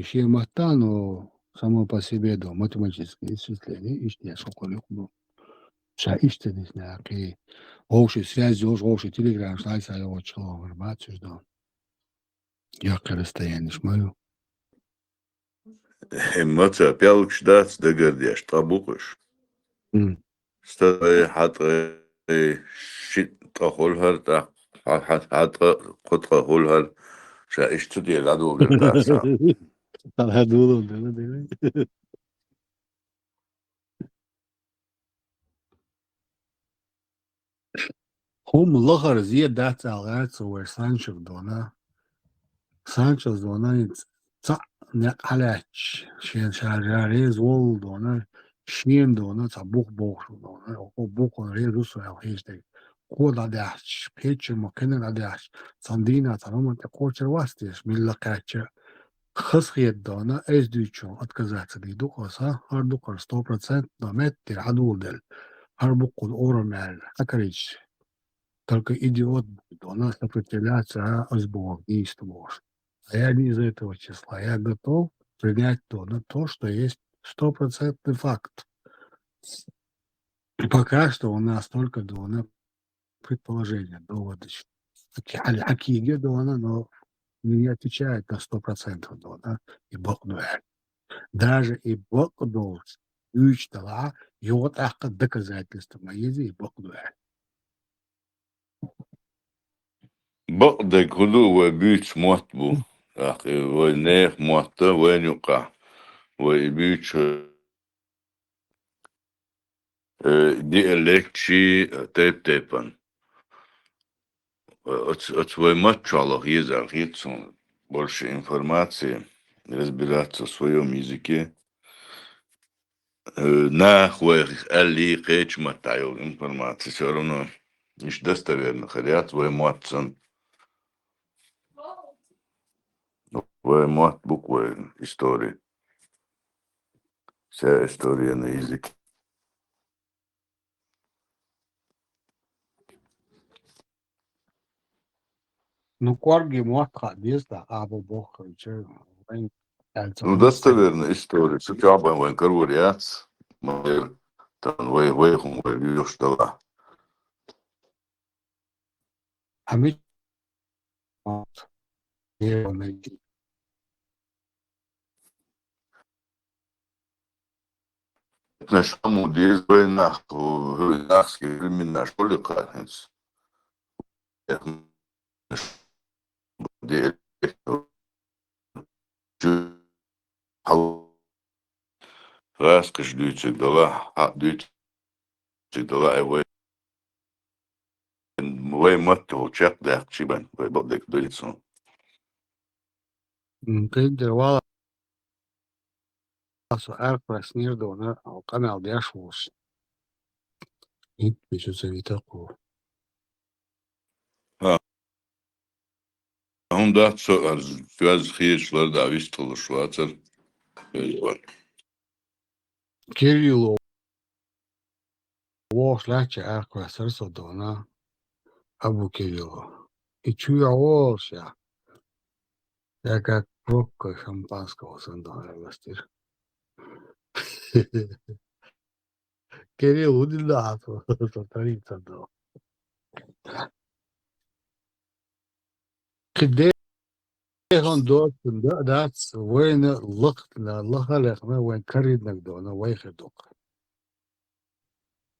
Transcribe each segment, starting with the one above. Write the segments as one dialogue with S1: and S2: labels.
S1: Шемата, но само по себе, да, математические исчисления, ишь шоколек, ну, истинных някакви общи связи, общи телеграм, знаете, вот что информацию, да. Яка расстояние, шмаю.
S2: Эмоция пялкш дац дегердеш табукыш. Стай хатра шит тахолхар та хатра котрахолхар ша иштуди ладу гердаса.
S1: Алхадулу, да. هم لاغر زي دات algaat weer Sancho dona. Sancho dona ta alach. Shen shajarez wol dona. Shen dona ta buk dona. O buk re russo el heste. Koda dach. Peche mokenen dach. Sandina ta no te kocher wastes milla kacha. خصيت دونا ايش ديتشو اتكزات دي دوكوسا هر دوكر 100% دومت تر عدول دل هر بقول اورا مال اكريج только идиот будет, она сопротивляться сбору действовал. А я не из этого числа. Я готов принять то, что есть стопроцентный факт. И пока что у нас только предположения, доводы. Акиги дона, но не отвечает на 100% дона. И Бог дуэль. Даже и Бог должен. Учтала, и вот доказательства мои, и Бог дуэль.
S2: بقدك هدو وبيتش موتبو أخي ونيخ موتا وين يقع وبيتش دي электши тейпан. От свой матчалах есть архицу больше информации, разбираться в своем языке. Нахуй али кэч матаю информации все равно не достоверно, хотя свой матцан. Твой мат буквы истории. Вся история на языке.
S1: Ну, корги муатха безда, або бог
S2: Ну, достоверная история. С учебой вон каруриац, мэр, там выехал, видишь, что
S1: А мы его найти.
S2: на шаму здесь война, нахские времена, что ли, кажется. Раскаш дүйцек дала, дүйцек дала, вы матту чак да чибан, вы бодек дүйцек.
S1: Ты вала سؤال كويس دونه أو قنع بيشوش إنت بيشوزيتاكو
S2: هم da biraz хиечler da вистыл швацер.
S1: Кириллу ووش لاتش كويس رسو دونه أبو Кириллу и чуя ووش я как пробка шампанского сандала властир. Кирилл удивляется, что творится до. Где он должен дать войн лахалехна войн кариднак дона вайхедок.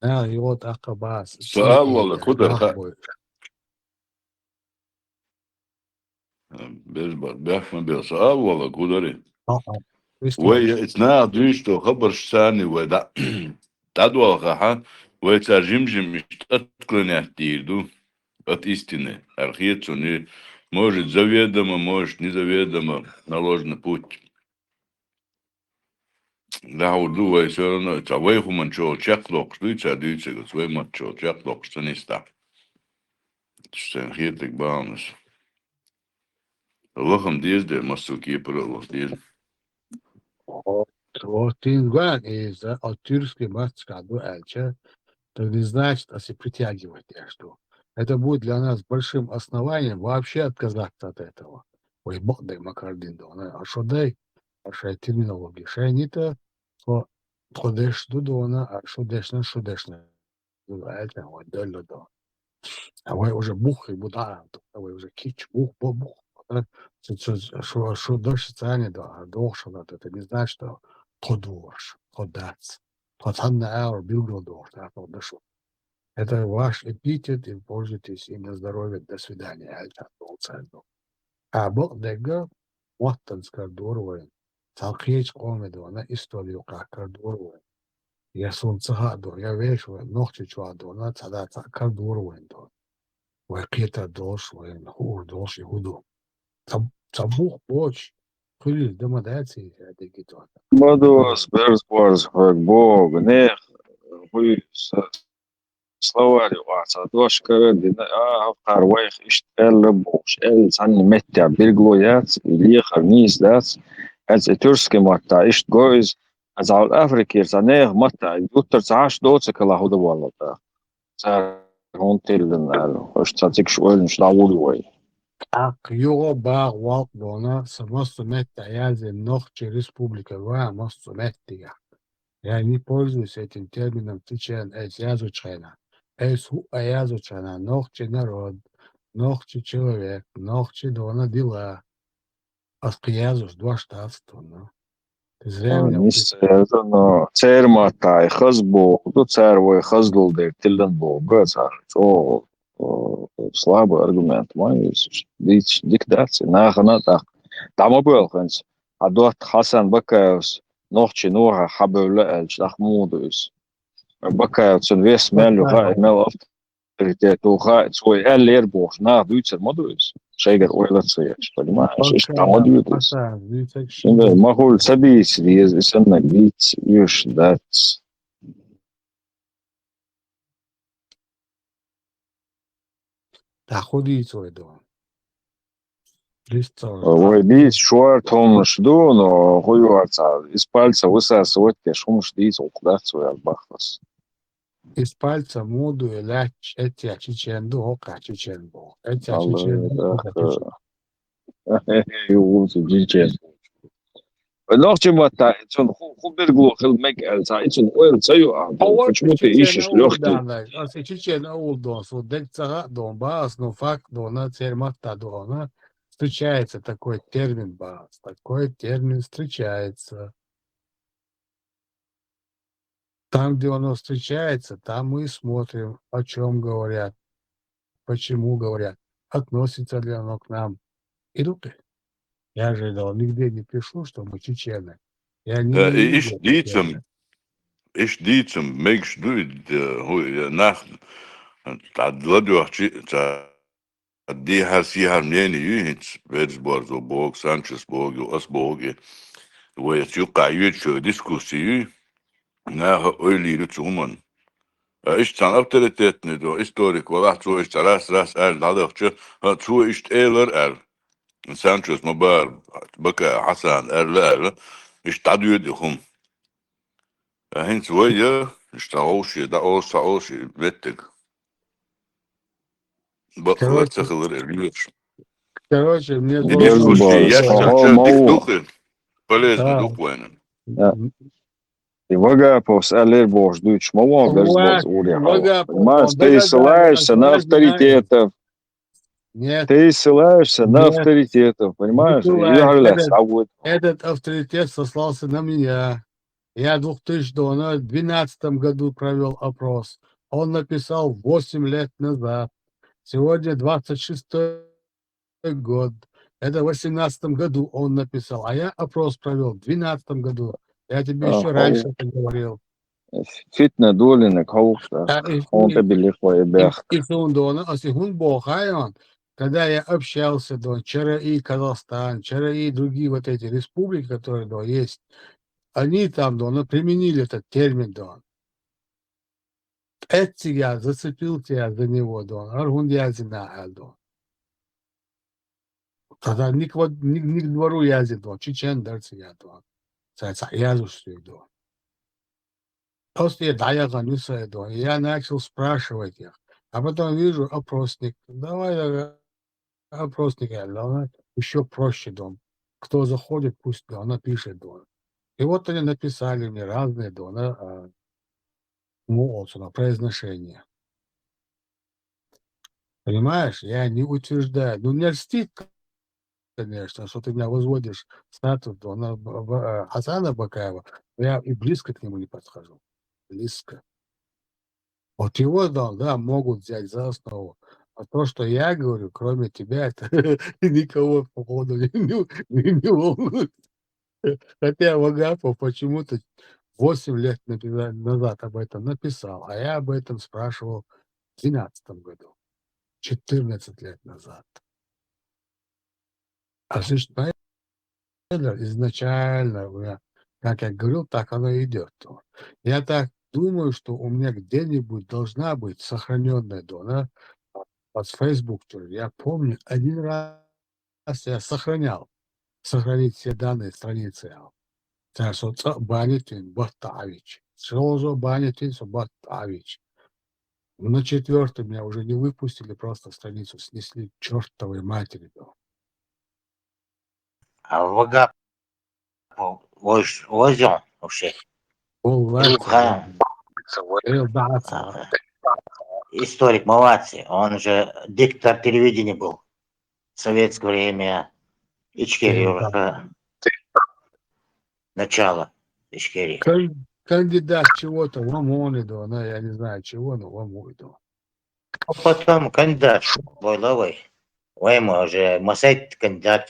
S1: его акабас.
S2: سؤال والله كده بيحمل بسؤال والله كده وي اثناء دوش تو خبر ثاني ودا تدوا خا وترجمجم مش تتكلم دو от истины. Архицу не может заведомо, может незаведомо наложен путь. Да, удувай все равно. Это вейхуман чол чаклок, что это дюйцы, свой мат чол чаклок, что не ста. Что архитек баунус. Лохом дезде, масуки пролох дезде.
S1: Вот ты говоришь, от тюркской маскаду эльче, то не значит, если притягивать что. Это будет для нас большим основанием вообще отказаться от этого. Ой, бог дай макардин, а что дай? ваша терминология. Шайнита, то ходешду дона, а шудешна. Это вот дольно до. А вы уже бух и буда, а вы уже кич, бух. Что дальше цене, да, а дольше, это не значит, что подуш, подац. Потанна аур билгл дор, да, подошу. Это ваш эпитет, и пользуйтесь им на здоровье. До свидания. А Бог дега, Wattens doorway. Talkies komen door, na историю как doorway. Я солнца door, я вешу, ногти чуа door, на цада как doorway door. Вы кита дош, вы хур дош и худу. Табух боч. Хули, демодации, это гитва.
S3: Modos, Bersborgs, Bog, Nech, Ruis, Словарь ваца дошка дина харвайх ишт бош цан меття бирглояц или харнис дац аз турски матта ишт гоиз аз ал африкир занех матта уттер цааш доца кала худа валата цар хонтелен ал оштатик швелн штаулуй
S1: Ак юго баг валт дона, самосто метта язе нохче республика, ва мосто меттига. Я не пользуюсь этим термином тичен эс язучена. Эс ху язучена, нохче народ, нохче человек, нохче дона дела. Аскиязус два штатства, ну. Ты зря меня
S3: но цер матта хазбо то цер вой хазгул дер тилден бо гацар о слабый аргумент мой диктация нахана так там был ханс а дот Хасан Бакаевс нохчи нора хабевле элч ахмудус Бакаевс вес мелю га мел авторитет уха свой элербош на дуйцер модус шейгер ойлаться понимаешь там дюйтес могу собить если сенна бить юш дать
S1: Да ходи свой дом.
S3: ой бить шуарт он жду но хуйварца из пальца высасывать те шум ждить куда свой албахлас
S1: Из пальца моду и ляч эти чеченду ока чеченбо. Эти чеченду
S3: Allah
S1: ока чеченбо.
S3: Nog чему-то, он хубергло хилмек эльца, он ойл цаю, почему ты ищешь легкий?
S1: А чечен аулдон, вот дек цага дон бас, но факт дона цермата дона. Встречается такой термин бас, такой термин встречается. Там, где оно встречается, там мы смотрим, о чем говорят, почему говорят, относится ли оно к нам. И тут я же нигде не пишу, что мы чечены. Я не
S2: Ich dicem, meigs duid, nach, tadladiochi, die has hier harmeni ühits, Bersborg, Bog, Sanchez Bog, Osbog, wo jetzt juka jütsche Diskussie, nach öli rutsuman. Ich zan Autorität nicht, Historik, wo lacht so ist, ras, dadurch, so ist Sanchez, Mabar, Baka, Hassan, ich tadüdihum. Heinz Weyer, Strauße, da Außer, Wettig. Бахлад цахалар эргилеш.
S1: Короче, мне
S2: Дискуссии, я сейчас диктухи, полезно духвайна.
S3: И вага пос алербош дуч мова Берсборг уря. Понимаешь, ты ссылаешься на авторитетов.
S1: Нет.
S3: Ты ссылаешься на авторитетов, понимаешь?
S1: Этот авторитет сослался на меня. Я в 2012 году провел опрос. Он написал 8 лет назад. Сегодня 26-й год. Это в 2018 году он написал. А я опрос провел в 2012 году. Я тебе еще раньше это говорил.
S3: Фитна долина каушта. Он тебе легко и бях.
S1: И сундона, а сихун бохайон. Когда я общался до ЧРИ Казахстан, ЧРИ и другие вот эти республики, которые есть, они там применили этот термин. Это я зацепился за него. Аргундиазина Альдо. Тогда ни к двору язит, чечен дарцы я. Язушью. Просто я я начал спрашивать их. А потом вижу опросник. Давай опросник, еще проще дом. кто заходит, пусть да, она пишет, да. И вот они написали мне разные, да, на произношение. Понимаешь, я не утверждаю. Ну, мне льстит, конечно, что ты меня возводишь в статус Хасана Бакаева. Я и близко к нему не подхожу. Близко. Вот его, да, могут взять за основу. А то, что я говорю, кроме тебя, это никого, походу, не волнует. Хотя Вагапов почему-то 8 лет назад об этом написал, а я об этом спрашивал в 2012 году, 14 лет назад. А слышь, изначально, как я говорил, так оно и идет. Я так думаю, что у меня где-нибудь должна быть сохраненная дона под Facebook. Я помню, один раз я сохранить все данные страницы. Банитин Баттавич. Сразу Банитин Баттавич. На 4-й меня уже не выпустили, просто страницу снесли к чертовой матери.
S4: А Вагапов возил вообще.
S1: Полварца,
S4: Историк Малаци, он же диктор телевидения был в советское время. Ичкерия, начало Ичкерии.
S1: Кандидат чего-то в Омониду, я не знаю чего, но в Омониду.
S4: А потом кандидат бойловой. Войма уже масайт кандидат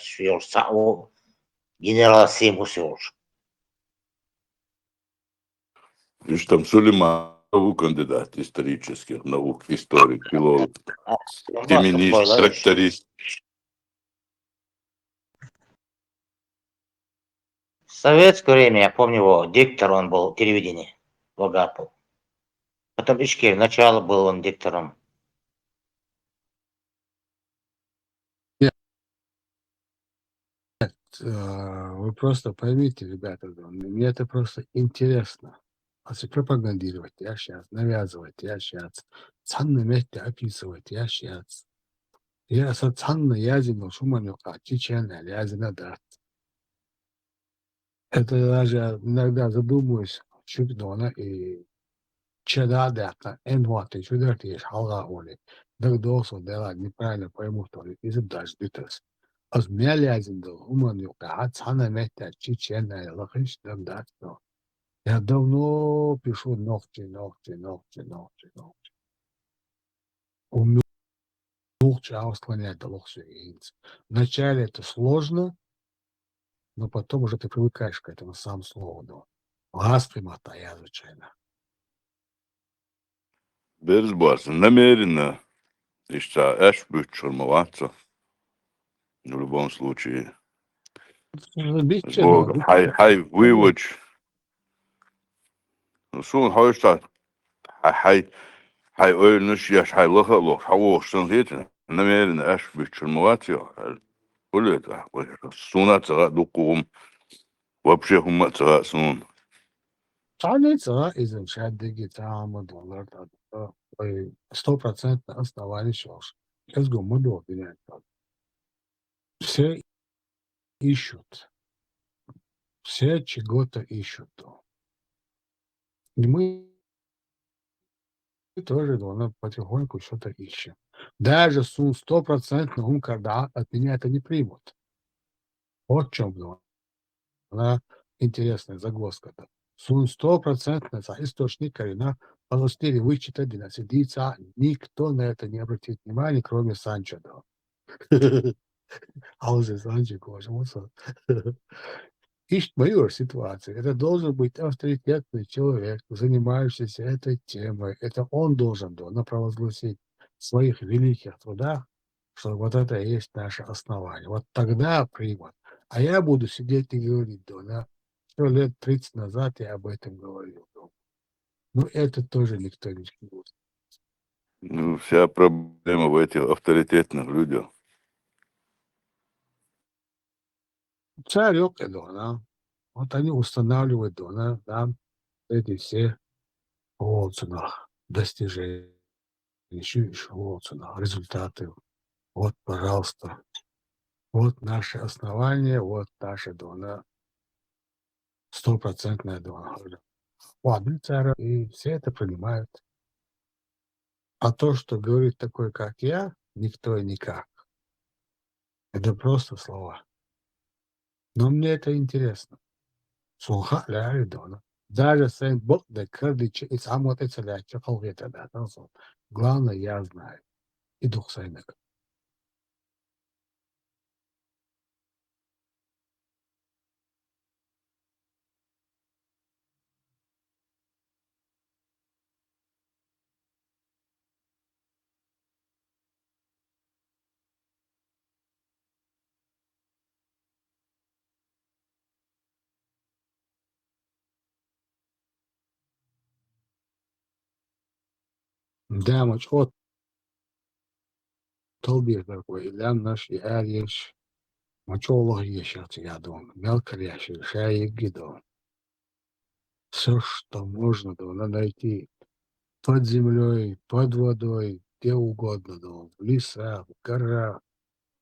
S4: генерал Симус уж.
S2: Видишь, там Сулейманову кандидат исторических наук, историк, филолог, феминист, тракторист.
S4: В советское время, я помню его, диктор он был телевидение, Вагапов. Потом Ичкерия, начало был он диктором.
S1: Вы просто поймите, ребята, мне это просто интересно. Пропагандировать, я сейчас, навязывать, я сейчас, ценные месте описывать, я сейчас. Я ценные язык, шуманюка, чечена, язык, да. Это даже иногда задумываюсь, чуть дона и чеда дата, энваты, чудерти, халга оли. Так досо, да, неправильно пойму, что ли, из даже битас. Az melezindel humaniuka цана метя чечена лахиш да. Я давно пишу ногти. Ногти ausklонять лохсуинц. Вначале это сложно, но потом уже ты привыкаешь к этому сам слову. Газ примата, я звичайно.
S2: Берзбас, намеренно. Ища эш бычурмоваться. В любом случае. Бог, хай, вывоч. Сун, хай, ойнуш, яш, хай, лох, хавош, сон хитен. Намеренно эш бычурмоваться. Улета, сунаца, дукум. Вообще хумаца, сун.
S1: Страница изучать дигитально, $100% основание шош. Сейчас гумадо меняет. Все ищут. Все чего-то ищут. И мы тоже потихоньку что-то ищем. Даже сун 100% ум, когда от меня это не примут. Вот в чем она интересная загвоздка-то. Сун 100% за источник корена полостили вычитать динасидийца. Никто на это не обратит внимания, кроме Санчо. А уже Санчо, ищет мою ситуацию. Это должен быть авторитетный человек, занимающийся этой темой. Это он должен провозгласить в своих великих трудах, что вот это и есть наше основание. Вот тогда примут. А я буду сидеть и говорить, что лет 30 назад я об этом говорил. Ну, это тоже никто не будет.
S2: Ну, вся проблема в этих авторитетных людях.
S1: Царек, вот они устанавливают, эти все достижения, еще результаты. Вот, пожалуйста. Вот наше основание, вот наша дона, 100% дона. Ладно, и все это понимают. А то, что говорит такой, как я, никто и никак. Это просто слова. Но мне это интересно. Слуха ля дона. Даже сейн бог да кардич и сам вот эти лячи халвета да. Главное, я знаю. И дух сайнек. Да, мач от толбир такой. Лян наш и арьеш. Мачо ешерти я дон. Мелко яшер. Шаи гидон. Все, что можно, надо найти. Под землей, под водой, где угодно, в лесах, в горах,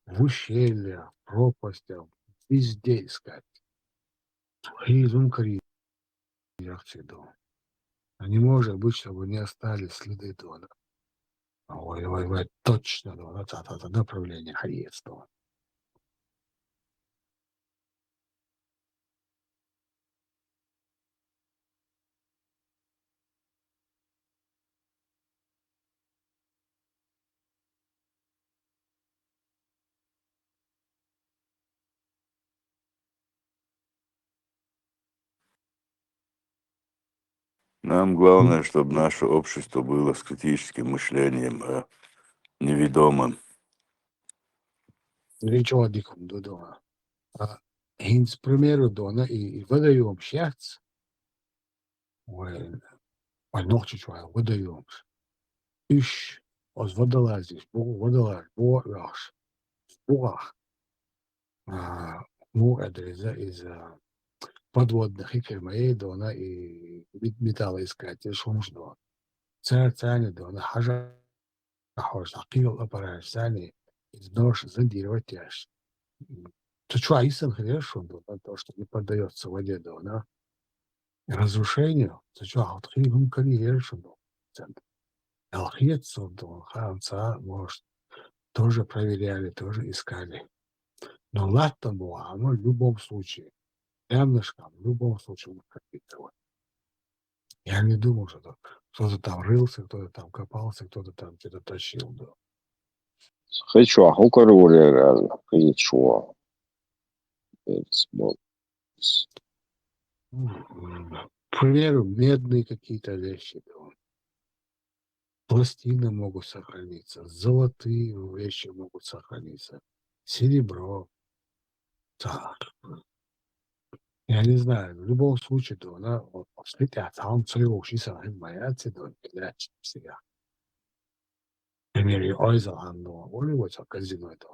S1: в ущельях, в пропастях, везде искать. Хизум А не может быть, чтобы не остались следы дома. Ой, точно, это направление хаецтва.
S2: Нам главное, чтобы наше общество было с критическим мышлением неведомым.
S1: Ничего диком до дома. Хинц примеру дона и выдаем счастье. Ой, nog чуть-чуть, выдаем. Иш, als водолазишь, водолаз, боаш, буах. Ну, это из подводных и дона и металлоискатель шумждо. Царь дона хажа хож акил аппарат сани из нож зондировать яш. То что айсан хорошо, то, что не поддается воде дона. Разрушению, то что отхилим хорошо. Алхиет создал, ханца, может, тоже проверяли, тоже искали. Но латта была, оно в любом случае. Рядышком, в любом случае, пропитывать. Я не думал, что кто-то там рылся, кто-то там копался, кто-то там что-то тащил. Да.
S3: Хочу, а хукаруле реально. Хочу.
S1: К примеру, медные какие-то вещи. Да. Пластины могут сохраниться, золотые вещи могут сохраниться, серебро. Так. Я не знаю, в любом случае, то она воспитывает сам своего шисана, моя цена, себя. К примеру, Ойзелханду, Оливойца казино это.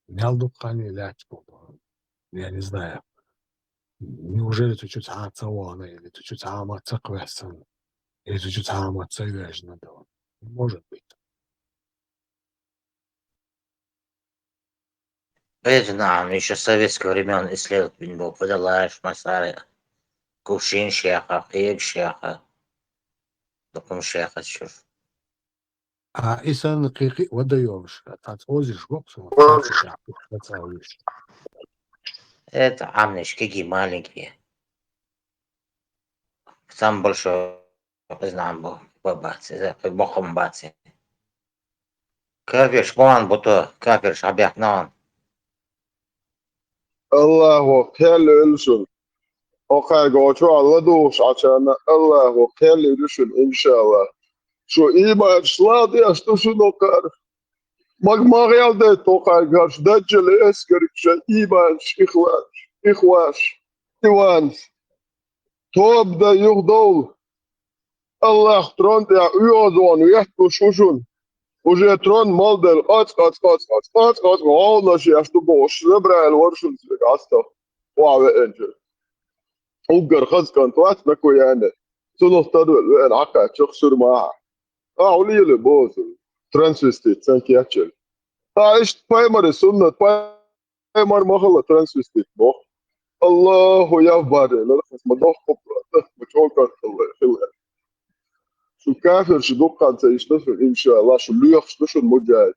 S1: Мялдукхани лячку. Я не знаю. Неужели ты чуть ацауана, или ты чуть амаца квесан, или ты чуть амаца вежна, да. Может быть.
S4: نعم еще с советских времен исследователь был Подалаев, Масары, Кувшин Шеха, Хейг Шеха, Докум Шеха, чушь.
S1: А исан кики выдаешь, от озишь гопсу, от
S4: Это амнички какие маленькие. Сам большой знам был по баце, по бохом баце. Кавиш, вон, буто, кавиш, обяк, нон.
S5: الله خير إلشن أخي قوتو الله دوش عشان الله خير إلشن إن شاء الله شو إيما شلاطي أشتوشو نوكر مغمار يالدي توقع قرش دجل إسكرك شا إيما إخواش إيوانس توب دا يغدول الله ترون يا يوزون ويحكو شوشون وجه ترون مالدل قاц والله شي أشتو بوش زبرا الورشن سلك عستا واو إنجل وقر خزكن توات نكو يعني سنو تدول العقا تشخصر معاه ولي لبوز ترانسفستيت سانكياتشل ايش بايمر السنة مر مخلة ترانسفيستيك بو الله يفبر لا خص ما دوخ بتوكل الله خلها شو كافر شو دقة سيشتغل إن شاء الله شو اللي يخشتشن مجاج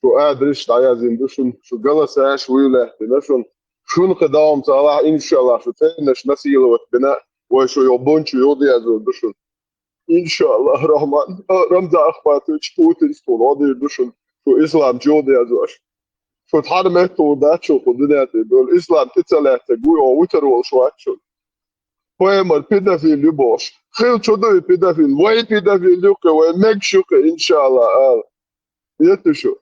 S5: شو قادرش عايزين دشن شو جلس عاش ويله بنشن شو نقدام صلاح إن شاء الله شو تنش نسيل وبناء وشو يبون شو يودي أزو دشن إن شاء الله رحمن رمز أخواتي شكوت استولادي دشن شو إسلام جودي أزوش شو تحرمت ودات شو قدناتي دول إسلام تتسلعت قوي ووتر والشوات شو Poemar pedofil boš. Хил чудовий педофил. Вой педофилюка, вой мекшука, иншаллах. Это что?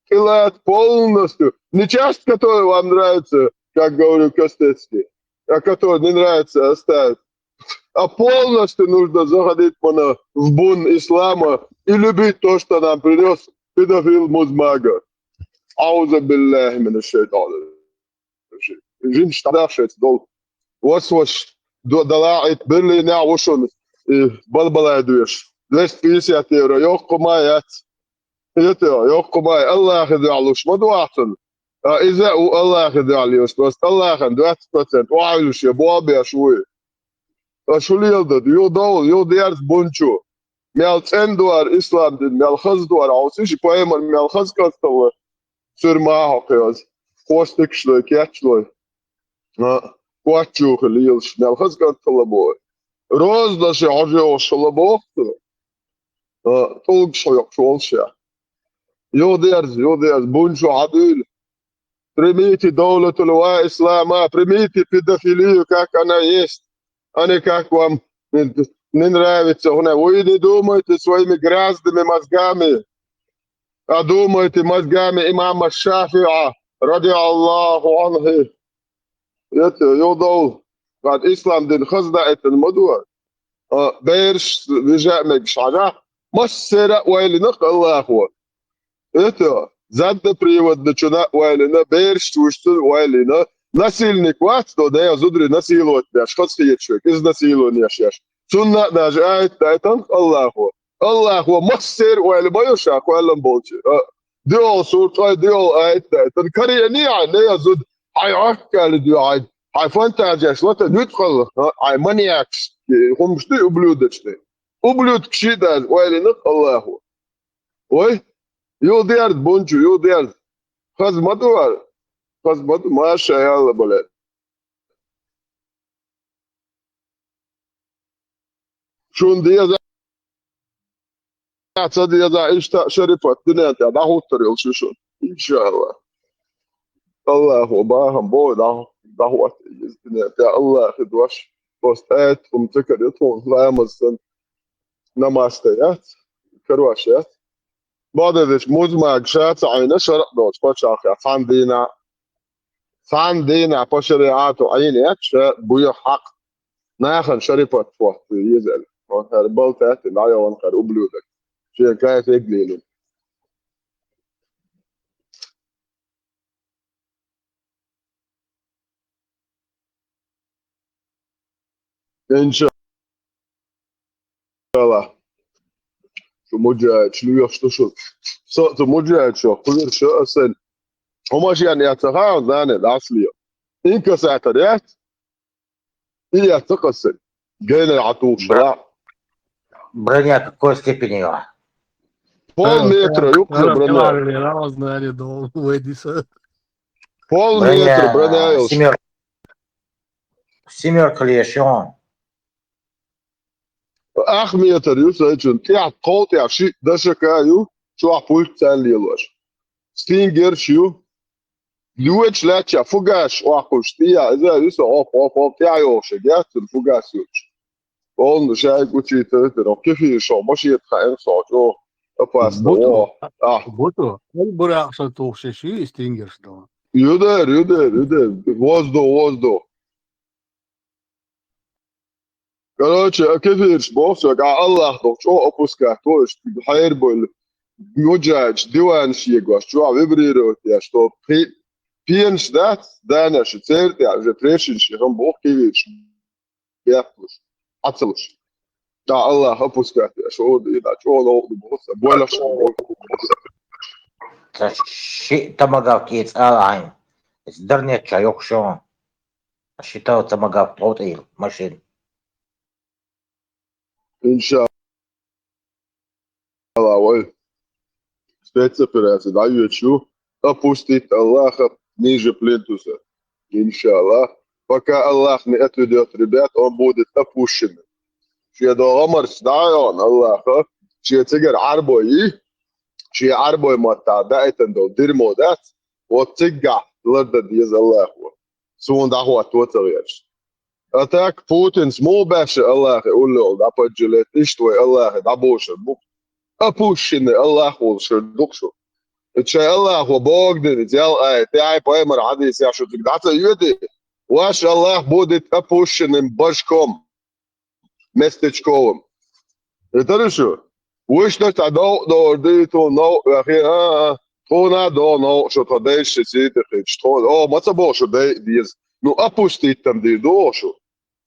S5: Хилат полностью. Не часть, которая вам нравится, как говорю Костецкий, а которая не нравится, оставить. А полностью нужно заходить в бун ислама и любить то, что нам принес педофил Музмага. Ауза биллахи мина шайтана. Жин штадавшец дол. Вос دلاعت برلي نع وشون بلبلا دوش 250 euro yok مايات يتو yok ماي الله يخذ علوش ما دواتن إذا الله يخذ عليوش بس الله يخذ 20% وعيوش يا بوابي شوي شو اللي يلدد يو دول يو ديارز بونشو ميال 10 دولار إسلام دين ميال 5 دولار عوسيش بايمر ميال 5 كاستوه سر ما حقيقز خوستك شلوي كياتشلوي Quatro liels snel geskat boy. Roos dat ze hadden slabo. Tolk zo ja. Joders bunjo adul. Примите دولة الإسلام, примите педофилию, как она есть, а не как вам не нравится. Вы не думаете своими грязными мозгами, а думаете мозгами имама Шафиа, ради Аллаху анху. يوضعوا بعد إسلام دين خزدعت المدوى بيرش رجاء مكشعنا مصر ويلي نق الله هو إتو زاد بريود نشنا ويلي بيرش توشتل ويلي نسيل نكوات دو دايا زدري نسيلو تباش خص يتشوك إز نسيلو نيشيش سنة داج آيت دايتن الله هو مصر ويلي بيوشاك ويلي مبولتي ديول سورة ديول آيت دايتن كرياني عني زد هاي عكال دي هاي فانتازياش لا ندخل هاي مانياكس هم شتي ублюдочные ублюдки شيدا ويلي نق الله وي يو ديار بونجو يو ديار خزمتو ما شاء الله بلد شون دي تصدي يا اشتا شرفت الدنيا تاع داوتر شو ان شاء الله الله باهم بو دعوة يا الله خدوش بوستات ومتكر يطون لامزن نماستيات كرواشات بعد ذلك مزمع شات عين شرق دوش بشاخي عندنا بشريعات وعينيات بويا حق ناخن شريفة فوق يزعل هربلتات العيا وانقر أبلودك شيء كايت يقليلون إن شاء الله شو مجاهد شنو يخشتشون صوت مجاهد شو قدر شو أصل هما شيء يعني يتغاوز ذاني الأصلية إنك ساعتريات إيه تقصد جينا يعطوه شراع
S4: Броня какой степени его?
S5: пол-метра يقصد برونا
S1: Разные дол, Эдиса.
S5: пол-метра برونا
S4: Семерка лишен.
S5: أخ متر يوسف تيع قوت يع شيء دشكايو شو عفول تاني لوش ستينجر شو لوش لا تيع فوقاش وعقوش تيع إذا يوسف أوف تيع يوش جات الفوقاش يوش قلنا شاي قلتي ترى كيف يشو مش يتخيل صوته أباس دوا
S1: بوتو البرا عشان توششي ستينجرز دو
S5: يودر وزدو Короче, كيفيش بوسك على الله دو شو أبوسك توش بحير بول مجاج ديوان شيء شو عبريرو يا شو بينش دانا شتير يا جبريش شيء هم بوك كيفيش يأكلش عطلش يا الله أبوسك يا شو إذا شو لو بوسك ولا شو
S4: شيء تمغاك يتسأل درنيتشا يوكشون الشتاء تمقى طوطيل ماشين
S5: إن شاء الله وي spetsapirēsi dajuču опустит Аллаха ниже плинтуса. Иншаллах. Пока Аллах не отведет ребят, он будет опущен. Шия до Омар снайон Аллаха, шия тигер арбои, шия арбои мата даитен до дирмодат, вот тига ларда диез Аллаху. Сун даху атуатарьяш. Атак Путин смол баше Аллах улло да поджелет иштвой Аллах да боше бук. Опущен Аллаху шердукшу. Тшай Аллаху богден дел ай поэмар хадис я что тогда-то юди. Ваш Аллах будет опущенным башком местечковым. Это решо. Вы что-то до то но тона до но что то дальше сидит что о мацабо что диез. Ну опустить там ди дошу.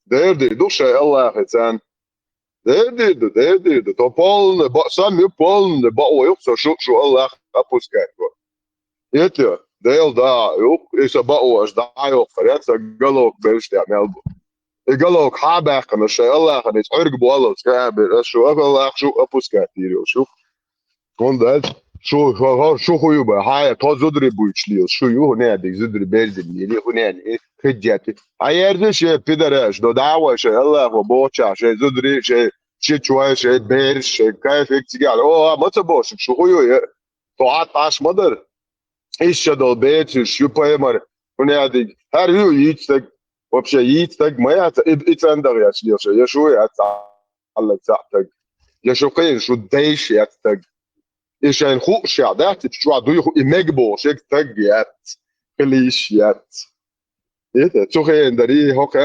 S5: Ди душа Аллах это ده то полный сами полный баой что Аллах опускает. Это дел да если баой да يو فريات قالوك بيش تعمل قالوك حابك أنا شيء الله خلينا تعرق بالله كابر شو الله شو опускает يريو شوف كون ده شو خيوبه هاي تزدري بويشليو شو يو نادي زدري بيردن يلي هناني خجاتي ايرده شيء بيدرش دو دعوه شيء الله وبوچا شيء زدري شيء شويه شيء بيرش شيء كيف تقال او ما تبوش شو خيو طاعت عاش مدر ايش دول بيت شو بايمر هنادي هر يو يتك вообще يتك ما يتندر يا شيء يا شو يا على تحتك يا شو قين شو دايش يتك إيش يعني خوش يا ده تشوع دوي خو إمجبو شيء تجيات كليشيات إيه ده شو خين دري هوك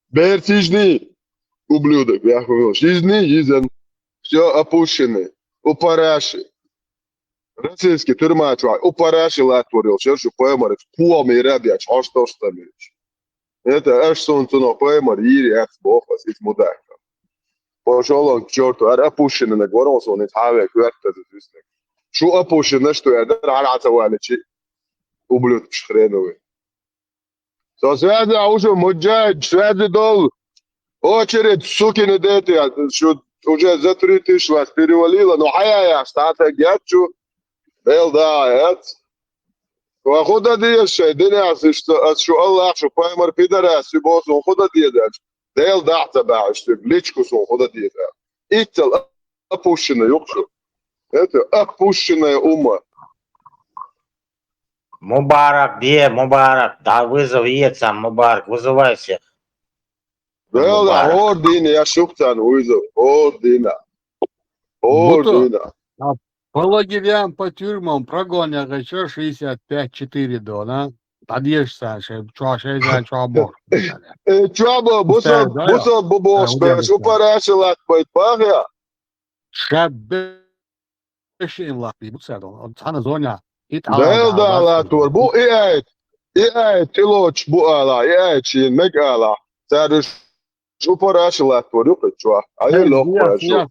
S5: بيرتيجني وبلودك يا أخوي شيزني يزن شو أبوشني وباراشي رأسيسك ترمى شوي وباراشي لا توريل شو بايمر قوة ميرابيا شاش توستميش إيه ده إيش سونتنا بايمر يري أتبوخس إسمه ده Пожалуй, к черту, опущены на городе, он итхаве, кверта, шо опущено, что я дара цаваличи, ублюдки хреновые. So связи, а уже муджаид, связи дол, очередь, сукины дети, что уже за 3000 вас перевалило, но хая, стата гячу, эл да, эт. Куда дешь, динас, что Аллах, что поймар пидорас, босс, он куда дедешь? ديل دعت باعش ليشكو سو خدا ديتا إتل أبوشنا يقشو إتل أبوشنا يا أمة
S4: مبارك دي مبارك да вызов есть сам Мубарак вызывайся
S5: ديل دا هور دينا يا شوكتان ويزو هور دينا
S1: По лагерям, по тюрьмам прогонят еще 65-4 дона. Подъешься, что за чабор.
S5: Чаба, буса бубош, что парашилат будет пахя.
S1: Шабешин лапи, буса дон. Цана зоня.
S5: Дел да ла тур, бу иэт тилоч бу ала, иэт чин мег ала. Садыш что парашилат тур, юкачва. А я лох, что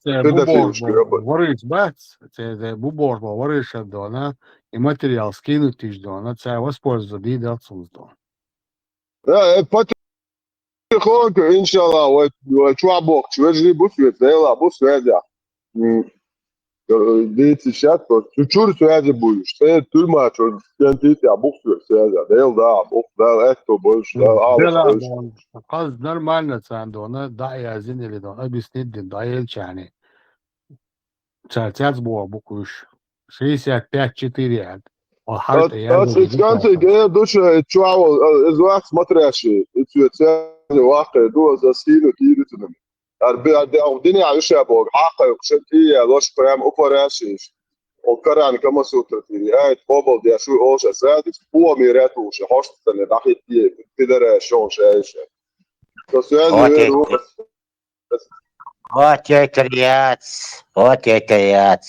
S1: Ворыш, бац, это бубор, ворыш дона. И материал скинуть тысяч дона, це воспользоваться биде отсутствие.
S5: Потихоньку, иншаллах, чуабок, чувежи бусвет, дела, бусведя. Дети сейчас, чур связи будешь, ты тюрьма, что кентите, а бусвет связя, дел, да, бог, да, это больше, да,
S1: Каз нормально цен дона, да, я зинели дона, объяснить дин, да, елчани. Цец было букуш. 65-4.
S5: Отсканцы, я душа чуал, из вас смотрящий, и цвет واقع دو زاسين وتيرتنم الدنيا عايشة بوق حقا وكشتية لوش برام أوبراشيش وكران كما سوترتي هاي قبل دي شو أوش أساد هو ميراتو شو هاشتن دحيتي تدرى شو شايش
S4: Отекрият.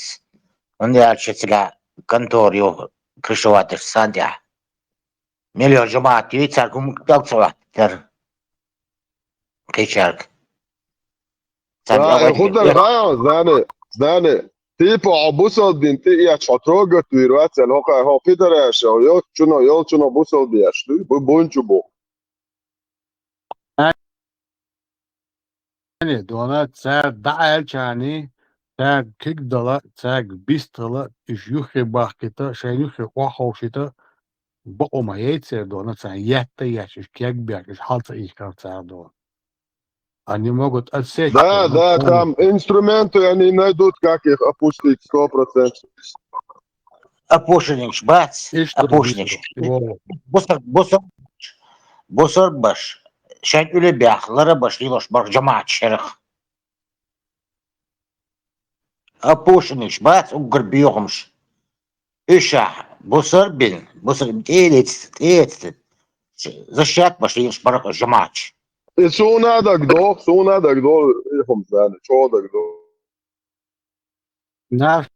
S4: Он дальше сега конторю крышеватых сандя. Миллион жумат, юйцар гум докцуатер. Кичарк.
S5: خد الغاية زاني Tipo busol din ti ja chatroga tu irwați al hoca ho pidere și eu chuno busol dia știi bu bunchu.
S1: يعني دونا تساعد دعال چاني تاگ كيك دلا تاگ بيستلا يوخي باخكتا شاين يوخي واخوشتا بقو ما يتسير دونا تساعد يحتا يحشش كيك بيحشش حالتا إيشكار تساعد دونا Они могут отсечь.
S5: Да, там инструменты, они найдут, как их опустить 100%.
S4: Опошенич, бац, опошенич. Босор баш. Шать үле бяхлары баш, лилош бар жамаат шерх. Опошенич, бац, угр биогмш. Иша, босор бин, элец. Защат баш, лилош бар жамаат.
S5: Сунадак до, ихом знали, чодак до.
S1: Наше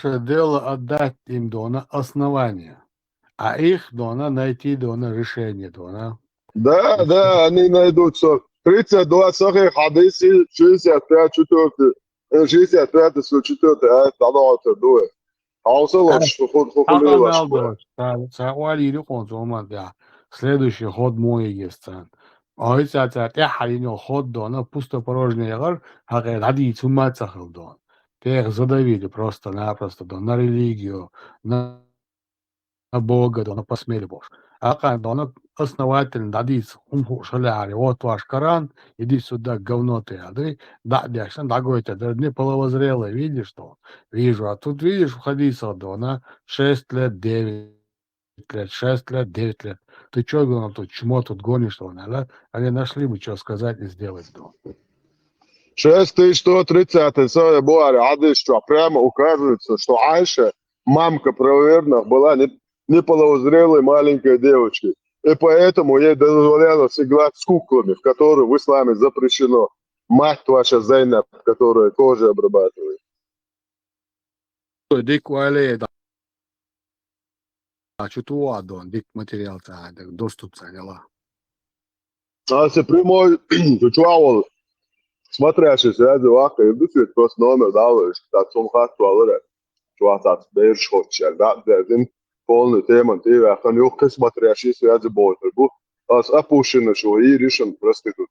S1: дело отдать им дона основания, а их дона найти дона решение дона.
S5: Да, они найдут все. 32 صحيح حديثي 65 аят тадауат дуэ. Аусалош хохолила школа.
S1: Следующий ход мой есть. А это я халиню ход дона пустопорожний ягар, хагэ ради цумат сахал дон. Тех задавили просто-напросто на религию, на Бога, на посмели Бог. А когда основательно дадись шаляри, вот ваш Коран, иди сюда, говно ты, да, дяшан, дагой-то, да не половозрелый, видишь что? Вижу, а тут видишь, в хадисах дона 6 лет, 9 лет, 6 лет, 9 лет. Ты что, говорил, тут чмо тут гонишь, что да? Они нашли бы, что сказать и сделать, да.
S5: 6130 Буари Адис, что прямо указывается, что Айша, мамка правоверных, была не половозрелой маленькой девочкой. И поэтому ей дозволялось играть с куклами, в которые в исламе запрещено. Мать ваша Зайнаб, которая тоже обрабатывает.
S1: Дик вале, да. А что tu адон, дик материал доступ заняла.
S5: А если прямой, то чувал, смотрящий связи вака, и быстрее просто номер дал, что там хату алыра. Чувак, бейш хочешь, да, полный тема, ты ахан юхка смотрящий связи болтергу, а с опущенной что и решен проститут.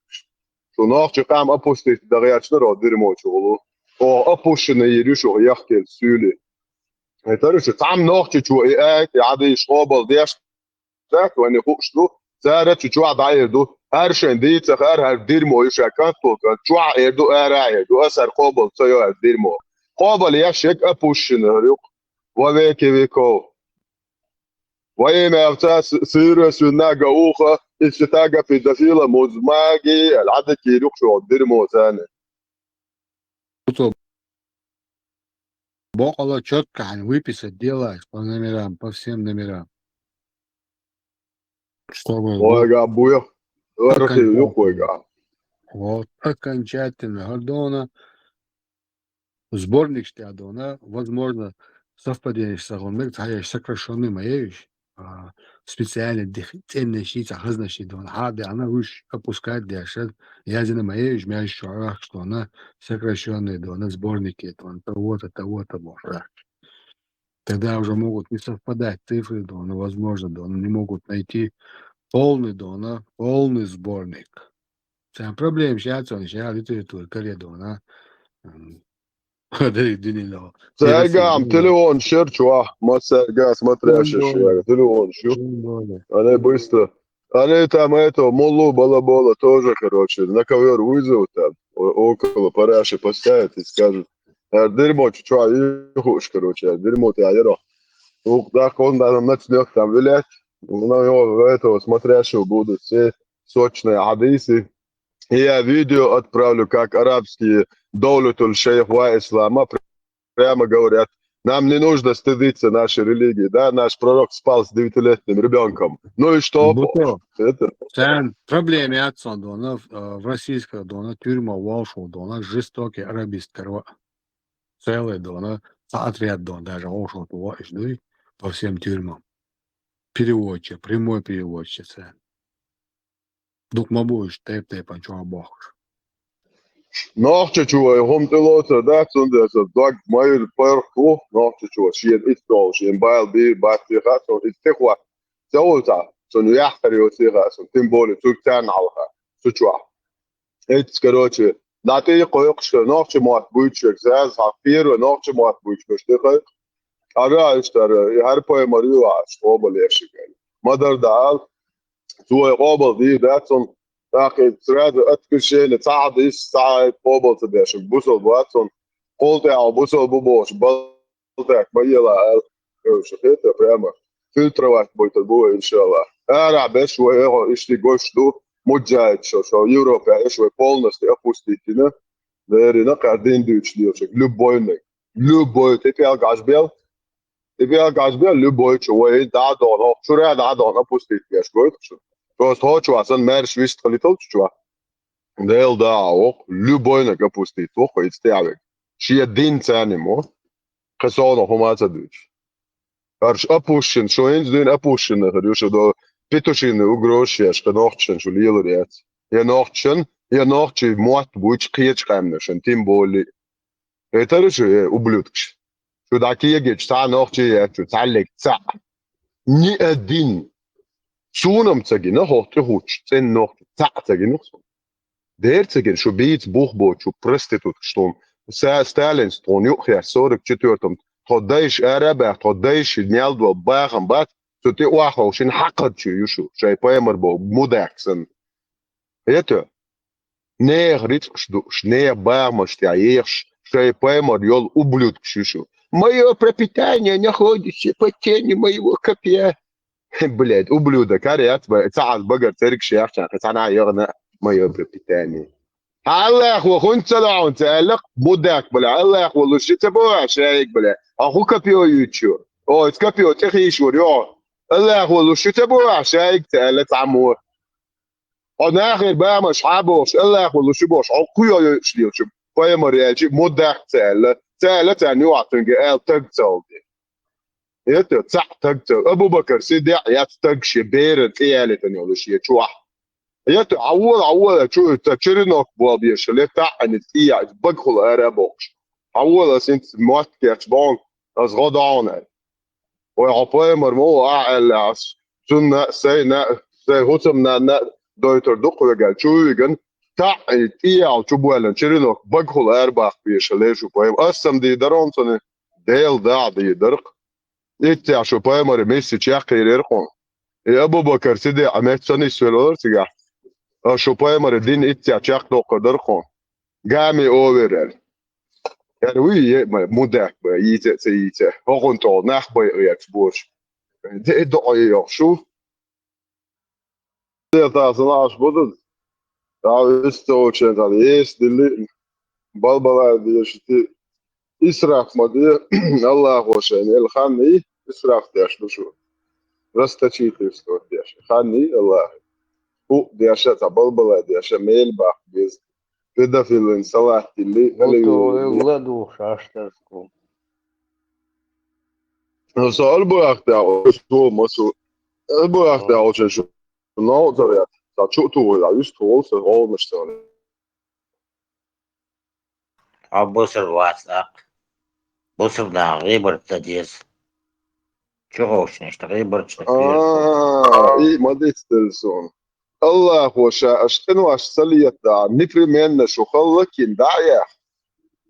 S5: Что нахче там опустить дарячно род дерьмо чулу, о опущенный и решу яхтель сюли. Это решит там нахче чу и эти عادي شغل ديش так وأنا خوشتو سارة شو عداير دو هرشن دي تخار هالدرمو يشكل تو شو عيدو أرايدو أسر قبل تيو هالدرمو قبل يشك أبوشن هريق وذاك وإما أفتاس سيرس والناقة أوخة استتاقة في دفيلة مزماجي العدد كيروك شو الدرمو ثاني
S1: Бокола четко выписать делать по номерам, по всем номерам. Чтобы вот окончательно Гордона, сборник Штиадона, возможно, совпадение с Сагомер, сокращенный Маевич, специально ценный щит, значит, Дон Хаби, она уж опускает дешет, ядина Маевич, мяч что она сокращенный Дона, сборники, того-то, может. Тогда уже могут не совпадать цифры Дона, возможно, Дона не могут найти полный Дона, полный сборник. Там проблем сейчас, он сейчас литература, коли Дона.
S5: ساقام تليفون شير شو ما ساقا смотрящий телефон شو они быстро они там это молу балабола тоже короче на ковер вызовут там около параши поставят и скажут дерьмо что и хуш короче дерьмо ты аеро так он начнет там вилять на него этого смотрящего будут все сочные хадисы. Я видео отправлю, как арабские доулятуль шейх ва ислама прямо говорят, нам не нужно стыдиться нашей религии, да, наш пророк спал с 9-летним ребенком. Ну и что?
S1: Проблема отца Дона в российской Дона тюрьма Волшов Дона жестокий арабист целый Дона отряд Дона даже Волшов по всем тюрьмам. Переводчик, прямой переводчик. Дук мабуш тэп-тэп, а чё бахуш.
S5: Nachtje toe, hom te laten, dat zonder dat dag maar per koe, nachtje toe, zie iets doos, in baal bij baat gaat, zo iets te wat. Zo dat, zo nu achter je zeggen, zo timbole toetaan alga, zo toe. Het короче, dat je kookje, nachtje maar boetje, zelfs afvier, nachtje maar boetje, stuk. Ara is daar, haar poe Maria, schobel je. Maar daar, zo قابل دي داتون لكن تراد اتكشي نتاعد is ساعد قابل تباش بوصل بواتون قلت على بوصل بوش بلتك بيلا شخيت فاهمة فلتر واحد بيتبوه ان شاء الله انا باش وهي اشتي قوش دو مجاهد شو يوروبا ايش ويبولنس دي اقوستي كنا داري قاعدين دوتش ديوشك لو بوي تبي القاشبيل تبي القاشبيل لو بوي شو هي دادون شو راه دادون اقوستي كاش قلت Zoals hoort een mers wist van dit ook. De hele dag ook. Любой на капусте toch iets sterk. Zie dient zijn mo. Gezond nog om te doen. Er is appushen, zo eens doen appushen. Dus dat pitoschen hoe groot is, genochtchen, zo lelijk het. Je nochtje moet buich kiet gaan, een timboli. Het is ублюдки. Zo dat je staan nochtje het talig tsa. Niet het ding. Zo'n zeggen, hoort je goed, zijn nog zeggen nog zo. De herzigen, zo beet boegboot, zo prostituut stond. Stalin stond ook hier, zorg je het om. Today's Arabië, today's Nederland wel bagen bad, zo te wachten, zijn hakkertje, Yusuf. Zij pijmer bo, moedersen. Weet je? Nee, rietjes, nee, baarmast, ja, eerst. Zij pijmer, jol, ублюдки, Yusuf. Мое пропитание находится под тенью моего копья. Блять, ублюдок, арят, ساعة بقر تركش يا أخي أنا يغنى ما يبرد تاني. الله وخنت سلام تعلق مدك بلا الله والله شو تبغى شيء بلا أخو كبيو يوتيوب أو كبيو تخيش وريو الله والله شو تبغى شيء تعلق عمو أنا آخر بقى مش حابوش الله والله شو بوش أخويا يشليو شو فاي مريال شو مدك تعلق تاني وعطني قال تقتل يت صح تقتل أبو بكر سيدي يا تقش بير تيالة تنيولو شيء شوح يت عول شو تشرنك بابيش اللي تعني تيا بدخل أرابوش عول سنت موت كاتبان از غدانا ويعطي مرمو أعلى سنة سي هتم نا دوتر دقل قال شو يجن تعني تيا شبوالا تشرنك بدخل أرباح بيش اللي شو بايم أسم دي درونتني ديل دا دي درق إتى شو بايمر ميسي تشاقي يرقون يا أبو بكر سيدي عملت سنة سولار تيجا شو بايمر الدين إتى تشاق نو قدرقون قامي أوفر يعني وي مودك يتا هون تو ناخ باي يكسبوش دي دعي شو ده تاسلاش بدل تعال استوچن تعال دي بالبلا دي شتي إسراف ما دي الله وشان الخاني إسراف داش شو رستشيت يستوت داش خاني الله هو داش بالبلا داش ميل باخ بيز كده في الانصلاح اللي
S6: Владу шаштарку.
S5: سؤال بوقت شو مسو البوقت عشان شو نو طريقة شو تو لا يستوى هو مشتغل
S4: عبوسر واسع بوسر دا غيبر تديس شغوش نشت غيبر تشتكير
S5: إيه ما ديستلسون الله وشا أشتنو أشتليت دا نفرمين شو خلك يندعيا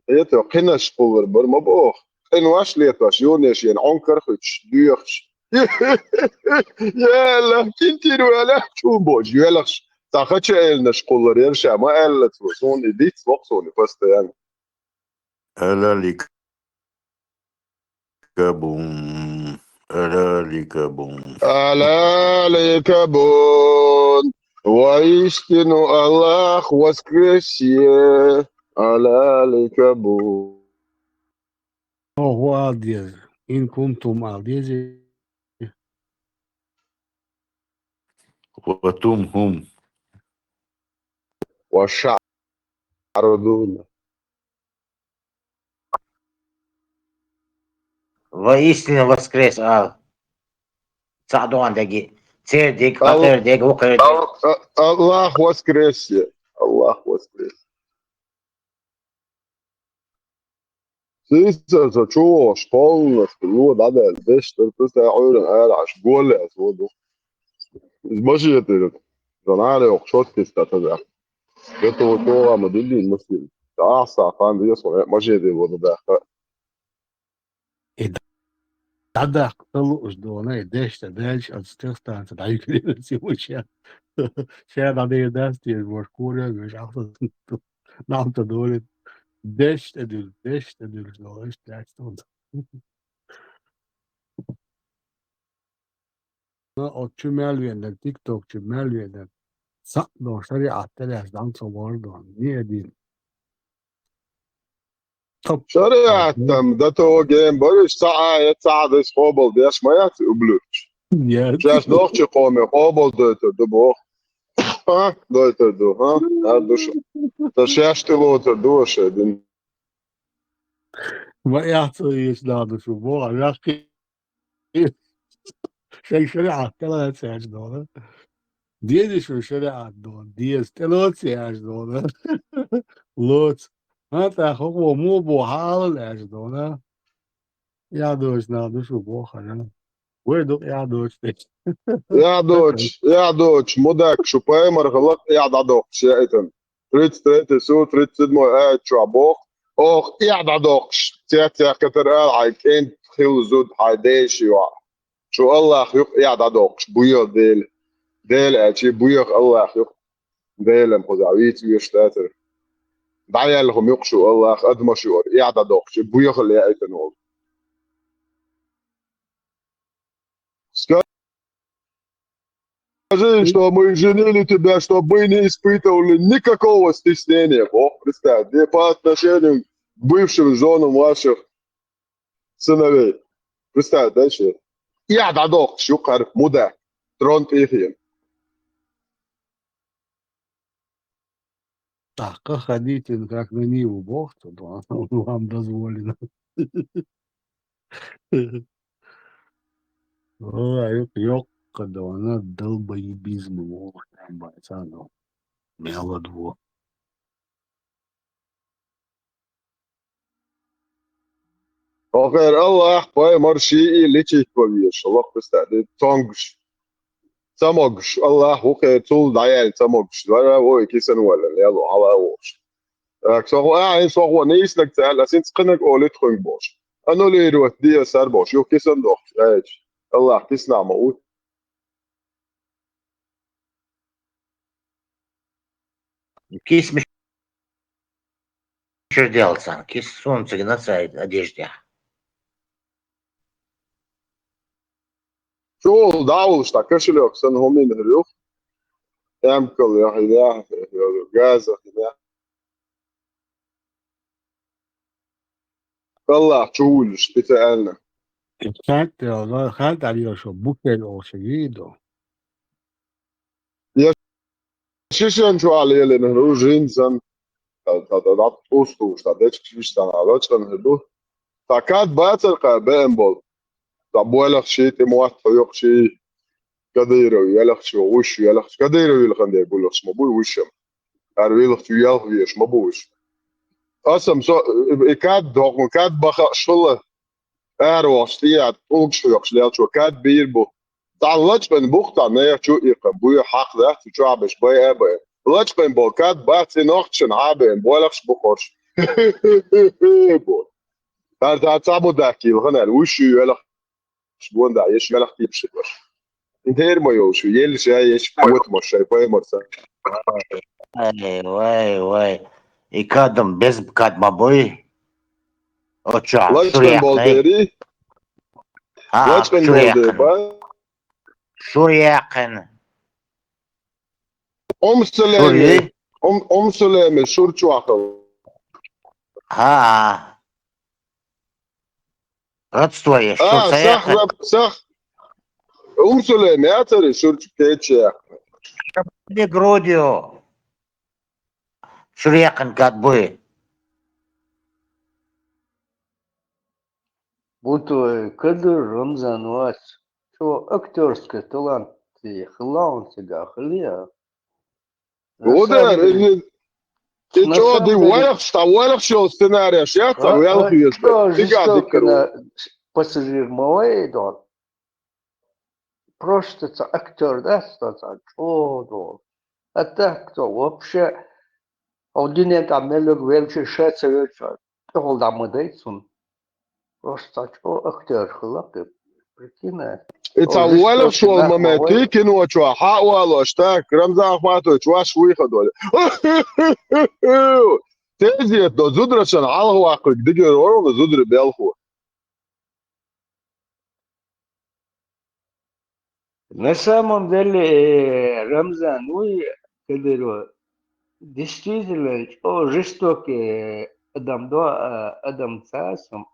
S5: يتو قناش قول بر مبوخ قنواش ليتواش يونيش ين عنكر خش ديوخش يلا كنتي ولا شو بوج يلخش تاخدش إلناش قول يرشا ما قالت وصوني ديت وقصوني بس يعني
S2: ألا لك بوم ألا لك بوم
S5: ألا لك بون وإستنو الله воскресе ألا لك بون
S1: هو أديز إن كنتم أديز
S2: وتم هم
S5: والشعر دون
S4: воистину воскрес صعدوا عندك سيردك قطردك وقردك
S5: الله воскресе الله воскресе Siis tjoos polnasti luodadel bester pystä euren ääräs kuolleet luodu. Masi etelöt. Se on ääre oksotista tätä. Joto tuolla mä dillin muslim. Taasa fan dios on masi etelöt tätä.
S1: Dada qılı ucduğuna edeşte delş atıştıktan da yüklenirse bu şey. Şey da değil ders diye boş kuruyor göç aslında. Namta doğru. Deş ediyor. O işte ders oldu. O çümelviyenler, TikTokçu melviyenler. Dostları attelerden soğurdu. Niye değil? Top.
S5: Şariatem da to game barış sağa sağda skobol diye mayat ubluç.
S1: Ya.
S5: Şas noqçı qomi qobol dötürdü bu. Ha dötürdü ha. Erduş. Da şaştı oturdu şeydin.
S1: ما يعطي يسناد شو بو علاقي شريعة ثلاث ساعات دولار دي شو شريعة دول دي ثلاث ساعات دولار لوت ما تاخذ مو بو حال ايش دولار يا دوش نادو شو بو خلاص ويدو يا دوش
S5: يا دوتش مدك شو بايمر غلط قاعد عدوق شايتن. 33 سو 37 قاعد شو عبوق. Och قاعد عدوق. تيا كتر قال عيك انت خيل زود حيديش يوع. شو الله يق قاعد عدوق. بويا ديل اشي بويا الله يق ديل مخزعويت ويشتاتر. دعيا لهم يقشوا الله قد ما شو قاعد عدوق. بويا اللي قاعد نقول. Скажи, что мы женили тебя, чтобы мы не испытывали никакого стеснения, Бог, представь, где по отношению к бывшим женам ваших сыновей. Представь, дальше. Я дадок, шукар, муда, трон пихим.
S1: Так, ходите как на Ниву Бог, то вам дозволено. Ой, yok kada ona долбоебизм Бог там бойцану. Мелодво.
S5: وغير الله باي مرشي اللي تشيكويش الله بستعد تونغش تموغش الله هو كيتول دايال تموغش ولا هو كيسن ولا يلا على وش سو اين سو نيس لك تعال اسين تقنك اولي تخنق بوش انا لي روت دي سار بوش يو كيسن دوخ ايش الله كيسنا موت
S4: Кис что делать сам? Кис солнце на одежде.
S5: شو داول شتا كشلوك سن هم من هريوخ يمكن يا حدا غازا حدا الله تشولش بتاعنا
S1: Infatti, allora, canta io so buche l'ho seguito.
S5: شيشن شو عليه لان هرو جينسن دا توستو شتا ديتش كيشتان على شن هدو تاكاد باتر قابين بول دابوالخ شي تموات طيوق شي كديرو يلخ شو وش يلخ كديرو يلخن دي بولخ مبوي وشم اريلخ يلخ يش مبوش اسم سو اكاد دوغ كاد بخ شله ارواش تيات اولش يوكش ليل شو كاد بيربو تعلج بن بوختا نيا شو يقبو حق ده شو عبش باي ابا لج بن بوكات بات نوختشن عابن بولخش بخورش بول هذا تعبو داكي الغنى وش يلخ شبون دا يش يلخ تيبش انت ما يوشو يلش يش قوت مش باي مرسا
S4: Ой. И кадом без кадмабой. Оча,
S5: لج
S4: شو
S5: بن بولديري لج بن بولديري
S4: شو يقن
S5: سلامي سلامي شو عقل
S4: ها родство
S5: صح سلامي اعتري شو كيتشي
S4: دي грудью شو يقن кадбой
S6: Будто Кадыр Рамзан Вась, что актерский талант خلاون تقع خليها
S5: ودار И
S6: На
S5: что, ты
S6: самом деле,
S5: вылах шел сценарий, сейчас вылах есть.
S6: да,
S5: Ты
S6: жестоко
S5: гадикер.
S6: на пассажир малый, да. Просто это актер, да, что-то. О, да. А так кто вообще? Один там мелок вообще шесть вечер. Ол там дайсон. Просто что актер хлоп. Прикинь.
S5: Это
S6: О,
S5: вылах
S6: жестоко
S5: шел
S6: на
S5: момент, ты
S6: малый.
S5: кино, что, хауало, что, Рамзан Ахматович, ваш выход, ты здесь, но зудрашан, алгуакик, дигер, орон, зудр белху.
S6: На самом деле, Рамзан, вы, когда действительно, о, жестокий Адам, да, Адам Цасом,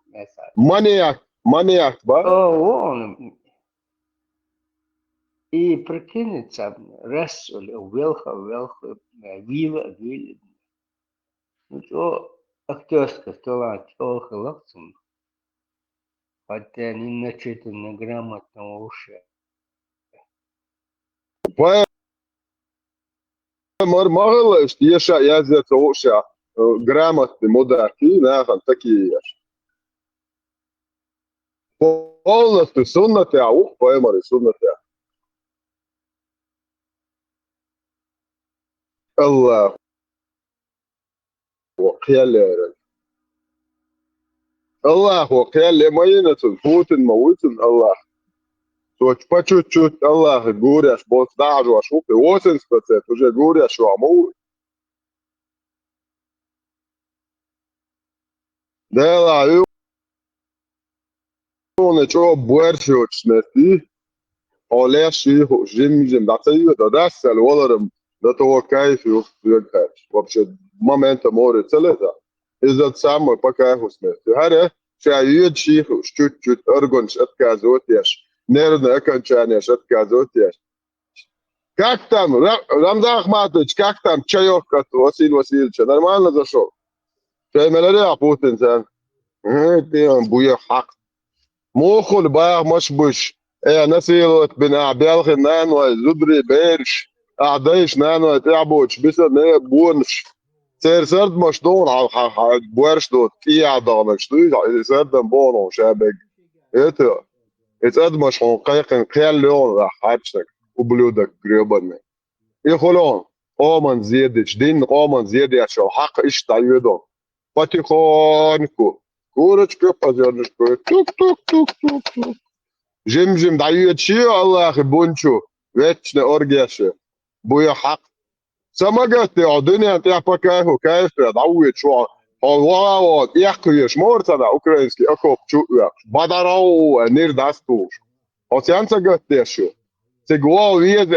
S5: Маньяк, ба?
S6: он, и прикинется, раз, велха, вила, ну, что, актерская талант, о, халаксун, хотя не начитано грамотно уши.
S5: Мағылыш, еша, язет, оша, грамотный, мудаки, нахан, такие. Полностью суннаты, а ух, поймали, суннаты. Аллах, وقيل الله وقيل ماينة فوتن موتن الله توش باتشوت الله جورياش بوت داعجو اشوفي ووتن سبتت وجا جورياش وعمو ده لا يون تشو بويرشوت سمتي ولا شيء جيم ده تيو ده دسل ولرم ده تو كيف يوفيك вообще момента море целета إذا تسمى بكاه سمتي هذا شايد شيء شوت أرجون شت كازوتيش نرنا أكن شاني شت كازوتيش как там Рамзан Ахматович как там чаек Василий Васильевич нормально зашел شايملاري Путин sen ты буя حق موخل بقى مش بش ايه نسيلوت بين اعبيال خنان وزدري بيرش اعديش نانو تعبوش بس نه بونش سير سرد مش دون على بورش دوت كي عضانش دوي سرد بونو شابك ايتو اتقد مش حقيقة خيال لون راح حاجتك وبلودك قريبا ايه خلون قومن زيادش دين قومن زيادش الحق ايش تعيدون потихоньку курочка позернышко тук-тук-тук-тук-тук جمجم دعيت شيء الله بونشو ويتشنا أورجيشة بويا حق سمجت الدنيا تعبا كيف دعوت شو هو يحكيش مورتنا أوكرانسكي أكوب شو بدراو نير داستوش أصيانسا قلت شو تجوا ويد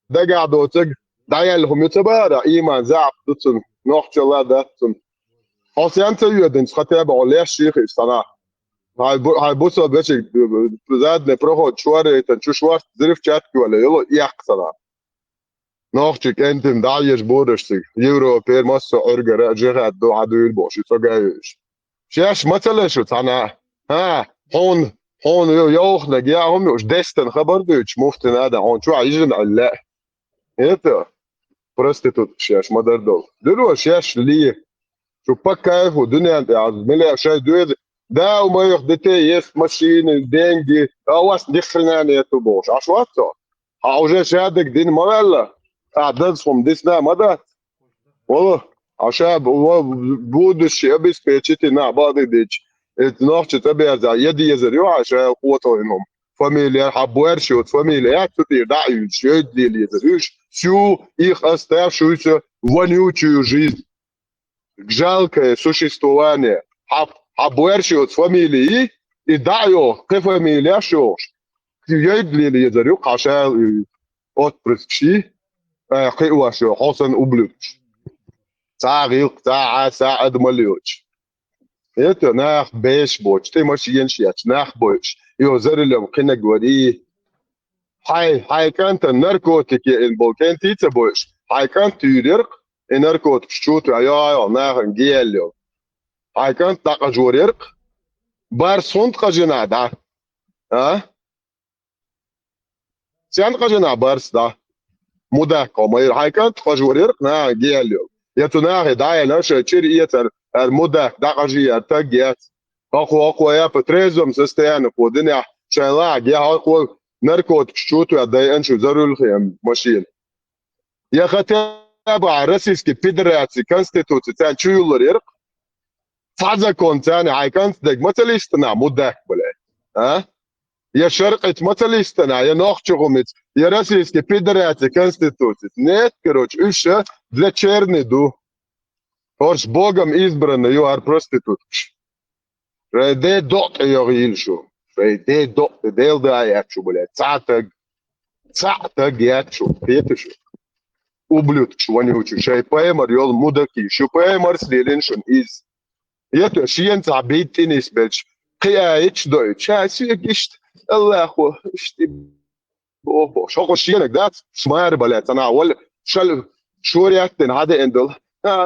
S5: دقع دوتج دعيا لهم يتبارع إيمان زعف دوتن نوحش الله داتن أصيانسا يودن سختيبا ولا شيخ السنة هاي بوسو باش زاد نبروحو شواري تنشو شوار زرف شاتكي ولا يلو يحقصنا نوختك انت مدعيش بورشتك يورو بير مصر ارجع جهة دو عدو البوش يتوقعيش شاش مثلا شو تانا ها هون يوخنك يا هم وش دستن خبر دوش مفتن هذا هون شو عيجن علا ايتا بروستيتوت شاش مدر دول دلو شاش ليه شو بكايف ودنيا انت عزملي شاش دويد ده وما يخدتي يس ماشين الدنجي اواس دخلنا يتبوش عشواتو عاوجة شادك دين مرلا اعدادهم ديسنا مدات والله عشان بودش يبس بيتشتي نا بعض ديش اتناقش تبع زي يدي يزريو عشان قوته انهم فاميليا حبوارش وفاميليا تطير دعي شيد لي يزريوش شو их оставшуюся вонючую жизнь жалкое существование حبوارشيوت فاميلي يدعيو كفاميليا شوش يجلي لي يزريوك عشان أتبرسكشي قيوة شو حسن أبلوش ساعيق ساعد مليوش يتو ناخ بيش بوش تي ماشي ينشياتش ناخ بوش يوزر لهم قنا جوري هاي كانت الناركوتيك البولكان تيتا بوش هاي كانت يدرق الناركوتيك شوتو يا ناخ نجيليو هاي كانت تاقا جوريرق بار سونت قجنا دا ها سيان قجنا بارس دا مودا كومير هاي كانت قجوريرق نا جيليو يتناهي داعي نشا تشير يتر المدة دقجي تجيت أقوى يا بتريزم سستيان ودنيا شايلا يا أقوى نركوت شوتو يا داي أنشو زرول خيم ماشين يا ختابع رسيسكي فيدراتي كونستيتوتي تان شيولر يرق فازا كونتاني هاي كونستيك متليستنا مدة بلا ها يا شرقة متليستنا يا نوخشغمت يا رسيسكي فيدراتي كونستيتوتي نت كروش إيشا для черни ду Орш Богом избранный, you are prostitute. Рейде дот ее ильшу. Рейде дот, дел да ячу, блядь. Цатаг ячу. Петышу. Ублюдок, вонючий. Шайпаймар, йол мудаки. Шупаймар слилиншун из. Это шиенц абитинис, бич. Кияич дойч. Сигишт. Аллаху. Ишти бобо. Шоко шиенек, да? Смайр, блядь. Она вол. Шуряктен, хаде эндл.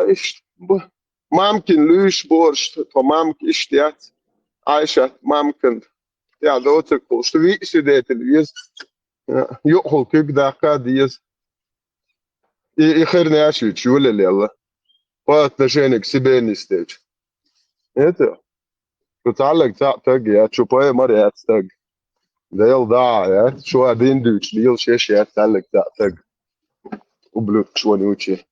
S5: Ишт. ممكن ليش بورش ممكن اشتيات عايشة ممكن يا دوتك وشتوي سيدات اليز يأخذ كيك داقات يز يخيرني عشي تشول اللي الله فات نشينك سيبيني ستيج ايتو تتعلق تاق يا تشوباي مريات تاق ديل ضاع يا شو قاعدين دوش ديل شيش يا تعلق تاق وبلوك شو نوتشي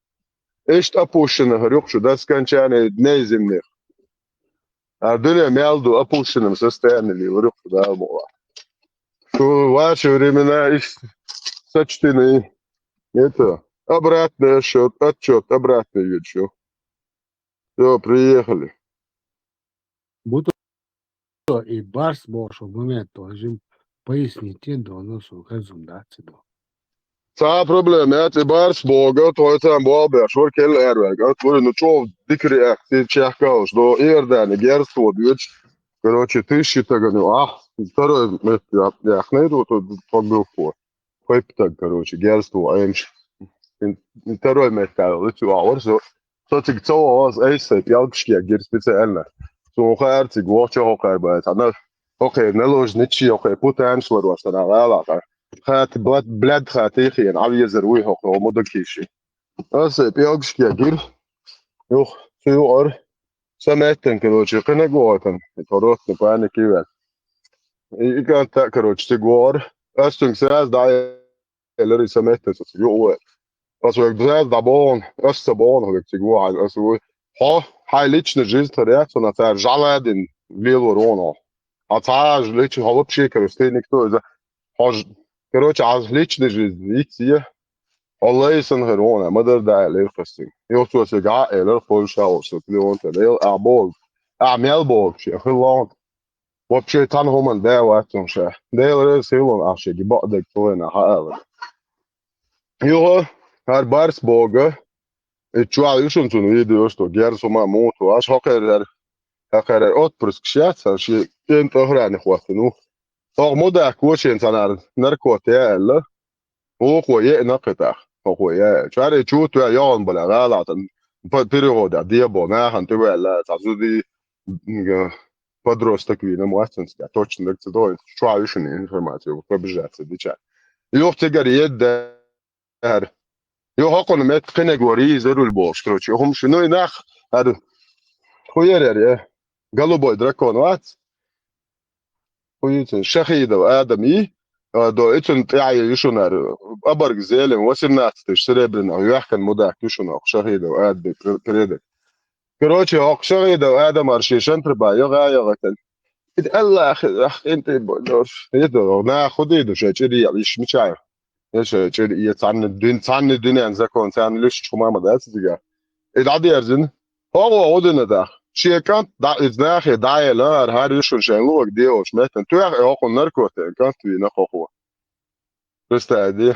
S5: ايش ابوشنا هريق شو ده سكانشاني نيزم الدنيا ميالدو ابوشنا مسستان اللي هريق شو ده الموضوع شو واشو ريمنا ايش سچتني это обратный счет отчет обратный вид что все приехали
S1: Будто и барс больше момент тоже поясните до нас результаты до.
S5: صعب بروبلم يا تبارس بوغا تويتان بوابا شور كل ايرواج اتوري نشوف ذكري اكتيف تشاكاوش دو ايردان جيرسو ديوش короче тысячи таганю второй я хнейду то погруппу так короче герству аимш второй металл лучу аурсо сотик цоо эйсе пялкшки гер специально so хартиг вочо хокайба она окей наложничи окей потенциал васана ла خات بلاد خاتيخي يعني عم يزروي هو مدكيشي بس بيوكش يجير يوخ فيور سمعتن كروتشي قنا جواتن تروت نبان كيوان يكان تا كروتش تجوار أستون ساز داي اللي سمعتن يو بس ويجزاز دابون أستبون هو تجوار أسوي ها هاي ليش نجيز تريات ونتار جالادين ليلورونا أتاج ليش هو بشيء كرستينك تو إذا هاج короче از личной жизни иксия الله يسنهر هنا مدر داعي للقصين يوصل سجاء إلى الفرشة وسكلون تديل أعبول أعمال بول شيء خلون وبشيء تنهم الداء وقتهم شيء ديل رسيلون أشيء جبادك تونا هذا يوه هربارس بوجا تشوال يشون تنويدو يشتو جيرسو ما موتو أش هكر أوتبرسك شيء شيء أنت هراني خواتنو مدة كوشين سنار نركوتيا إلا هو خويا نقطع هو خويا شاري شوتو يوم بلا غلط بيريود ديابو ما هنتبع لا تعزودي подрост такой на мастинске точно это что ещё информацию побежать дича يوختي قريد دار يوهقون ما تقنا غوري زرو البوش كروتشي هم شنو ينخ هذا خويا يا голубой дракон وات خويتن شخيده وادمي دو اتن تعي يشونر ابرق زيلم وسنات تشربنا ويحكن مداك يشونر شخيده واد بريد كروتشي هوك شخيده وادم ارشيشن تربا يغا يغتل الله اخ انت بولوش يدو نا خديدو شاچري يش مش عارف ايش شاچري يتعن الدنيا زكون تان ليش شو ما دات ديغا العادي يرزن هو ودنا ده شي كانت دا ازناخي داي لا هاري شو شنلوك ديوش متن تو هوك نركوت كانت نخو Представь,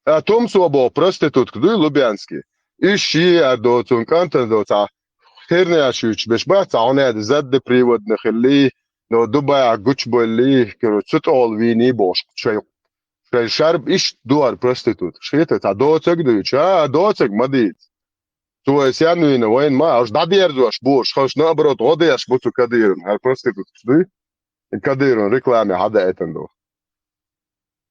S5: а том собо проститут кду Лубянский. Ищи до тунканта до та херня шуч бешбат عوناد زد привод نخليه لو دبا гуч болли короче all вини бош شي شرب ايش دوار проститут شيت تا دوتك دوچا دوتك مديت تو اسيانو ين وين ما اش دادير دوش بوش خوش نابرot غوديش بوتو كادير هال проститут دي كادير ريكلامي حدا اتندو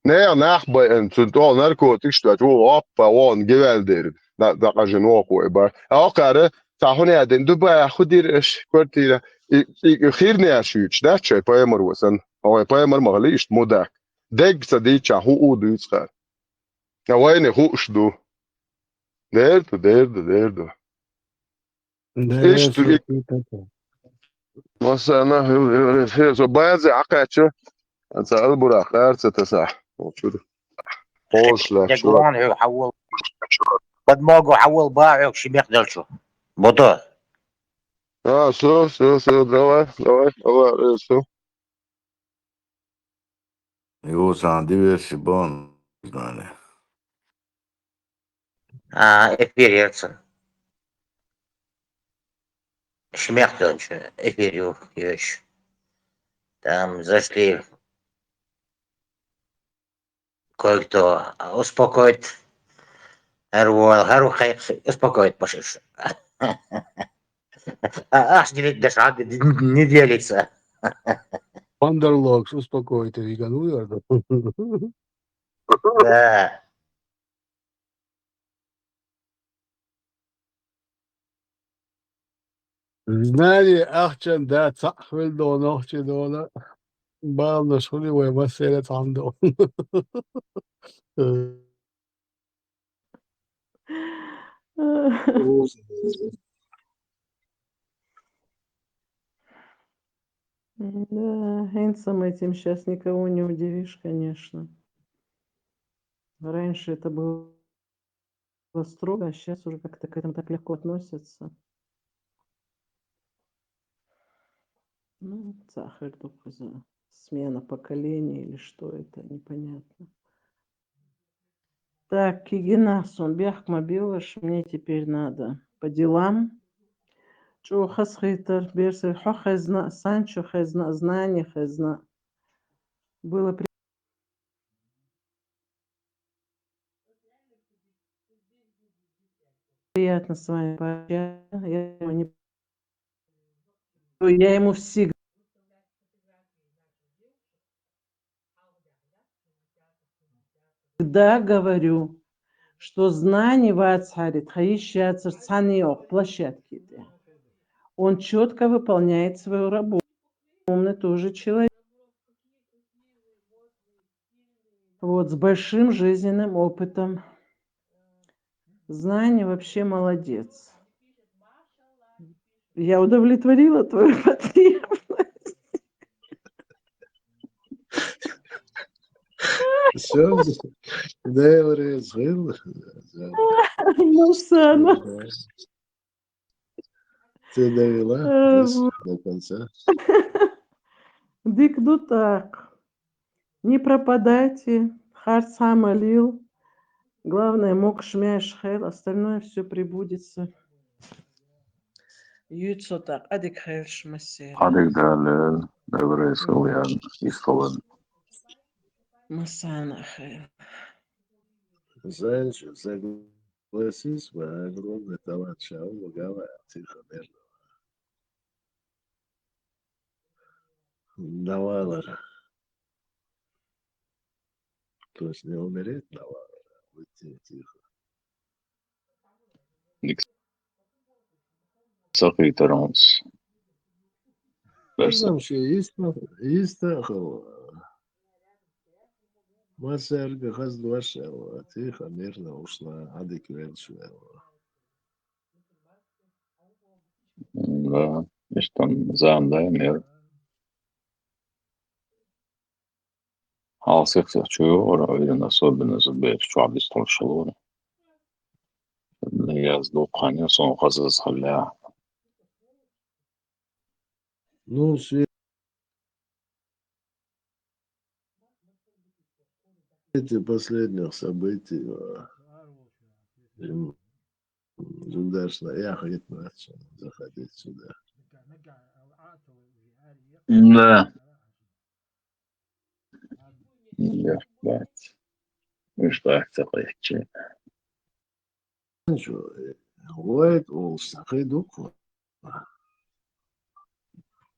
S5: Ne nachbauen zu tun narkotik statt wo appa on gewelder da kajen wako ba akare tahone den duba khudir ايش كورتي خيرني اشوش ده شيء بايمر وسن او بايمر مغليش مودا دق صديق هو دوسخ يا وين هو شدو ديرتو ايش
S1: Deve
S5: تو
S1: ser feita.
S5: مثلا في بايز عقاچه انت البراق ارتسح شو خوش لك شو
S4: دقوان يحول بدماغه حول باعه شي بيقدر شو بطل
S5: اه شو давай شو
S2: Jo, sam diversi bon. Znane.
S4: эфир يرسل шмяхтел эфирю еще. Там зашли кое-кто успокоить Гару успокоить пошедший. Аж не делится.
S1: Wonderlocks, успокойте, вегануя.
S4: Да.
S1: Знание Ахчан, да, Цахвель до ночи дола. Бал на школе, ой, веселец андо.
S7: Да, Хейнсом этим сейчас никого не удивишь, конечно. Раньше это было строго, а сейчас уже как-то к этому так легко относятся. Ну, Сахар только за смена поколений или что это, непонятно. Так, Кигинасон, Бяхма Белаш, мне теперь надо по делам. Чё хасхитер, берсер, хохезна, Санчо хезна, знание хезна. Было приятно с вами пообщаться. Я ему всегда говорю, что знание вацхарит, хаищаться цаниок, площадки. Он четко выполняет свою работу. Умный тоже человек. Вот, с большим жизненным опытом. Знание вообще молодец. Я удовлетворила твою потребность.
S1: Все, да, жил.
S7: Мусана.
S1: Ты довела до конца.
S7: Дикду так. Не пропадайте. Харца молил. Главное, мог шмяш хэл. Остальное все прибудется. Юйцо так. Адик хэл шмасер.
S3: Adik derler, devre sıvıyan, istolen.
S7: Масана хэл.
S1: Знаешь, согласись, мой огромный талант Шаула Гава, тихо, мерно. Навалара. То есть не умереть Навалара, а уйти тихо.
S3: Sakı terans.
S1: Ну,
S3: Versin.
S1: там еще есть Масерга Хаздвашева, тихо, мирно ушла, Адик Веншева.
S3: Да, işte zamdayım yer. Алсых чуyor, öyle особенно зубы, что объяснил шелур. Я сдох, они сон хазас халя.
S1: Ну, в свете последних событий, Жудашно, я ходить начал заходить сюда.
S3: Да. Я бать. И что такое?
S1: Ничего, White Walls, Хайдуку.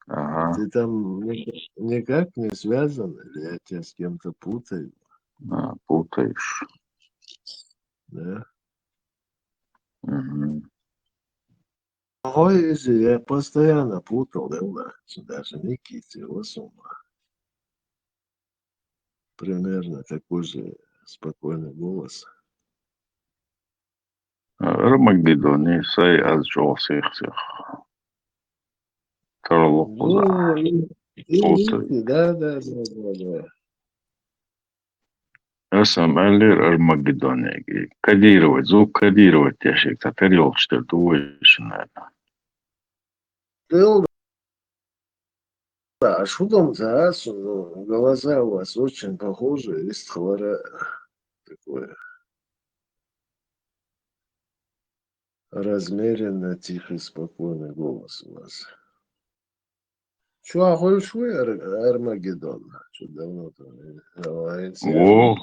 S3: Ага.
S1: Ты там никак не связан, или я тебя с кем-то путаю?
S3: Путаешь.
S5: Да.
S3: Угу.
S5: Ой, я постоянно путал, да, даже Никите, его сумма. Примерно такой же спокойный голос.
S3: Армагеддоне сай аз жолсихсих. Таралокуза.
S5: Ну, и
S3: Путаешь.
S5: Ники, да.
S3: Эсам эллер Армагеддоне. Кодировать, звук кодировать ящик. Таперил, что дуешь на это.
S5: Да, а что там-то, ну, глаза у вас очень похожи, есть такое размеренно, тихий, спокойный голос у вас. Что, ахуй, что Армагеддон? Что давно-то не говорится?
S3: Во,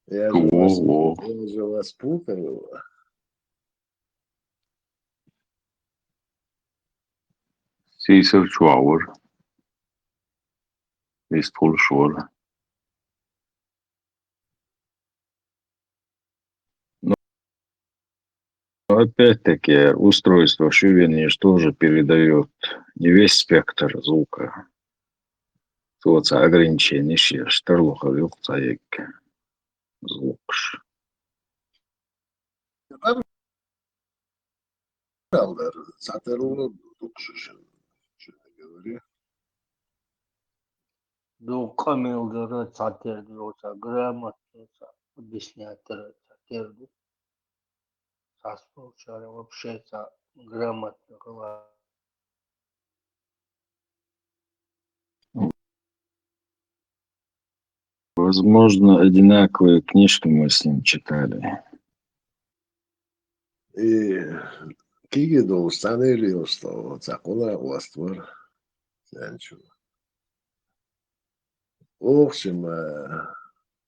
S5: Я
S3: во.
S5: же вас путаю.
S3: Сисер чуаур. Вистфул шур. Но опять-таки устройство Шивениш тоже передает не весь спектр звука. Вот ограничение штарлоха вилка звук.
S5: Правда, Сатеру Дукшишин, что я говорю.
S6: Ну, камилдара цатердроса, грамотноса, объяснятора цатерду. Саспаучара вообще грамотно говорит.
S3: Возможно, одинаковые книжки мы с ним читали.
S5: И Кигидо установил, что закона властвор. В общем,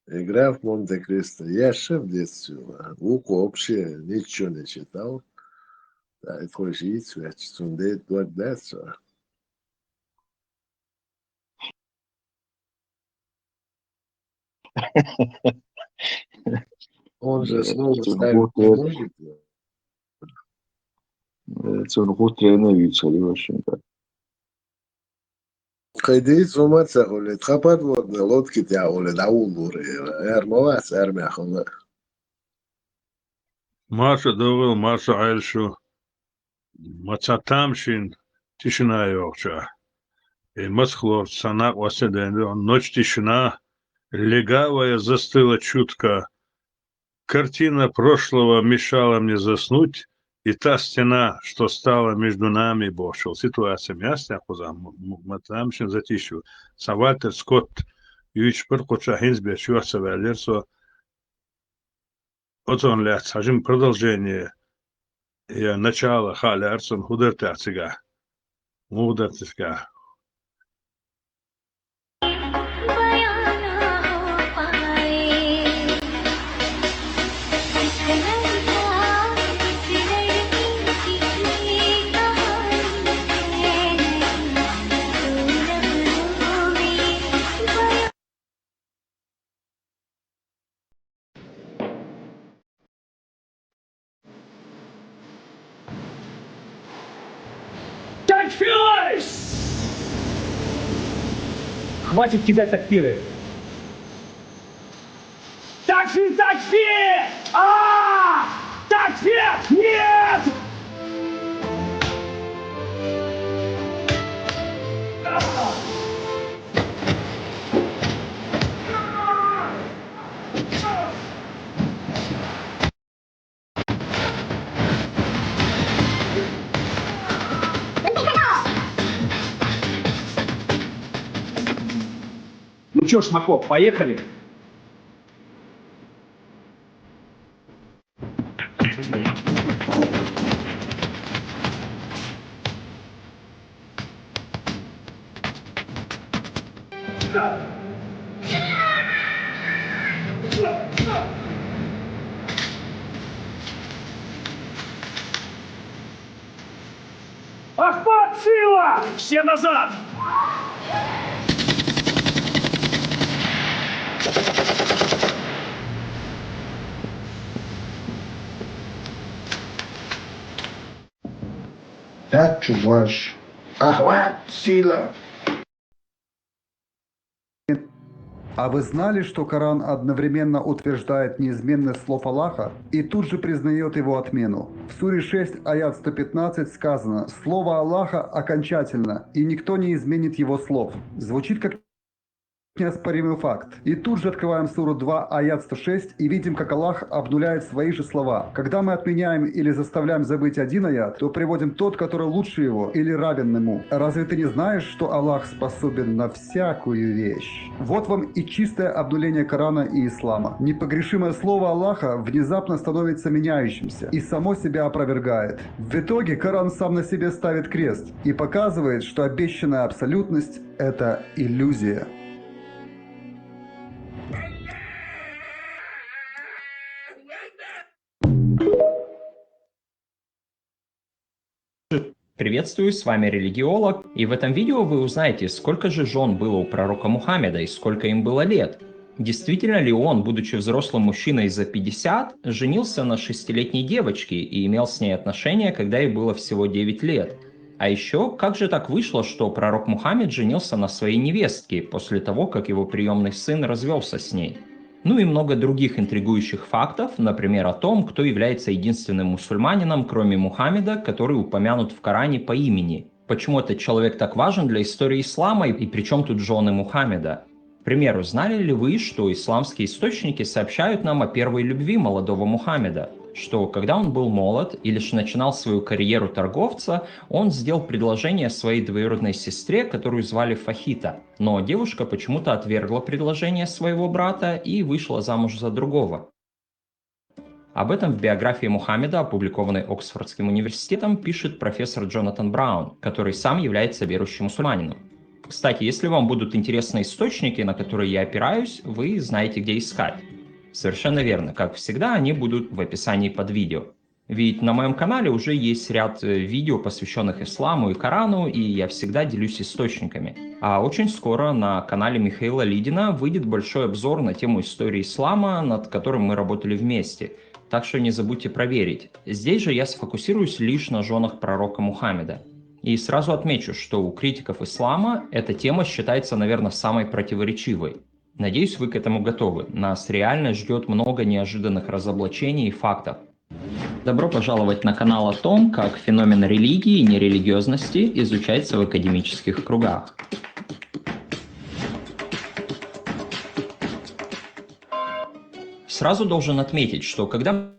S5: игра в Монте-Кристо. Я еще в детстве. Луку вообще ничего не читал. Да, это хочешь идти, я читаю, да. Он же слово ставить не может.
S3: Цургутре навицали, в общем-то.
S5: Хайди сумаца холе, тхапат вот на лодке тя холе, да улуре. Эрмовас, эрмяхоле.
S8: Маша довел, Маша айлшу. Мацатамшин тишина йокча. И Масхлор санак васеденду. Ночь тишина. Легавая застыла чутко. Картина прошлого мешала мне заснуть. И та стена, что стала между нами, бошел. Ситуация ясная, кузам. Мацатамшин затишил. Савальтер Скотт. Юич перкоча Хинсбер, чувasa валерсо. Вот он лет, сажим продолжение. Я начало хали арсон худертацыга. Мудертыска.
S9: Хватит кидать такфиры. Такфир! Такфир! Такфир! Нет! Ну чё, Шмаков, поехали? Ахмат, сила! Все назад!
S10: Дачу ваш. Охват, сила.
S11: А вы знали, что Коран одновременно утверждает неизменность слов Аллаха и тут же признает его отмену? В суре 6, аят 115 сказано: «Слово Аллаха окончательно, и никто не изменит его слов». Звучит как неоспоримый факт. И тут же открываем суру 2, аят 106, и видим, как Аллах обнуляет свои же слова. Когда мы отменяем или заставляем забыть один аят, то приводим тот, который лучше его или равен ему. Разве ты не знаешь, что Аллах способен на всякую вещь? Вот вам и чистое обнуление Корана и Ислама. Непогрешимое слово Аллаха внезапно становится меняющимся и само себя опровергает. В итоге Коран сам на себе ставит крест и показывает, что обещанная абсолютность – это иллюзия.
S12: Приветствую, с вами Религиолог, и в этом видео вы узнаете, сколько же жен было у пророка Мухаммеда и сколько им было лет. Действительно ли он, будучи взрослым мужчиной за 50, женился на 6-летней девочке и имел с ней отношения, когда ей было всего 9 лет? А еще, как же так вышло, что пророк Мухаммед женился на своей невестке после того, как его приемный сын развелся с ней? Ну и много других интригующих фактов, например, о том, кто является единственным мусульманином, кроме Мухаммеда, который упомянут в Коране по имени. Почему этот человек так важен для истории ислама и при чем тут жены Мухаммеда? К примеру, знали ли вы, что исламские источники сообщают нам о первой любви молодого Мухаммеда? Что когда он был молод и лишь начинал свою карьеру торговца, он сделал предложение своей двоюродной сестре, которую звали Фахита. Но девушка почему-то отвергла предложение своего брата и вышла замуж за другого. Об этом в биографии Мухаммеда, опубликованной Оксфордским университетом, пишет профессор Джонатан Браун, который сам является верующим мусульманином. Кстати, если вам будут интересны источники, на которые я опираюсь, вы знаете, где искать. Совершенно верно. Как всегда, они будут в описании под видео. Ведь на моем канале уже есть ряд видео, посвященных исламу и Корану, и я всегда делюсь источниками. А очень скоро на канале Михаила Лидина выйдет большой обзор на тему истории ислама, над которым мы работали вместе. Так что не забудьте проверить. Здесь же я сфокусируюсь лишь на женах пророка Мухаммеда. И сразу отмечу, что у критиков ислама эта тема считается, наверное, самой противоречивой. Надеюсь, вы к этому готовы. Нас реально ждет много неожиданных разоблачений и фактов. Добро пожаловать на канал о том, как феномен религии и нерелигиозности изучается в академических кругах. Сразу должен отметить, что когда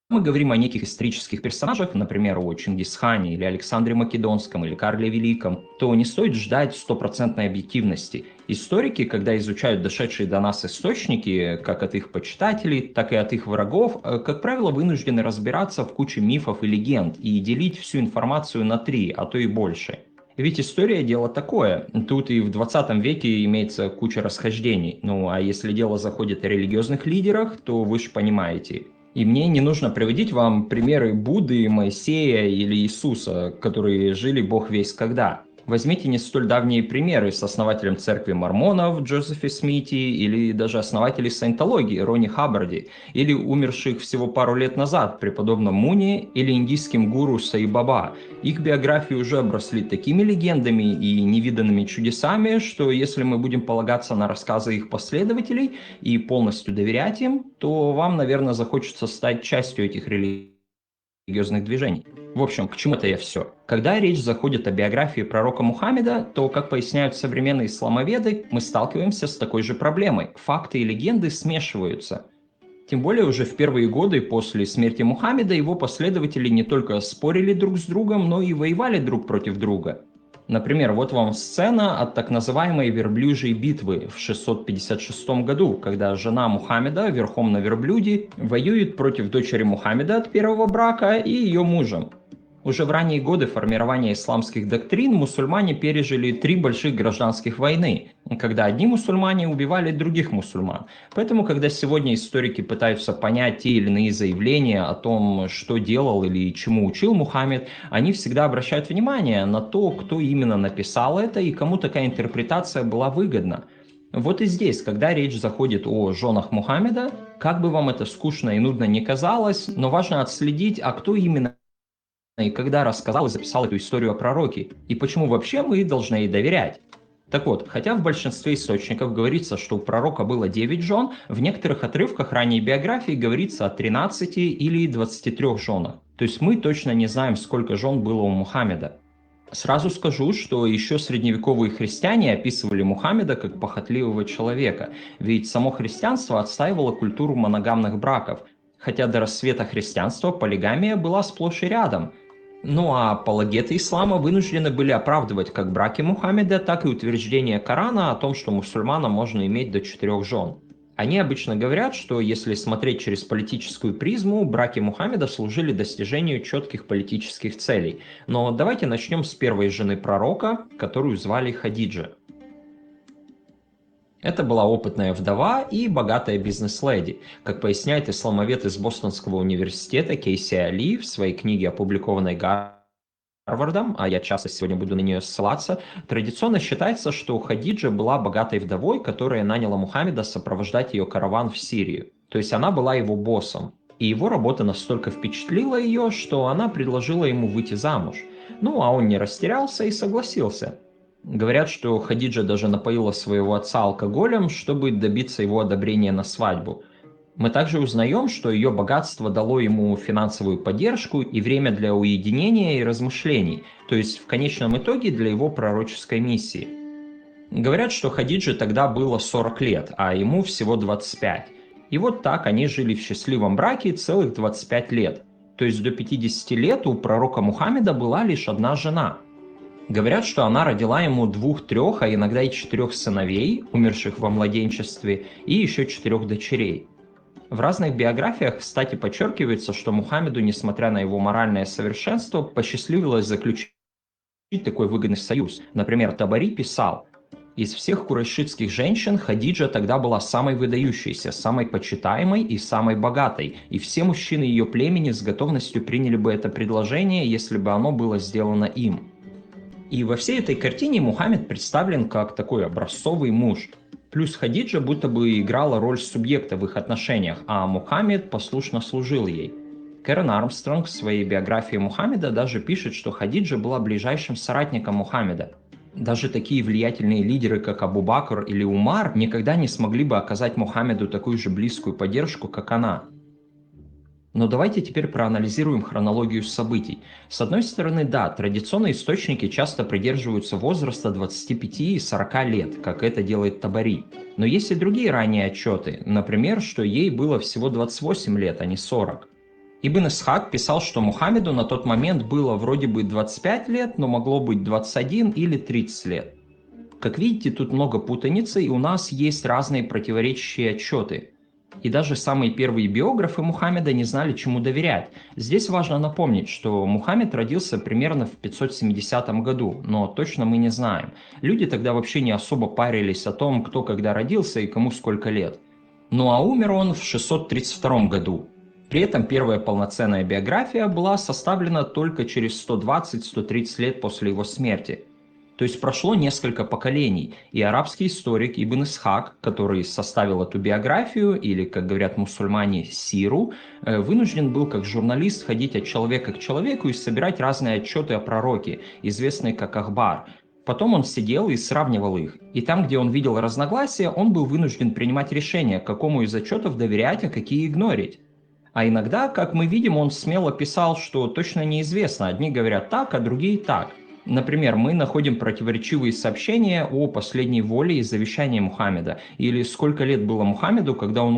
S12: мы говорим о неких исторических персонажах, например, о Чингисхане или Александре Македонском или Карле Великом, то не стоит ждать стопроцентной объективности. Историки, когда изучают дошедшие до нас источники, как от их почитателей, так и от их врагов, как правило, вынуждены разбираться в куче мифов и легенд и делить всю информацию на 3, а то и больше. Ведь история – дело такое. Тут и в 20 веке имеется куча расхождений. Ну а если дело заходит о религиозных лидерах, то вы же понимаете. И мне не нужно приводить вам примеры Будды, Моисея или Иисуса, которые жили бог весть когда. Возьмите не столь давние примеры с основателем церкви мормонов Джозефе Смити или даже основателей саентологии Ронни Хаббарди, или умерших всего пару лет назад преподобном Муни или индийским гуру Саи Баба. Их биографии уже обросли такими легендами и невиданными чудесами, что если мы будем полагаться на рассказы их последователей и полностью доверять им, то вам, наверное, захочется стать частью этих религиозных движений. В общем, к чему-то я все. Когда речь заходит о биографии пророка Мухаммеда, то, как поясняют современные исламоведы, мы сталкиваемся с такой же проблемой. Факты и легенды смешиваются. Тем более уже в первые годы после смерти Мухаммеда его последователи не только спорили друг с другом, но и воевали друг против друга. Например, вот вам сцена от так называемой верблюжьей битвы в 656 году, когда жена Мухаммеда верхом на верблюде воюет против дочери Мухаммеда от первого брака и ее мужем. Уже в ранние годы формирования исламских доктрин мусульмане пережили 3 больших гражданских войны, когда одни мусульмане убивали других мусульман. Поэтому, когда сегодня историки пытаются понять те или иные заявления о том, что делал или чему учил Мухаммед, они всегда обращают внимание на то, кто именно написал это и кому такая интерпретация была выгодна. Вот и здесь, когда речь заходит о женах Мухаммеда, как бы вам это скучно и нудно не казалось, но важно отследить, а кто именно и когда рассказал и записал эту историю о пророке, и почему вообще мы должны ей доверять. Так вот, хотя в большинстве источников говорится, что у пророка было 9 жен, в некоторых отрывках ранней биографии говорится о 13 или 23 женах. То есть мы точно не знаем, сколько жен было у Мухаммеда. Сразу скажу, что еще средневековые христиане описывали Мухаммеда как похотливого человека, ведь само христианство отстаивало культуру моногамных браков, хотя до расцвета христианства полигамия была сплошь и рядом. Ну а апологеты ислама вынуждены были оправдывать как браки Мухаммеда, так и утверждение Корана о том, что мусульманам можно иметь до 4 жен. Они обычно говорят, что если смотреть через политическую призму, браки Мухаммеда служили достижению четких политических целей. Но давайте начнем с первой жены пророка, которую звали Хадиджа. Это была опытная вдова и богатая бизнес-леди. Как поясняет исламовед из Бостонского университета Кейси Али в своей книге, опубликованной Гарвардом, а я часто сегодня буду на нее ссылаться, традиционно считается, что Хадиджа была богатой вдовой, которая наняла Мухаммеда сопровождать ее караван в Сирию. То есть она была его боссом. И его работа настолько впечатлила ее, что она предложила ему выйти замуж. Ну, а он не растерялся и согласился. Говорят, что Хадиджа даже напоила своего отца алкоголем, чтобы добиться его одобрения на свадьбу. Мы также узнаем, что ее богатство дало ему финансовую поддержку и время для уединения и размышлений, то есть в конечном итоге для его пророческой миссии. Говорят, что Хадидже тогда было 40 лет, а ему всего 25. И вот так они жили в счастливом браке целых 25 лет. То есть до 50 лет у пророка Мухаммеда была лишь одна жена. Говорят, что она родила ему 2, 3, а иногда и 4 сыновей, умерших во младенчестве, и еще 4 дочерей. В разных биографиях, кстати, подчеркивается, что Мухаммеду, несмотря на его моральное совершенство, посчастливилось заключить такой выгодный союз. Например, Табари писал: «Из всех курайшитских женщин Хадиджа тогда была самой выдающейся, самой почитаемой и самой богатой, и все мужчины ее племени с готовностью приняли бы это предложение, если бы оно было сделано им». И во всей этой картине Мухаммед представлен как такой образцовый муж. Плюс Хадиджа будто бы играла роль субъекта в их отношениях, а Мухаммед послушно служил ей. Кэрен Армстронг в своей биографии Мухаммеда даже пишет, что Хадиджа была ближайшим соратником Мухаммеда. Даже такие влиятельные лидеры, как Абу Бакр или Умар, никогда не смогли бы оказать Мухаммеду такую же близкую поддержку, как она. Но давайте теперь проанализируем хронологию событий. С одной стороны, да, традиционные источники часто придерживаются возраста 25 и 40 лет, как это делает Табари. Но есть и другие ранние отчеты, например, что ей было всего 28 лет, а не 40. Ибн Исхак писал, что Мухаммеду на тот момент было вроде бы 25 лет, но могло быть 21 или 30 лет. Как видите, тут много путаницы, и у нас есть разные противоречащие отчеты. И даже самые первые биографы Мухаммеда не знали, чему доверять. Здесь важно напомнить, что Мухаммед родился примерно в 570 году, но точно мы не знаем. Люди тогда вообще не особо парились о том, кто когда родился и кому сколько лет. Ну а умер он в 632 году. При этом первая полноценная биография была составлена только через 120-130 лет после его смерти. То есть прошло несколько поколений, и арабский историк Ибн Исхак, который составил эту биографию, или, как говорят мусульмане, сиру, вынужден был как журналист ходить от человека к человеку и собирать разные отчеты о пророке, известные как Ахбар. Потом он сидел и сравнивал их, и там, где он видел разногласия, он был вынужден принимать решение, какому из отчетов доверять, а какие игнорить. А иногда, как мы видим, он смело писал, что точно неизвестно, одни говорят так, а другие так. Например, мы находим противоречивые сообщения о последней воле и завещании Мухаммеда, или сколько лет было Мухаммеду, когда он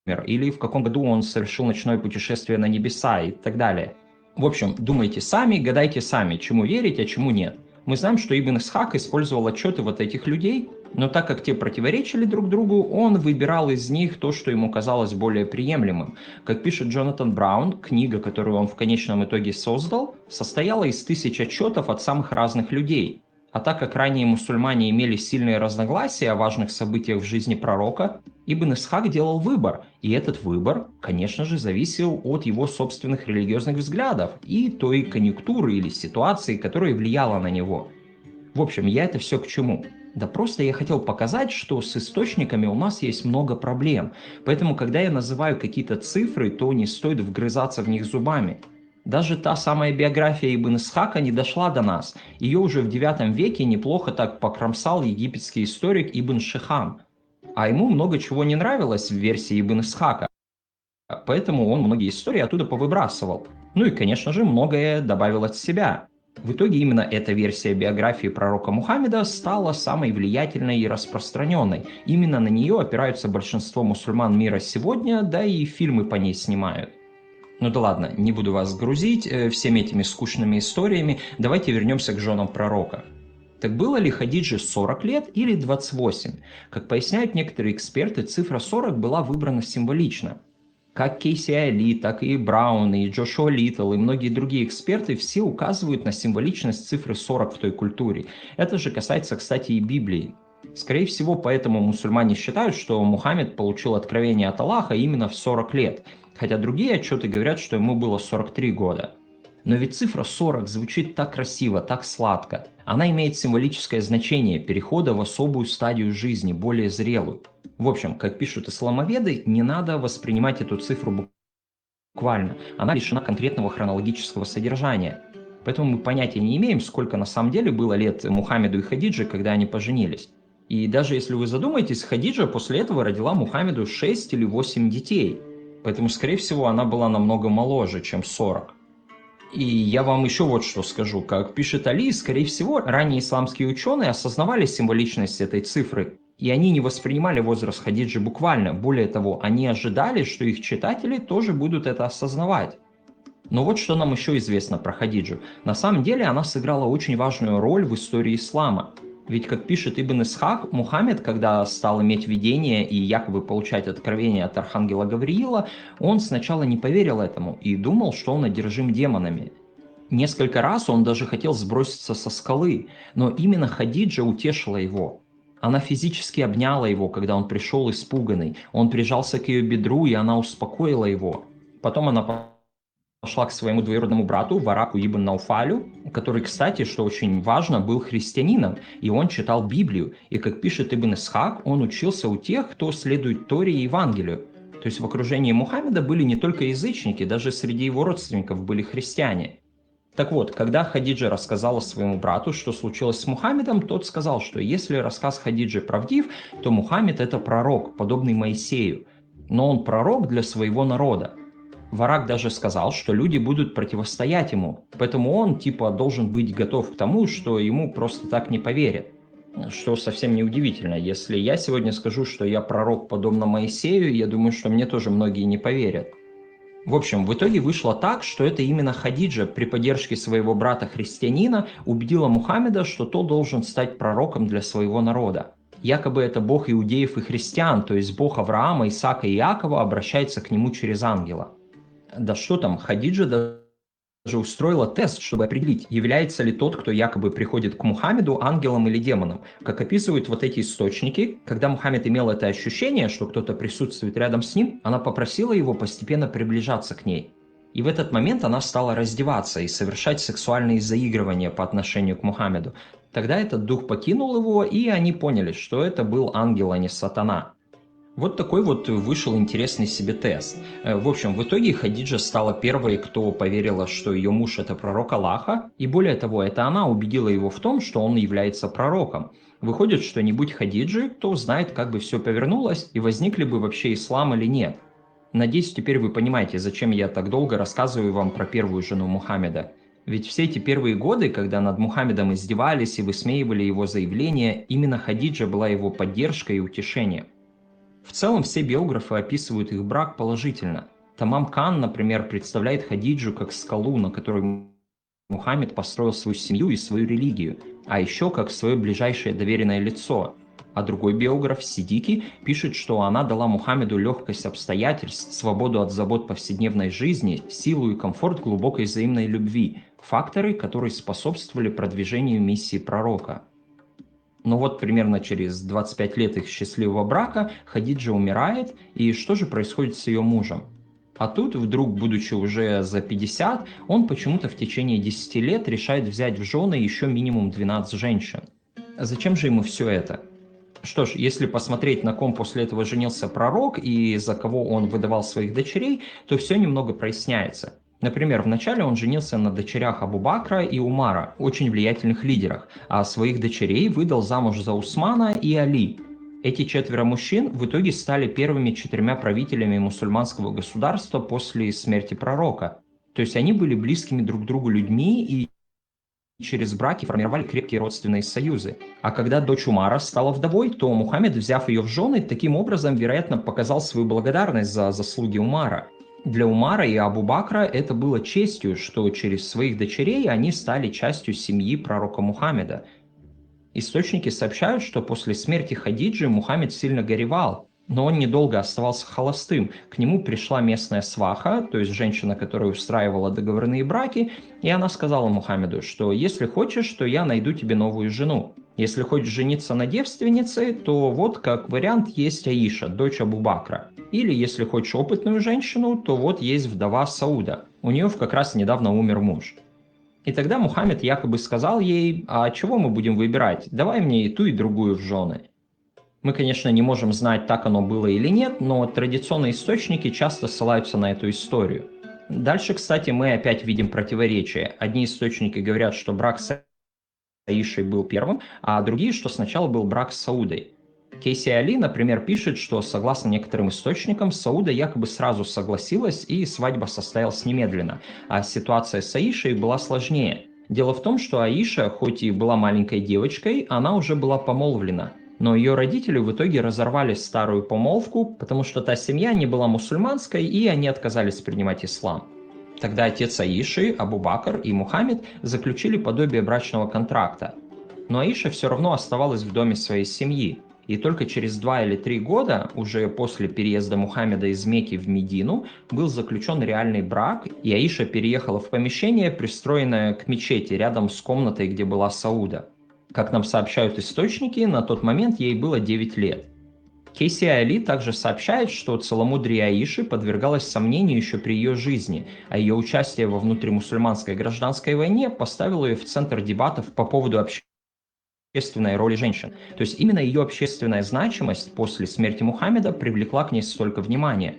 S12: умер, или в каком году он совершил ночное путешествие на небеса и так далее. В общем, думайте сами, гадайте сами, чему верить, а чему нет. Мы знаем, что Ибн Исхак использовал отчеты вот этих людей, но так как те противоречили друг другу, он выбирал из них то, что ему казалось более приемлемым. Как пишет Джонатан Браун, книга, которую он в конечном итоге создал, состояла из 1000 отчетов от самых разных людей. А так как ранние мусульмане имели сильные разногласия о важных событиях в жизни пророка, Ибн Исхак делал выбор, и этот выбор, конечно же, зависел от его собственных религиозных взглядов и той конъюнктуры или ситуации, которая влияла на него. В общем, я это все к чему? Да просто я хотел показать, что с источниками у нас есть много проблем, поэтому когда я называю какие-то цифры, то не стоит вгрызаться в них зубами. Даже та самая биография Ибн Исхака не дошла до нас. Ее уже в IX веке неплохо так покромсал египетский историк Ибн Шихам. А ему много чего не нравилось в версии Ибн Исхака, поэтому он многие истории оттуда повыбрасывал. Ну и, конечно же, многое добавил от себя. В итоге именно эта версия биографии пророка Мухаммеда стала самой влиятельной и распространенной. Именно на нее опираются большинство мусульман мира сегодня, да и фильмы по ней снимают. Ну да ладно, не буду вас грузить всеми этими скучными историями, давайте вернемся к женам пророка. Так было ли Хадидже 40 лет или 28? Как поясняют некоторые эксперты, цифра 40 была выбрана символично. Как Кейси Али, так и Браун, и Джошуа Литтл, и многие другие эксперты все указывают на символичность цифры 40 в той культуре. Это же касается, кстати, и Библии. Скорее всего, поэтому мусульмане считают, что Мухаммед получил откровение от Аллаха именно в 40 лет, хотя другие отчеты говорят, что ему было 43 года. Но ведь цифра 40 звучит так красиво, так сладко. Она имеет символическое значение перехода в особую стадию жизни, более зрелую. В общем, как пишут исламоведы, не надо воспринимать эту цифру буквально. Она лишена конкретного хронологического содержания. Поэтому мы понятия не имеем, сколько на самом деле было лет Мухаммеду и Хадидже, когда они поженились. И даже если вы задумаетесь, Хадиджа после этого родила Мухаммеду 6 или 8 детей. Поэтому, скорее всего, она была намного моложе, чем 40. И я вам еще вот что скажу. Как пишет Али, скорее всего, ранние исламские ученые осознавали символичность этой цифры, и они не воспринимали возраст Хадиджи буквально. Более того, они ожидали, что их читатели тоже будут это осознавать. Но вот что нам еще известно про Хадиджу. На самом деле она сыграла очень важную роль в истории ислама. Ведь, как пишет Ибн Исхак, Мухаммед, когда стал иметь видение и якобы получать откровения от архангела Гавриила, он сначала не поверил этому и думал, что он одержим демонами. Несколько раз он даже хотел сброситься со скалы, но именно Хадиджа утешила его. Она физически обняла его, когда он пришел испуганный. Он прижался к ее бедру, и она успокоила его. Потом она пошла к своему двоюродному брату Вараку ибн Науфалю, который, кстати, что очень важно, был христианином, и он читал Библию. И, как пишет Ибн Исхак, он учился у тех, кто следует Торе и Евангелию. То есть в окружении Мухаммеда были не только язычники, даже среди его родственников были христиане. Так вот, когда Хадиджа рассказала своему брату, что случилось с Мухаммедом, тот сказал, что если рассказ Хадиджи правдив, то Мухаммед – это пророк, подобный Моисею. Но он пророк для своего народа. Варак даже сказал, что люди будут противостоять ему, поэтому он должен быть готов к тому, что ему просто так не поверят. Что совсем не удивительно. Если я сегодня скажу, что я пророк подобно Моисею, я думаю, что мне тоже многие не поверят. В общем, в итоге вышло так, что это именно Хадиджа при поддержке своего брата-христианина убедила Мухаммеда, что тот должен стать пророком для своего народа. Якобы это бог иудеев и христиан, то есть бог Авраама, Исаака и Иакова обращается к нему через ангела. Да что там, Хадиджа даже устроила тест, чтобы определить, является ли тот, кто якобы приходит к Мухаммеду, ангелом или демоном. Как описывают вот эти источники, когда Мухаммед имел это ощущение, что кто-то присутствует рядом с ним, она попросила его постепенно приближаться к ней. И в этот момент она стала раздеваться и совершать сексуальные заигрывания по отношению к Мухаммеду. Тогда этот дух покинул его, и они поняли, что это был ангел, а не сатана. Вот такой вот вышел интересный себе тест. В общем, в итоге Хадиджа стала первой, кто поверила, что ее муж – это пророк Аллаха, и более того, это она убедила его в том, что он является пророком. Выходит, что не будь Хадиджи, кто знает, как бы все повернулось, и возникли бы вообще ислам или нет. Надеюсь, теперь вы понимаете, зачем я так долго рассказываю вам про первую жену Мухаммеда. Ведь все эти первые годы, когда над Мухаммедом издевались и высмеивали его заявления, именно Хадиджа была его поддержкой и утешением. В целом, все биографы описывают их брак положительно. Тамам Кан, например, представляет Хадиджу как скалу, на которой Мухаммед построил свою семью и свою религию, а еще как свое ближайшее доверенное лицо. А другой биограф, Сидики, пишет, что она дала Мухаммеду легкость обстоятельств, свободу от забот повседневной жизни, силу и комфорт глубокой взаимной любви, факторы, которые способствовали продвижению миссии пророка. Но вот примерно через 25 лет их счастливого брака Хадиджа умирает, и что же происходит с ее мужем? А тут вдруг, будучи уже за 50, он почему-то в течение 10 лет решает взять в жены еще минимум 12 женщин. Зачем же ему все это? Что ж, если посмотреть, на ком после этого женился пророк и за кого он выдавал своих дочерей, то все немного проясняется. Например, вначале он женился на дочерях Абу Бакра и Умара, очень влиятельных лидерах, а своих дочерей выдал замуж за Усмана и Али. Эти 4 мужчин в итоге стали первыми 4 правителями мусульманского государства после смерти пророка. То есть они были близкими друг другу людьми и через браки формировали крепкие родственные союзы. А когда дочь Умара стала вдовой, то Мухаммед, взяв ее в жены, таким образом, вероятно, показал свою благодарность за заслуги Умара. Для Умара и Абу Бакра это было честью, что через своих дочерей они стали частью семьи пророка Мухаммеда. Источники сообщают, что после смерти Хадиджи Мухаммед сильно горевал, но он недолго оставался холостым. К нему пришла местная сваха, то есть женщина, которая устраивала договорные браки, и она сказала Мухаммеду, что если хочешь, то я найду тебе новую жену. Если хочешь жениться на девственнице, то вот как вариант есть Аиша, дочь Абу Бакра. Или если хочешь опытную женщину, то вот есть вдова Сауда. У нее как раз недавно умер муж. И тогда Мухаммед якобы сказал ей: а чего мы будем выбирать? Давай мне и ту, и другую в жены. Мы, конечно, не можем знать, так оно было или нет, но традиционные источники часто ссылаются на эту историю. Дальше, кстати, мы опять видим противоречие. Одни источники говорят, что брак с Аишей был первым, а другие, что сначала был брак с Саудой. Кейси Али, например, пишет, что, согласно некоторым источникам, Сауда якобы сразу согласилась и свадьба состоялась немедленно, а ситуация с Аишей была сложнее. Дело в том, что Аиша, хоть и была маленькой девочкой, она уже была помолвлена. Но ее родители в итоге разорвали старую помолвку, потому что та семья не была мусульманской, и они отказались принимать ислам. Тогда отец Аиши, Абу Бакр и Мухаммед заключили подобие брачного контракта. Но Аиша все равно оставалась в доме своей семьи. И только через 2 или 3 года, уже после переезда Мухаммеда из Мекки в Медину, был заключен реальный брак, и Аиша переехала в помещение, пристроенное к мечети, рядом с комнатой, где была Сауда. Как нам сообщают источники, на тот момент ей было 9 лет. Кейси Али также сообщает, что целомудрие Аиши подвергалось сомнению еще при ее жизни, а ее участие во внутримусульманской гражданской войне поставило ее в центр дебатов по поводу общественной роли женщин. То есть именно ее общественная значимость после смерти Мухаммеда привлекла к ней столько внимания.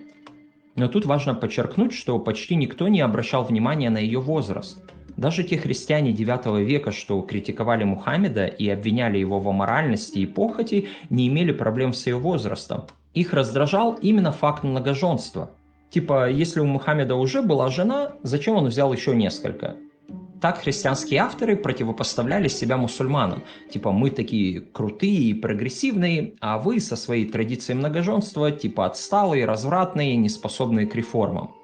S12: Но тут важно подчеркнуть, что почти никто не обращал внимания на ее возраст. Даже те христиане IX века, что критиковали Мухаммеда и обвиняли его в аморальности и похоти, не имели проблем с ее возрастом. Их раздражал именно факт многоженства. Типа, если у Мухаммеда уже была жена, зачем он взял еще несколько? Так христианские авторы противопоставляли себя мусульманам. Типа, мы такие крутые и прогрессивные, а вы со своей традицией многоженства типа отсталые, развратные, неспособные к реформам.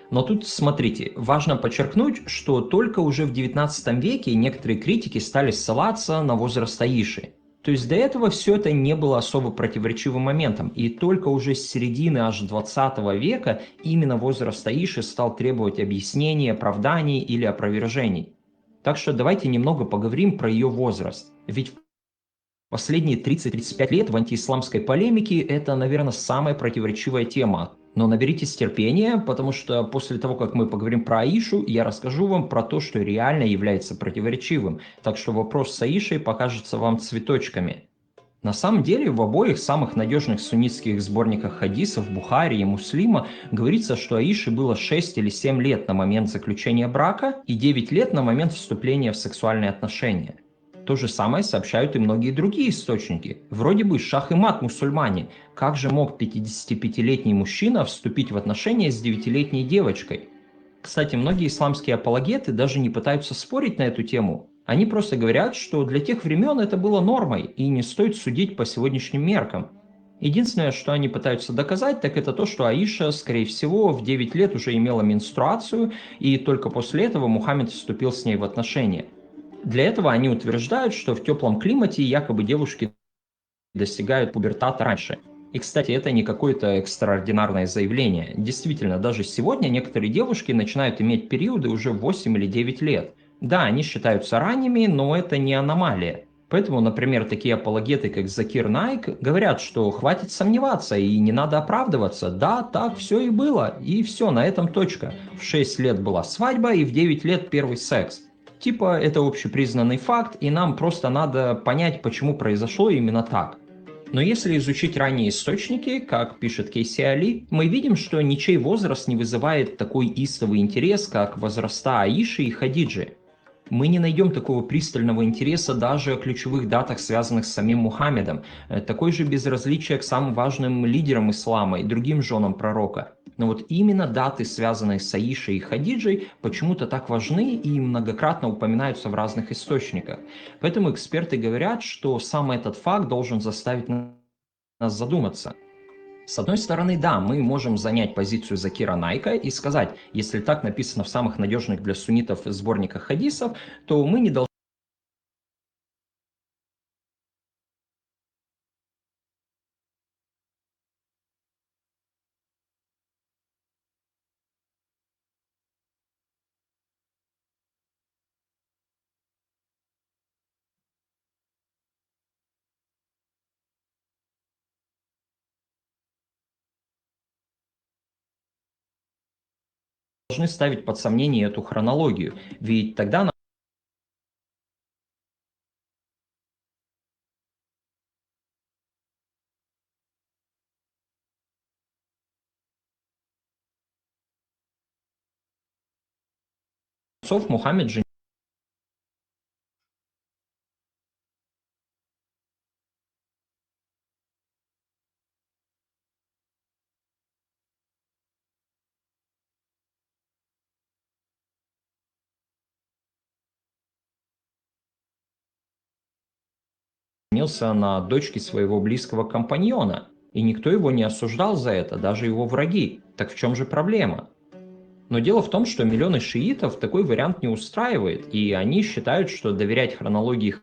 S12: Но тут, смотрите, важно подчеркнуть, что только уже в XIX веке некоторые критики стали ссылаться на возраст Аиши. То есть до этого все это не было особо противоречивым моментом, и только уже с середины аж XX века именно возраст Аиши стал требовать объяснений, оправданий или опровержений. Так что давайте немного поговорим про ее возраст. Ведь последние 30-35 лет в антиисламской полемике это, наверное, самая противоречивая тема. Но наберитесь терпения, потому что после того, как мы поговорим про Аишу, я расскажу вам про то, что реально является противоречивым. Так что вопрос с Аишей покажется вам цветочками. На самом деле, в обоих самых надежных суннитских сборниках хадисов Бухари и Муслима говорится, что Аише было 6 или 7 лет на момент заключения брака и 9 лет на момент вступления в сексуальные отношения. То же самое сообщают и многие другие источники. Вроде бы шах и мат мусульмане. Как же мог 55-летний мужчина вступить в отношения с 9-летней девочкой? Кстати, многие исламские апологеты даже не пытаются спорить на эту тему. Они просто говорят, что для тех времен это было нормой, и не стоит судить по сегодняшним меркам. Единственное, что они пытаются доказать, так это то, что Аиша, скорее всего, в 9 лет уже имела менструацию, и только после этого Мухаммед вступил с ней в отношения. Для этого они утверждают, что в теплом климате якобы девушки достигают пубертата раньше. И, кстати, это не какое-то экстраординарное заявление. Действительно, даже сегодня некоторые девушки начинают иметь периоды уже в 8 или 9 лет. Да, они считаются ранними, но это не аномалия. Поэтому, например, такие апологеты, как Закир Найк, говорят, что хватит сомневаться и не надо оправдываться. Да, так все и было, и все, на этом точка. В 6 лет была свадьба и в 9 лет первый секс. Типа, это общепризнанный факт, и нам просто надо понять, почему произошло именно так. Но если изучить ранние источники, как пишет Кейси Али, мы видим, что ничей возраст не вызывает такой истовый интерес, как возраста Аиши и Хадиджи. Мы не найдем такого пристального интереса даже о ключевых датах, связанных с самим Мухаммедом, такой же безразличия к самым важным лидерам ислама и другим женам пророка. Но вот именно даты, связанные с Аишей и Хадиджей, почему-то так важны и многократно упоминаются в разных источниках. Поэтому эксперты говорят, что сам этот факт должен заставить нас задуматься. С одной стороны, да, мы можем занять позицию Закира Найка и сказать, если так написано в самых надежных для суннитов сборниках хадисов, то мы не должны ставить под сомнение эту хронологию, ведь тогда Мухаммед женился на дочке своего близкого компаньона, и никто его не осуждал за это, даже его враги. Так в чем же проблема? Но дело в том, что миллионы шиитов такой вариант не устраивает, и они считают, что доверять хронологии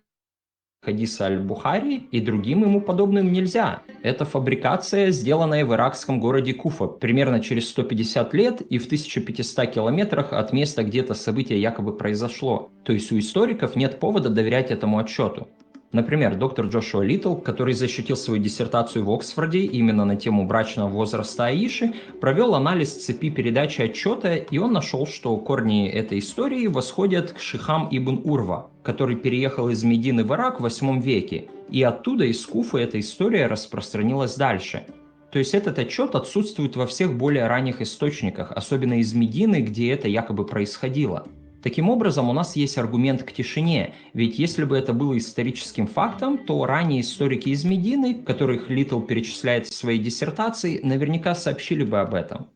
S12: хадиса Аль-Бухари и другим ему подобным нельзя. Это фабрикация, сделанная в иракском городе Куфа, примерно через 150 лет и в 1500 километрах от места, где это событие якобы произошло. То есть у историков нет повода доверять этому отчету. Например, доктор Джошуа Литтл, который защитил свою диссертацию в Оксфорде именно на тему брачного возраста Аиши, провел анализ цепи передачи отчета, и он нашел, что корни этой истории восходят к Шихам ибн Урва, который переехал из Медины в Ирак в 8 веке, и оттуда из Куфы эта история распространилась дальше. То есть этот отчет отсутствует во всех более ранних источниках, особенно из Медины, где это якобы происходило. Таким образом, у нас есть аргумент к тишине, ведь если бы это было историческим фактом, то ранние историки из Медины, которых Литтл перечисляет в своей диссертации, наверняка сообщили бы об этом.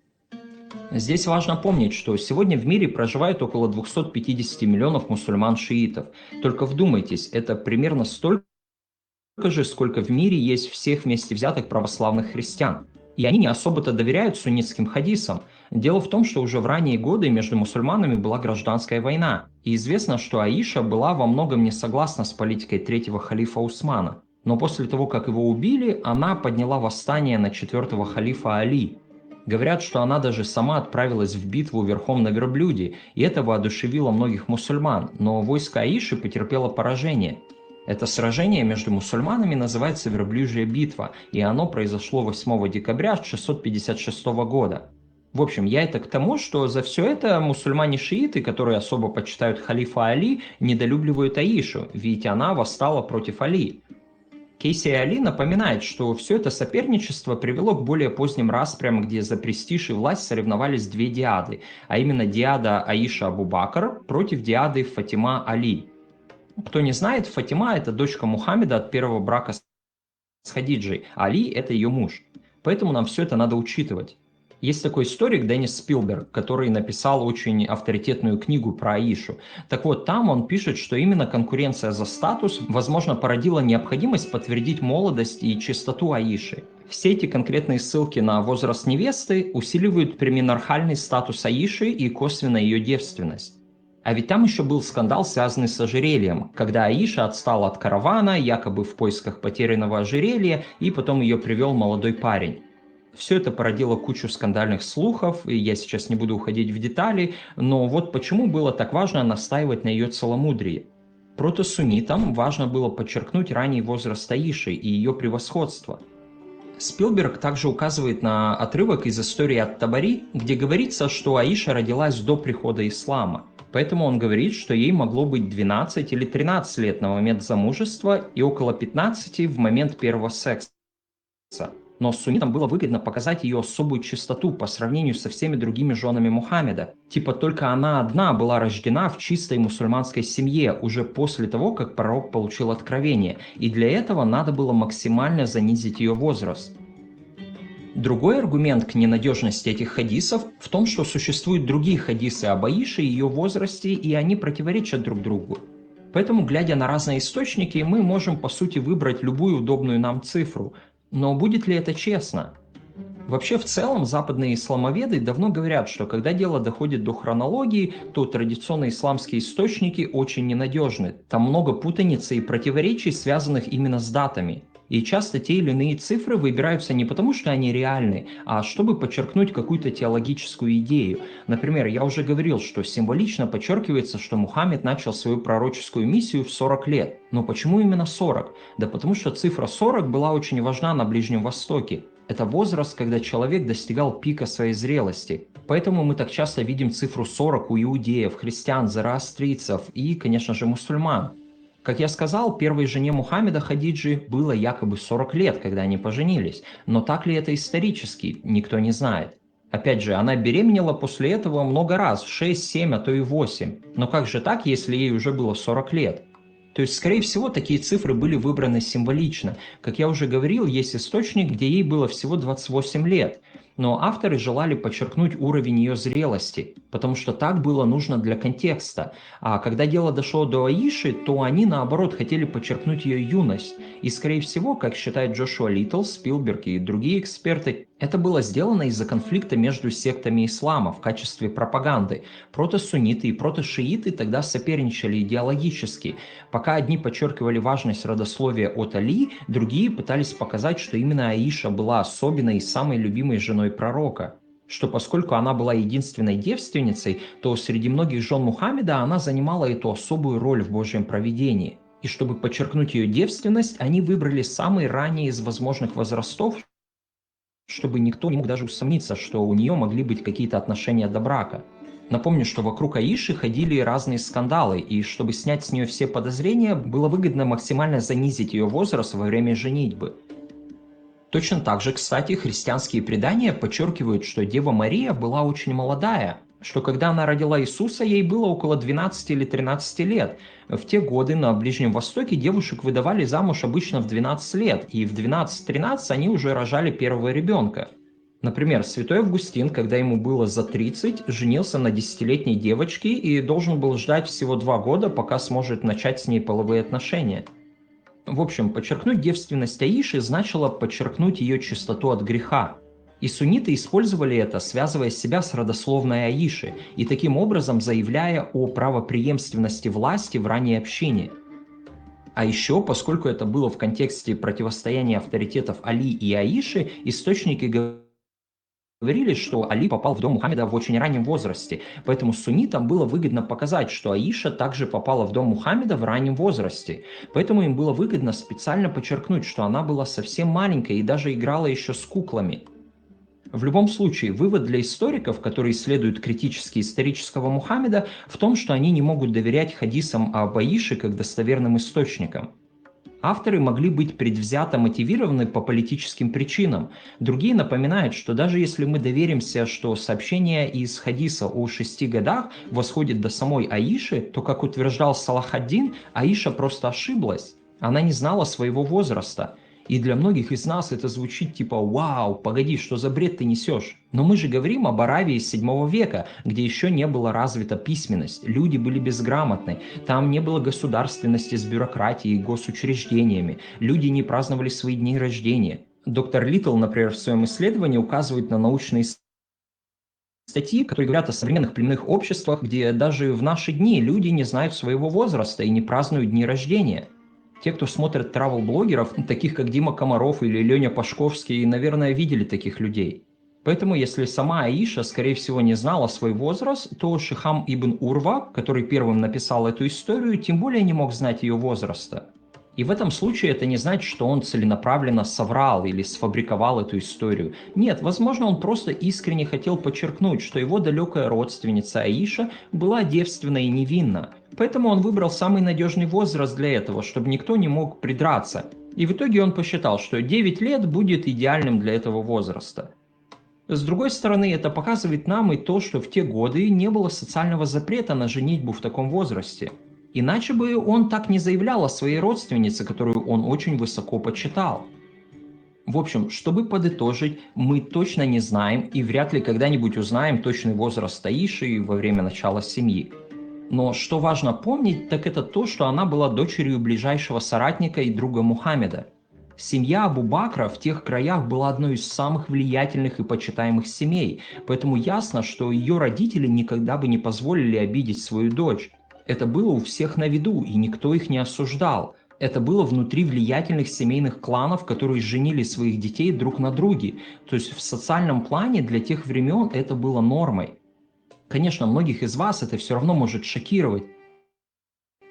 S12: Здесь важно помнить, что сегодня в мире проживает около 250 миллионов мусульман-шиитов. Только вдумайтесь, это примерно столько же, сколько в мире есть всех вместе взятых православных христиан. И они не особо-то доверяют суннитским хадисам. Дело в том, что уже в ранние годы между мусульманами была гражданская война. И известно, что Аиша была во многом не согласна с политикой третьего халифа Усмана. Но после того, как его убили, она подняла восстание на четвертого халифа Али. Говорят, что она даже сама отправилась в битву верхом на верблюде, и это воодушевило многих мусульман. Но войско Аиши потерпело поражение. Это сражение между мусульманами называется «Верблюжья битва», и оно произошло 8 декабря 656 года. В общем, я это к тому, что за все это мусульмане-шииты, которые особо почитают халифа Али, недолюбливают Аишу, ведь она восстала против Али. Кейси Али напоминает, что все это соперничество привело к более поздним распрям, где за престиж и власть соревновались две диады, а именно диада Аиша Абу Бакр против диады Фатима Али. Кто не знает, Фатима – это дочка Мухаммеда от первого брака с Хадиджей, а Али – это ее муж. Поэтому нам все это надо учитывать. Есть такой историк Деннис Спилберг, который написал очень авторитетную книгу про Аишу. Так вот, там он пишет, что именно конкуренция за статус, возможно, породила необходимость подтвердить молодость и чистоту Аиши. Все эти конкретные ссылки на возраст невесты усиливают преминархальный статус Аиши и косвенно ее девственность. А ведь там еще был скандал, связанный с ожерельем, когда Аиша отстала от каравана, якобы в поисках потерянного ожерелья, и потом ее привел молодой парень. Все это породило кучу скандальных слухов, и я сейчас не буду уходить в детали, но вот почему было так важно настаивать на ее целомудрии. Протосуннитам важно было подчеркнуть ранний возраст Аиши и ее превосходство. Спилберг также указывает на отрывок из истории ат-Табари, где говорится, что Аиша родилась до прихода ислама. Поэтому он говорит, что ей могло быть 12 или 13 лет на момент замужества и около 15 в момент первого секса. Но суннитам было выгодно показать ее особую чистоту по сравнению со всеми другими женами Мухаммеда. Типа только она одна была рождена в чистой мусульманской семье уже после того, как пророк получил откровение, и для этого надо было максимально занизить ее возраст. Другой аргумент к ненадежности этих хадисов в том, что существуют другие хадисы об Аише и ее возрасте, и они противоречат друг другу. Поэтому, глядя на разные источники, мы можем по сути выбрать любую удобную нам цифру. Но будет ли это честно? Вообще, в целом, западные исламоведы давно говорят, что когда дело доходит до хронологии, то традиционные исламские источники очень ненадежны. Там много путаницы и противоречий, связанных именно с датами. И часто те или иные цифры выбираются не потому, что они реальны, а чтобы подчеркнуть какую-то теологическую идею. Например, я уже говорил, что символично подчеркивается, что Мухаммед начал свою пророческую миссию в 40 лет. Но почему именно 40? Да потому что цифра 40 была очень важна на Ближнем Востоке. Это возраст, когда человек достигал пика своей зрелости. Поэтому мы так часто видим цифру 40 у иудеев, христиан, зороастрийцев и, конечно же, мусульман. Как я сказал, первой жене Мухаммеда Хадиджи было якобы 40 лет, когда они поженились. Но так ли это исторически, никто не знает. Опять же, она беременела после этого много раз, 6, 7, а то и 8. Но как же так, если ей уже было 40 лет? То есть, скорее всего, такие цифры были выбраны символично. Как я уже говорил, есть источник, где ей было всего 28 лет. Но авторы желали подчеркнуть уровень ее зрелости, потому что так было нужно для контекста. А когда дело дошло до Аиши, то они, наоборот, хотели подчеркнуть ее юность. И, скорее всего, как считает Джошуа Литтл, Спилберг и другие эксперты, это было сделано из-за конфликта между сектами ислама в качестве пропаганды. Протосунниты и протошииты тогда соперничали идеологически. Пока одни подчеркивали важность родословия от Али, другие пытались показать, что именно Аиша была особенной и самой любимой женой пророка. Что поскольку она была единственной девственницей, то среди многих жен Мухаммеда она занимала эту особую роль в Божьем провидении. И чтобы подчеркнуть ее девственность, они выбрали самый ранний из возможных возрастов, чтобы никто не мог даже усомниться, что у нее могли быть какие-то отношения до брака. Напомню, что вокруг Аиши ходили разные скандалы, и чтобы снять с нее все подозрения, было выгодно максимально занизить ее возраст во время женитьбы. Точно так же, кстати, христианские предания подчеркивают, что Дева Мария была очень молодая, что когда она родила Иисуса, ей было около 12 или 13 лет. В те годы на Ближнем Востоке девушек выдавали замуж обычно в 12 лет, и в 12-13 они уже рожали первого ребенка. Например, святой Августин, когда ему было за 30, женился на 10-летней девочке и должен был ждать всего 2 года, пока сможет начать с ней половые отношения. В общем, подчеркнуть девственность Аиши значило подчеркнуть ее чистоту от греха. И сунниты использовали это, связывая себя с родословной Аиши, и таким образом заявляя о правопреемственности власти в ранней общине. А еще, поскольку это было в контексте противостояния авторитетов Али и Аиши, источники говорили, что Али попал в дом Мухаммеда в очень раннем возрасте, поэтому суннитам было выгодно показать, что Аиша также попала в дом Мухаммеда в раннем возрасте. Поэтому им было выгодно специально подчеркнуть, что она была совсем маленькой и даже играла еще с куклами. В любом случае, вывод для историков, которые исследуют критически исторического Мухаммеда, в том, что они не могут доверять хадисам об Аише как достоверным источникам. Авторы могли быть предвзято мотивированы по политическим причинам. Другие напоминают, что даже если мы доверимся, что сообщение из хадиса о 6 годах восходит до самой Аиши, то, как утверждал Салах ад-Дин, Аиша просто ошиблась. Она не знала своего возраста. И для многих из нас это звучит типа «Вау, погоди, что за бред ты несешь?» Но мы же говорим об Аравии 7 века, где еще не была развита письменность, люди были безграмотны, там не было государственности с бюрократией и госучреждениями, люди не праздновали свои дни рождения. Доктор Литтл, например, в своем исследовании указывает на научные статьи, которые говорят о современных племенных обществах, где даже в наши дни люди не знают своего возраста и не празднуют дни рождения. Те, кто смотрят travel-блогеров, таких как Дима Комаров или Леня Пашковский, наверное, видели таких людей. Поэтому, если сама Аиша, скорее всего, не знала свой возраст, то Шихам ибн Урва, который первым написал эту историю, тем более не мог знать ее возраста. И в этом случае это не значит, что он целенаправленно соврал или сфабриковал эту историю. Нет, возможно, он просто искренне хотел подчеркнуть, что его далекая родственница Аиша была девственна и невинна. Поэтому он выбрал самый надежный возраст для этого, чтобы никто не мог придраться. И в итоге он посчитал, что 9 лет будет идеальным для этого возраста. С другой стороны, это показывает нам и то, что в те годы не было социального запрета на женитьбу в таком возрасте. Иначе бы он так не заявлял о своей родственнице, которую он очень высоко почитал. В общем, чтобы подытожить, мы точно не знаем и вряд ли когда-нибудь узнаем точный возраст Таиши во время начала семьи. Но что важно помнить, так это то, что она была дочерью ближайшего соратника и друга Мухаммеда. Семья Абу Бакра в тех краях была одной из самых влиятельных и почитаемых семей, поэтому ясно, что ее родители никогда бы не позволили обидеть свою дочь. Это было у всех на виду, и никто их не осуждал. Это было внутри влиятельных семейных кланов, которые женили своих детей друг на друге. То есть в социальном плане для тех времен это было нормой. Конечно, многих из вас это все равно может шокировать.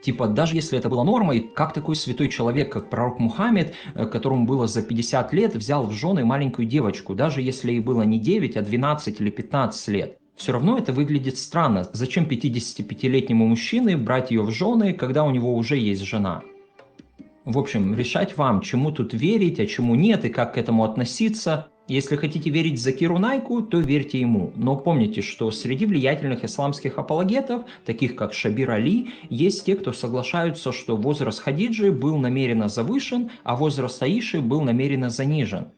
S12: Типа, даже если это было нормой, как такой святой человек, как пророк Мухаммед, которому было за 50 лет, взял в жены маленькую девочку, даже если ей было не 9, а 12 или 15 лет. Все равно это выглядит странно. Зачем 55-летнему мужчине брать ее в жены, когда у него уже есть жена? В общем, решать вам, чему тут верить, а чему нет и как к этому относиться. Если хотите верить Закиру Найку, то верьте ему. Но помните, что среди влиятельных исламских апологетов, таких как Шабир Али, есть те, кто соглашаются, что возраст Хадиджи был намеренно завышен, а возраст Аиши был намеренно занижен.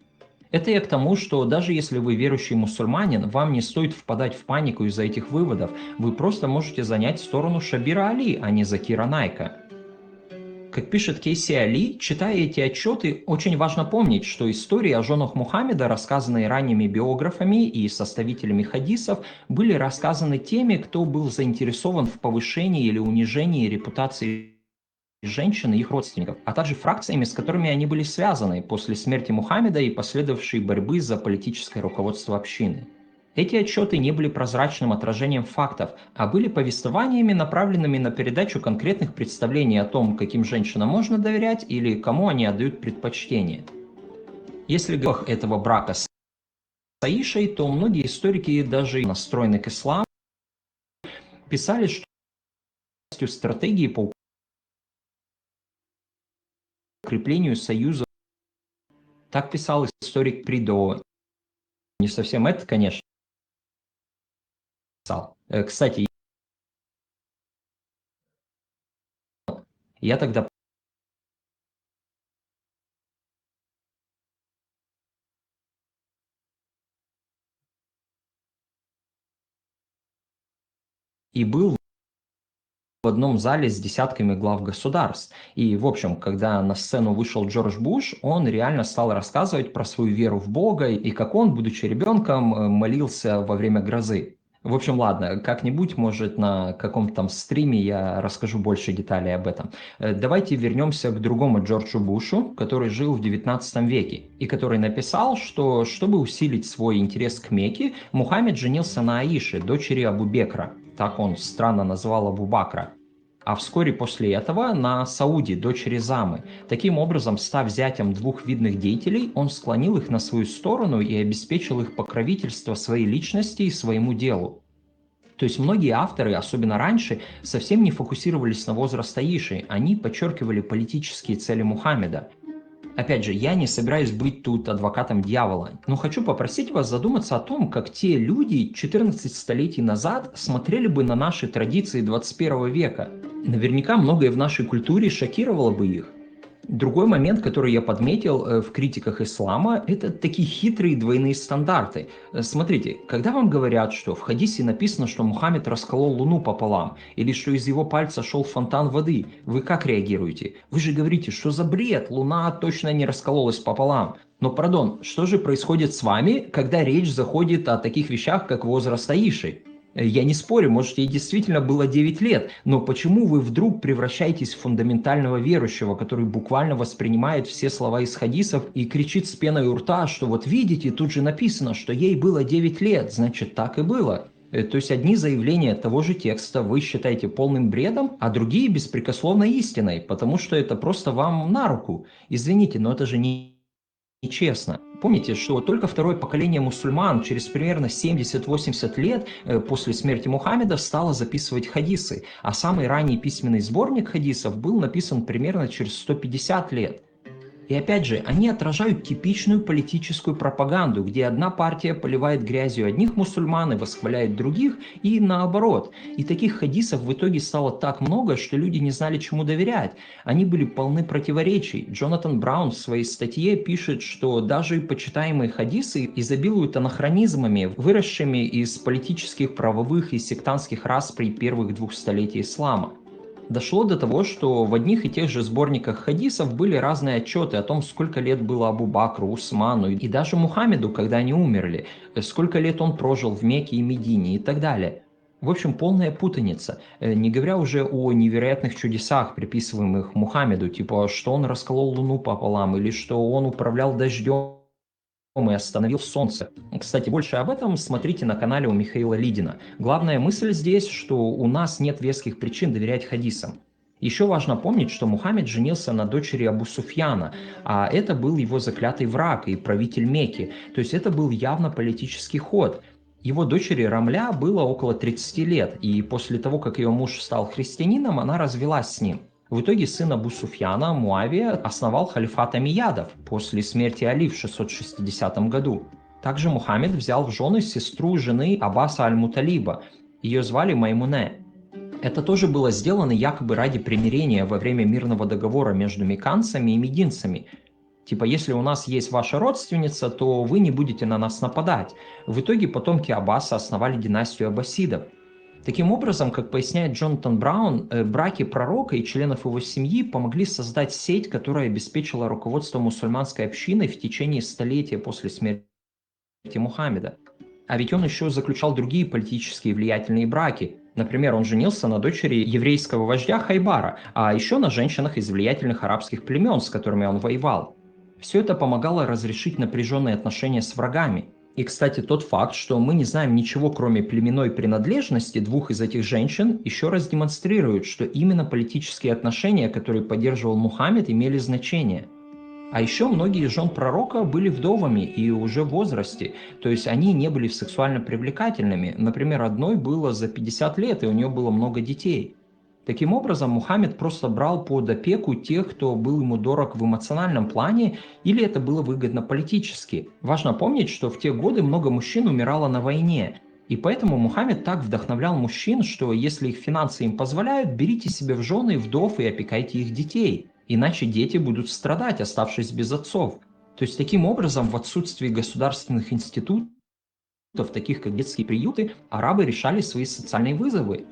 S12: Это я к тому, что даже если вы верующий мусульманин, вам не стоит впадать в панику из-за этих выводов. Вы просто можете занять сторону Шабира Али, а не Закира Найка. Как пишет Кейси Али, читая эти отчеты, очень важно помнить, что истории о женах Мухаммеда, рассказанные ранними биографами и составителями хадисов, были рассказаны теми, кто был заинтересован в повышении или унижении репутации женщин и их родственников, а также фракциями, с которыми они были связаны после смерти Мухаммеда и последовавшей борьбы за политическое руководство общины. Эти отчеты не были прозрачным отражением фактов, а были повествованиями, направленными на передачу конкретных представлений о том, каким женщинам можно доверять или кому они отдают предпочтение. Если говорить этого брака с Аишей, то многие историки, даже настроенные к исламу, писали, что частью стратегии по укреплению союза. Так писал историк Придо. Не совсем это, конечно. Кстати, я тогда и был в одном зале с десятками глав государств. И, в общем, когда на сцену вышел Джордж Буш, он реально стал рассказывать про свою веру в Бога и как он, будучи ребенком, молился во время грозы. В общем, ладно, как-нибудь, может, на каком-то там стриме я расскажу больше деталей об этом. Давайте вернемся к другому Джорджу Бушу, который жил в 19 веке и который написал, что, чтобы усилить свой интерес к Мекке, Мухаммед женился на Аише, дочери Абу Бекра. Так он странно назвал Абу Бакра. А вскоре после этого на Сауде, дочери Замы. Таким образом, став зятем двух видных деятелей, он склонил их на свою сторону и обеспечил их покровительство своей личности и своему делу. То есть многие авторы, особенно раньше, совсем не фокусировались на возраст Аиши, они подчеркивали политические цели Мухаммеда. Опять же, я не собираюсь быть тут адвокатом дьявола, но хочу попросить вас задуматься о том, как те люди 14 столетий назад смотрели бы на наши традиции 21 века. Наверняка многое в нашей культуре шокировало бы их. Другой момент, который я подметил в критиках ислама, это такие хитрые двойные стандарты. Смотрите, когда вам говорят, что в хадисе написано, что Мухаммед расколол луну пополам, или что из его пальца шел фонтан воды, вы как реагируете? Вы же говорите, что за бред, луна точно не раскололась пополам. Но, пардон, что же происходит с вами, когда речь заходит о таких вещах, как возраст Аиши? Я не спорю, может, ей действительно было 9 лет, но почему вы вдруг превращаетесь в фундаментального верующего, который буквально воспринимает все слова из хадисов и кричит с пеной у рта, что вот видите, тут же написано, что ей было 9 лет, значит, так и было. То есть одни заявления того же текста вы считаете полным бредом, а другие беспрекословно истиной, потому что это просто вам на руку. Извините, но это же нечестно. Помните, что только второе поколение мусульман через примерно 70-80 лет после смерти Мухаммеда стало записывать хадисы, а самый ранний письменный сборник хадисов был написан примерно через 150 лет. И опять же, они отражают типичную политическую пропаганду, где одна партия поливает грязью одних мусульман и восхваляет других, и наоборот. И таких хадисов в итоге стало так много, что люди не знали, чему доверять. Они были полны противоречий. Джонатан Браун в своей статье пишет, что даже почитаемые хадисы изобилуют анахронизмами, выросшими из политических, правовых и сектантских расприй первых 2 столетий ислама. Дошло до того, что в одних и тех же сборниках хадисов были разные отчеты о том, сколько лет было Абу Бакру, Усману и даже Мухаммеду, когда они умерли, сколько лет он прожил в Мекке и Медине и так далее. В общем, полная путаница, не говоря уже о невероятных чудесах, приписываемых Мухаммеду, типа, что он расколол луну пополам или что он управлял дождем и остановил солнце. Кстати, больше об этом смотрите на канале у Михаила Лидина. Главная мысль здесь, что у нас нет веских причин доверять хадисам. Еще важно помнить, что Мухаммед женился на дочери Абу Суфьяна, а это был его заклятый враг и правитель Мекки. То есть это был явно политический ход. Его дочери Рамля было около 30 лет, и после того, как ее муж стал христианином, она развелась с ним. В итоге сын Абу Суфьяна, Муавия, основал халифат Амиядов после смерти Али в 660 году. Также Мухаммед взял в жены сестру жены Аббаса аль-Муталиба. Ее звали Маймуне. Это тоже было сделано якобы ради примирения во время мирного договора между мекканцами и мединцами. Типа, если у нас есть ваша родственница, то вы не будете на нас нападать. В итоге потомки Аббаса основали династию аббасидов. Таким образом, как поясняет Джонатан Браун, браки пророка и членов его семьи помогли создать сеть, которая обеспечила руководство мусульманской общиной в течение столетия после смерти Мухаммеда. А ведь он еще заключал другие политические влиятельные браки. Например, он женился на дочери еврейского вождя Хайбара, а еще на женщинах из влиятельных арабских племен, с которыми он воевал. Все это помогало разрешить напряженные отношения с врагами. И, кстати, тот факт, что мы не знаем ничего, кроме племенной принадлежности 2 из этих женщин, еще раз демонстрирует, что именно политические отношения, которые поддерживал Мухаммед, имели значение. А еще многие из жен пророка были вдовами и уже в возрасте, то есть они не были сексуально привлекательными. Например, одной было за 50 лет, и у нее было много детей. Таким образом, Мухаммед просто брал под опеку тех, кто был ему дорог в эмоциональном плане, или это было выгодно политически. Важно помнить, что в те годы много мужчин умирало на войне, и поэтому Мухаммед так вдохновлял мужчин, что если их финансы им позволяют, берите себе в жены вдов и опекайте их детей, иначе дети будут страдать, оставшись без отцов. То есть таким образом, в отсутствии государственных институтов, таких как детские приюты, арабы решали свои социальные вызовы.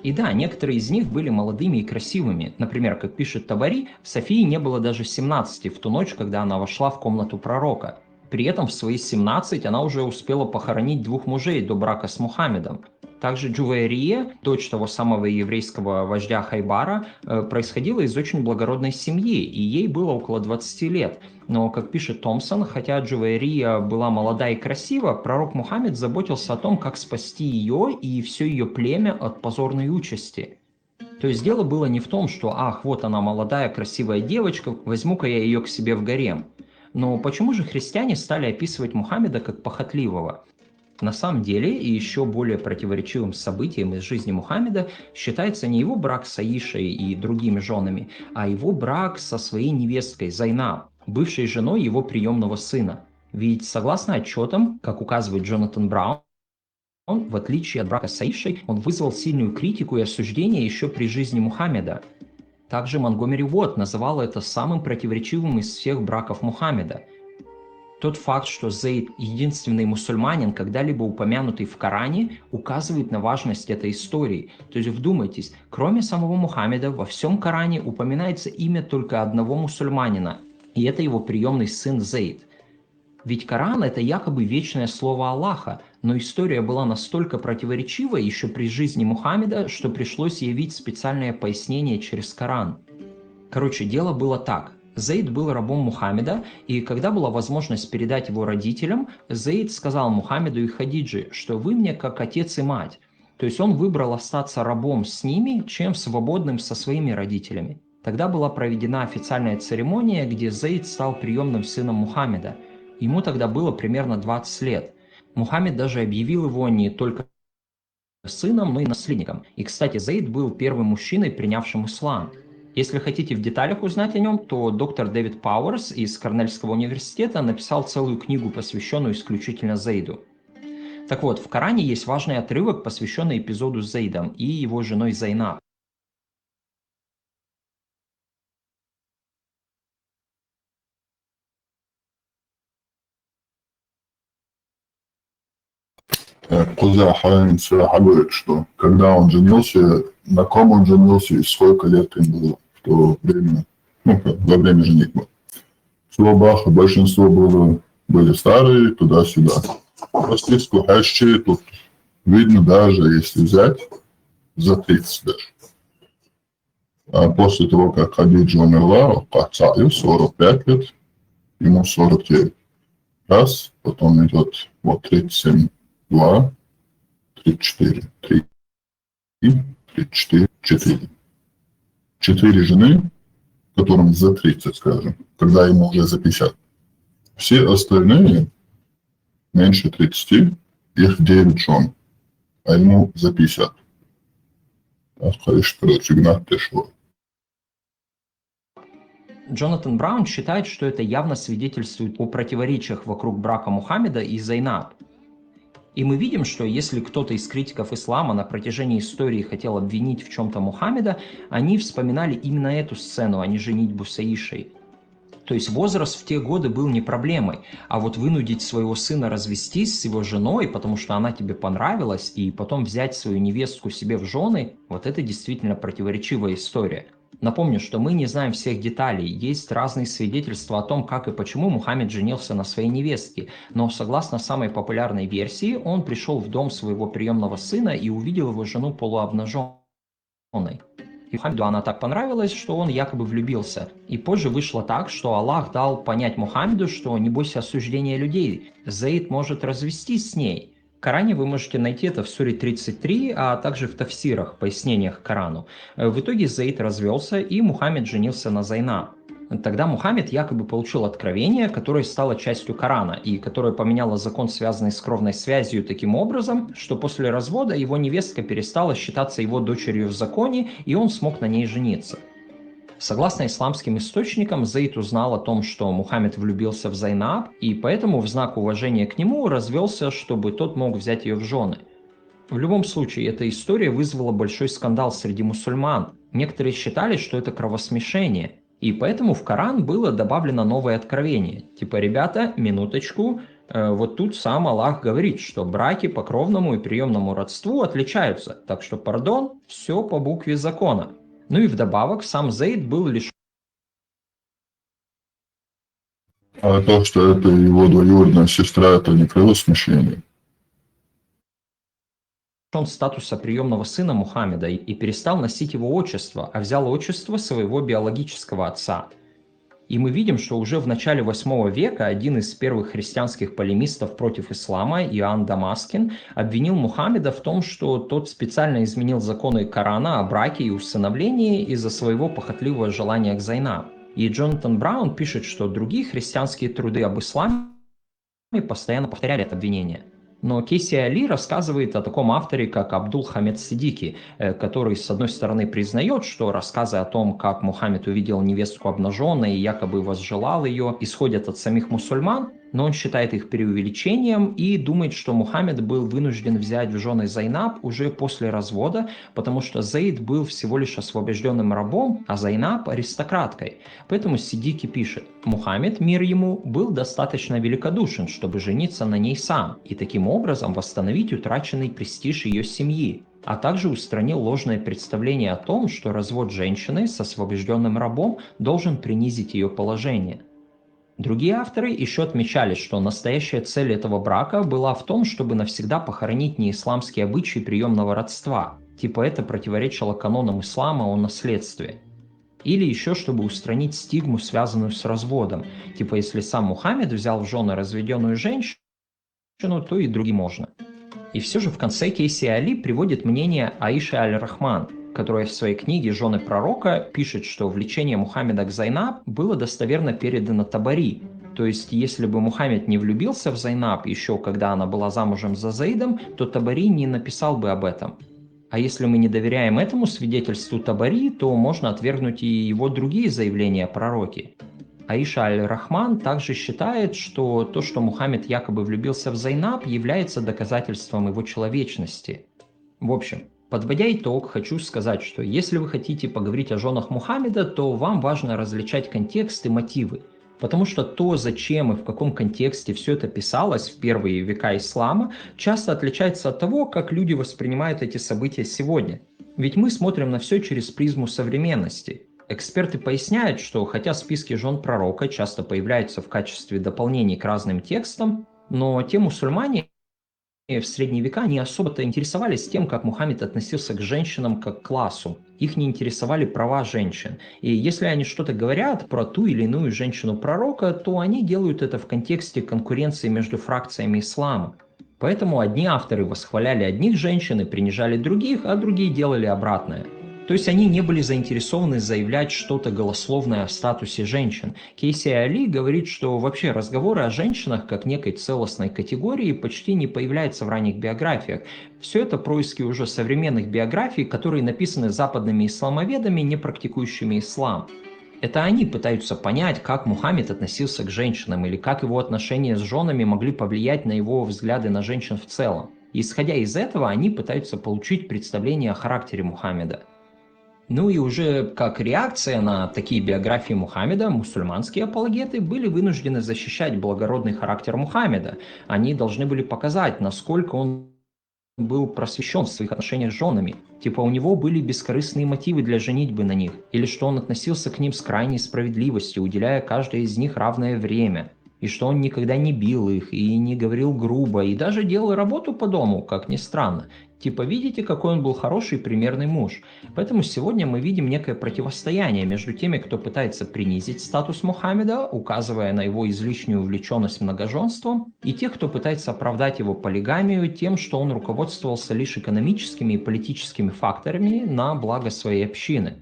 S12: И да, некоторые из них были молодыми и красивыми. Например, как пишет Табари, Софии не было даже 17 в ту ночь, когда она вошла в комнату пророка. При этом в свои 17 она уже успела похоронить 2 мужей до брака с Мухаммедом. Также Джувайрия, дочь того самого еврейского вождя Хайбара, происходила из очень благородной семьи, и ей было около 20 лет. Но, как пишет Томпсон, хотя Джувайрия была молода и красива, пророк Мухаммед заботился о том, как спасти ее и все ее племя от позорной участи. То есть дело было не в том, что «ах, вот она молодая красивая девочка, возьму-ка я ее к себе в гарем». Но почему же христиане стали описывать Мухаммеда как похотливого? На самом деле, и еще более противоречивым событием из жизни Мухаммеда считается не его брак с Аишей и другими женами, а его брак со своей невесткой Зайнаб, бывшей женой его приемного сына. Ведь, согласно отчетам, как указывает Джонатан Браун, в отличие от брака с Аишей, он вызвал сильную критику и осуждение еще при жизни Мухаммеда. Также Монгомери Уотт называл это самым противоречивым из всех браков Мухаммеда. Тот факт, что Зейд – единственный мусульманин, когда-либо упомянутый в Коране, указывает на важность этой истории. То есть вдумайтесь, кроме самого Мухаммеда, во всем Коране упоминается имя только одного мусульманина, и это его приемный сын Зейд. Ведь Коран – это якобы вечное слово Аллаха, но история была настолько противоречива еще при жизни Мухаммеда, что пришлось явить специальное пояснение через Коран. Короче, дело было так. Зейд был рабом Мухаммеда, и когда была возможность передать его родителям, Зейд сказал Мухаммеду и Хадиджи, что вы мне как отец и мать. То есть он выбрал остаться рабом с ними, чем свободным со своими родителями. Тогда была проведена официальная церемония, где Зейд стал приемным сыном Мухаммеда. Ему тогда было примерно 20 лет. Мухаммед даже объявил его не только сыном, но и наследником. И, кстати, Зейд был первым мужчиной, принявшим ислам. Если хотите в деталях узнать о нем, то доктор Дэвид Пауэрс из Корнельского университета написал целую книгу, посвященную исключительно Зейду. Так вот, в Коране есть важный отрывок, посвященный эпизоду с Зейдом и его женой Зайнаб.
S13: Кузя Хайм Сираха говорит, что когда он женился, на ком он женился и сколько лет им было в то время, во время женитьбы. Словаха большинство были старые, туда-сюда. Простицкую Хэшчи тут видно даже, если взять, за 30 даже. А после того, как Хадиджа умерла, Кацаю 45 лет, ему 49. Раз, потом идет вот 37, 2, 34, 3, 34, 4. 4 жены, которым за 30, скажем, когда ему уже за 50. Все остальные меньше 30, их 9 жен, а ему за 50.
S12: Джонатан Браун считает, что это явно свидетельствует о противоречиях вокруг брака Мухаммеда и Зайнаб. И мы видим, что если кто-то из критиков ислама на протяжении истории хотел обвинить в чем-то Мухаммеда, они вспоминали именно эту сцену, а не женитьбу с Аишей. То есть возраст в те годы был не проблемой, а вот вынудить своего сына развестись с его женой, потому что она тебе понравилась, и потом взять свою невестку себе в жены, вот это действительно противоречивая история. Напомню, что мы не знаем всех деталей, есть разные свидетельства о том, как и почему Мухаммед женился на своей невестке, но согласно самой популярной версии, он пришел в дом своего приемного сына и увидел его жену полуобнаженной. И Мухаммеду она так понравилась, что он якобы влюбился. И позже вышло так, что Аллах дал понять Мухаммеду, что не бойся осуждения людей, Зейд может развестись с ней. В Коране вы можете найти это в суре 33, а также в тафсирах, пояснениях к Корану. В итоге Зейд развелся, и Мухаммед женился на Зайнаб. Тогда Мухаммед якобы получил откровение, которое стало частью Корана, и которое поменяло закон, связанный с кровной связью, таким образом, что после развода его невестка перестала считаться его дочерью в законе, и он смог на ней жениться. Согласно исламским источникам, Зейд узнал о том, что Мухаммед влюбился в Зайнаб, и поэтому в знак уважения к нему развелся, чтобы тот мог взять ее в жены. В любом случае, эта история вызвала большой скандал среди мусульман. Некоторые считали, что это кровосмешение, и поэтому в Коран было добавлено новое откровение. Типа, ребята, минуточку, вот тут сам Аллах говорит, что браки по кровному и приемному родству отличаются, так что, пардон, все по букве закона. Ну и вдобавок, сам Зейд был лишен
S13: А то, что это его двоюродная сестра, это не кровосмешение.
S12: статуса приемного сына Мухаммеда и перестал носить его отчество, а взял отчество своего биологического отца. И мы видим, что уже в начале 8 века один из первых христианских полемистов против ислама, Иоанн Дамаскин, обвинил Мухаммеда в том, что тот специально изменил законы Корана о браке и усыновлении из-за своего похотливого желания к Зайнаб. И Джонатан Браун пишет, что другие христианские труды об исламе постоянно повторяли это обвинение. Но Кейси Али рассказывает о таком авторе, как Абдул-Хамед Сиддики, который, с одной стороны, признает, что рассказы о том, как Мухаммед увидел невестку обнаженной и якобы возжелал ее, исходят от самих мусульман, но он считает их преувеличением и думает, что Мухаммед был вынужден взять в жены Зайнаб уже после развода, потому что Зейд был всего лишь освобожденным рабом, а Зайнаб – аристократкой. Поэтому Сиддики пишет: Мухаммед, мир ему, был достаточно великодушен, чтобы жениться на ней сам, и таким образом восстановить утраченный престиж ее семьи, а также устранил ложное представление о том, что развод женщины с освобожденным рабом должен принизить ее положение. Другие авторы еще отмечали, что настоящая цель этого брака была в том, чтобы навсегда похоронить неисламские обычаи приемного родства, типа это противоречило канонам ислама о наследстве. Или еще чтобы устранить стигму, связанную с разводом, типа если сам Мухаммед взял в жены разведенную женщину, то и другим можно. И все же в конце Кейси Али приводит мнение Аиши Аль-Рахман, которая в своей книге «Жены пророка» пишет, что влечение Мухаммеда к Зайнаб было достоверно передано Табари. То есть, если бы Мухаммед не влюбился в Зайнаб еще когда она была замужем за Зейдом, то Табари не написал бы об этом. А если мы не доверяем этому свидетельству Табари, то можно отвергнуть и его другие заявления о пророке. Аиша Аль-Рахман также считает, что то, что Мухаммед якобы влюбился в Зайнаб, является доказательством его человечности. В общем, подводя итог, хочу сказать, что если вы хотите поговорить о женах Мухаммеда, то вам важно различать контекст и мотивы. Потому что то, зачем и в каком контексте все это писалось в первые века ислама, часто отличается от того, как люди воспринимают эти события сегодня. Ведь мы смотрим на все через призму современности. Эксперты поясняют, что хотя списки жен пророка часто появляются в качестве дополнений к разным текстам, но те мусульмане в средние века не особо-то интересовались тем, как Мухаммед относился к женщинам как к классу. Их не интересовали права женщин. И если они что-то говорят про ту или иную женщину-пророка, то они делают это в контексте конкуренции между фракциями ислама. Поэтому одни авторы восхваляли одних женщин и принижали других, а другие делали обратное. То есть они не были заинтересованы заявлять что-то голословное о статусе женщин. Кейси Али говорит, что вообще разговоры о женщинах как некой целостной категории почти не появляются в ранних биографиях. Все это происки уже современных биографий, которые написаны западными исламоведами, не практикующими ислам. Это они пытаются понять, как Мухаммед относился к женщинам или как его отношения с женами могли повлиять на его взгляды на женщин в целом. И исходя из этого, они пытаются получить представление о характере Мухаммеда. Ну и уже как реакция на такие биографии Мухаммеда, мусульманские апологеты были вынуждены защищать благородный характер Мухаммеда. Они должны были показать, насколько он был просвещен в своих отношениях с женами. Типа у него были бескорыстные мотивы для женитьбы на них, или что он относился к ним с крайней справедливостью, уделяя каждой из них равное время. И что он никогда не бил их, и не говорил грубо, и даже делал работу по дому, как ни странно. Типа, видите, какой он был хороший примерный муж. Поэтому сегодня мы видим некое противостояние между теми, кто пытается принизить статус Мухаммеда, указывая на его излишнюю увлеченность многоженством, и тех, кто пытается оправдать его полигамию тем, что он руководствовался лишь экономическими и политическими факторами на благо своей общины.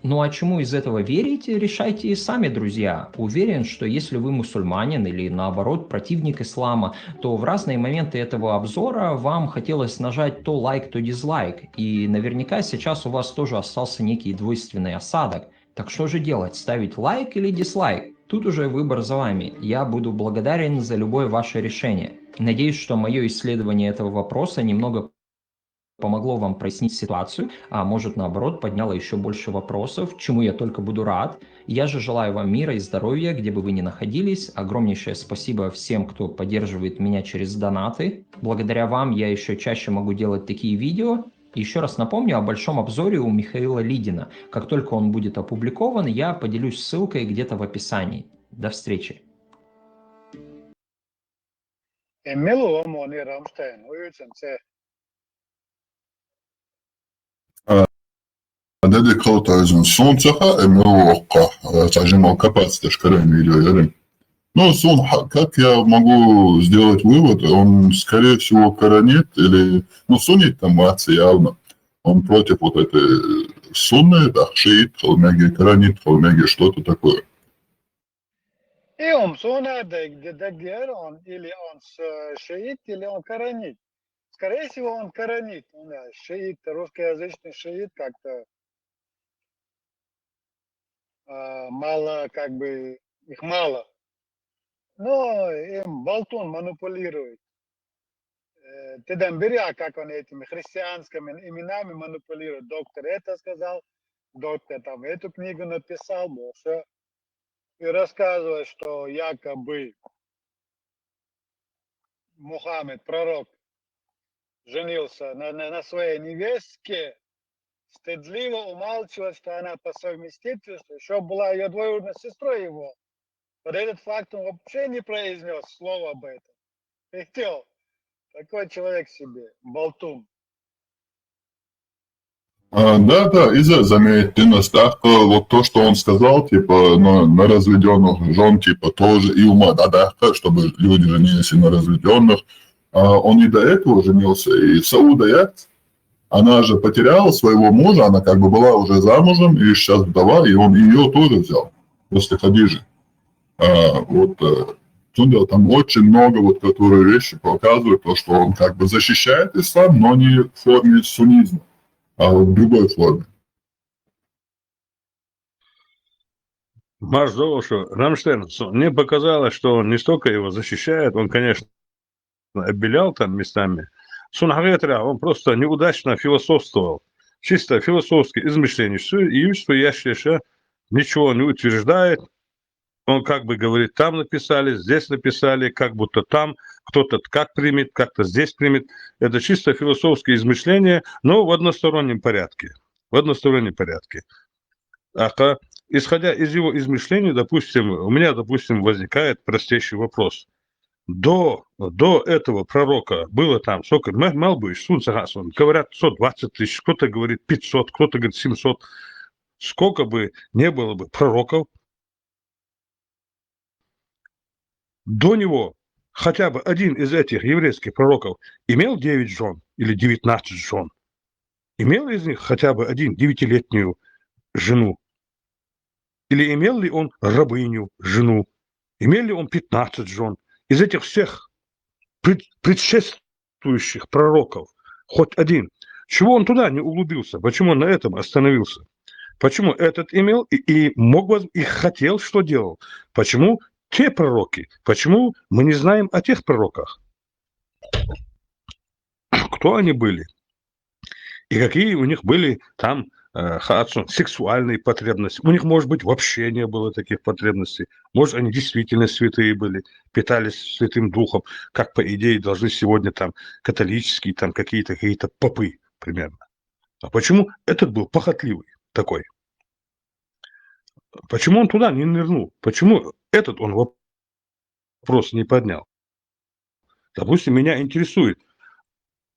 S12: Ну а чему из этого верите, решайте и сами, друзья. Уверен, что если вы мусульманин или наоборот противник ислама, то в разные моменты этого обзора вам хотелось нажать то лайк, то дизлайк. И наверняка сейчас у вас тоже остался некий двойственный осадок. Так что же делать, ставить лайк или дизлайк? Тут уже выбор за вами. Я буду благодарен за любое ваше решение. Надеюсь, что мое исследование этого вопроса немного помогло вам прояснить ситуацию, а может наоборот подняло еще больше вопросов, чему я только буду рад. Я же желаю вам мира и здоровья, где бы вы ни находились. Огромнейшее спасибо всем, кто поддерживает меня через донаты. Благодаря вам я еще чаще могу делать такие видео. Еще раз напомню о большом обзоре у Михаила Лидина. Как только он будет опубликован, я поделюсь ссылкой где-то в описании. До встречи.
S13: Dedi kautājums suncaha, эмилуоққа, сажимал копаться, шкарами видео. Ну, сун, как я могу сделать вывод, он, скорее всего, коранит или, ну, суннит там маться явно. Он против вот этой сунны, да, шиит, холмяги, коранит, холмяги, что-то такое.
S14: И он сунна, он или он шиит, или он коранит. Скорее всего, он коранит. Шиит, русскоязычный шиит как-то мало, как бы, их мало. Но им болтун манипулирует. Ты там бери, как он этими христианскими именами манипулирует. Доктор это сказал, доктор там эту книгу написал, все. И рассказывает, что якобы Мухаммед, пророк, женился на своей невестке, стыдливо умалчивает, что она по совместительству еще была ее двоюродной сестрой его. Вот этот факт он вообще не произнес слова об этом. Видел? Такой человек себе, болтун.
S13: Да, и заметьте, так, вот то, что он сказал, типа, на разведенных жен, типа, тоже, и ума, да, чтобы люди женились и на разведенных. Он и до этого женился, и Сауда, она же потеряла своего мужа, она как бы была уже замужем, и сейчас вдова, и он ее тоже взял, после Хадижи. Там очень много, вот, которые вещи показывают, то, что он как бы защищает ислам, но не в форме суннизма. а в другой форме.
S8: Маш Золошу, Рамштейн, мне показалось, что он не столько его защищает, он, конечно, обелял там местами. Сунхаветра, он просто неудачно философствовал. Чисто философские измышления. Все, и что я считаю, ничего не утверждает. Он как бы говорит, там написали, здесь написали, как будто там кто-то как примет, как-то здесь примет. Это чисто философские измышления, но в одностороннем порядке. В одностороннем порядке. Исходя из его измышлений, допустим, у меня, допустим, возникает простейший вопрос. До этого пророка было там, сколько, Малбыш, Сунцагасон, говорят 120 тысяч, кто-то говорит 500, кто-то говорит 700. Сколько бы не было бы пророков, до него хотя бы один из этих еврейских пророков имел 9 жен или 19 жен. Имел из них хотя бы один 9-летнюю жену. Или имел ли он рабыню, жену? Имел ли он 15 жен? Из этих всех предшествующих пророков хоть один. Чего он туда не углубился? Почему он на этом остановился? Почему этот имел и мог бы, и хотел, что делал? Почему те пророки? Почему мы не знаем о тех пророках? Кто они были? И какие у них были там сексуальные потребности. У них, может быть, вообще не было таких потребностей. Может, они действительно святые были, питались Святым Духом, как, по идее, должны сегодня там католические, там какие-то попы примерно. А почему этот был похотливый такой? Почему он туда не нырнул? Почему этот он вопрос не поднял? Допустим, меня интересует,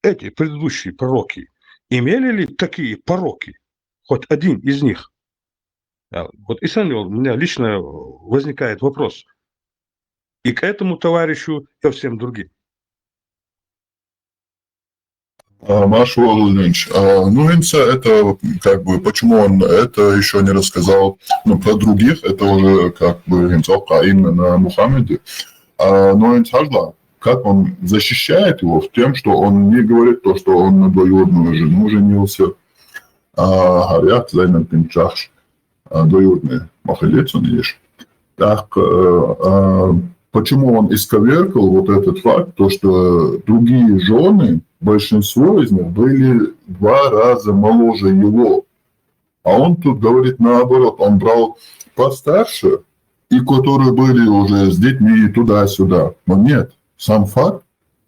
S8: эти предыдущие пророки имели ли такие пороки? Хоть один из них. Вот и сам у меня лично возникает вопрос. И к этому товарищу, и ко всем другим.
S13: Маш Владимирович, ну, это как бы, почему он это еще не рассказал, ну, про других, это уже как бы именно на Мухаммеде. Но Инсажла, как он защищает его в тем, что он не говорит то, что он на двоюродную жену женился, говорят, Зайнаб бин Джахш, двоюродный махалец он есть. Так, почему он исковеркал вот этот факт, то, что другие жены, большинство из них были 2 раза моложе его. А он тут говорит наоборот, он брал постарше, и которые были уже с детьми туда-сюда. Но нет, сам факт,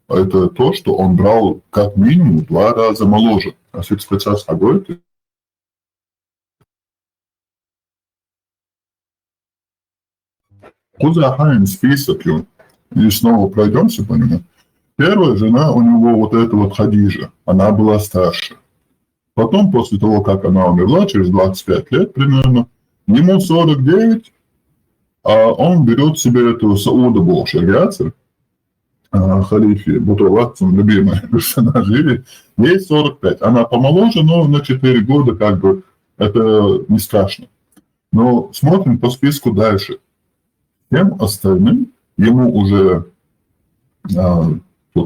S13: это то, что он брал как минимум 2 раза моложе. А сейчас говорит, Хузахайн список, и снова пройдемся по нему. Первая жена у него вот эта вот Хадижа, она была старше. Потом, после того, как она умерла, через 25 лет примерно, ему 49, а он берет себе эту Сауда был шариатцер, халифе Бутулатцем, любимый персонаж, ей 45. Она помоложе, но на 4 года как бы это не страшно. Но смотрим по списку дальше. Всем остальным ему уже тут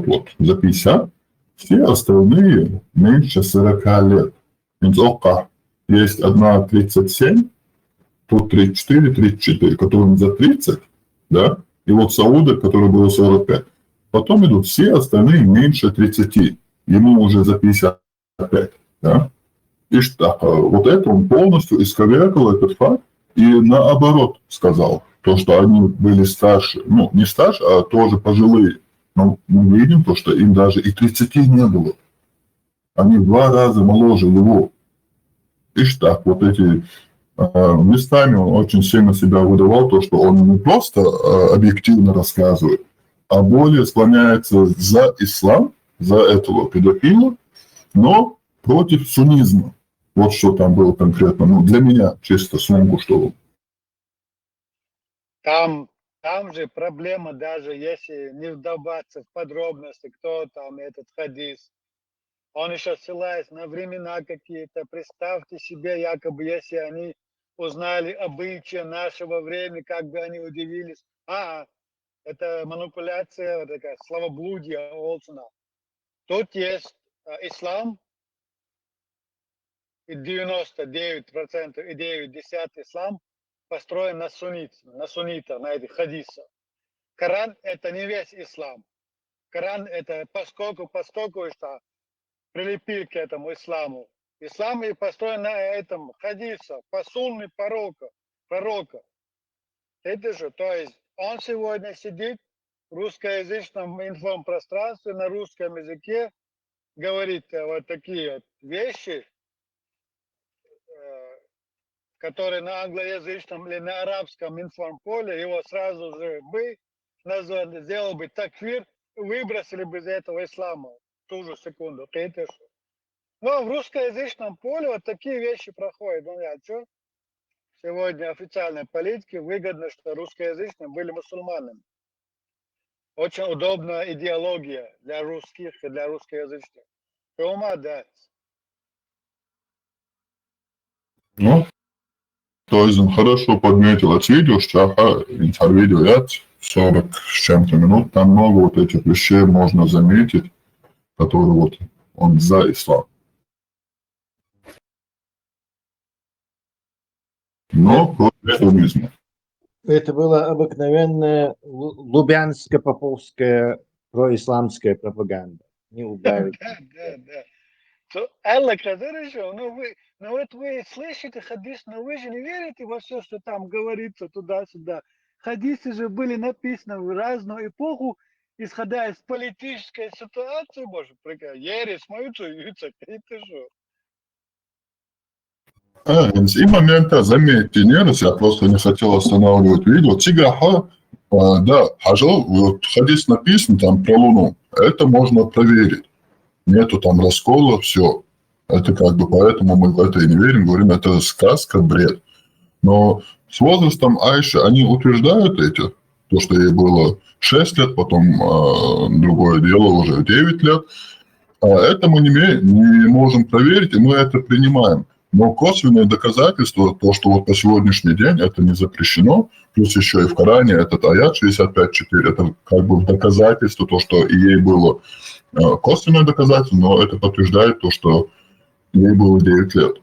S13: вот за 50, все остальные меньше 40 лет. Есть одна 37, тут 34, 34, которым за 30, да, и вот Сауда, который было 45. Потом идут все остальные меньше 30, ему уже за 55, да. И что, вот это он полностью исковеркал этот факт и наоборот сказал, то, что они были старше, ну, не старше, а тоже пожилые. Но мы видим то, что им даже и 30 не было. Они в 2 раза моложе его. И так, вот эти местами он очень сильно себя выдавал, то, что он не просто объективно рассказывает, а более склоняется за ислам, за этого педофила, но против суннизма. Вот что там было конкретно. Ну, для меня, чисто сумку, что...
S14: Там же проблема, даже если не вдаваться в подробности, кто там этот хадис. Он еще ссылается на времена какие-то. Представьте себе, якобы, если они узнали обычаи нашего времени, как бы они удивились. Это манипуляция, такая словоблудие Олсона. Тут есть ислам, и 99% и 9 ислам построен на суннитах, на этих хадисах. Коран – это не весь ислам. Коран – это поскольку что прилепили к этому исламу. Ислам и построен на этом хадисах, по сунне пророка. Это же, то есть он сегодня сидит в русскоязычном информпространстве, на русском языке, говорит вот такие вот вещи, которые на англоязычном или на арабском информполе, его сразу же бы назвали, сделал бы такфир, выбросили бы из этого ислама в ту же секунду. Это что? Но в русскоязычном поле вот такие вещи проходят. Ну, что? Сегодня официальной политике выгодно, что русскоязычные были мусульманами. Очень удобная идеология для русских и для русскоязычных. Ума дать.
S13: Ну, то есть он хорошо подметил от видео, что видео 40 с чем-то минут, там много вот этих вещей можно заметить, которые вот он за ислам. Но против исламизма.
S15: Это была обыкновенная лубянско-поповская происламская пропаганда. Не убавить.
S14: Да. Аллах, хорошо, но вот вы слышите хадис, но вы же не верите во все, что там говорится туда-сюда. Хадисы же были написаны в разную эпоху, исходя из политической ситуации, может, ересь, это же.
S13: И момента, заметьте, нервность, я просто не хотел останавливать видео. Тигаха, да, вот хадис написан там про Луну, это можно проверить. Нету там раскола, все. Это как бы поэтому мы в это и не верим, говорим, это сказка, бред. Но с возрастом Айши, они утверждают то, что ей было 6 лет, потом другое дело уже 9 лет. Это мы не можем проверить, и мы это принимаем. Но косвенные доказательства, то, что вот по сегодняшний день это не запрещено, плюс еще и в Коране этот аят 65.4, это как бы доказательство, то, что ей было косвенное доказательство, но это подтверждает то, что ей было 9 лет.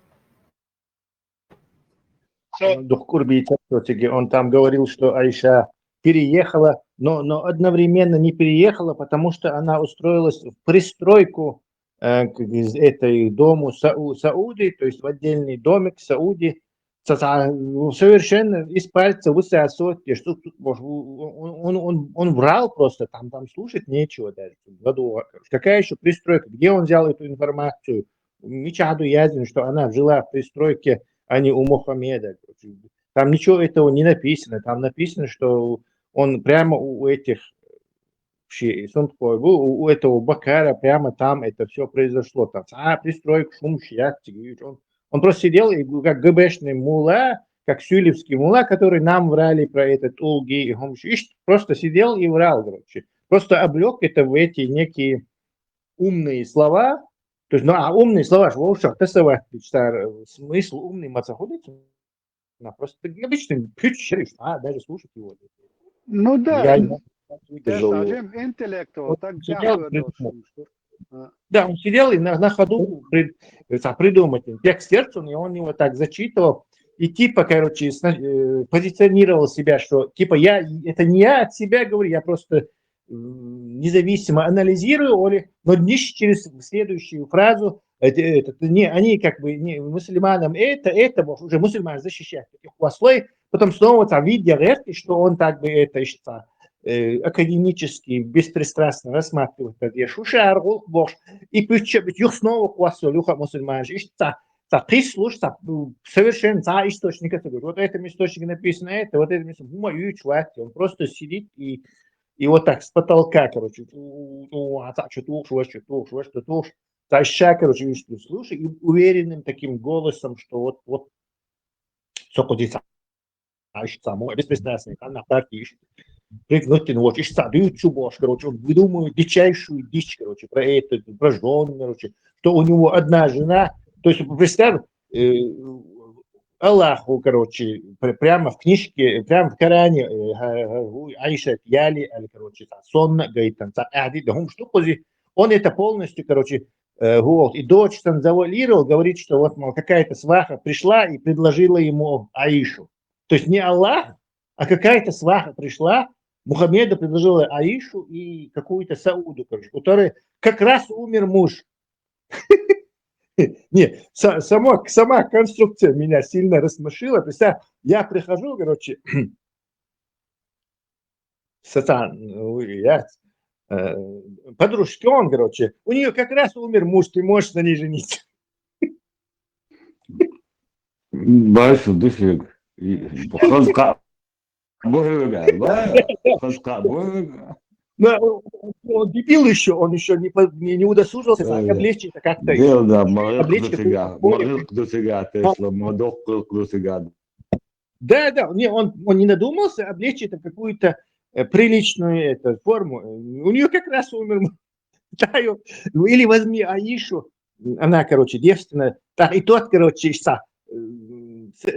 S15: Он там говорил, что Айша переехала, но одновременно не переехала, потому что она устроилась в пристройку из этой дому Сауди, то есть в отдельный домик Сауди, совершенно из пальца высасывать, что он врал просто, там слушать нечего даже. Какая еще пристройка? Где он взял эту информацию? Ничаду ясно, что она жила в пристройке, а не у Мухаммеда. Там ничего этого не написано. Там написано, что он прямо у этих у этого Бакара прямо там это все произошло. Там, пристройка, шум, он просто сидел и как ГБшный мула, как сюлевский мула, который нам врали про этот Улги и Хомши. Просто сидел и врал, короче. Просто облег это в эти некие умные слова. То есть, умные слова, смысл умный мацаходится. Просто обычный даже слушать его.
S14: Ну да.
S15: Я
S14: интеллектуал, так
S15: да, он сидел и на ходу придумать текст сердца, и он его так зачитывал, и типа, короче, позиционировал себя, что типа это не я от себя говорю, я просто независимо анализирую, но лишь через следующую фразу, они как бы мусульманам это уже мусульман защищает таких послой, потом снова там видя, что он так бы это академически, беспристрастно рассматривает это шушар, и снова квасолюха мусульман, совершенно источник, вот этом источнике написано это, вот этом он просто сидит и вот так с потолка, короче, короче, слушай, и уверенным таким голосом, что вот сокодится, беспристрастный, на партии короче, он выдумывает дичайшую дичь, короче, про это, про жену, короче, что у него одна жена, то есть, представь, Аллаху, короче, прямо в книжке, прямо в Коране, Айша Яли, короче, сонно, говорит, там, он это полностью, короче, вот, и дочь там завуалировал, говорит, что вот, мол, какая-то сваха пришла и предложила ему Аишу. То есть не Аллах, а какая-то сваха пришла, Мухаммеду предложила Аишу и какую-то Сауду, короче, который как раз умер муж. Не, сама конструкция меня сильно рассмешила. Представь, я прихожу, короче, подружке он, короче, у нее как раз умер муж, ты можешь на ней жениться.
S16: باش ودفق خزقة بوهرجع خزقة بوهرجع.
S15: Но он дебил еще, он еще не удосужился облечь это как-то.
S16: Да, морил кдусига, Тесла, модок кдусига.
S15: Да, не, он не надумался облечь это в какую-то приличную форму. У нее как раз умер. Или возьми Аишу, она, короче, девственная. Так, и тот, короче,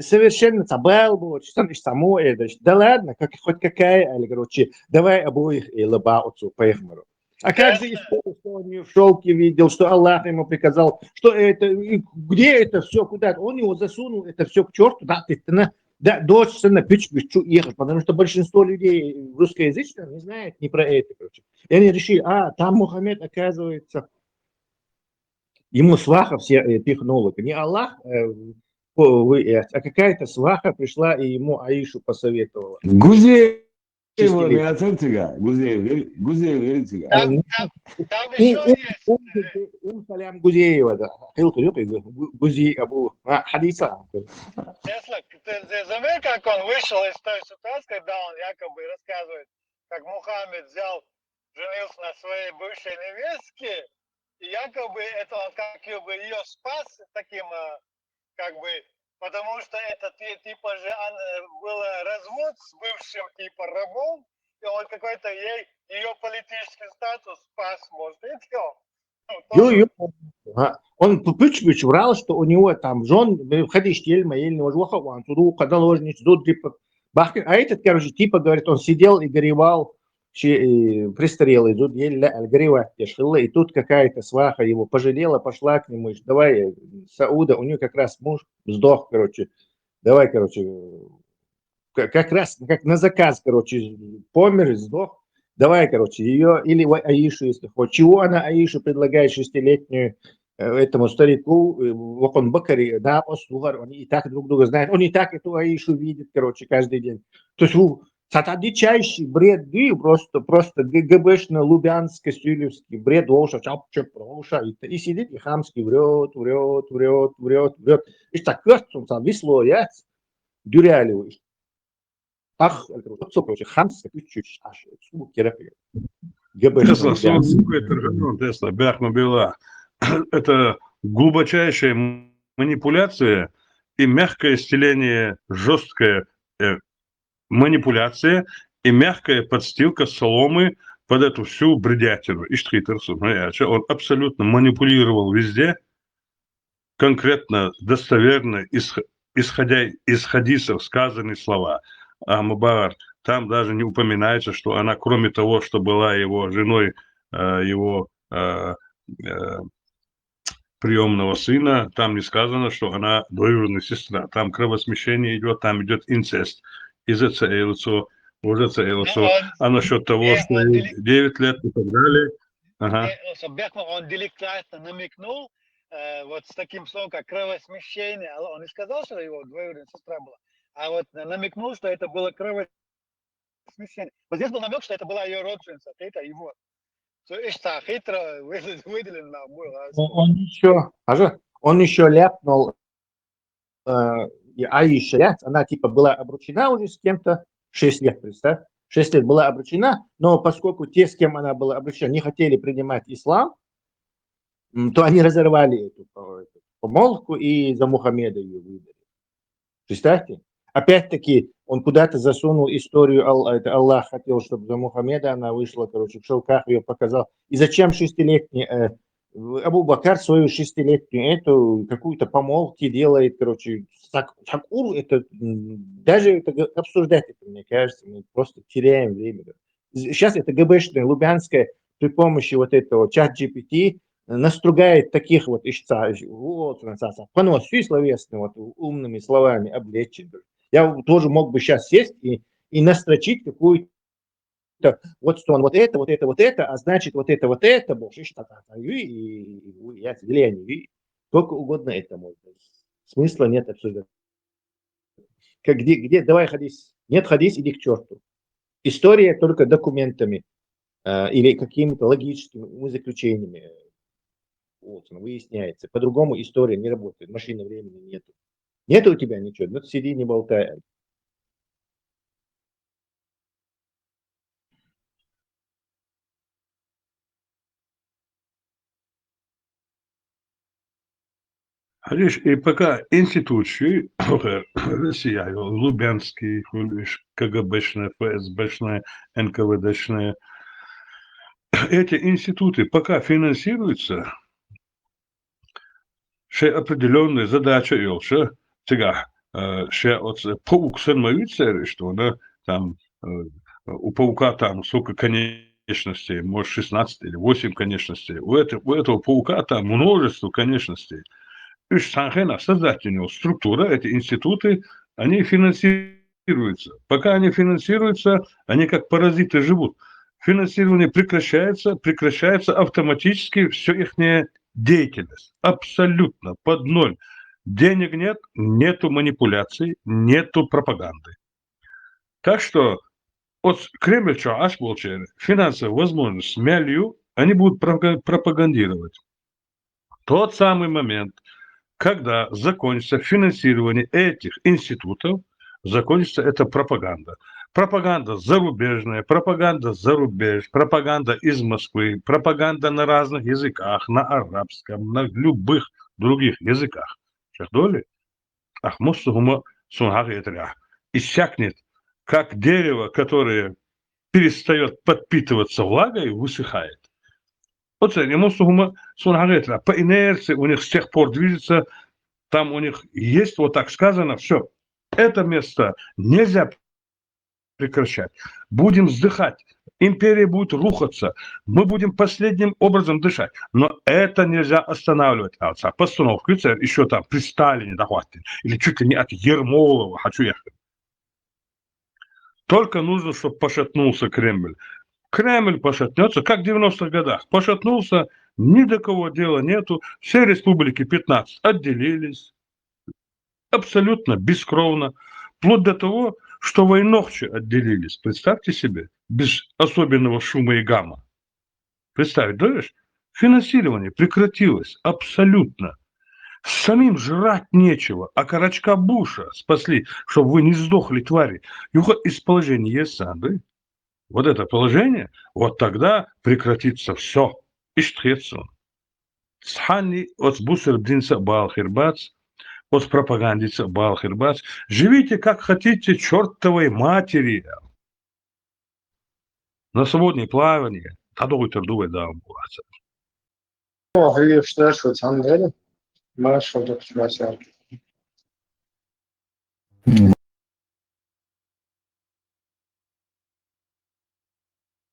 S15: совершенно забыл бы, что само это. Да ладно, хоть какая, или, короче, давай обоих и лабаутцу по ихмару. А как же история, что он ее в шелке видел, что Аллах ему приказал, что это, где это все, куда-то, он его засунул, это все к черту, да, дочь на пичку ехать, потому что большинство людей русскоязычных не знают ни про это, короче. И они решили, там Мухаммед, оказывается, ему сваха все пихнула, не Аллах, а какая-то сваха пришла и ему Аишу посоветовала.
S16: Гузеева, не оценка, Гузеева.
S14: Там еще есть.
S15: Салям Гузеева, да. Гузеева, Абу Хадиса.
S14: Тесла, ты заметил, как он вышел из той ситуации, когда он якобы рассказывает, как Мухаммед женился на своей бывшей невестке, и якобы это он как бы ее спас таким, как бы, потому что это типа же был развод с бывшим типа рабом, и он какой-то ее политический статус спас, может,
S15: Он пыч врал, что у него там жен, ходишь ельма, ельного жуха, он туду, когда ложниц, а этот, короче, типа, говорит, он сидел и горевал, престарелый, тут горевать, и тут какая-то сваха его пожалела, пошла к нему, давай, Сауда, у нее как раз муж сдох, короче, давай, короче, как раз, как на заказ, короче, помер, сдох, давай, короче, ее, или Аишу, если хочешь. Чего она Аишу предлагает 6-летнюю этому старику, Вакон Бакари, да, послугар, они и так друг друга знают, он и так эту Аишу видит, короче, каждый день. То есть, это дичайший бред, просто ГБшно-лубянско-сюлевский бред, и сидит, и хамский врет. И так, он там весло, дюряливаешь. Ах, короче, хамский, чуть-чуть, аж,
S8: Тесла, бяхма бела. Это глубочайшая манипуляция и мягкое стеление, жесткая манипуляция и мягкая подстилка соломы под эту всю бредятину. Он абсолютно манипулировал везде, конкретно, достоверно, исходя из хадисов сказанные слова. А Мубарак, там даже не упоминается, что она, кроме того, что была его женой, его приемного сына, там не сказано, что она двоюродная сестра. Там кровосмещение идет, там идет инцест. Из-за лицо, уже лицо. А насчет того, что 9 лет и так далее. Ага.
S14: Он деликатно намекнул, вот с таким словом, как кровосмещение. Он не сказал, что его двоюродная сестра была, а вот намекнул, что это было кровосмещение. Вот здесь был намек, что это была ее родственница, это его. Хитро выделено было.
S15: Он еще ляпнул, Аиша, она типа была обручена уже с кем-то 6 лет, представь. 6 лет была обручена, но поскольку те, с кем она была обручена, не хотели принимать ислам, то они разорвали эту помолвку и за Мухаммеда ее выдали. Представьте? Опять-таки, он куда-то засунул историю, Аллах хотел, чтобы за Мухаммеда она вышла, короче, в шелках ее показал. И зачем 6-летний Абу Бакр свою 6-летнюю эту какую-то помолвки делает, короче, Сакуру, это даже это обсуждать, это, мне кажется, мы просто теряем время. Сейчас это ГБшная, Лубянская, при помощи вот этого чат GPT настругает таких вот вот, понос, словесный, вот, умными словами облечь. Я тоже мог бы сейчас сесть и настрочить какую-то, вот что он вот это, а значит вот это, больше я влияние, сколько угодно это можно. Смысла нет абсолютно. Где, давай хадис, нет хадис, иди к черту. История только документами или какими-то логическими заключениями выясняется. По-другому история не работает, машины времени нету. Нету у тебя ничего, ну сиди, не болтай.
S8: Видишь, и пока институции Россия, Лубянский, КГБшная, ФСБшная, НКВДшная, эти институты пока финансируются, ще определенная задача елша, сега, ще от паук сенмовица, что да, там у паука там сколько конечностей, может 16 или 8 конечностей, у этого паука там множество конечностей. Создательная структура, эти институты, они финансируются. Пока они финансируются, они как паразиты живут. Финансирование прекращается автоматически все их деятельность. Абсолютно под ноль. Денег нет, нету манипуляций, нету пропаганды. Так что от Кремля, финансовую возможность смялью, они будут пропагандировать. Тот самый момент, когда закончится финансирование этих институтов, закончится эта пропаганда. Пропаганда зарубежная, пропаганда зарубеж, пропаганда из Москвы, пропаганда на разных языках, на арабском, на любых других языках. Иссякнет, как дерево, которое перестает подпитываться влагой, высыхает. Вот по инерции у них с тех пор движется, там у них есть, вот так сказано, все. Это место нельзя прекращать. Будем вздыхать. Империя будет рухаться. Мы будем последним образом дышать. Но это нельзя останавливать. Постановку еще там при Сталине, или чуть ли не от Ермолова, хочу ехать. Только нужно, чтобы пошатнулся Кремль. Кремль пошатнется, как в 90-х годах. Пошатнулся, ни до кого дела нету. Все республики 15 отделились. Абсолютно бескровно. Вплоть до того, что войновчи отделились. Представьте себе, без особенного шума и гамма. Представить, да? Финансирование прекратилось абсолютно. Самим жрать нечего, а Карачка Буша спасли, чтобы вы не сдохли, твари. Юха из положения есть, да? Вот это положение, вот тогда прекратится все. Иштхетсон. Схани от бусердинца Балхирбац, от пропагандица Балхирбац. Живите как хотите, чертовой матери. На свободное плавание. Тадой тордувай даун булаца.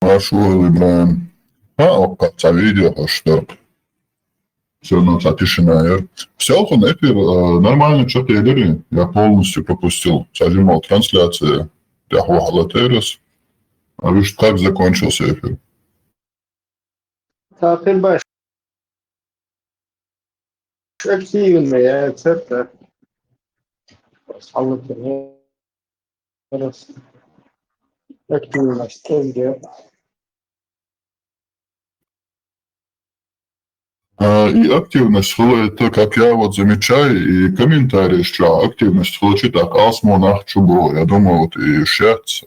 S13: Хорошо, Ибраим. Окка, видео, что все равно тишина. Все, эфир нормально, что-то я полностью пропустил. Сажимал трансляции. Я Халатерес. А вы как закончился эфир?
S6: Так, бачиш, активный, это активность, где.
S13: И активность, это как я вот замечаю, и комментарии, что активность получит так, асмонах чубо. Я думаю, вот и шерц,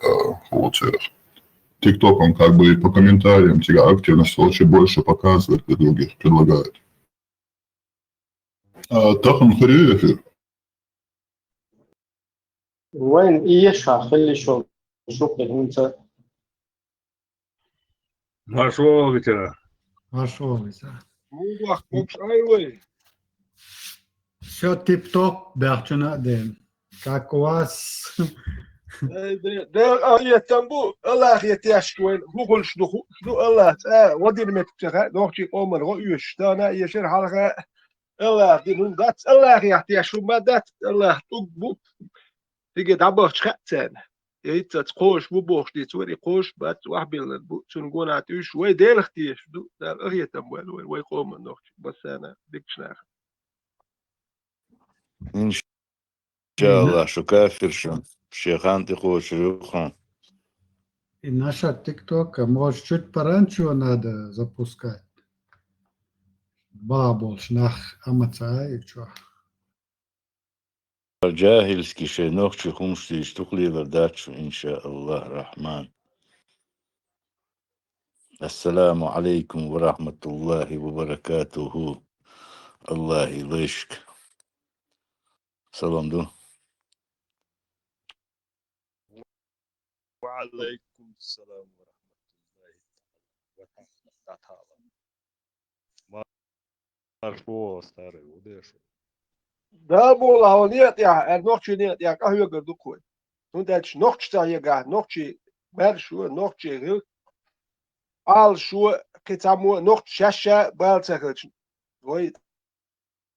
S13: вот ТикТок, он как бы по комментариям тебя активность лучше больше показывает и других предлагает. Так он хорей эфир.
S6: وين يشع خلي شغل شوف انت
S8: Вошел ветера.
S1: Все тип-топ, Берчуна Дем. Как у вас?
S5: ده يتنبو الله يتياش وين هو شنو الله ودي متجه نوحي قوم رؤيش دانا يشير حلقة الله دين دات الله يتياش ما دات الله تقبو تيجي دابا شخصان يت تقوش بوخش دي توري قوش بات واحد بين تنقون عتوش وي دير اختيش دو دار يتنبو وي قوم نوحي بس انا ديك شناخ
S2: إن شاء الله شو كافر شو شيخان تقول شيوخان.
S17: И наша ТикТок, может, чуть пораньше надо запускать. Баболш, нах, амацай, чё.
S2: جاهلسكي شي نوخشي خمشتي اشتقلي برداتشو إن شاء الله الرحمن. السلام عليكم ورحمة الله وبركاته. الله يليشك. سلام دو.
S18: وعليكم السلام ورحمة الله تعالى. Маршо старый, удеш.
S5: Да, бола, нет, я ночью нет, я как я говорю, кой. Ну, дальше ночью я га, ночью мершу, ночью гил. Ал шо, китаму ночью шаша, балцахач. Ой,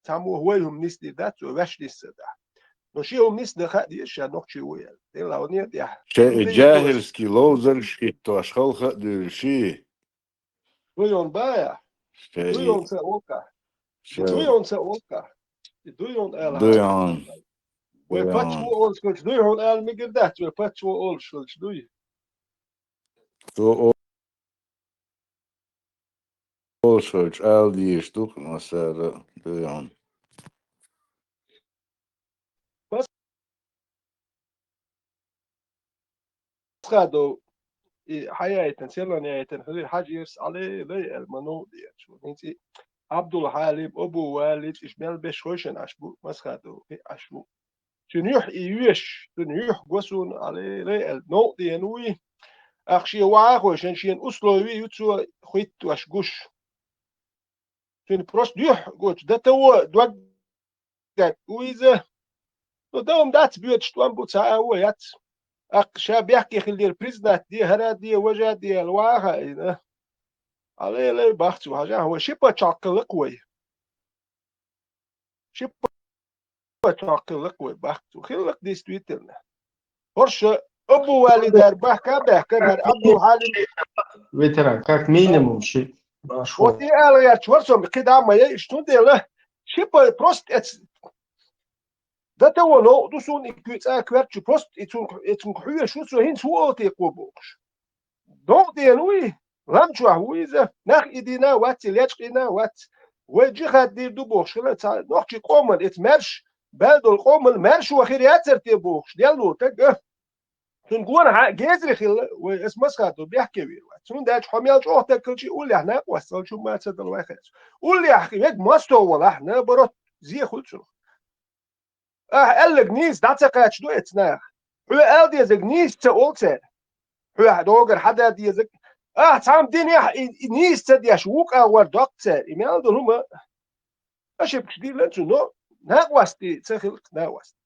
S5: таму хуйум нисти да, то вешлис да. Но шиум нис да хадиш, я ночью уел. Дела, нет, я.
S2: شيء جاهلسكي لوزرشكي تو أشخال خدر شي.
S5: Дуй бая. Дуй се ока. Дуй се ока. Дуй ela.
S2: دويون.
S5: We patch wo old school. Duy el migir dat. We patch wo old school. Duy.
S2: تو أوشج ألدي يشتوك مسار دويون.
S5: بس خدو حياة سيرنا نهاية هذي حاجة يرس عليه لي المنو دي شو نتي عبد الحليم أبو والد إشمال بشوشن أشبو مسخدو أشبو تنيح إيش تنيح قصون عليه لي المنو دي نوي أخشي واقوش إنشين أصلوي يتسو خيت واشجوش تن بروس ديح قلت ده تو دوق وإذا دوم دات بيوت شتوان بوتسا هو يات أقشا بيحكي خلي البريزنات دي هرا دي وجا دي الواقع إذا عليه لي بحثوا حاجة هو شبه تعقل قوي شبه تعقل قوي بحثوا خلق دي ستويترنا هرش أبو والد بحكا عبد الحليم
S6: ветеран, как минимум,
S5: вот и я чувствую, когда мы что делали, шибко просто ده تو نو دوسون إكويت أكوارتش بوست إتون حوي شو سو هين سو تيقوبوش دو دينوي لامشوا هويزة نخ إدينا وات ليشقينا وات وجي خدي دو بوش لا تا نوخشي قومن إتمرش بلدو القومن مرش وخيريات ترتيبوش ديالو تق تنقون جيزري خيل واسم مسخاتو بيحكي بيه تون داش حميل شو تكلشي قول لي احنا وصل شو ما تصدق واحد قول لي اخي يد ماستو ولا احنا بروت زي خلصوا قال لك نيس داتس قاعد شنو اتنا هو قال دي زك نيس تقولت هو دوغر حدا دي زك تعم دنيا نيس تدي شوك اور دكتور ايميل دهم اش بكدي لنتو نو ناقواستي تخلق ناقواست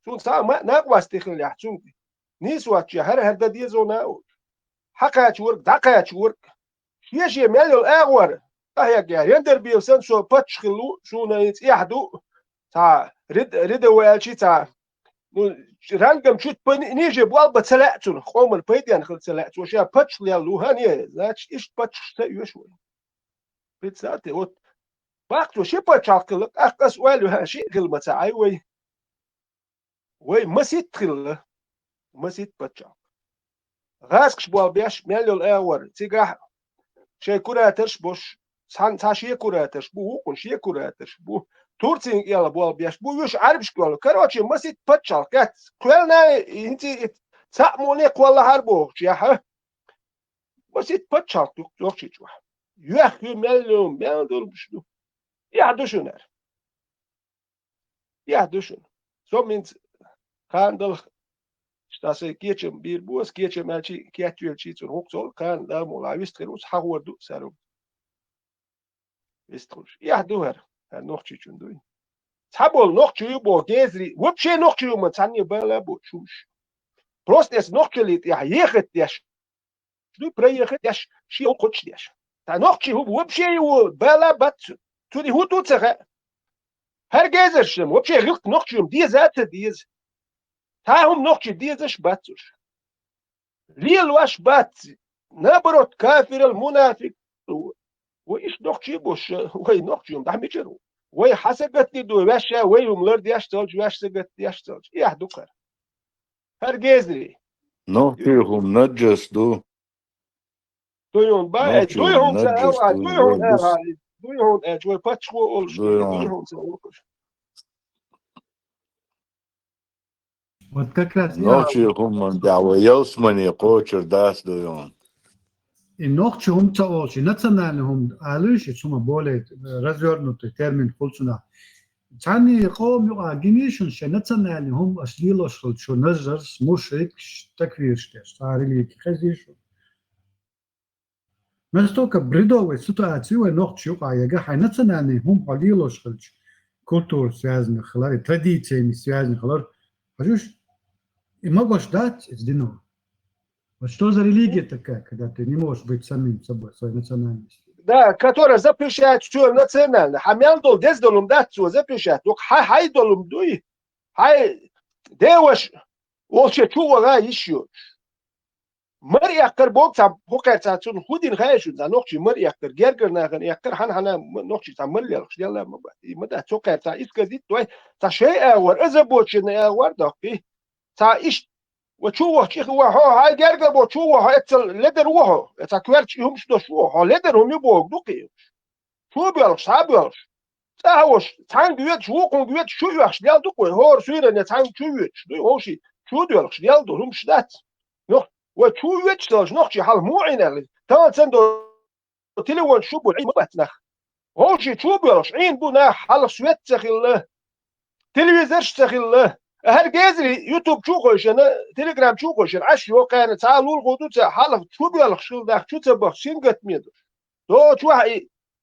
S5: شو صار ما ناقواستي خل يحتون نيس واتش هر هدا دي زونا حقا تورك دقا تورك يجي مالو اغور هي يندر بيوسن شو باتش خلو شو نيت يحدو تا رد والشي تا رانجم شوت نيجي بوال بتسلعتون قوم البيديان خل تسلعت وشا باتش ليالو هاني زاتش ايش باتش تيوشوي بتساتي وت باقتو شي باتش عقلك اقص والو هاشي كلمه تاعي وي مسيت خل مسيت باتش غاسكش بوال بياش مالو الاور تيغا شي كوراتش بوش سان تاشي كوراتش بو كونشي كوراتش بو تورتين يلا بوال بياش بو يوش عارفش قالوا كروتشي مسيت باتشال كات كلنا انت تاموني والله هربو يا مسيت باتشال توكشي جوا يخ مليون مليون بشنو يحدشونر يحدشون سومنت كاندل شتاسي كيتشم بير بوس كيتشم ماشي كياتيل تشيتون هوكسول كان لا مولا ويستخلوس حاوردو سارو يستخلوش يحدوهر نوخشي چوندوي تابول نوخشي بو جيزري وبشي نوخشي من ثاني بلا بو شوش
S19: Просто если ногчи я ехать дешь, ну проехать дешь, ши он хочет дешь. Та ногчи вообще его бала бацу. Туди хутуцеха. Hergezerшим, вообще рылк ногчим диз это диз. Таум ногчи дизеш бацуш. Лил ваш баци. Наоборот, кафир المنافق. وإيش نقشي بوش وهي نقشيهم ده ميجرو وهي حسبت لي دو باشا وهي ملر دي اشتغل واش سقت دي اشتغل ايه دوكر هرجزري
S2: نوحيهم نجس دو
S19: دويون با
S2: نوحيهم
S19: دويون
S2: نجس
S19: سا
S2: دو
S19: دويون
S2: بس
S19: دويون جوي باتشو اول
S2: دويون
S19: دويون سا
S17: Вот как раз я
S2: نوحيهم من دعوة يوسمني قوشر داس دويون
S17: и ногчи умцаволши национальным алыш сума более развернутый термин пулсуна. Цани قوم يقع جنيشن ش национальным أصليلوش شو نزر مشرك تكفيرشتش صارلي خزيشو. Настолько бредовой ситуации ногчи يقع يجا حي национальным أصليلوش культур связанных хлар традициями связанных хлар. Кажешь, и могу ждать из дино. Вот что за религия такая, когда ты не можешь быть самим собой, своей национальностью?
S19: Да, которая запрещает все национально. Хамял дол дез долум да все запрещает. Только хай долум дуй. Хай девош волче чувага еще. Мэр яккар бог сам хокер цацун худин хайшун за ногчи мэр яккар гергер наган яккар хана ногчи сам мэр ялш дела маба. И мада цокер ца исказит той ца шей авар азабочен авар даки. ца иш وشوه شيخ وها هاي جرجر وشوه اتل لدر وها اتكويرش يهمش دوشوه لدر هم يبوغ دوكي شو بيالش سابيالش تاوش تان جويت شو كون جويت شو يحش ديال دوكو هور سويرا نتان شو يوت دو هوشي شو ديالش ديال دو هم شدات نو وشو يوت دالش نوخشي حال مو عينال تان سندو تليون شو بو عين مباتنخ هوشي شو بيالش عين بو نا حال سويت تخيل تلفزيرش تخيل هرجزري يوتيوب شو خوشن تليجرام شو خوشن عش يو كان تعالوا الغدو تاع حلف شو بيالخ شو داخ شو تبخ شنقت ميدو تو شو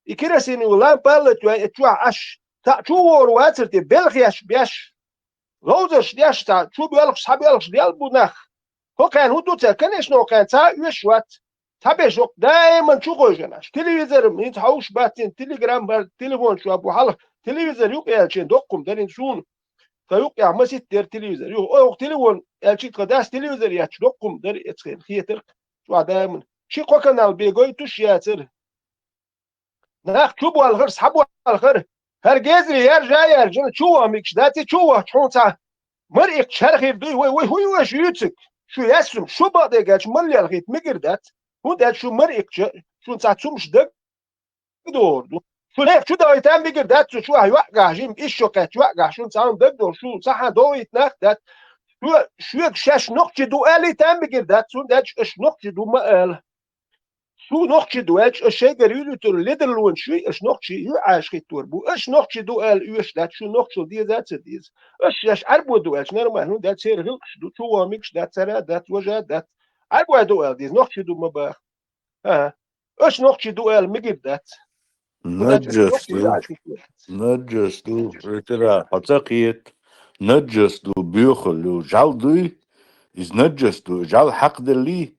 S19: يكرسيني ولا بالت شو عش تاع شو ورواترتي بلغياش بياش لوزش دياش تاع شو بيالخ صحاب يالخ ديال بونخ هو كان هدو تاع كان شنو كان تاع يشوات تابع دائما شو خوشن تلفزيون من تحوش باتين تليجرام بال تليفون شو ابو حلف تلفزيون يقيل دوقكم دارين شون فيوقع مسيت دير تلفزيون يو تليفون الشيء قداس تلفزيون يتشدقكم در اتخين خيتر شو دائما شي قوكنا البيغوي تشياتر ناخ شوبوا الغر سحبوا الغر هرجزري يرجع شو ميكش داتي شو شحون تاع مريق شرخي بدوي وي هو يوتك شو يسم شو بعد يجاش ملي الغيت مقردات هو ده شو مريق شو تاع تسمش دق دور شو ليك شو دايت ام بقردات شو هيوقع جيم ايش شوكات يوقع شو تاع دق شو صح دويت ناخدات شو شاش نقطة دوالي تام بقردات شو ده ايش نقطة دو مقال شو نقطة دوالش الشيء قريلو تر ليدر لون شوي ايش نقطة يعاش خيتور بو ايش نقطة دوال ايش ده شو نقطة دي ذات ديز ايش ياش عربو دوالش نرمى هون ده سير غلقش دو شو ميكش ده سرا ده وجه ده عربو دوال ديز نقطة دو مباخ ها ايش نقطة دوال مقردات
S2: نجس دو ترى حتقيت نجس دو بيخلو جال دوي إز نجس دو جال حق دلي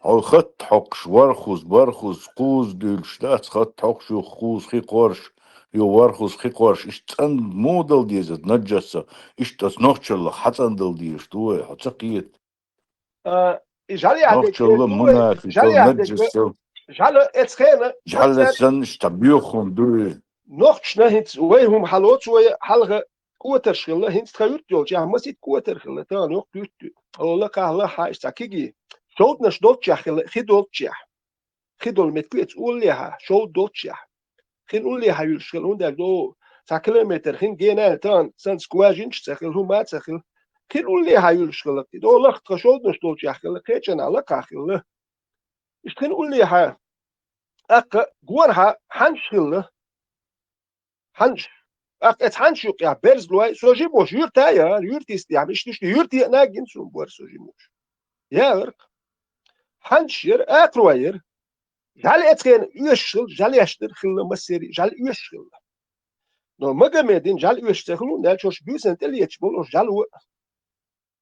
S2: هو خط حقش ورخوز برخوز قوز دول شتات خط حقش خوز خي قرش يو ورخوز خي قرش إش تند مودل ديزت نجسة إش تس نخشل حتن دل ديش دوي حتقيت نخشل منافي تل نجسة
S19: جال اتخينا
S2: جال السنش تبيخهم دوي
S19: noch schnell hin وهم حلوت ويا حلقة قوتر شغلة هين تخيرت يوج يعني مسيت قوتر شغلة تاني وقت يوت الله كهلا حاش تكيجي شود نش دوت شغلة خدول شح خدول متكلت قول لها شود دوت شح خين قول لها يشغلون ده دو كيلومتر خين جينا تان سان سكواجين شغل هم ما شغل خين قول لها يشغل دو لخت شود نش دوت شغلة كيتشن على كهلا إيش خين قول لها أك جوارها حنشغلة حنش حنش يا بيرز لوي سوجي بوش يرتا يا يرتيست يعني مش يرتي ناجين سو بور سوجي موش يا ورك حنش ير اتروير جال اتكن يشل جال يشتر خل مسيري جال يشل نو مغمدين جال يشتخلو نالشوش بيسنت اللي يتبول جال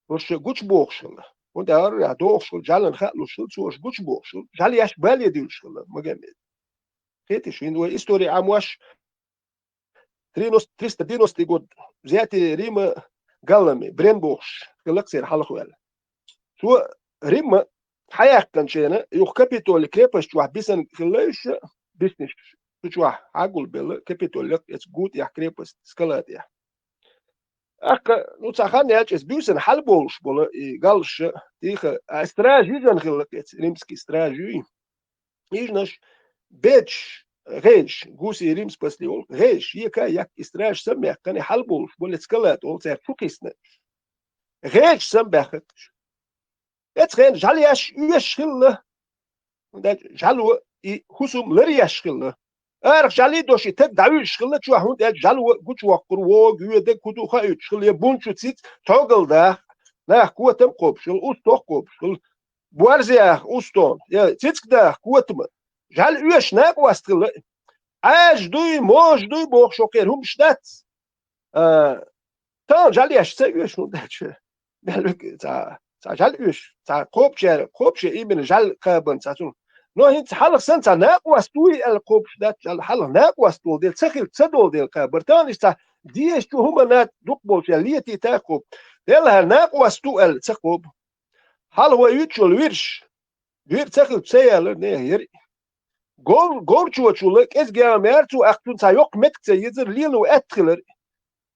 S19: وش غوش بوخشل und der ja doch schon Jalen hat los so gut buch schon Jali yash bal yedil schon magamed خيتش إنه إستوري عموش ترينوس دينوس تقول زياتي ريما قلمي برين بوش قلق سير حلق ولا شو ريما حياة كان شينا يو كابيتول كريباش تروح بيسن خلاش بيسنش تروح عقل بيلا كابيتول لك اتس جود يا كريباس سكالات يا أك نوتسخان يا تشس بيسن حلبولش بولا قالش تيخ استراجي جن خلق اتس ريمسكي استراجي يجنش بيتش غيش غوسي ريمس بسليول غيش يكا يك استراج سمع كان حلبولش بولا سكالات أول سير شوكيسنا غيش سمبخت اتس غين جالياش يشخل جالو خصوم لري يشخل جالي دوشي تك داوي يشخل تشوا هون جالو قوت وقرو غيد كدو خا يشخل يبونچو تيت توغل دا نا قوتم قوبشل اوستو قوبشل بوارزيا اوستون يا تيتك دا قوتم جال يش ناق واستل اج دوي موج دوي بوخ شوكر هم شتات تان جالياش سيش نو داتش مالك تا جال يش تا قوبش إيمن جال قابن تاتون نو هنت حلق سنتا ناق واستوي القوبش دات جال حلق ناق واستول ديل تسخيل تسدول ديل قابرتان استا ديش تو هما نات دوقبول ليتي تاقوب ديل ناق واستو التقوب حل هو يتشول ويرش وير تسخيل تسيال نهير gol çuçuluk ez gemertu aktun ta yok metke yedir lilo etkiler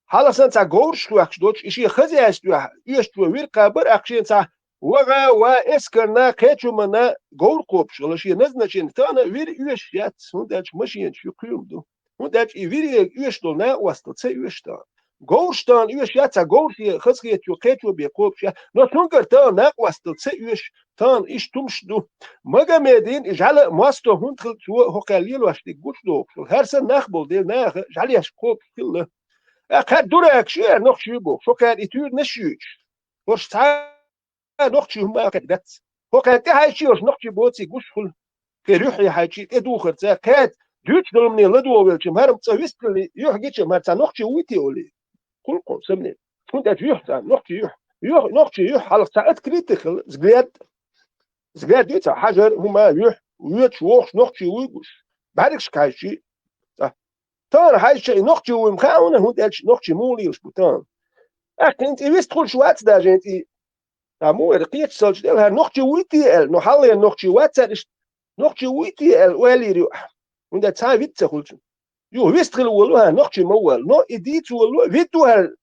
S19: halasan ta gol şuak doç işi xaziyaş tu yeştu wir qabar akşin ta wa eskerna keçumana gol kopşul işi neznaçin tana wir yeş yat sundaç maşin şu kuyumdu sundaç wir yeş dolna wasta ta yeşta golştan yeş yat ta gol xaziyet yo keçu be kopşa no sungar ta na wasta ta yeş tan iş tumşdu magamedin ijala masto huntl tu hoqalil washti gutdo her sen nakhbol del na jali yash kop kille قد دورك شيء نخشي بو شو كان يتور نشيش وش تا نخشي هم قدت هو كان هاي شيء وش نخشي بوتي قشخل كروحي هاي شيء ادوخر تا كات دوت دلمني لدو ولشم هرم تسويست لي يحكيش ما تا نخشي ويتي ولي كل سمني كنت يح تا نخشي يح على ساعات كريتيكال زغاد ديتا حجر هما يح ويتش وخش نخشي ويقش بعدكش كاي شيء تان هاي شيء نقطي ومخاونة هون تالش نقطي مولي وش بوتان أنت ويست كل شوات دا جنتي مو رقيت سالش دلها نقطي ويتي ال نحلي نقطي واتسالش نقطي ويتي ال والي ريح هون دا تاي فيت كلش يو ويست كل ولوها نقطي موال نو إديت ولو فيتو هال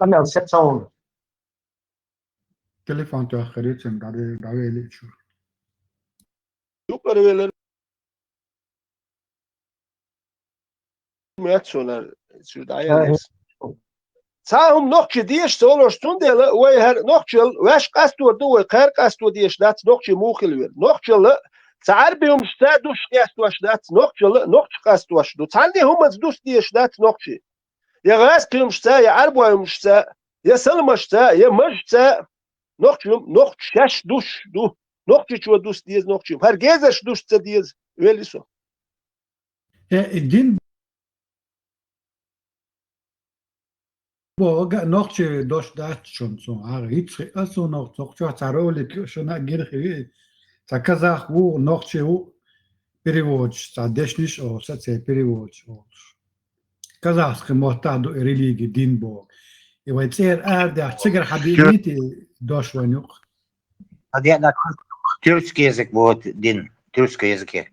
S6: كمل سبسون
S17: تليفون تأخرت سن دعوة لي شو
S19: يقدر ولا Metzler Südayes. Sahum nochche dies solo stunde we her nochchel wesh qastu do qar qastu dies dat nochche mukhil wer nochchel tsar bium stadu qastu dat nochchel nochch qastu do tandi humaz dus dies dat nochche ya gas bium sta ya arboum sta ya salma sta ya mashta nochchum nochchash dus do nochche chu dus dies nochchum her gezesh dus dies weliso
S17: din بوغا نوختي دوش دات شون سون هيتري اسو نوخت نوختي تارولك شونا غير تا казах و نوختي و переводч та дешниш о саце переводч казахский мотаду религии дин бог и вайцер да цигар хабибити дош ванюк
S4: Одна тюркский язык вот дин тюркский языке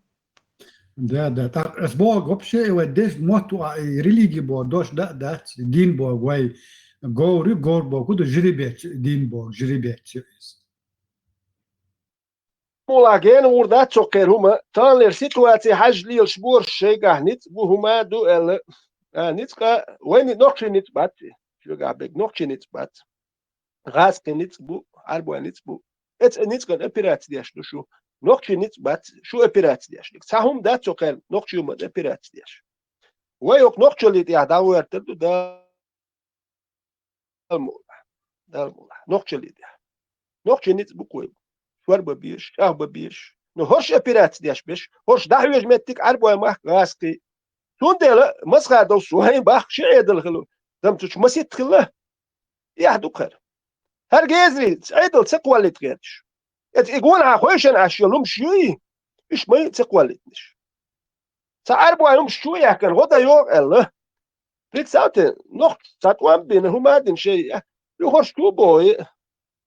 S17: да так с бог вообще и вот деш моту религии бог дош да дин бог вай гор бог куда жребет дин бог жребет
S19: Mulagen urda çoker huma tanler situatie hajli el shbur shega nit bu huma do el nit ka when noch nit bat shoga beg noch nit bat gas nit bu arbo nit bu et nit kan operat diash do shu noch nit bat shu operat diash sahum da çoker noch huma operat diash ve yok noch lit ya da wert da noch lit ya noch nit bu koy شوربة بيش شهبة بيش نهوش أبيرات ديش بيش هوش دعوة جمتك أربعة مح غاسقي تون ديلا مسخة دو سوهين باخ شعي دل خلو دم تش مسيت خلا يحدو خير هر جزري عدل تقوالت غيرش يقول عخوشن أشيلهم شوي إيش ما تقوالتنش تعرفوا عليهم شوي كان غدا يوم الله ريت ساعت نخ تطوان بينهم هذا شيء يخش توبوي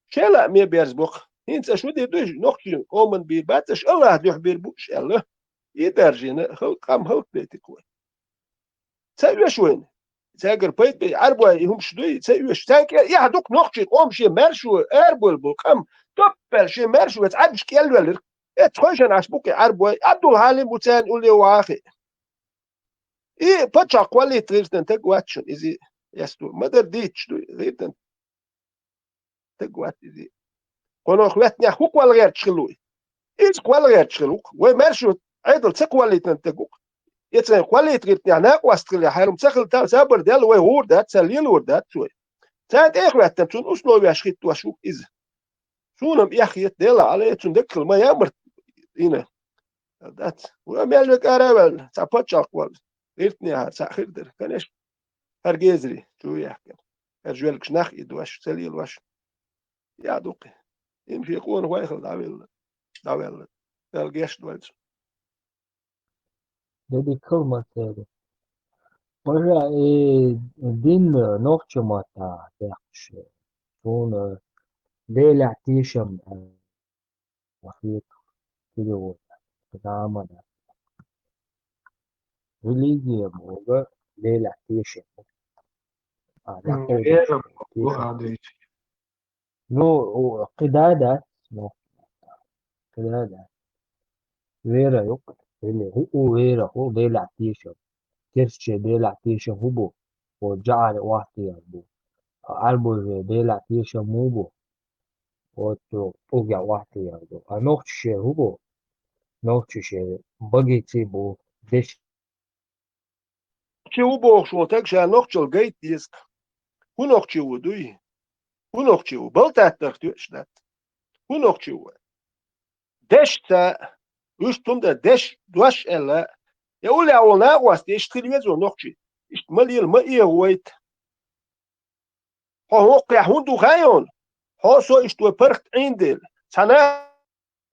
S19: شلا مي بيرزبوخ هنت شو دي دوش نخشي قومن بيباتش الله دوح بيربوش الله يدرجين خلق خلق بيتكوي تسويش وين تاجر بيت بيعربوا يهم شدوي تسويش تانك يا دوك نخشي قوم شي مرشو اربول بوكم تبل شي مرشو تعبش كيلو تخشن عشبوك عربوا عبد الحليم بوتان قول لي واخي إيه بتشا قولي تريدن تقواتشن إذا يستو ما درديتش تريدن تقوات إذا كونو خواتني أخوك ولا غير تشغلوي إيش ولا غير تشغلوك ومرشو عدل تقولي تنتقوك يتسن قولي تريدن أنا واستغل حيرم تسخل تام سابر ديال وي وردات سليل وردات شوي ساعات إيه خواتن تون أسلو يشخيت واشوك إذا شونم يخيت ديلا على تون دكل ما يامر هنا دات ومالك أرابل تبتشا قول غيرتني ساخر در كانش هرجزري شو يحكي هرجولك شناخ يدواش سليل واش يا دوقي يمشي يكون هو ياخذ داويل الجيش دوالش Dedi kılmasaydı. Para din nokta mata yakşı. Sonra değil ateşim vahiyet kilo kızamada. Religiye moga değil ateşim.
S17: غير هذا
S19: No قدادة no قدادة غيره yok. اللي هو غيره هو değil ateşim. Kerçe değil ateşim hubo. O جعل واحد bu. Albo değil ateşim hubo. O to oga واحد bu. Anokçe hubo. Nokçe bageti bu. Deş شو بوخ شو تكشى نقشل جيت ديسك هو نقشي ودوي هو نقشي وبلتات تختوشنات هو نقشي دشتا وشتم ده دش دوش الا يقول لي اول ناقواس ديش تلفزيون نقشي اشتمالي ما ايه ويت هو وقع هندو خايون هو سو اشتو برخت عندل سنة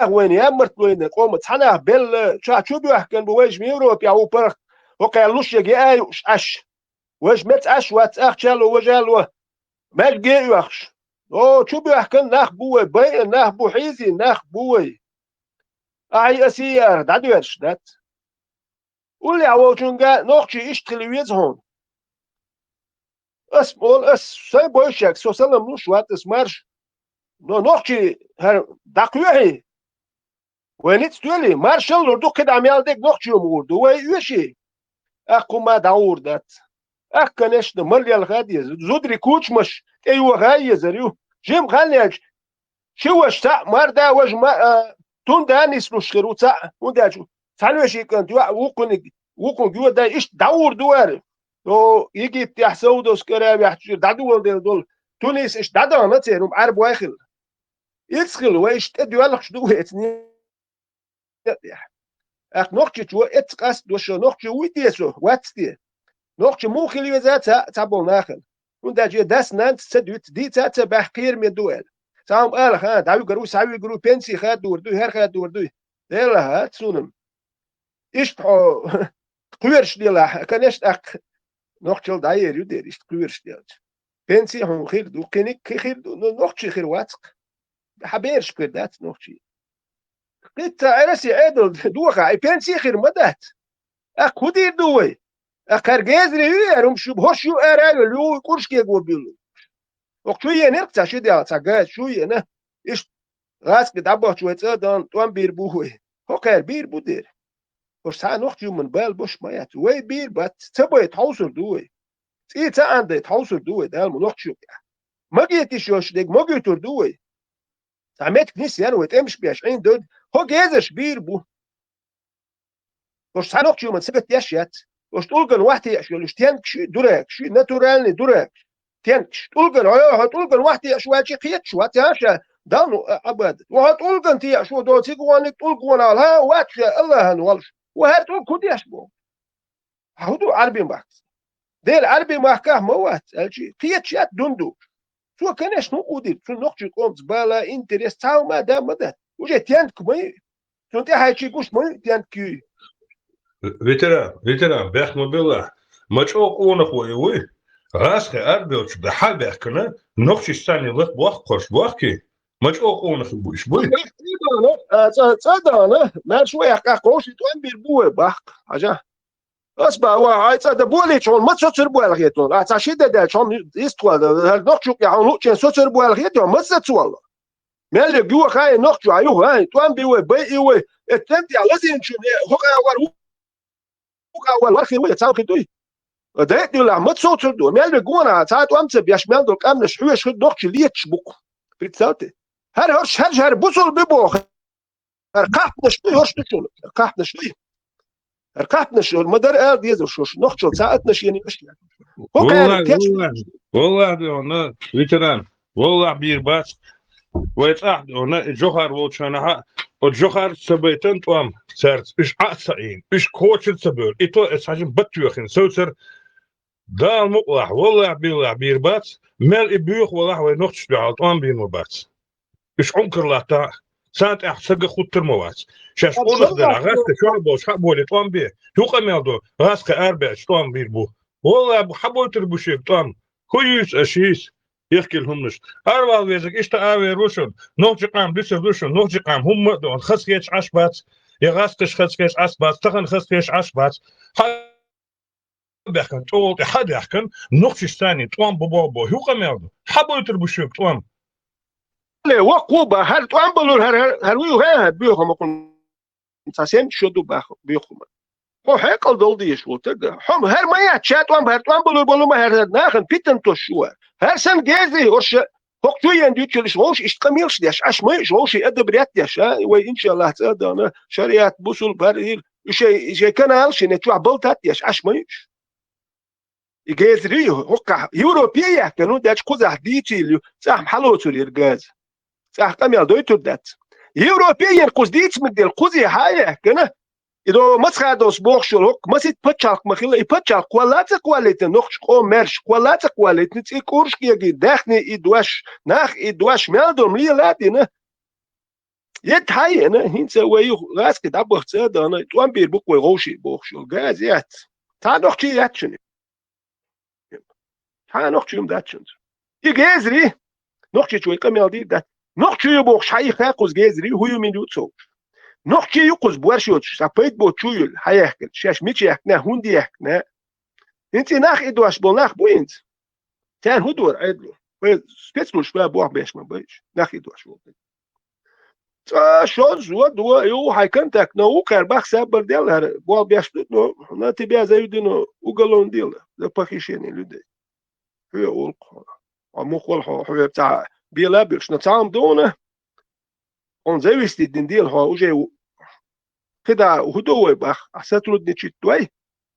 S19: وين يامرت وين قوم سنة بل شو بيحكن بويش ميوروب يا برخت وقع لوش يجي ايوش اش وش مت اش وات اخشلو وجالو ما جي يخش او شو بيحكن ناخ بوي باي ناخ بو حيزي ناخ بوي اي اسير دادوش دات قول لي اول جونغا نوخشي ايش تلفزيون هون اسمول اس ساي بويشك سو سلام لوش وات اسمارش نو نوخشي هر داكوي وين تستولي مارشال دو كده عمال ديك نوخشي مورد وي يشي اكو ما داور دات اكنش ملي الغادي زودري كوتش مش ايوه غاي زريو جيم خليج شو اشتا مردا وج ما تون دانيس لوشكرو تا وداجو تعالوا شي كنت وكون جو دا ايش داور دوار لو يجي بتاع سودوس كراب يحجر دادو دول تونس ايش دادا ما تيرم عرب واخل يدخل وايش تدوالك شدو اتني اخ نوختي تو اتقاس دوش نوختي ويتيسو واتستي نوختي مو خلي ذات تابو ناخل وندا جي داس نانت تدوت دي تا بحقير من دوال سام قال ها داوي قرو ساوي قرو بنسي خاد دوردو هر خاد دوردو يلا هات سونم ايش قويرش ديلا كانش اخ نوختي داير يدير ايش قويرش ديال بنسي هون خير دو كينيك خير دو نوختي خير واتق حبيرش كردات نوختي قلت عرسي عدل دوخة اي بنسي خير مدات اك ودي دوي اكار جازري يرم شو بهوش يو اراغ لو كورش كي جو بيلو وقتويه نرقص شو دي على شويه انا ايش غاس كدابو شويه دان توان بير بوه هو كار بير بودير وش ساعه نوخت من بال بوش مايات وي بير بات تبوي تحوصر دوي اي تا عندي تحوصر دوي ده المنوخت شو ما جيتي شوش ديك ما جيتور دوي عملت كنيسة يعني وتمش ب20 دول هو جازش بير بو وش سانوك شو من سبت ياشيات وش تقولن واحد يشو لش تيانكش دورك شو ناتورالني دورك تيانكش تقولن هتقولن واحد يشو هاتشي قيت شو هاتشا دانو ابد وهتقولن تي شو دول تيجوانك تقولن على واتش الله هنولش وهتقول كود يشبو هودو عربي ماك ديل عربي ماك موات الشي قيت شات دوندو شو كانش نقودي شو نقشي قوم زبالة انتريس تاو ما دام مدى وجه تيانك مي شو انت هاي شي قوش مي تيانك
S8: ветеран бяхме била мачок онах воевой расхе арбелч да хабяхкана нохчи стани лах бах кош бахки мачок онах буш бой
S19: صدقنا ما شوية قاقوش توان بيربوه بخ حاجة أصبح واحد صدق بولي شون ما تصير بوه الخيطون أتعشي ده شون يستوى هل نقشوا يعني نقشين تصير بوه الخيطون ما تصير مال جوا خاي نقشوا أيوه هاي توان بيوه بيوه التنتي على زين شو هو أول واحد ويا تاو كدوي ده يلا ما تصير دو مال جوا ساعات وامس بيشمل دول كام نشوي شو نقش ليتش بوك بتساوتي هر بوصل ببوخ قاعدنا شوي هرش تشول قاعدنا شوي قاعدنا شو المدار قال يزر شو نخشل ساعتنا شي يعني مش
S8: والله انا ветеран والله بيربات ويتاح انا جوهر وشنا الجوهر سبيتن توام سرت ايش عصاين ايش كوتش سبور ايتو اساجن بتوخن سوتر دا مقلح والله بالله بيربات مال ابيوخ والله ونخش على توام بيربات ايش عنكر لا تا ساعات احسق خود ترموات شاش اولخ دل غاست شوربوش حبولي توام بي تو قميدو غاسك اربع توام بيربو والله ابو حبول تربوشيك توام كويس اشيس يحكي لهمش اربع ويزك ايش تاوي روشن نوجي قام بيس روشن نوجي قام هم دون خسكيش عشبات يا غاسكش خسكيش عشبات تخن خسكيش عشبات بيحكن تقول حد يحكن نوجي ثاني توام بابو هو قميدو حبول تربوشيك توام
S19: وقوبة هل تعملوا هل ها بيهم كن ساسين شدوا بيهم هو هيكل دولدي شو تجا هم هر ما يتشات وام هر تعملوا بقولوا ما هر ناخن بيتن تشوا هر سن جازي وش هو شو يندي تشلش وش اشتميلش ديش اش ما وش ادب رياتيش وان شاء الله تصدقنا شريعة بوصل بريل شيء كان هالش نتوع بلتاتيش اش ما يجازري هو يوروبيا كانوا داش قزح ديتي صح حلوتو الجاز صح كم يالدويتو دات يوروبيين قصديت من القضية هاي كنا إذا ما تخدوس بوخشل هك ما سيت بتشالك مخيل يبتشالك قوالات قوالات نخش قوم مرش قوالات قوالات نتي كورش كيجي داخني إدواش ناخ إدواش مالدوم لي لاتينا يد هاي أنا هنسا ويو غاز كده بخصاد أنا توان بير بوك ويغوشي بوخشل غاز يات تا نخشي ياتشني تا نخشي يوم داتشنز يجازري نخشي شوي كم يالدي دات نخشي يبوخ شاي خاقوز جازري هو يومين يوتسو نخشي يقوز بوارشوتش سابيت بو تشويل هيحكل شاش ميتش يحكنا هوندي يحكنا انتي ناخ ادواش بو ناخ بوينت تان هدور عدلو سبيتلو شوية بوح بيش ما بيش ناخ ادواش بو شون زوا دوا يو هايكنتك نو كارباخ سابر ديال بوح بيش نو ناتي بيا زي دينو وقالون ديال ده باكيشيني لدي هي اولق عمو قول حوية بتاع بيلا بيش نتعام دونه on zavisti din dil ha uže kada hudowe bach a satrudniči tvoj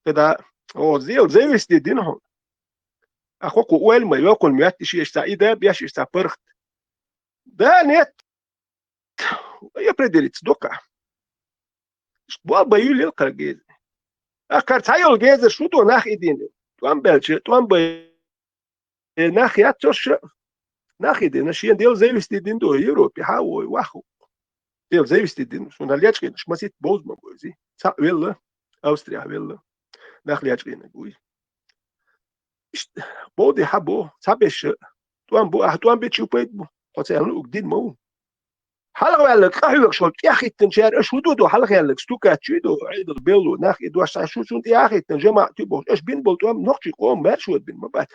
S19: kada o zel zavisti din ha a khoko wel ma yakul miatti shi sta ida biash sta percht da net ya predilit doka bo bayul yelqa gez akar tayol gez shu do nach idin tuam belche tuam bay nach yatosh nach idin shi dil zavisti din do Europe ha wahu ديل زي بستدين شو نالياتش كده مش مسيت بوز ما بوزي صح ولا أوستريا ولا نخلياتش كده نقول بودي حبو صابش توان بو توان بيتشو بيتبو قصي أنا أقدين مو حلقة ولا كحيلك شو يا أخي تنشر إيش ودودو حلقة ولا ستوكا تشيدو عيد البيلو ناخ إدواش شو يا أخي تنجمع تبو إيش بين بولتوام نخشي قوم مارشو بين ما بعد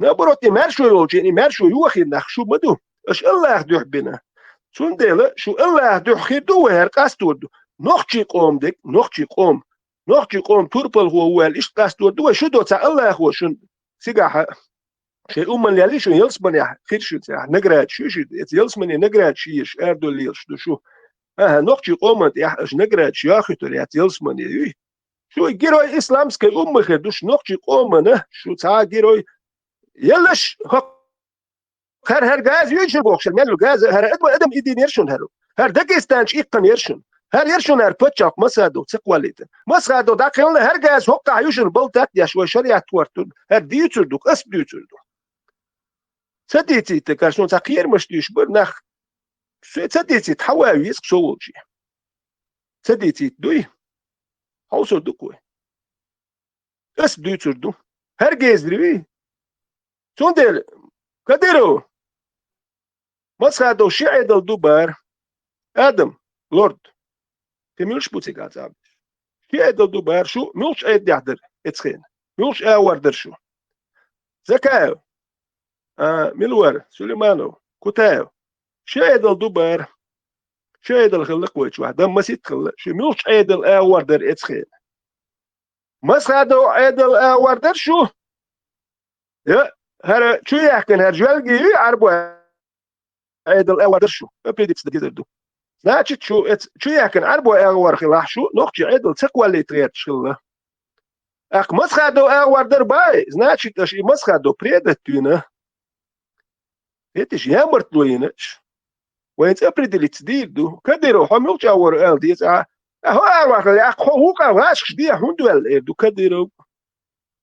S19: نبروتي مارشو يوجيني مارشو يوخي نخ شو بدو إيش الله يخدوح بنا شون ديلا شو الله دحخدو وهر قاستودو نخشي قوم ديك نخشي قوم توربل هو ايش قاستودو شو دو تاع الله هو شون سيغا شيء اللي عليه شو يلسمني خير شو تاع نقرات شو يلسمني نقرات شيش اردو ليش شو نخشي قوم يا اش نقرات يا اخي ترى يلسمني شو جيروي اسلامسكي خدوش نخشي قوم شو تاع جيروي يلش هر غاز يجي بوخشل مالو غاز هر ادم ايدين يرشون هر داغستانش ايقن يرشون هر يرشون هر بتشاق مسادو تقواليت مسادو داخل هر غاز هوقع يوشن بلتات يا شوي شريعه تورتو هر ديوتردوك اس ديوتردو صديتي تكاشنو تقير مشتيش برنخ صديتي تحواوي يسق شوولجي صديتي دوي حوصر دوكوي اس دوي تردو هرگز دري چون دل كديرو مسخدو شيء دل دوبار ادم لورد تميلش بوتيك عذاب شيء دل دوبار شو ملش ايد يحضر اتخين ملش اوردر شو زكاو ملور سليمانو كوتاو شيء دل دوبار شيء دل خلق ويش واحد دم مسيت خلق شو ملش ايد اوردر اتخين مسخدو ايد اوردر شو يا هر شو يحكن هرجلجي عربو ايد اوردر شو ابيدكس دو значит شو يحكن عربو اور خلاح شو نوخجي ايد تقوى اللي تريد شغله اك مسخدو اوردر باي значит اشي مسخدو بريدتينا هتش يامرت لوينش وين تبريدلت ديدو كديرو حملش اور ال دي هو اور اك هو كاش دي هوندول دو كديرو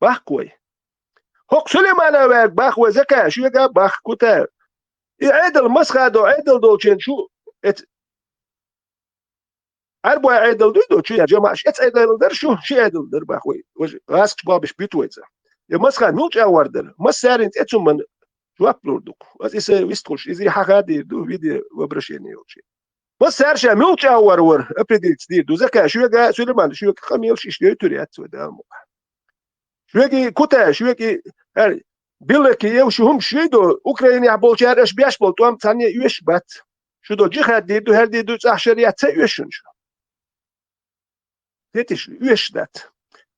S19: باكوي هوك سليمان باك باخ وزكا شو يقا باخ كوتا يعيد المسخدو عيدل دولشين شو عربو عيدل دو شو يا جماعه ات عيدل در شو شي عيدل در باخوي غاسك بابش بيتويزا يا مسخد ملش اوردر مسارين اتسم من شو ابلودك اس ويستكوش ازي حاجه دو فيديو وبرشيني يوشي مسارش ملش اور ابريديت دو زكا شو يقا سليمان شو يقا خميلش اشتي توريات ودا شو يقي كوتا شو يقي بيلك يو شو هم شيدو اوكرانيا بولجار اش بياش بولتوام ثانيه يوش بات شو دو جي دو هر دو عشريات يوشن شو تيتش يوش دات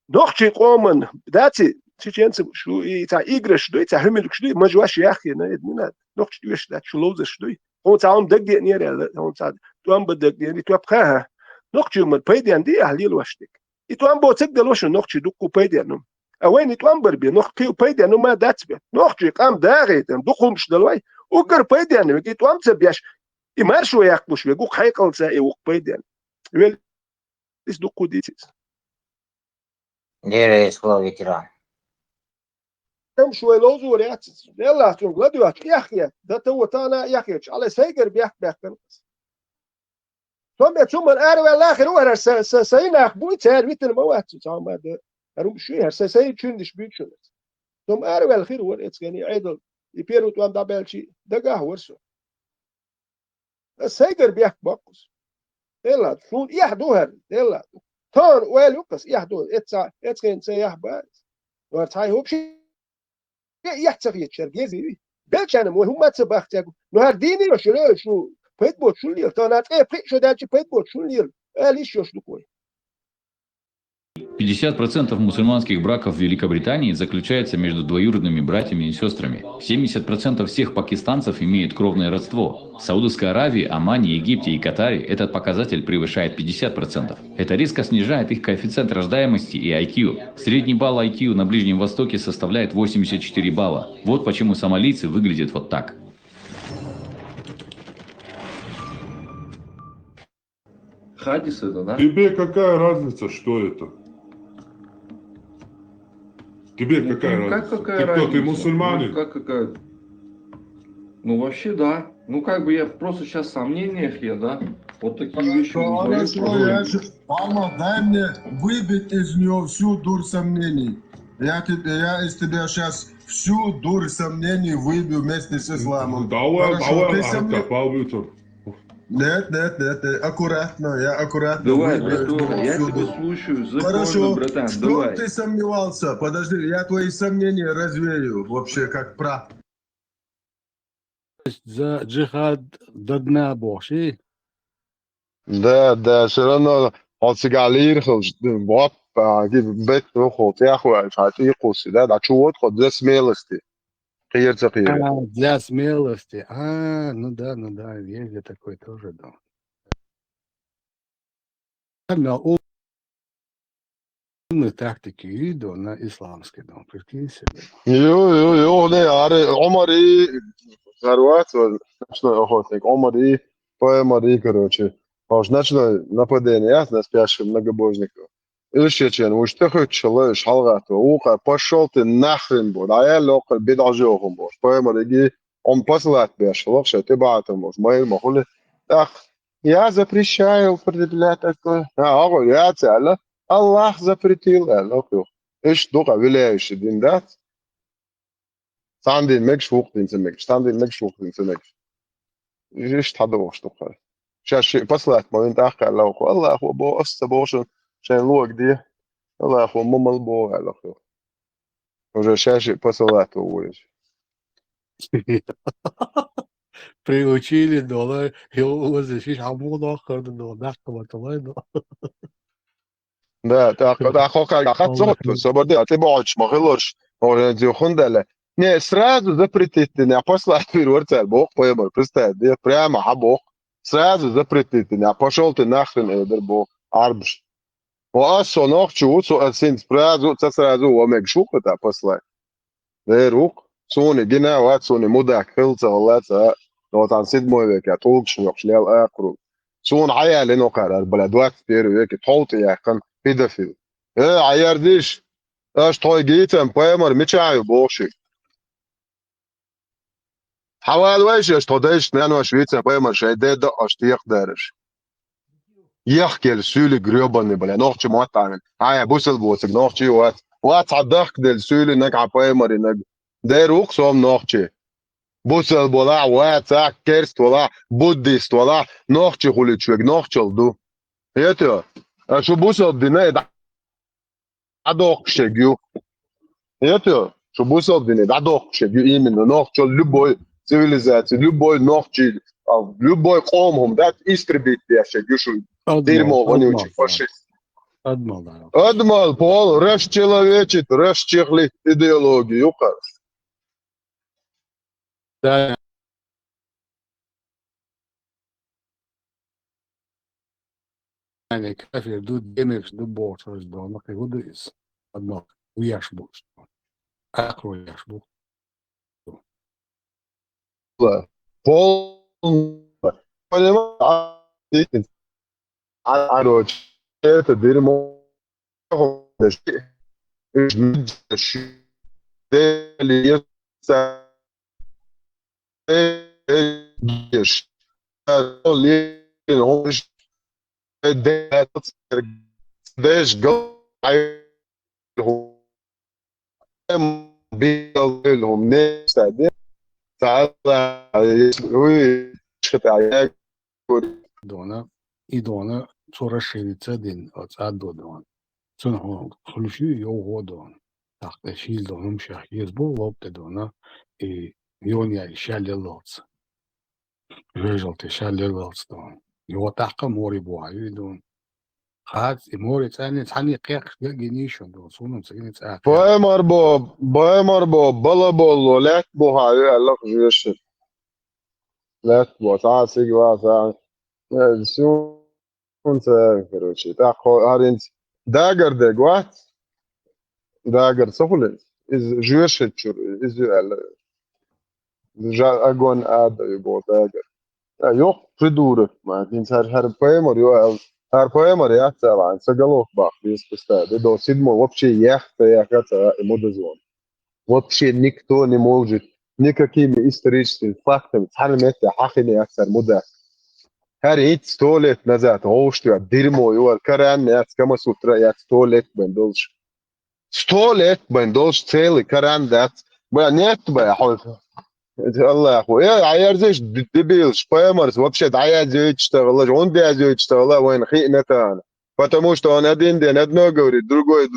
S19: دوخشي قومن داتي تشينس شو تا ايغرش دو تا هملك شو ما جواش يا اخي انا ادمنا دوخش يوش دات شو لوز شو هو تاعهم دق نير هو تاع توام بدق يعني تو بخاها دوخشي من بيديان دي اهلي الوشتك يتوام بو تقدر وش دوخشي دوكو بيديانم اوين يتوام بربي نوخكي بيديانو ما داتبه نوخجي قام داغي دوخمش دلواي وقر بيديان يتوام تبياش يمارشو ياكبوش يقوق حيقل ساي وق بيديان ويل اس دوكو ديتيز
S4: Деревья слово ветеран.
S19: كم شوي لوزو رياتس يلا تون غدوات يحكي ده تو تانا يحكي على سيجر بيحكي ثم ثم الارو الاخر هو سينا اخبوي تار مثل موات تمام هذا اروم شوي هسه سي تشندش بيتشل ثم ارو الاخر هو اتغني عيدل يبيرو توام دابلشي دغه ورسو السيجر بيحكي بقص يلا تون يحدوها يلا تون ويلوكس يحدو اتغن سيح باز ورتاي هو شيء يحتفي الشرقيزي بلشان مهم تبختك نهار ديني شو بيتبوت شو ليل تانات شو دالشي بيتبوت شو ليل ليش يشدكوي 50% мусульманских браков в Великобритании заключаются между двоюродными братьями и сестрами. 70% всех пакистанцев имеют кровное родство. В Саудовской Аравии, Омане, Египте и Катаре этот показатель превышает 50%. Это резко снижает их коэффициент рождаемости и IQ. Средний балл IQ на Ближнем Востоке составляет 84 балла. Вот почему сомалийцы выглядят вот так.
S20: Хадис это, да?
S13: Тебе какая разница, что это? Тебе
S20: Ну,
S13: какая
S20: как
S13: разница?
S20: какая
S13: Ты кто, ты
S20: разница?
S13: мусульманин?
S20: Ну, как какая? Ну, вообще, да. Ну, как бы я просто сейчас в сомнениях я, да? Вот такие вещи говорю.
S5: Мама, дай мне выбить из нее всю дурь сомнений. Я из тебя сейчас всю дурь сомнений выбью вместе с исламом. Хорошо, ты сомневаешься? Нет, аккуратно, я аккуратно
S20: Давай,
S5: выбью из
S20: братан,
S5: него
S20: я
S5: всю
S20: тебя
S5: дурь.
S20: слушаю, законно,
S5: Хорошо,
S20: братан,
S5: что
S20: давай.
S5: ты сомневался? Подожди, я твои сомнения развею вообще как прав.
S1: за джихад ضدنا بوشي
S5: ده все равно он سيجالير خلص بواب جيب بيت وخوت يا اخوي مش عارف ايه قصي ده شو خد ده смелости خير تقير
S1: для смелости. Ну да, есть такой тоже, да. На умные тактики иду на исламский, да, прикинь себе.
S5: يو ده عارف عمر ايه ثروات что охотник عمر ايه поэма короче начало нападение на спящих многобожников. Ильичечен, уж ты хочешь шалгать, уха, пошел ты нахрен, буд, а я лег бедажогом, буд, поэма реги Он посылает бешало, что ты батом уж мои могли. Так, я запрещаю употреблять такое. Я целя. Аллах запретил. Иш духа виляющий дин дат. Сандин мекшвух дин цемек. Сандин мекшвух дин цемек. Иш тадо что хай. Сейчас посылать момент ахка Аллаху. Аллаху бо остабошен. Шен лук ди. Аллаху мумал бо Аллаху. Уже сейчас посылать уволить.
S1: Приучили, доллар, его защищать, а буду охотно, да, кого-то,
S5: Да, так, да, свободы, а ты бачишь, махилош, он хундала. Не, сразу запретить, не послать переворцать, Бог поймал, представь, да, прямо, а Бог. Сразу запретить, не пошел ты нахрен, эдер Бог, арбш. О, ночью, син, сразу, омег шухата послать. Да, рук, сони, гена, сони, мудак, хилца, лаца, вот он 7 век, а толкшн, يخشلال آخره. سون عيال إنه قرر بلدوات بيرو هيك تحوطي يا كان بيدفيل. إيه عيار ديش. اش توي جيتم بايمر ميتشايو بوشي. حوال ويش اش توديش نانو شويتم بايمر شاي ديدا اش تيق دارش. يحكي السولي قريباني بلا نوخشي مواتعمل. هاي بوسل بوسك نوخشي وات عدخك دل سولي نقع بايمر نق. ديروك سوم نوخشي. بوسل بولا وات ساك كيرست ولا بوديست ولا نوخشي خولي تشوك نوخشل دو. يتو. شو بوسل دينا عدوك شجيو. Ето, що бусал дine, да дохче, именно, нохче любой цивилизации, любой нохче, любой комом, да, истребить яше, гюшу, дерьмо, вонючий, фашист. Адмал, пол, расчеловечит, расчехлит идеологию, кажется.
S1: Да. يعني كافر دود جيمكس دود بورترز دون ما كيقول إيش أدنى وياش بوش أقرأ وياش بوش
S5: Пол, понимаешь, это дерьмо, داش لهم ناس تعالى
S1: دونا إدونا صورة شريطة دين أتصعد دون سنة خلوشي يو دون تحت شيل دونهم شاكيز بو وقت دونا يونيا شال اللوتس رجلت شال اللوتس دون يو تحقا موري بوعي دون خاد موري تاني قيق جنيشون دون صونم سجنة آخر
S5: بايمر بو بلا بولو لا تبو هاي الله جيش لا تبو تعال سيجي واسع شو كنت كروشي تاخو هارينت داغر دغوات داغر سفلت از جيش تشور از جا اغون اد يبو داغر يو придурок ما دين هر بايمر يو هر بايمر يا طبعا سجلوك باخ بيس بستاد до 7 вообще яхта яхата модозон вообще никто не может никакими историческими фактами تعلمت حقني اكثر مدة هر هيت 100 لет назад ошту дерьмо يو каран я кама сутра я 100 лет бендолш 100 лет бендолш целый каран дат бля нет бля الله اخويا عيار زيش دебил шпемерс вообще عيار زيش اشتغل он да زيش اشتغل وين خينته انا потому что он один день одно говорит другое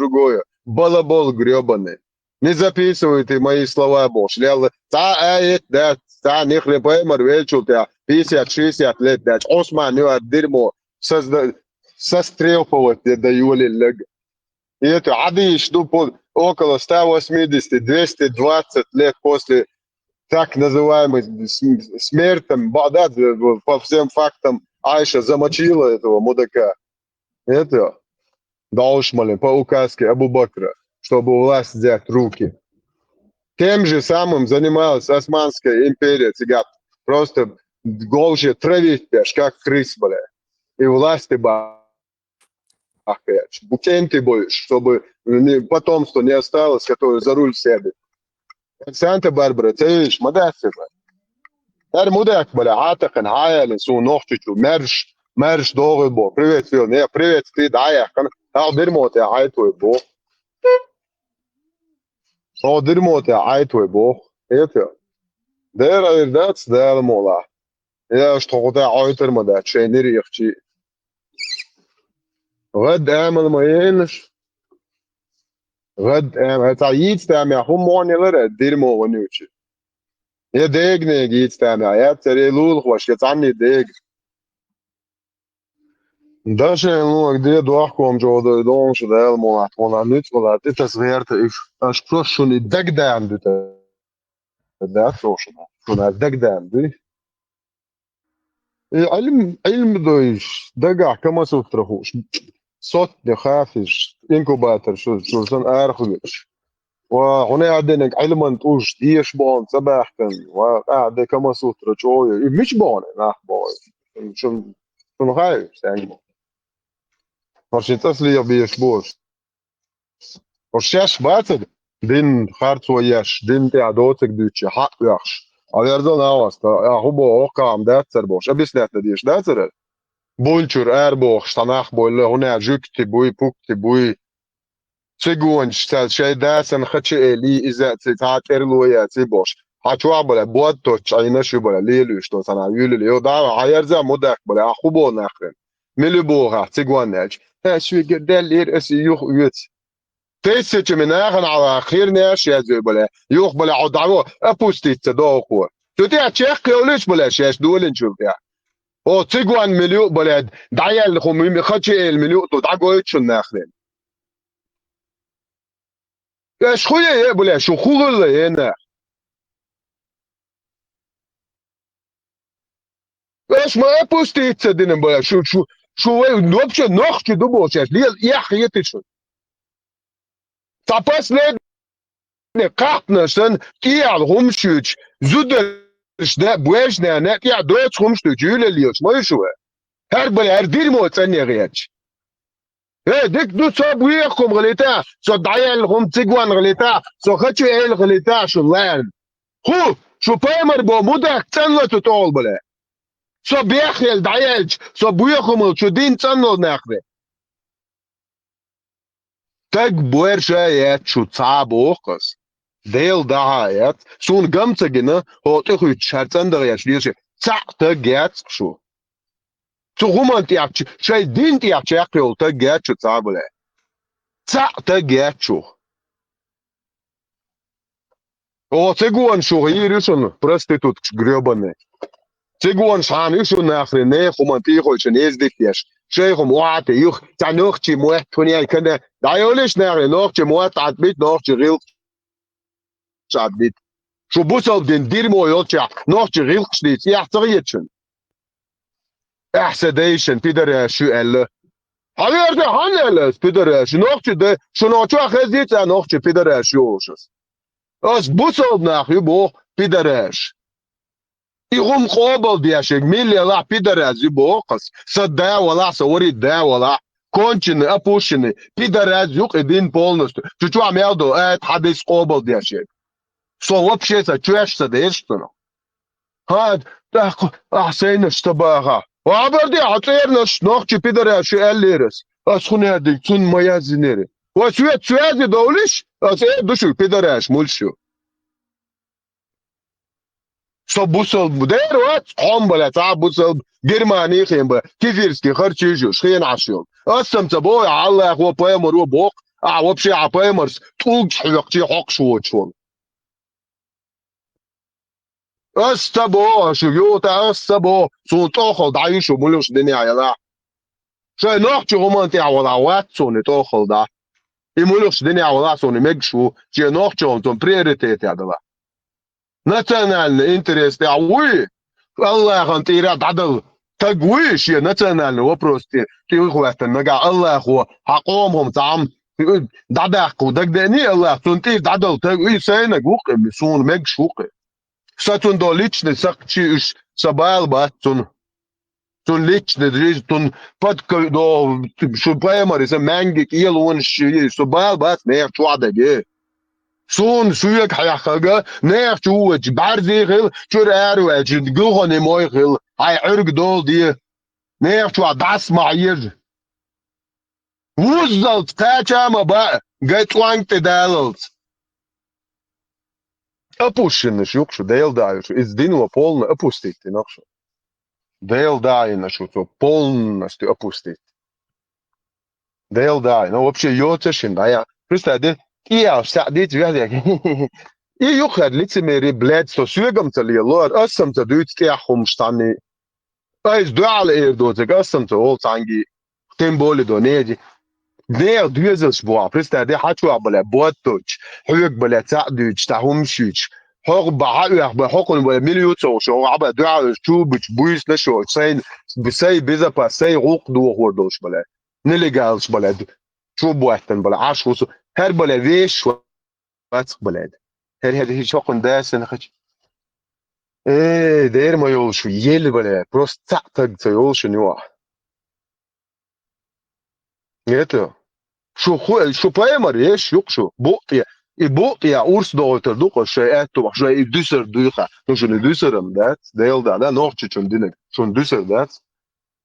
S5: балабол грёбаный не записывайте мои слова больше ляла да нихре поймар вечер тебя 50-60 лет дать Осман не дерьмо сострелповать даю ли и это адиш около 180-220 лет после так называемый смертным Багдад по всем фактам Айша замочила этого мудака. Это Даушмали по указке Абу Бакра, чтобы власть взять в руки. Тем же самым занималась Османская империя, цыгат. Просто голже травить, как крыс, бля. И власти бахаешь. Кем ты будешь, чтобы потомство не осталось, которое за руль сядет. Санта-Барбара, ты видишь, мадасиба. Мудак, бля, атақан хайали су нохчичу мерш долго бо. Привет, Фил. Не, привет, ты даякан. Дирмоте айтвой бо. Дирмоте айтвой бо. Это. That's der mola. Ja, strote auter mo dat chener yachchi. غد اعمل ما ينش غد اعمل تعيد تعمل هم موني غير دير مو ونوشي يا ديجني جيت تعمل يا تري لول خوش يتعني ديج داش لو دي دوخكم جو دو دون شو ده مو انا نيت ولا تسغيرت اش بروشوني دك دان دت ده سوشنا كنا دك دان دي علم دويش دقع كما سوترهوش صوت خافش انكوباتر شو سن ارخوش وهنا عندنا علما توش ديش بون صباحكن وقاعد كما سوتر شوي مش بون ناخ بون شو خايف يعني فرشي تسلي بيش بوش فرشاش باتد دين خارت وياش دين تعدوتك دوتشي حق يخش Averdan avasta, hubo okam datser boş. Abisnet ne diyeş datser. Bolçur erbox, stanach bolle, hona jükti buy pukti buy. Çegun ştel şey dersen xçı eli izat tat erloya boş. Haçwa bole boto çayna şu bole lelu što sana yülü yo da ayarza modak bole hubo nakren. Meli boğa çegun nelç. Ha şu gedelir es yuh üyet. تيسيتش من آخر على خير ناش يا زي بلا يوخ بلا عدعو أبوستي تصدقوا تودي أشيخ يولش بلا شاش دول نشوف يا أو تيجوان مليون بلاد دعيا الخميم خدش المليون تدعوا يتشون ناخرين إيش خويا يا بلا شو خوغل هنا إيش ما أبوستي تصدقين بلا شو نوبش نخش دبوا شاش ليه يا خيتشون Tapas ne katnaşın tiyal humşüç züdürşne buejne ne tiya dört humştü cüleliyor mu şu her bel her dir mo tsanyegeç dik du so buyekum glita so dayal hum tigwan glita so khachu el glita şu lan hu şu paymer bo mudak tsanla tutol bele so biakhel dayal so buyekum şu din tsanol nakhre تك بورشايات شو تصعب وقص ديل دعايات سون قمتجنا هو تخو تشارتن دغياش ليش تعت جات شو تغمان تيعت شاي دين تيعت يقول تجات شو تصعب له تعت جات شو هو تقول شو غيرشون برستيتوت غريبانه تقول شان يشون ناخرين خمان تيخو شن يزدفيش شيخهم وعطي يخ تعنوختي موه توني كنا دايولش ناخري نوختي موه تعبيت نوختي غيل تعبيت شو بوصل دين دير مو يوتشا نوختي غيل قشديت يحتغيتشن احسديشن بيدر شو قال هاير ده هانلس بيدر شو نوختي ده شو نوختي خزيت نوختي بيدر شوشس اس بوصل ناخري بو بيدرش يقوم قابل دياشك ميلي لا بيدرازي بوقس صدا ولا صوري دا ولا كونشن ابوشن بيدراز يوق ادين بولنست تشو عملدو حدث قابل دياشك سو вообще чуешься дешно هاد احسن اشتباها وعبردي عطيرنش نوخ بيدراش الليرس اسخني هدي تون ميازينري وسويت سوازي دولش اس دوشو بيدراش مولشو So busel der wat qombala ta busel Germani khimba kifirski kharchijo shkhin ashyon asam taboy Allah ho paymor wo bok вообще paymors tug xyqchi hoq shwochon astabo shuyota astabo so tokhol daisho mulus denia yala shay noqchi romanti wala watson tokhol da imulus denia wala son megshu chi noqchi on prioritet yadala национальный интерес ауи الله غنطيرات عدل تقويش يا национальный вопрос ты выхватил нога الله هو حقومهم تعم دعدق ودقدني الله تنتي دعدل تقوي سينا قوق مسون مجشوق ساتون دو ليچن سقچي اش سبال باتون تون ليچن دريج تون بادك دو شو بايمر اسا مانجك يلون شي سبال بات مير چوادگه Son suyak hayaga neer chuj barzigil chur erwe jid gulgon moigil ay urg dol die neer chwa das maayir wozdalt tachama ba get lang te dalalt apushin shuk shu deel dair is dinwa polna apustit nachsho deel dair nashu to полностью apustit deel dair no вообще йотешин да я представь я садит вязик и юхад лицемери блядь со сюгам талиелор асам тадуит кяхум штани айз дуал эрдо загасам то ол танги темболи до неди neer duizels boa представь де хачу абла боточ хуйк бла тадуч тахум шич хор баа ба хокон бла милиото шо аба дуал чубич буис лашо сайн бисай безопасай рук до хордош бла нелегалш бла чубуатен бла ашус her bala veş wat balad her hiç okun dersen hiç değer mi yol şu yel bala просто так yol şu ne var это şu payamar yeş yok şu bu ya urs doğutur duk şey etto şey düser duyha şu düserim dat değil da noch çün dinek şu düser dat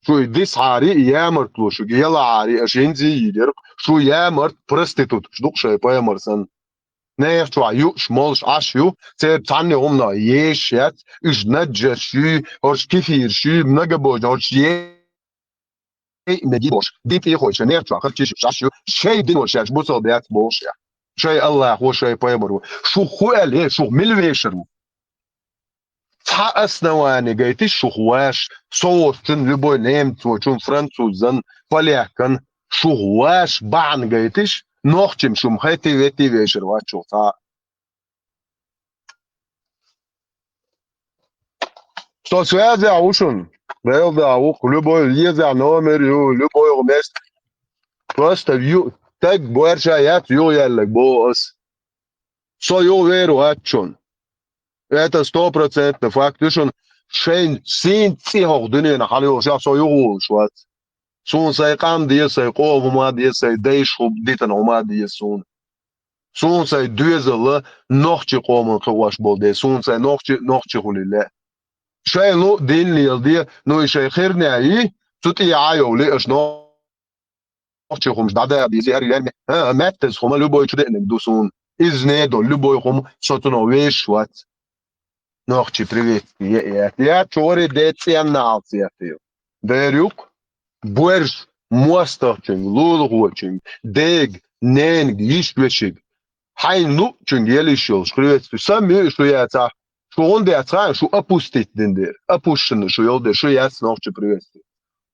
S5: şu dis hari yamar tlu şu yela hari ajenzi yidir şu yamar prostitut duk şey payamarsan ne şu ayu şmol aşyu se tanne umna yeş yat üç nadja şu hoş kifir şu nagabo hoş ye ne boş dip ye hoş ne şu akır şu aşyu şey din hoş bu sohbet boş ya şey Allah hoş şey payamar şu huel şu milveşer основание, говорит, ты шухуаш, соостен, любой немец, очень французан, полякан, шухуаш, бан, говорит, ты нохчем шум, хэти вечер, вачу, что связи аушун, да, аук, любой еза номер, любой мест, просто так больше я тюялек, босс, свою веру отчун. Это 100% факт. Ты schon schön sind sie hoch dünne nach alle ja so jo schwarz. So sei kam die sei qov ma die sei deish hob ditan ma die so. So sei düzel noch chi qom qwash bolde. So sei noch chi hulile. Shay lo din li die no shay khirni ay tuti ayo li es noch chi khum da die sehr len mettes khum lo boy chde du so izne do lo boy khum so to no we schwarz. Ночи, привет. Я чори дециям наалциятıyor. Deruk, buerş, muastaçın, lulğuçın, deg, nen, gişveşig. Hay nu çün gelişiyor. Skrivet, sami şu yata. Şu onda yata, şu apustit dindir. Apuşın şu yolda, şu yats nokçı привет.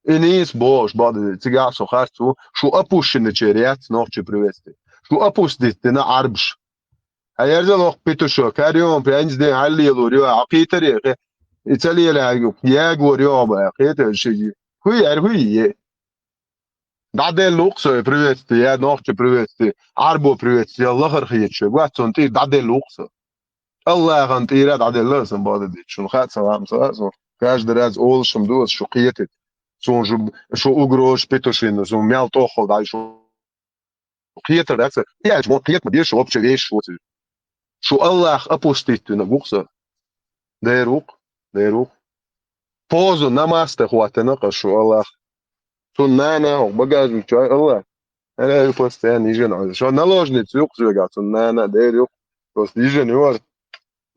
S5: Enis boş, badı, tiga sokartu, şu apuşın içeriyat nokçı привет. Şu apustit dina arbş. هيرجع لو بيتو شو كاريوم بينز دي علي لوريو عقيتر يا ايطاليا لا يا غوريو با عقيتر شي هو بعد اللوكس بريفت يا نوخت بريفت عربو بريفت يلا خير خيتش وقت انت بعد اللوكس الله غنت يراد بعد اللازم بعد دي شنو خات سلام سلام كاش دراز اول شمدوس شو قيتت شو اوغروش بيتوشين شو ميل توخل داي شو قيتر داس يا جو قيت ما ديرش وبش ليش شو الله أبوستيت نبوخسه ديروق بوزو نماسته خواتنا قشو الله تنانا وبقاج مشوي الله أنا يفوستين يجن شو نلوجني تسوق زوجة تنانا ديروق بس يجن يور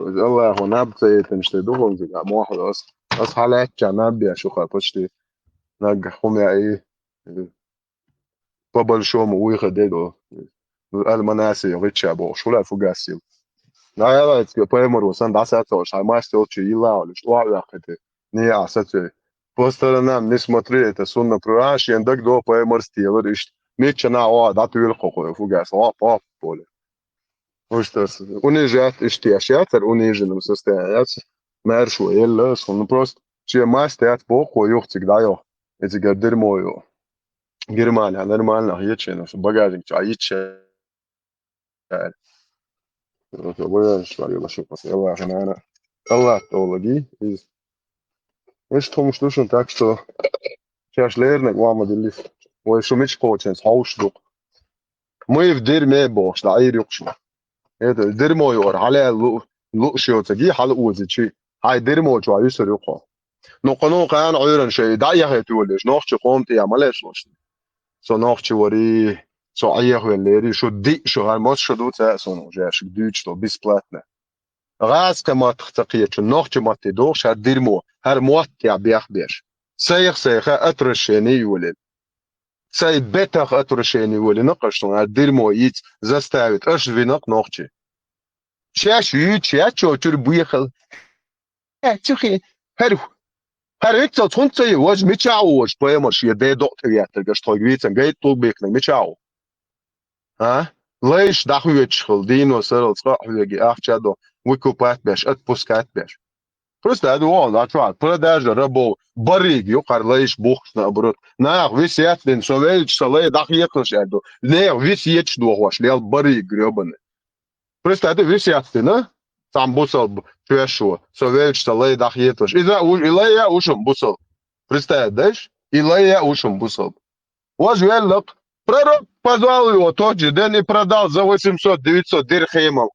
S5: الله هو نبتة تنشتي دوهم زوجة موحد أص حالات جنابي شو خابشتي نجحهم يا إيه بابل شو موي خديدو المناسي ريتش أبو شو لا فوقاسيل لا يلا تقيمر وسان دعسات وش ما استوتش يلا ولا شو علاقته نيا عسته بوسترنا نسمتري تسون براش يندك دو بايمر ستيلر إيش ميتشنا دا تقول قوقو فوقاس باب بول وشتس ونجات اشتياشات ونيجن مسستيات مارشو يلا سون بروست شي ما استيات بوق ويوختك دايو إذا قدر مويو Германия, нормально, ячено, багажник, а яче. Allah тологи из. Ist drum schon так что сейчас lernen, wo man die Lift. Wo ich schon mit Coachens Hausdruck. Мы в дерьме бог, да и рюкшно. درمو يور على لو شو تجي حال وزتشي هاي درمو جو يسر يقع نقنو كان عيرن شيء دايا هتولش نوخش قومت يا ملاش وش سو نوخش وري سو عيه وليري شو دي شو هالموت شو دوت سو جاش دوتش تو بيسبلاتنا غاز كما تختقيه شو نوخش ما تدوش هالدرمو هر موت يا بيخ بيش سيخ اترشيني يولد سي بيتخ اترشيني يولد نقش هالدرمو يت زستاوت اش في نوخش شاش يت شو تربيخل تخي Her ik zal het zeggen, was met jou was bij maar je deed dat weer te gestog weet en geit tot bekling met jou. Lees dag weet schuld dino zelfs we geacht do we kopat bes het poskat bes. Просто да да чувак продажа рабо барыг юкар lees bocht на брод. На вис ятлин совелч сале dag ехнеш до. Не вис еч до ваш лел барыг гребаный. Просто это вис ятлин, там бусал Пешо, совельч лей дах етош. Илая ушам бусал. Представляешь? Илая ушам бусал. Вот велик. Пророк позвал его тот же день и продал за 800-900 дирхемов.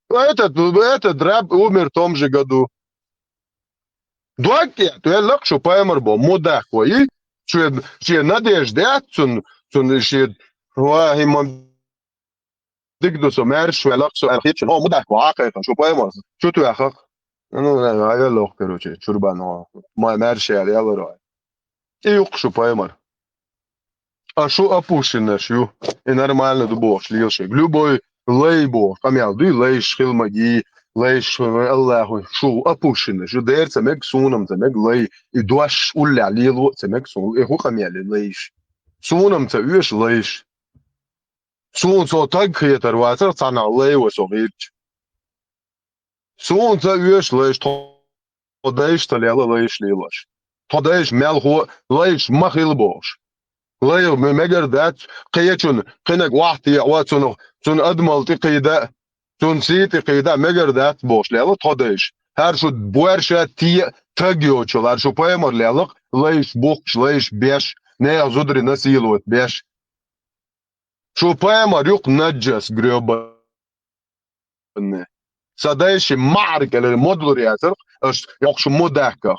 S5: Этот раб умер в том же году. Дуаки, то я лакшу поймер бо мудак кой. Че надежда, цун ще химам دقدو سمارش ولاقصو أخيتش هو مدعك وعاقل شو بايمر شو تو أخك أنا يلا أختارو شيء شربان ما مارش يعني يلا راي إيه شو بايمر شو أبوشنا شو نورمально دبوش ليش любой лейбо камел دي ليش خل مجي ليش الله شو أبوشنا شو دير سمك سونم سمك لي يدوش ولا عليه لو سمك سون إيه هو كمل ليش سونم تأويش ليش سون صو تاج واتر صنع لي وصغيرش سون تأويش ليش توديش تليلا ليش ليلاش توديش مال هو ليش ما خيلبوش ليه مجر دات قيتون قنق واحد واتون تون أدمل تقيدا تون سيت قيدا مجر دات بوش ليلا توديش هر شو بورشة تي تاجيو شو هر شو بايمر ليلا ليش بوكش ليش بيش نه زودري نسيلوت بيش شو بايمر يق نجس قريبا سادايش معركة للمودلر ياتر اش يقش موداكا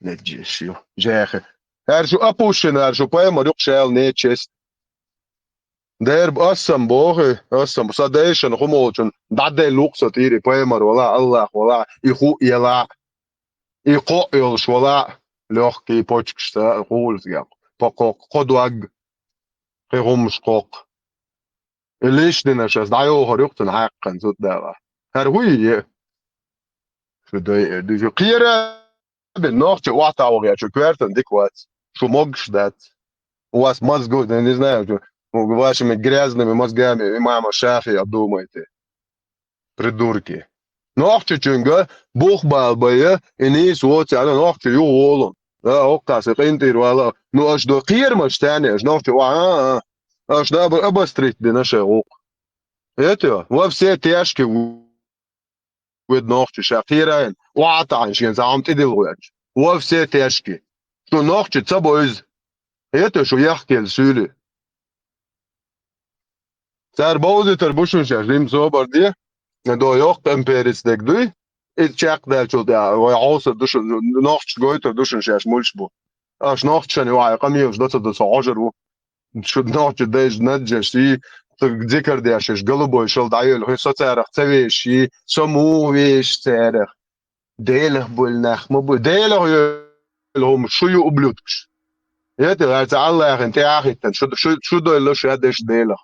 S5: نجس يو جاخي هر شو ابوشن هر شو بايمر يق شايل نيتشست دير بأسم بوغي أسم سادايش نخموشن دعدي لوكسة تيري بايمر ولا الله ولا يخو يلا يقو يلش ولا لوخكي بوچكشتا غولت يق بقوق قدوغ قيغمش قوق ليش ديناشاس دايو هريقتن حقا زود داوا هروي شو داي شو قيرة بالنوخ واتا وغيا شو كويرتن ديكوات شو могш дать у вас мозгу я не знаю вашими грязными мозгами и мама шафи обдумайте придурки нохче чунга бухбал бая инис вот على нохче يولون لا اوقع سقينتي ولا نو اش دو قير مش تاني اش نوخче اش да обострить наши рук это во все тяжкие ودنوخче شاقيرين وعطان شين زعمت идилуяч во все тяжкие что нохче цабоз это что яхтел сюле цар боузи тербушун шажим зобарди до йохт империс дегдуй it чак дальчо да عاصر دوش نوخче гойтер душун шаш мульшбу аш нохче не вай камиев до цажеру شو نوخче дэж наджаши где кардяшиш голубой шел дайел хосцарах цавеши самувеш царах делах больнах мобу делах لهم شو يقبلوتش يا الله انت اخي شو دول شو هذا ديلا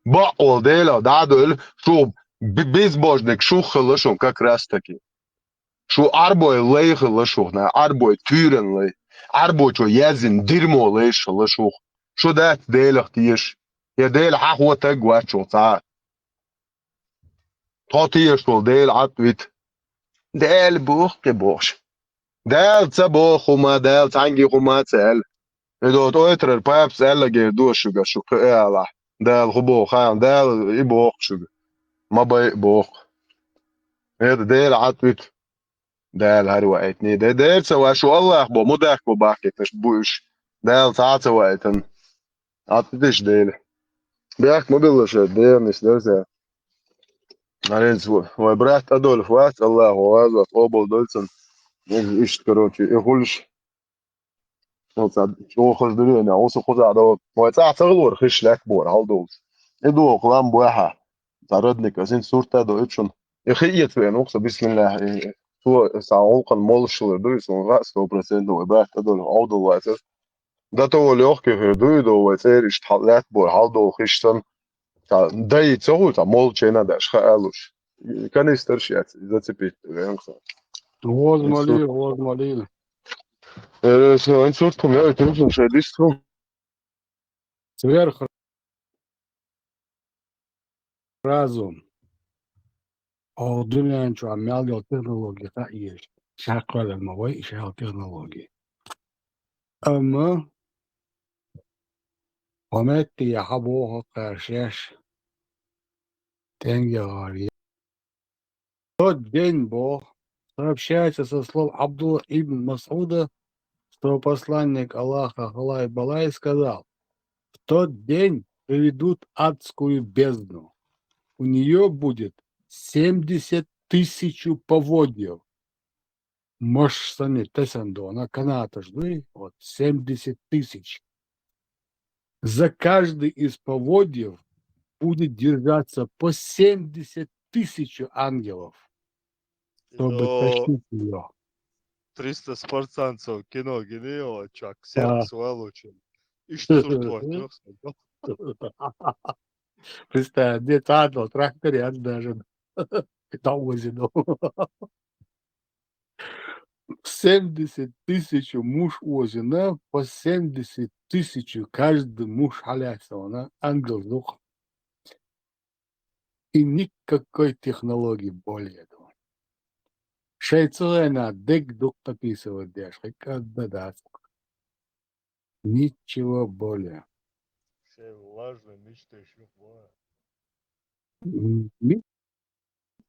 S5: بقول ديلا دادول شو بيزبوجنك شو خلصهم как раз таки شو арбой лей خلصهم на арбой тюрен лей арбой что язин дерьмо лей خلصهم شو ده ديلا تيش يا ديلا هو تجوا شو صار تعطيش شو ديلا عطويت ديل بوخ كبوش دال تبو خما دال تانجي خما تسأل إذا تويتر الباب سأل جي دوش شو كألا دال خبو خان دال يبوخ شو ما بيبوخ هذا دال عطويت دال هروقتني دال سوا شو الله بو مداك بو باكي تش بوش دال تعطي وقتن عطيتش دال Бях мобилаше дернис дерзе. Аренц мой брат Адольф Вац, Аллаху Вазов, обл Дольцен. Ишт, короче, и гульш. Вот شو خش درينا وصل خزع دوت هو ساعة صغلور خش لك بور هالدوس إدو قلام بواحة تعرضني كاسين صورته دو إتشون يخيط في نقطة بسم الله هو ساعة المول شو دويس ونغاس تو برسنت دو إباح تدو العودة واسر ده تو اللي يحكي في دو واسر اشتحلات بور هالدو خشتن داي تسوي تا مول تشينا داش خالوش كان يسترشيات إذا تبيت
S1: غوز ماليل غوز ماليل
S5: إن صورتهم يا تنزل شاديستهم
S1: سверх разум أو دنيا شو عمال يو تكنولوجيا تأيش شاقل الموي شاقل تكنولوجيا أما ومتي يا حبوه قرشاش تنجاري тот день Бог сообщается со слов Абдулла ибн Масуда, что посланник Аллаха Аллах Балай сказал: в тот день приведут адскую бездну. У нее будет 70 тысяч поводьев. Мошсани Тесандона, каната жды, вот 70 тысяч. За каждый из поводьев будет держаться по 70 тысяч ангелов, чтобы тащить ее.
S18: 300 спартанцев кино генео, чак,
S1: А.
S18: сервис валучен. И что тут
S1: Представь, где-то одно тракторе даже на озеро. 70 тысяч муж озина, по 70 тысяч каждый муж халяется, она ангел дух. И никакой технологии более. Шейцелена дек дух написывает, когда ничего более.
S18: Все влажно, мечты еще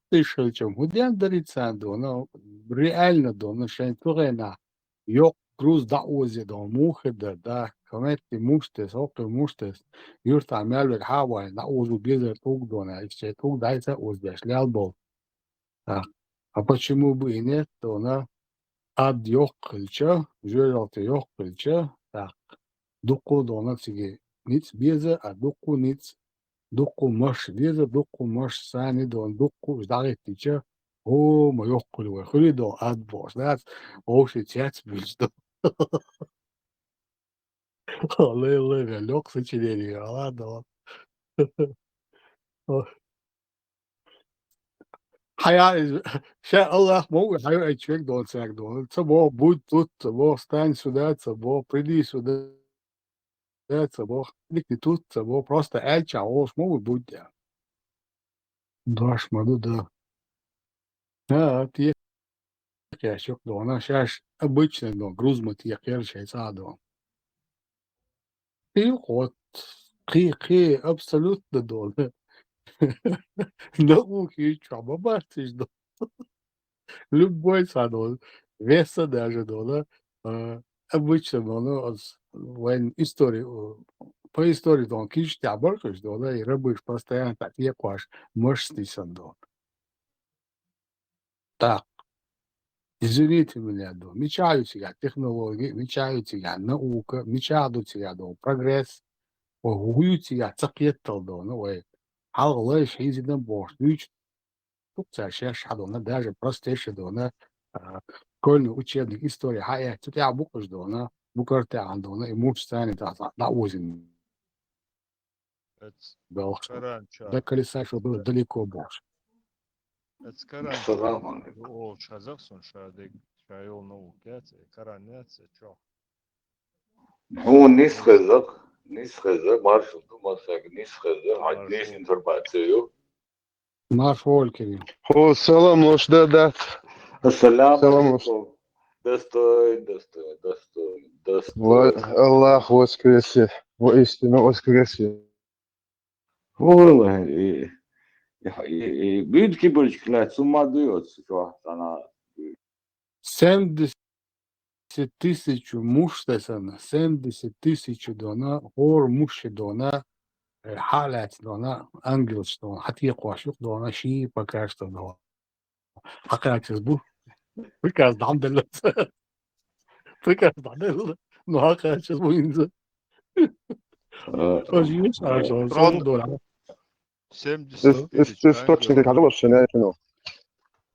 S1: Тышачом, гудян дарицанду, но реально доно шейцелена, йок груз да ози до мухи да, кометти муштес, окей муштес, юрта амялвек хавай, на озу безер тук дона, и все тук дайца оздяш, лялбол. Так. А почему бы и нет, то она ад ёккылча, жөралты ёккылча, так, дуку дона циге ниц безе, а дуку ниц, дуку маш безе, дуку маш сани дон, дуку ждагеттича, о, ма ёккылуэ, хыли дон ад бош, that's оши цяц бильдо. Лэ, лёк сочинение, ладно. Hayal şey Allah мог hayal человек должен должен. Собо будь тут, собо стань сюда, собо приди сюда, собо ликни тут, собо просто эльча, ос могут будь да. Даш маду да. А ты я шок дона, шаш обычно но грузмат я керчай садо. Ты вот қи абсолютно дона. Науки чаба бартиш да. Любой садо, веса даже дона. Обычно оно when историю по истории дон киш табаркаш дона и рабыш постоянно так я кваш мощный сандон. Так, извините меня, дон. Мечаю тебя технологии, мечаю тебя наука, мечаю тебя дон прогресс, огую тебя цакеттал дон, ой. Аллах шизидан бош, вич тут сейчас дона даже простейший дона. كل учебник история حقيقة تتاع بوكش دونا بوكر تاع عندنا يموت ثاني تاع وزن بالخ ده колеса что было далеко больше.
S18: Это каран. О, Казахстан, шадик, шайл наугец, каранец, чё?
S2: هو نسخة маршал думасак нисхаза عدنيش информацию.
S1: Наш Волькери.
S5: О, салам, лош да.
S2: Ассаляму алейкум. Достой.
S5: Аллах воскресе, воистину воскресе.
S2: Ой, büyük kibirçikler summa duyuyoruz şu an.
S1: 70 тысяч муж тесана, 70 тысяч дона, гор муши дона, حالات دونا ангел что حتيق واشوق دونا شيء покажет دونا حقيقة تزبو приказ الحمد لله приказ الحمد لله но حقيقة تزبو ينزل Оживешь,
S18: Трон
S1: доля.
S18: 70 тысяч
S5: Источники
S18: ангелов.
S5: хорошие, не кино.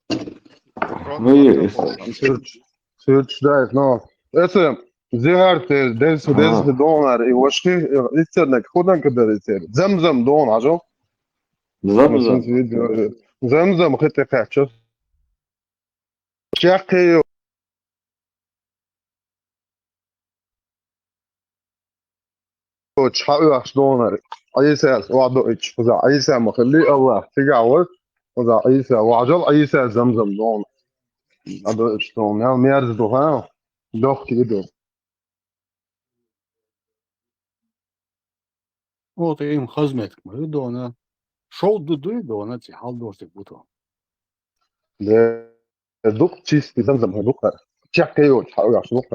S18: Трон
S3: Ну, есть.
S5: Сюрчдайт, но это زهرت دز دونر и وشكي يتسنك خدن كده يتسر زمزم دون عجو زمزم خدت قاعد شاقي حقي وحش دونر اي ساس وعدو اتش وزع اي ساس مخلي الله تقعور وزع اي ساس وعجل اي ساس زمزم دون عدو اتش دون يعني ميرز دو ها دوخ كده
S1: Вот им хазмет, дона. Шоу дуду дона, ти халдорстик буто.
S5: ده دوق تشيستي زمزم هدوق شاقي وحقي وحش دوق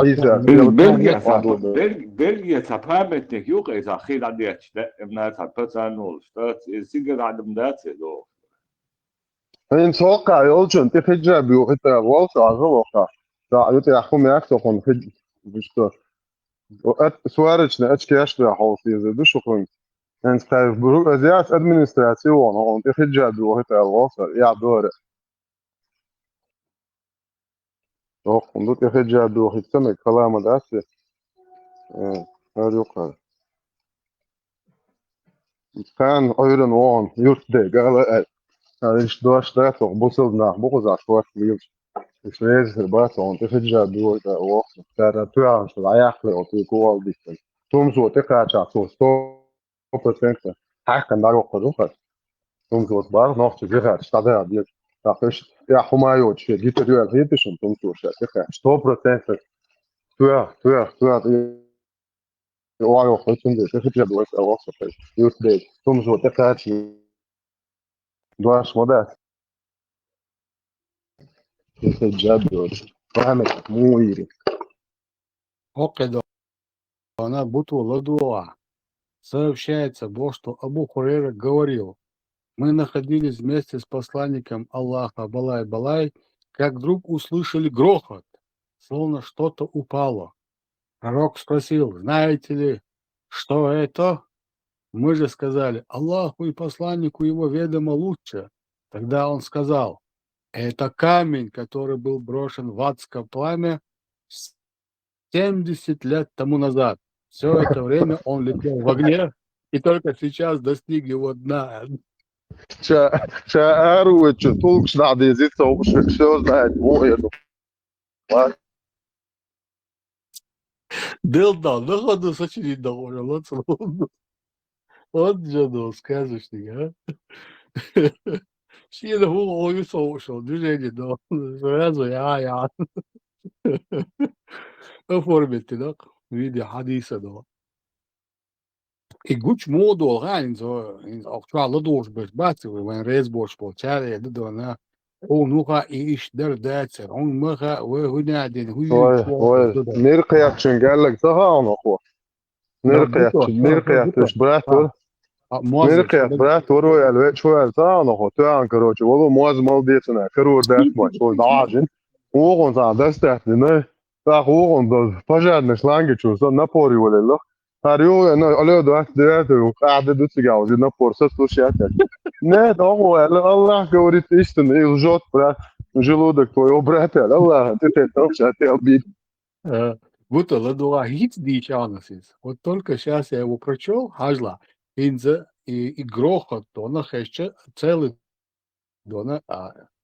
S5: اي ساس
S16: بلغيا تفهمتك يوق إذا خيل عندي ابنات هالبتانول شتات سيجر عندهم داتي دو
S5: این توقع yolcun te fecca bir o hita volta azı volta da yuti ahkum yak tokon fecca işte o et suarec ne et kiyaş da hawsi ze du şokun en skayf buru aziyat administrasyon on te fecca bir o hita volta ya doğru o kundu te fecca bir o hita me kalama da se her yok kan oyun on yurt de gala ich doş da tok busılna bu kadar şuat مش لازم بس on تفجع دو ده وقت ترى توعن في العياق لو تقول دي توم زو تقع تشاتو sto procent hakan dar okudu توم زو بار noch zu gehört statt dir da fisch ja humayo che gibt du erhebte schon توم زو تقع 100% توع واو خصم ده تفجع دو وقت يوت ده توم زو تقع دواش مدة تفجع دو فهمت مو يري
S1: Оке дона буту ладуа. Сообщается, что Абу Хурейра говорил: мы находились вместе с посланником Аллаха Балай-Балай, как вдруг услышали грохот, словно что-то упало. Пророк спросил: знаете ли, что это? Мы же сказали: Аллаху и посланнику его ведомо лучше. Тогда он сказал: это камень, который был брошен в адское пламя 70 лет тому назад. Все это время он летел в огне, и только сейчас достиг его дна.
S5: شاعر طول شنع دي زيت شو знает مو يدو
S1: Дылдал, да ходу сочинить довольно, вот же, сказочник, а? Сильно он слушал, движение, да, сразу я. Оформите, да, в виде хадиса, да. И гуч моду, гаин, auch schon ladoš bez bacili, vai reizboš po čārē, dodonā, un nuha ish dar dācer, un maha, vai hunādien,
S5: نرقيات شن قال لك ظهر اخو نرقيات براتور نرقيات براتور الوقت شو ظهر اخو تو كروج والله موز مال ديتنا كرور داش ما شو داجن وغون زان دستات نه فغون ده فجأة نشلانج شو صار نابوري ولا لا هاريو انا على ده قاعده دوت جاوز نابور صوت شيء نه هو الله говорит истину и лжет брат желудок твой брат الله ты толча ты обид
S1: будто ладуа хит дичанасис. Вот только сейчас я его прочел, хажла, инза и грохот, дона хэшче целый дона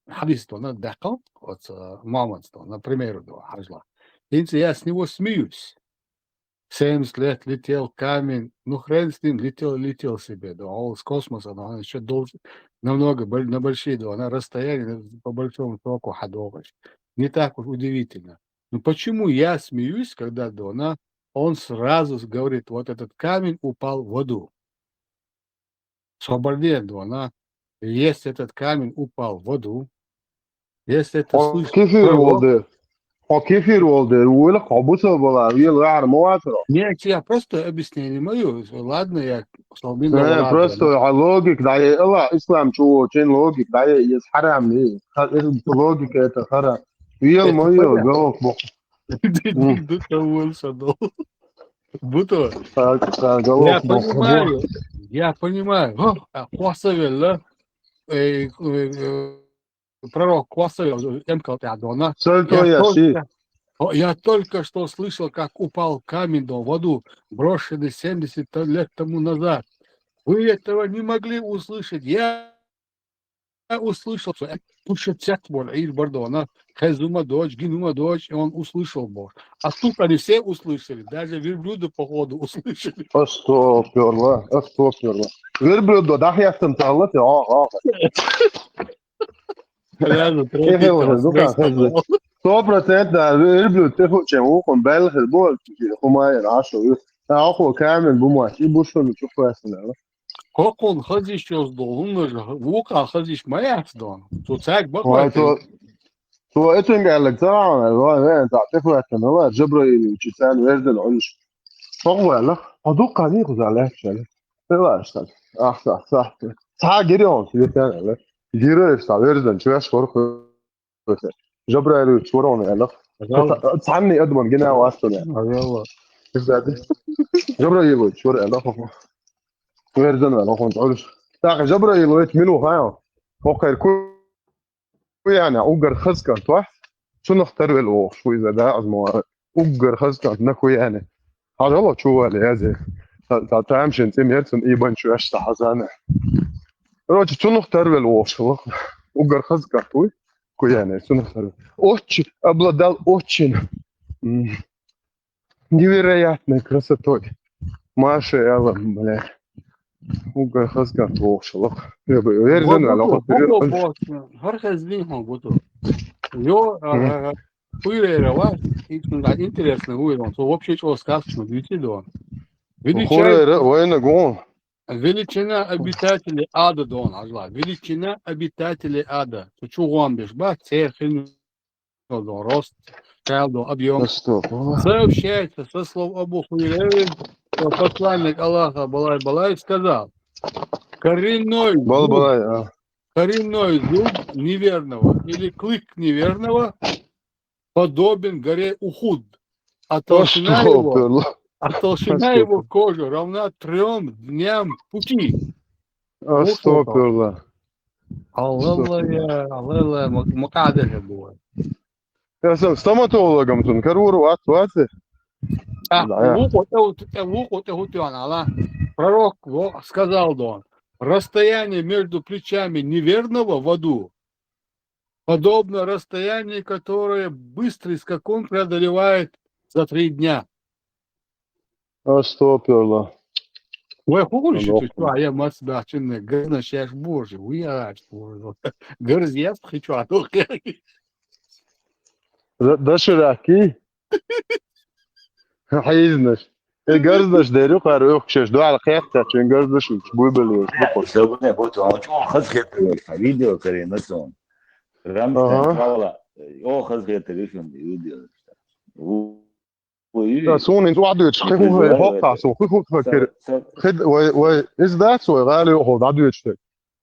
S1: хадис дона дакал, вот мамонт, например, хажла. Инза я с него смеюсь. 70 лет летел камень, ну хрен с ним, летел себе, да, он с космоса, но он еще должен, намного, на большие, да, на расстоянии, по большому сроку ходовать. Не так уж удивительно. Ну почему я смеюсь, когда Дона, он сразу говорит, вот этот камень упал в воду. Свободен Дона, если этот камень упал в воду, если это слышит
S5: كيفير والدير ولا قبوسه ولا ويلا مواتر.
S1: Нет, я просто объяснение мое. Ладно, я صوبين لو
S5: просто логик да الله اسلام شو كان لوجيك да يس حرام ليه لوجيك это حرام ويلا
S1: Это
S5: ميه
S1: понятно.
S5: جوك بق
S1: Ты того садол. Будто. Я
S5: جوك بق
S1: понимаю. Я понимаю. Квасовел, пророк Квасовел, Эмкал Тядона.
S5: سلطه يا شيخ
S1: Я только что слышал, как упал камень в воду, брошенный 70 лет тому назад. Вы этого не могли услышать. Я услышал, что пушатят из Бордона, Хезума дочь, Гинума дочь, и он услышал Бог. А тут они все услышали, даже верблюды, походу, услышали.
S5: استغفر الله استغفر الله غير بلد ده يحسن تغلط
S1: Реально,
S5: ايه هو هذوك خزن صبر تاتا غير بلد تفوق شمو قم بالغ البول خما يرعشوا اخو كامل بمواشي بوشو نشوف اسنا
S1: Как он ходишь он же лука ходишь маякс дон. Тут царь
S5: تو
S1: бахватил.
S5: تو اتن قال لك ترى انت تعرف انه هو جبريل وشيطان ويرد العلش فهو لا ادوق عليه غزالات شال لا اشتغل احسن صح صح جريون في ثاني لا جيرو اشتغل ويرد شو اشكر جبريل وشورون لا تصحني ادمن جنا واصل يعني
S1: يلا
S5: جبريل وشور لا ويرد لا كنت اقول تاع جبريل ويت منو هاي فوق الكل يعني اوجر خزكن توح شو نختار الوخ شو اذا ده ازمه اوجر خزكن نكو يعني هذا والله شو اللي هذا تعمش انت ميرسن ايبان شو اشتا حزانه روج شو نختار الوخ شو اوجر خزكن توي كو يعني شو نختار اوتش обладал очень невероятной красотой Маша Элла, бля اوجر خزكن توح شو يا بيرزن على خاطر
S1: Харха злинхом буту. Yo, хуйрера, интересно, хуйрон. То вообще чего сказочно, видите, да? Величина обитателей ада, дон, ажла. Величина обитателей ада. То что гомбиш, ба, цехин, рост, объем. Сообщается со слов Абу Хурейры, что посланник Аллаха Балай сказал: коренной зуб неверного или клык неверного подобен горе Ухуд, а толщина его кожи равна 3 дням пути.
S5: استغفر
S1: الله مقعدة было.
S5: يا سلام стоматологом тун каруру атвате
S1: Пророк сказал, да, расстояние между плечами неверного в аду подобно расстоянию, которое быстрый скакун преодолевает за 3 дня.
S5: استغفر
S1: Ой, хули что я масбаченный, грызна щаш боже, уяж боже. Грызьяс хочу, а то
S5: ده شراكي حيزنش الجرزنش دايرو قارو خشش دو على قيادته عشان جرزنش بوي بلوش
S2: سوبنا بوتو خذ فيديو كريمتون رمت والله او خذ تليفون فيديو
S5: سون انت واحد يتشخيخو هوقع سو خيخو تفكر خد و از ذات سو غالي هو عدو يتشخيخ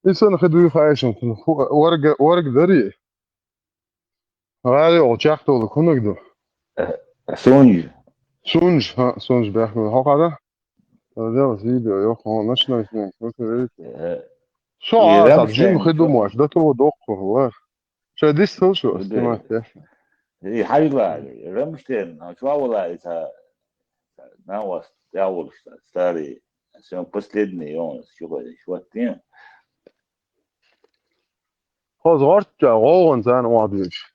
S5: انسان خدو يخايشن ورق ذري غالي وشاختو كنقدو سونج ها سونج بيحكي هوقع ده ده فيديو يوقع نشنا اثنين شو عاد جيم خدو مواش ده تو دوق هو شو دي شو استمعت
S2: هي حاجة رمشتين شو والله это ناوس داول старый все последний он شو тем
S5: خلاص غارت غاون زن واديش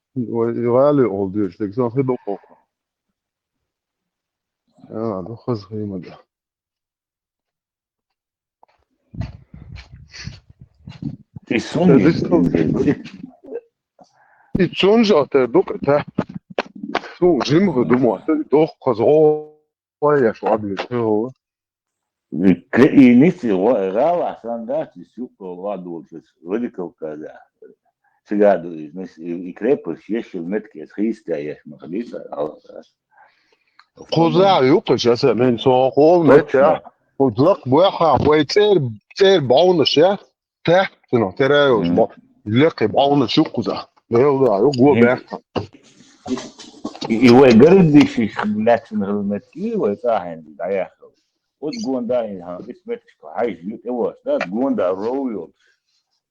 S5: غالي اولديش لكن خدو قوق ده خذ قيمة ده İçonca dok ta su jim ho dumo dok qazo ya şu abi o
S2: كإنيتي غاوة عشان ده تسوق غادو وليك وكذا
S16: цыгаду и крепость, если в метке с христиане, махалиса,
S5: خذها يوقش من سوق متى وطلق بوحة ويتير بعون الشيخ تحت شنو ترى يوش لقي بعون الشوق ذا يلا يقوى بحة
S16: هو قرد في لكن المتكي ويتاهن دايخ وتقول داين ها اسمك عايش يو ده تقول ده رويو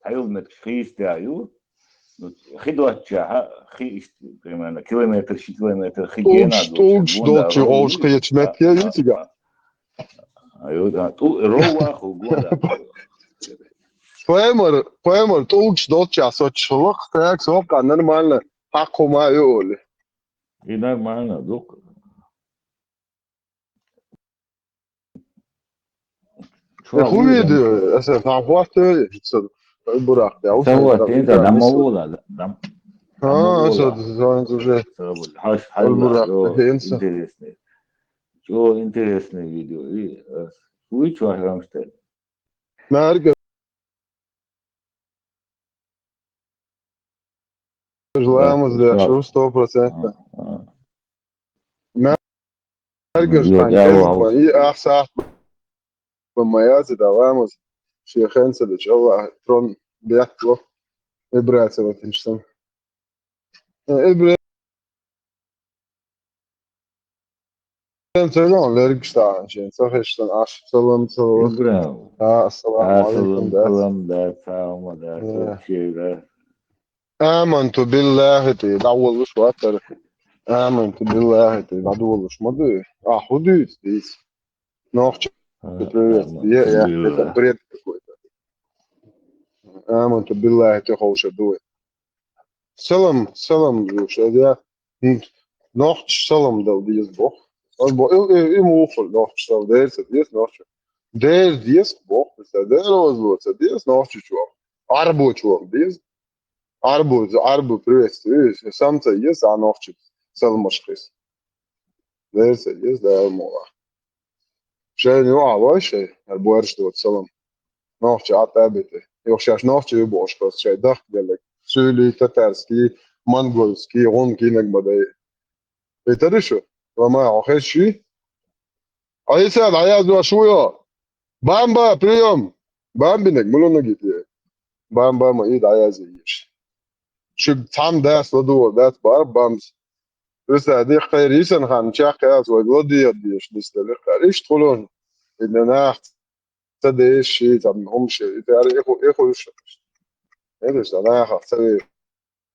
S16: هيو متخيس دايو خدوة جاها خيست كمان كيلومتر شي كيلومتر خيجينا
S5: توش دوتش اوش قيت متى يتجا
S16: ايوه ده تو روح وقول
S5: Poemor توش دوتش اسوتش وقت تاك سوق نورمال حقه ما يقول
S16: هنا معنا دوك
S5: خوبی اصلا فاقوات براق ده
S16: سوت انت دم ولا دم
S5: ها صد زين زوجة
S16: حاش
S5: البراق انسى
S16: انتريسني شو انتريسني فيديو ايه ويش واحد مشتري
S5: ما ارجع Želamo da šo 100%. ما ارجع حنجذب اي احسن بمياز دوامز شيخين سدش الله ترون بيحكوا ابرات سبت انشتم ابرات تلون لرقشتا عشان صحيشتن عشر سلام سلام السلام عليكم
S16: سلام ده سلام ده شيء ده
S5: آمنت بالله تي دعوة وش واتر آمنت بالله تي دعوة وش مضي حدود ديس نوخش يا بريد آمنت بالله تي خوش دوي سلام جوش هذا نوخش سلام دو ديس بوخ موفر نوخش سلام ديس نوخش ديس بوخ بس ديس ديس نوخش شو عربو شو ديس Arbu priestris, samca ies anovčit, selmaškis. Dēsa ies dēlmolā. Šeit jau avošai, ar boerštot salam. Novči atēbiti. Jo šāš novči juboškos, šeit dahgelek, sūlī, tatarski, mongolski, ronki nekbadai. Itarishu, vama oheshi. Ayisad, ayazwa shuyo. Bamba, priyom. Bambinek, mulunu gitiye. Bamba ma id ayazi ish. شو تعم داس لدور داس باربامز بس هذه خيريسن خان شاق ياس وغلدي يديش نستلق ليش تقولون إن أنا تدي شيء تعملهم شيء تعرف إخو إيش إيش أنا خاطر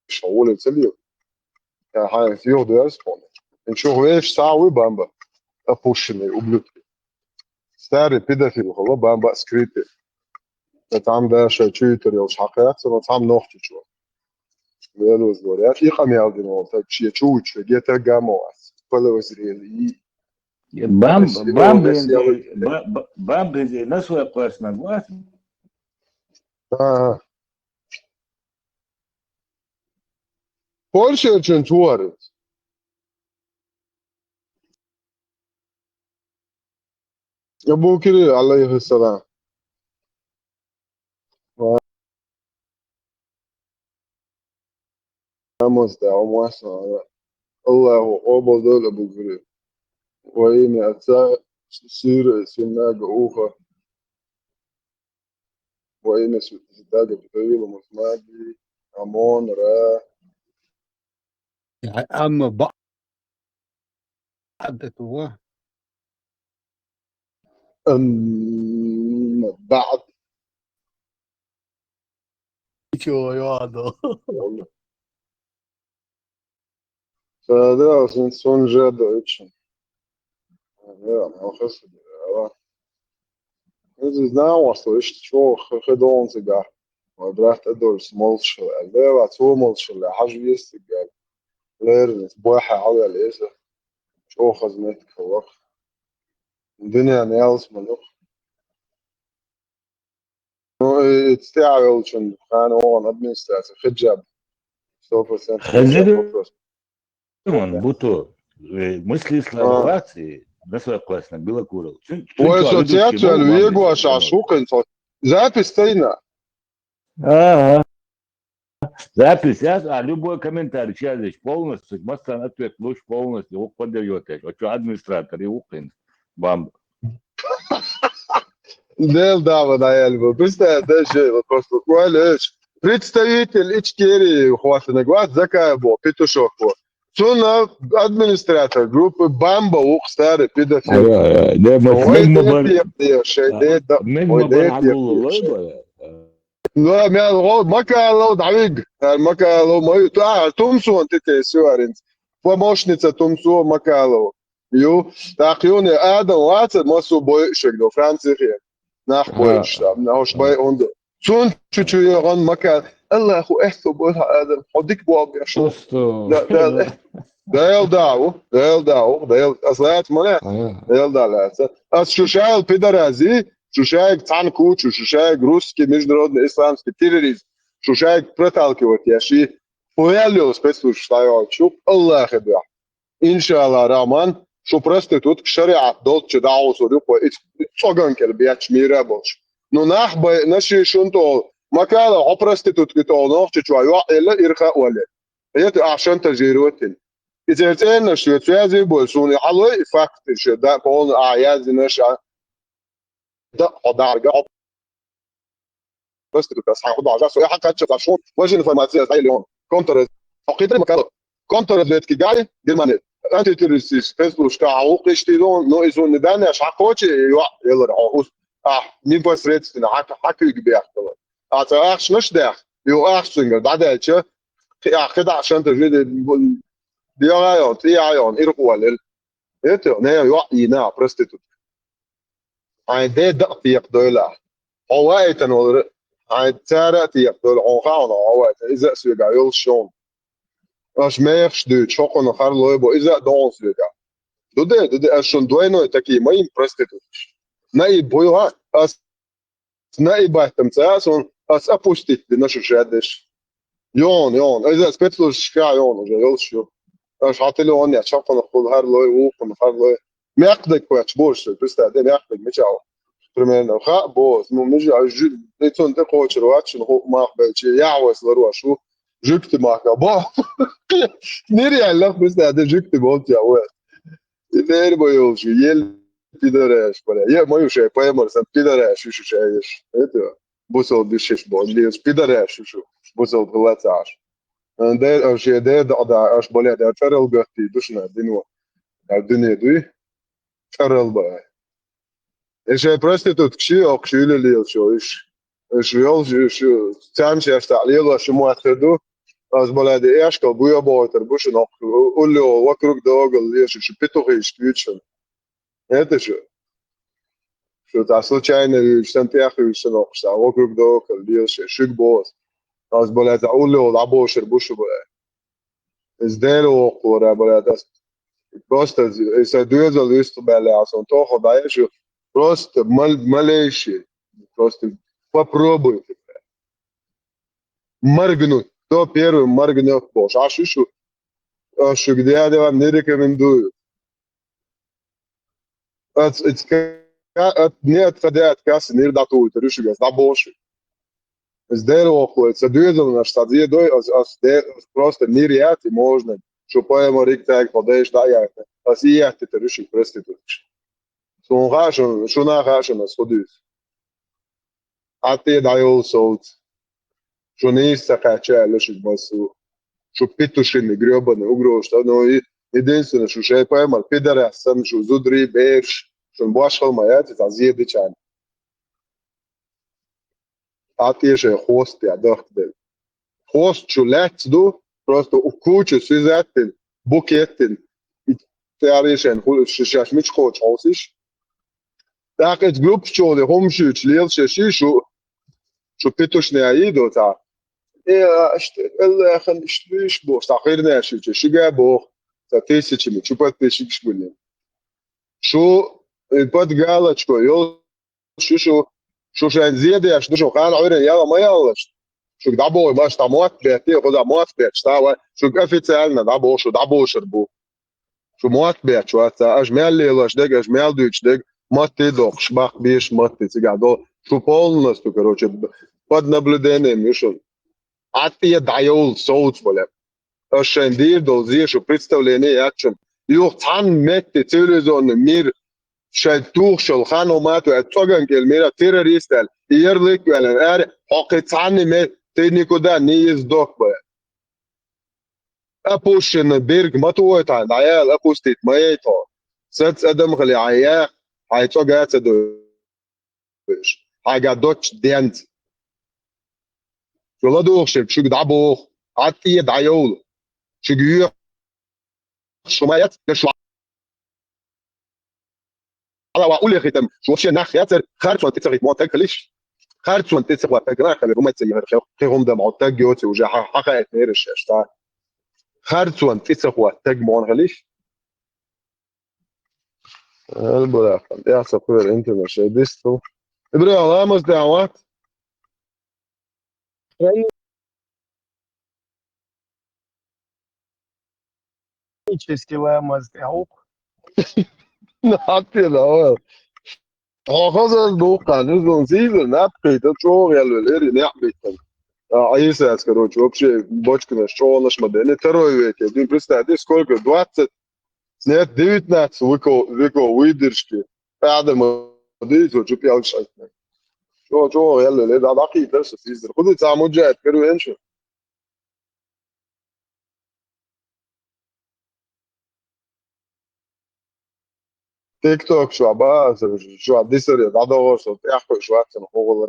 S5: شغول تسليو يا هاي فيو داس بون نشوف إيش ساوي بامبا أبوشني وبلوتي ستاري بيدا في الخلا بامبا سكريتي تعم داس شيء تشيتر يوش حقيقة سنة تعم نوختي شو Vēlos dorēt, iekamialdinot, tad šie čūči, gieta gamoas, palazrēli.
S16: Bambi, nasıl klasman var?
S5: Polşa için tuvaret. Ebu Kiri aleyhisselam. مستوى الله وقبض أبو كريم وإن أتى سير سناج أوخا وإن ستاج بطيل ومسمادي أمون را
S1: يعني أما بعد هو
S5: بعد
S1: شو يوعده
S5: فده son جاد için. Ja, man خسر. إذا ناوست إيش شو خدون سجى. وبرحت أدور سمول شل. لا بعد سو مول شل. حاجة يستجى. لير بوحة على الإيسا. شو خزنت خلاص. الدنيا نيالس ملوك. تستعمل شن خانون أدمنستراتيف خجاب.
S16: خجاب. Будто мысли славации на своей классной было курил.
S5: Ой, ассоциация Вегуаша, шуканца. Запись тайна.
S16: Ага. Запись, а любой комментарий сейчас здесь полностью, Мастан ответ лучше полностью, его подаете. А что администратор и ухин, бам.
S5: Да, да, Эльба. Представляешь, вот просто Уалеш. Представитель Ичкерии, хватанный глаз, Закаебо, Петушок. Суна администратор группы Бамба, ух, старый педофил. لا ما الغوض ما كان لو دعيق ما كان لو ما تومسو انت تسوارنت помощница Тумсо Макалова. Ю тахюне Адам Ватер мосу бойшек до Франции. Nach бойш там, наш бой он. Сун чуть-чуть он Макал. الله اخو احسب بها ادم حديك بواب يا شو ده يلداو اصلات منع يلدا اس شوشايل بيدرازي شوشايك تانكوچ شوشايك روسский международный исламский террорист شوشايك проталкивать яши поялил спецслужб الله يخدع ان شاء الله رحمن شو проститут شريعه долче даусу по цоган келбияч мирабоч но нахбай наши шунто макала о проститут كتو نوخ чуаю الا ирха ولا هي عشان تجيروتين إذا تأنا شو تفازي بولسوني حلوة فاكت شو ده كون أعياد نشأ ده قدر بس بس هاخد عجز سوي حتى تشوفون وجه الانفورماتية زي اليوم كونتر حقيقة المكان كونتر بيت كيجاري جرماني أنت تريسيس فيسبوك كعوق يشتيلون نو إذا نداني عشان كوتشي يلا رعوس مين بس ريت حكي يجبيه أتاخش مش ده يو أخشين بعدها شو كده عشان تجد Diajon, irkuolel. Eto, ne jo ina prostitut. Ai de tiek dola. Hawaitan ol ai tsara tiek dola on gaan hawaitan. Is dat so ga heel schon. As meer stuurt chokon nog har lobo is dat dans ga. Dode as schon doino taki mai prostitut. Nei boyo as nei baitam tsason as apustit de našu šedesh. Jon, is dat spetlos ska jon, heel schon. اش عاطله اني اشوف نقول هار لو وقم هار لو ما يقدك وقت بوش بس ده ما يقدك مشاو برمنا خا بوس مو نجي اجي ليتون تقوش رواتش نو ما قبلش يعوس لرواشو جبت معك با نيري الله بس ده جبت بولت يا ولد نير بيوش يل بيدرش ولا يا ما يوش باي مرسم بيدرش شو شايش это بوسو بيشش بوليس بيدرش شو بوسو غلطاش ده أشياء ده أش بالي ده فرل بيحكي دوشنا دينو الدنيا دوي فرل بقى إيش prostitut كشي أو كشي اللي إيش ريال شو تامشي أشتعليه شو مؤثردو أش بالي ده إيش كابويا باوتر بوش نق قول له وكروك داغل ليش شو بيتوخيش تيجن هذا شو تحصل شيء يشتنتي أخي شو نقص وكروك داغل ليش شو بوس أش بالي ده قول له لعبوش بوش بقى إزدالو قورة بالي ده Просто se dvezali isto beljās, un to hodājuši, просто малейшие, просто попробуйте. Моргнуть, кто первый моргнет больше. А что где я вам не рекомендую. Не отходя от кассы, не датуют, решили, да больше. Сделал охуеть, se dvezali na šta djedoj, просто нереально можно. Šo pojemo riktāji, paldies dājāte. Tas ieti te rušīgi prostitūši. Sun gāšana, šunā gāšana skodīs. Attie dājol sauc. Šun īstakā čē lušīgi masu. Šo pitušini grobani ugrošta. No единствено, šo šeit pojemo ar pidarēsam, šo zudrī, bērš, šun bošhalma jāti, tā ziedičāni. Attie šeit hosti, ādāhtdēļ. Host šo lēts du, просто وكوتش سيزاتن بوكيتن تعريشن شاش مش خوش حوسش داقت جروب شو اللي هم شوش ليل شاشي شو بيتوش نايدو تا ايه اشت الله خن اشتريش بو تاخيرنا شو جابو تا تيسيتش مي شو بات تيسيتش بولين شو البات قالتشكو يو شو شان زياده شو قال عيرن يلا ما يلاش شو دابو باش تموت بيتي خذ موت بيت شتاوى شو официально دابو شو دابو شربو شو موت بيت شو اجمل ليش دق اجمل دوش دق ما تدوق شباق بيش ما تيجادو شو полностью короче под наблюдением شو Атия даёл соуц болем. Ошендир долзия, что представление ячем. Юх цан метте телевизион мир شتوخ شلخانومات واتوغن كلميرا تيروريستال يرلك ولا ار حقيقتان مي تينيكو دا نيز دوك با ابوشن بيرج ماتويتا عيال اكوستيت مايتو ست ادم خلي عيا هايتوغا تدوش حاجه دوتش ديانت ولا دوخ شو دعبوخ عتي دعيول شو جيو شمايات شو على واقول ختم شو شي ناخ ياتر خارج وانت مونتاج ليش خارج وانت تسوى تقرا خلي هم تسير خيرهم ده مونتاج جوتي وجا حقا نيرش اشتا خارج وانت تسوى تاج مون ليش البلا يا سفير انت مش ديستو ابرا الله مش دعواتИчески
S19: лемаз auch.
S5: نحطي الاول خلاص دوقا نزل سيزون نابكي تشور يا ليري نعبي عيسى скороче вообще бочкина что наш модели второй век один представьте сколько 20 нет 19 веков выдержки هذا مديت وشوف يا شيء شو يلا ده باقي بس سيزون خذوا تعمل جات كانوا ينشوا تيك توك شو عباس شو عديسر بعد شو يحكوا شو احسن هو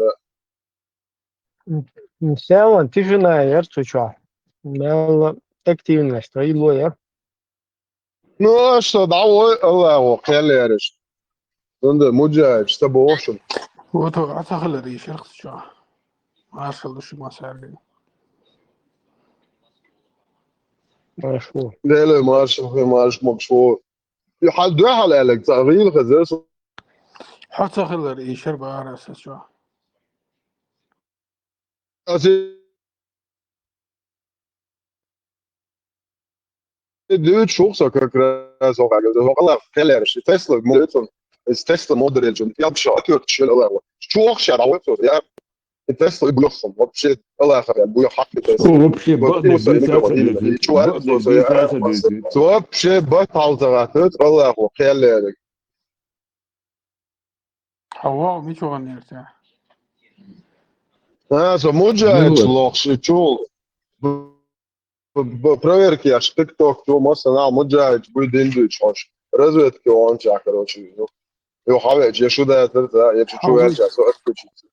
S19: Села, ти жена, jer čuča. Mel aktivnost, to ilo je.
S5: Ну что, давай, الله خير يارش عند مجاهد تبوشن
S19: Вот أتخلى ريش يرخص شو أرسل شو ما سألني
S5: مشهور لا لا ماش مشهور في حال ده حال عليك تغيير خزاس
S19: حتى خلى ريش يربع أرسل شو
S5: أسي دوت شوخ كراس أو حاجة ده والله خير يارش تسلا موديل تسلا موديل جون يا بشا أكيد شيل الله شوخ شارع ويبسو يا تسلا يبلغهم وبشي الله يخلي أبويا حق تسلا
S16: вообще
S5: вообще بطل الله خير يارك
S19: حواء ميشو غني ارتاح
S5: so مجاهد شلوخ شو проверки аж TikTok то مثلا مجاهد بيدين دوش разведки он ча короче его хавать я что да это я чуть-чуть я сейчас отключить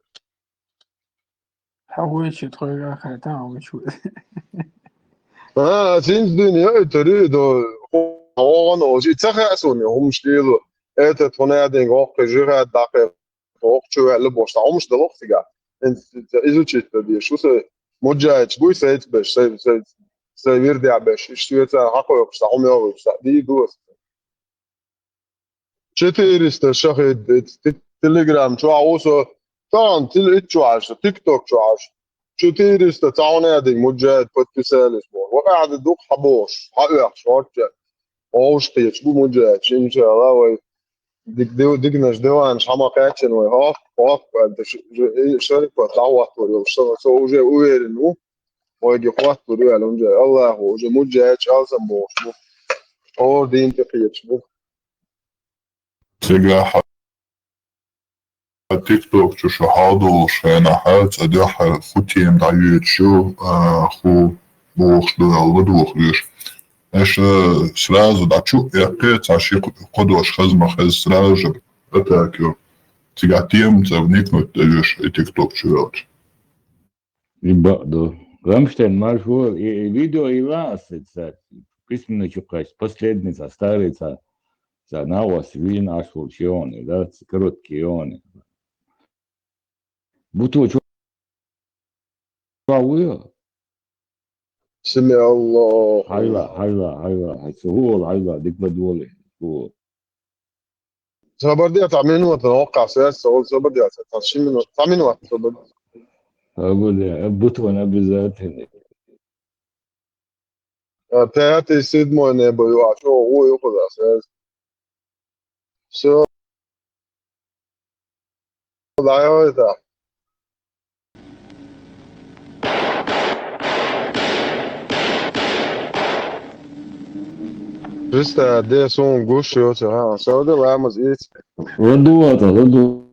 S19: حويش يدخل آخر تاعه مشو
S5: سين الدنيا تريد هو أنا وجي تخاسوني هم مش كيلو это тонадинг ох жира дакер ох чё я любош а муж долох сега изучить это что се مجاهد بوي سيت باش سيرد باش اشتويتا حقو يقص هم يقص دي دوس 400 شهر تليجرام شو عاوزه طبعا شو عاش تيك توك شو عاش 400 تعاونادي مجاهد بودكاست اسمه وقاعد دوق حبوش حقيقة شو اوش قيش بو مجاهد ان شاء الله ديك ناش دوان شحما قاعدين وهاف انت شركة تعوض وريو سو جا ويرنو ويجي قوات وريو على الله هو جا مجاهد شالسن بوش او دين تقيش بو
S13: تيجا تيك توك شو حاضر شينا حالت أديها خوتيم دعيت شو خو بوخ دو الودوخ ليش إيش سراز دعشو يقيت عشي قدوش خزمة خز سراج أتاكيو تيجا تيم تبنيك نتجش تيك توك شو
S16: Ребята, Рамштайн маршрут, видео и вас, письменно чукать, последница, старица, за навоз, вин, ашвурчионы, да, короткие они. Будто что вы?
S5: سمع الله
S16: هلا سهول هلا ديك بدولي هو
S5: سبردي تعملين وتوقع سياسة أول سبردي تعشين من تعملين وقت سبردي
S16: أقول بطونا بالذات هنا
S5: تأتي سيد مو نبي يعشوا هو يأخذ أساس شو ضايع Just det som gusho så här. Så det var mas it.
S16: Роду.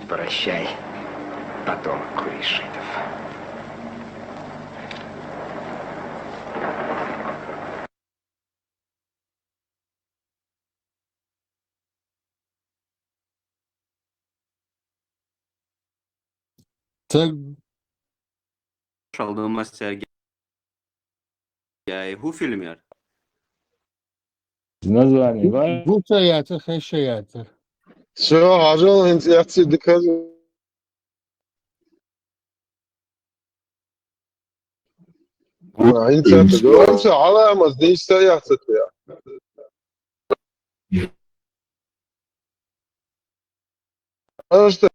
S19: Прощай, потомок Куришитов.
S1: Так,
S21: Aldığımız Sergey Hufilmer.
S16: Название, да?
S1: гусаятыр, хэшаятыр.
S5: Все, ажал интиятsi dikkat. Intiятsi görse alamaz değişse yatsıt ya. Asta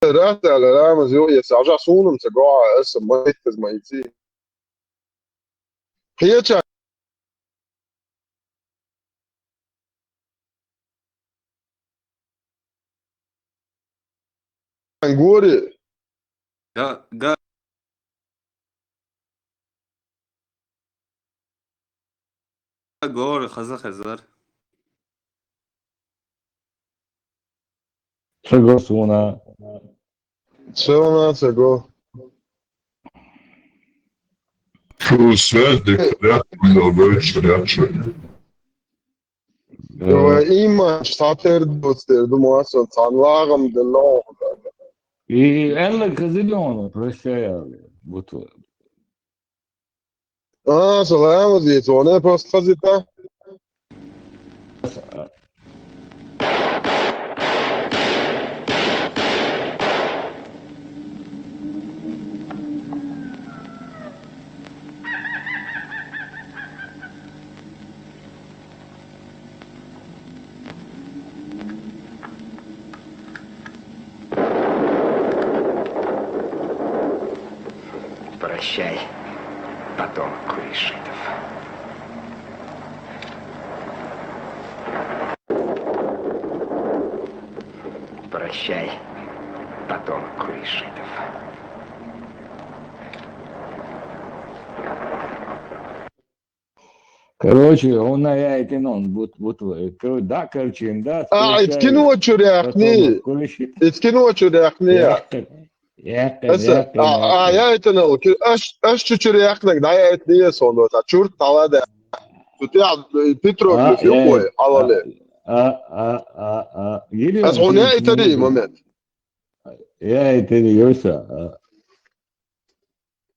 S5: rata alamaz yok ya sadece sunum se goa essa maitas maiti. Hiyacha anguri.
S21: Ga Gor Khazar.
S16: Согласуна.
S5: Sonra se go.
S13: Şu sve dekret Milović reče.
S5: Jo ima štaterdoster domaćan tanlagam de lo.
S16: И Элла Казильона, прощай, вот.
S5: Salam diye ona post fazita.
S19: Прощай, потомок Куришитов. Прощай, потомок Куришитов.
S16: Короче, он на яйке, он вот, да, короче, да.
S5: Etkin uçur yakni. Etkin uçur yakni ya. Esa, ya etene o ki aş çuçur yaknak da ya etniye sonunda ta çurt tala da. Tutia Petrov yok mu? Alalı. Az ona etedi moment.
S16: Ya etedi yoksa.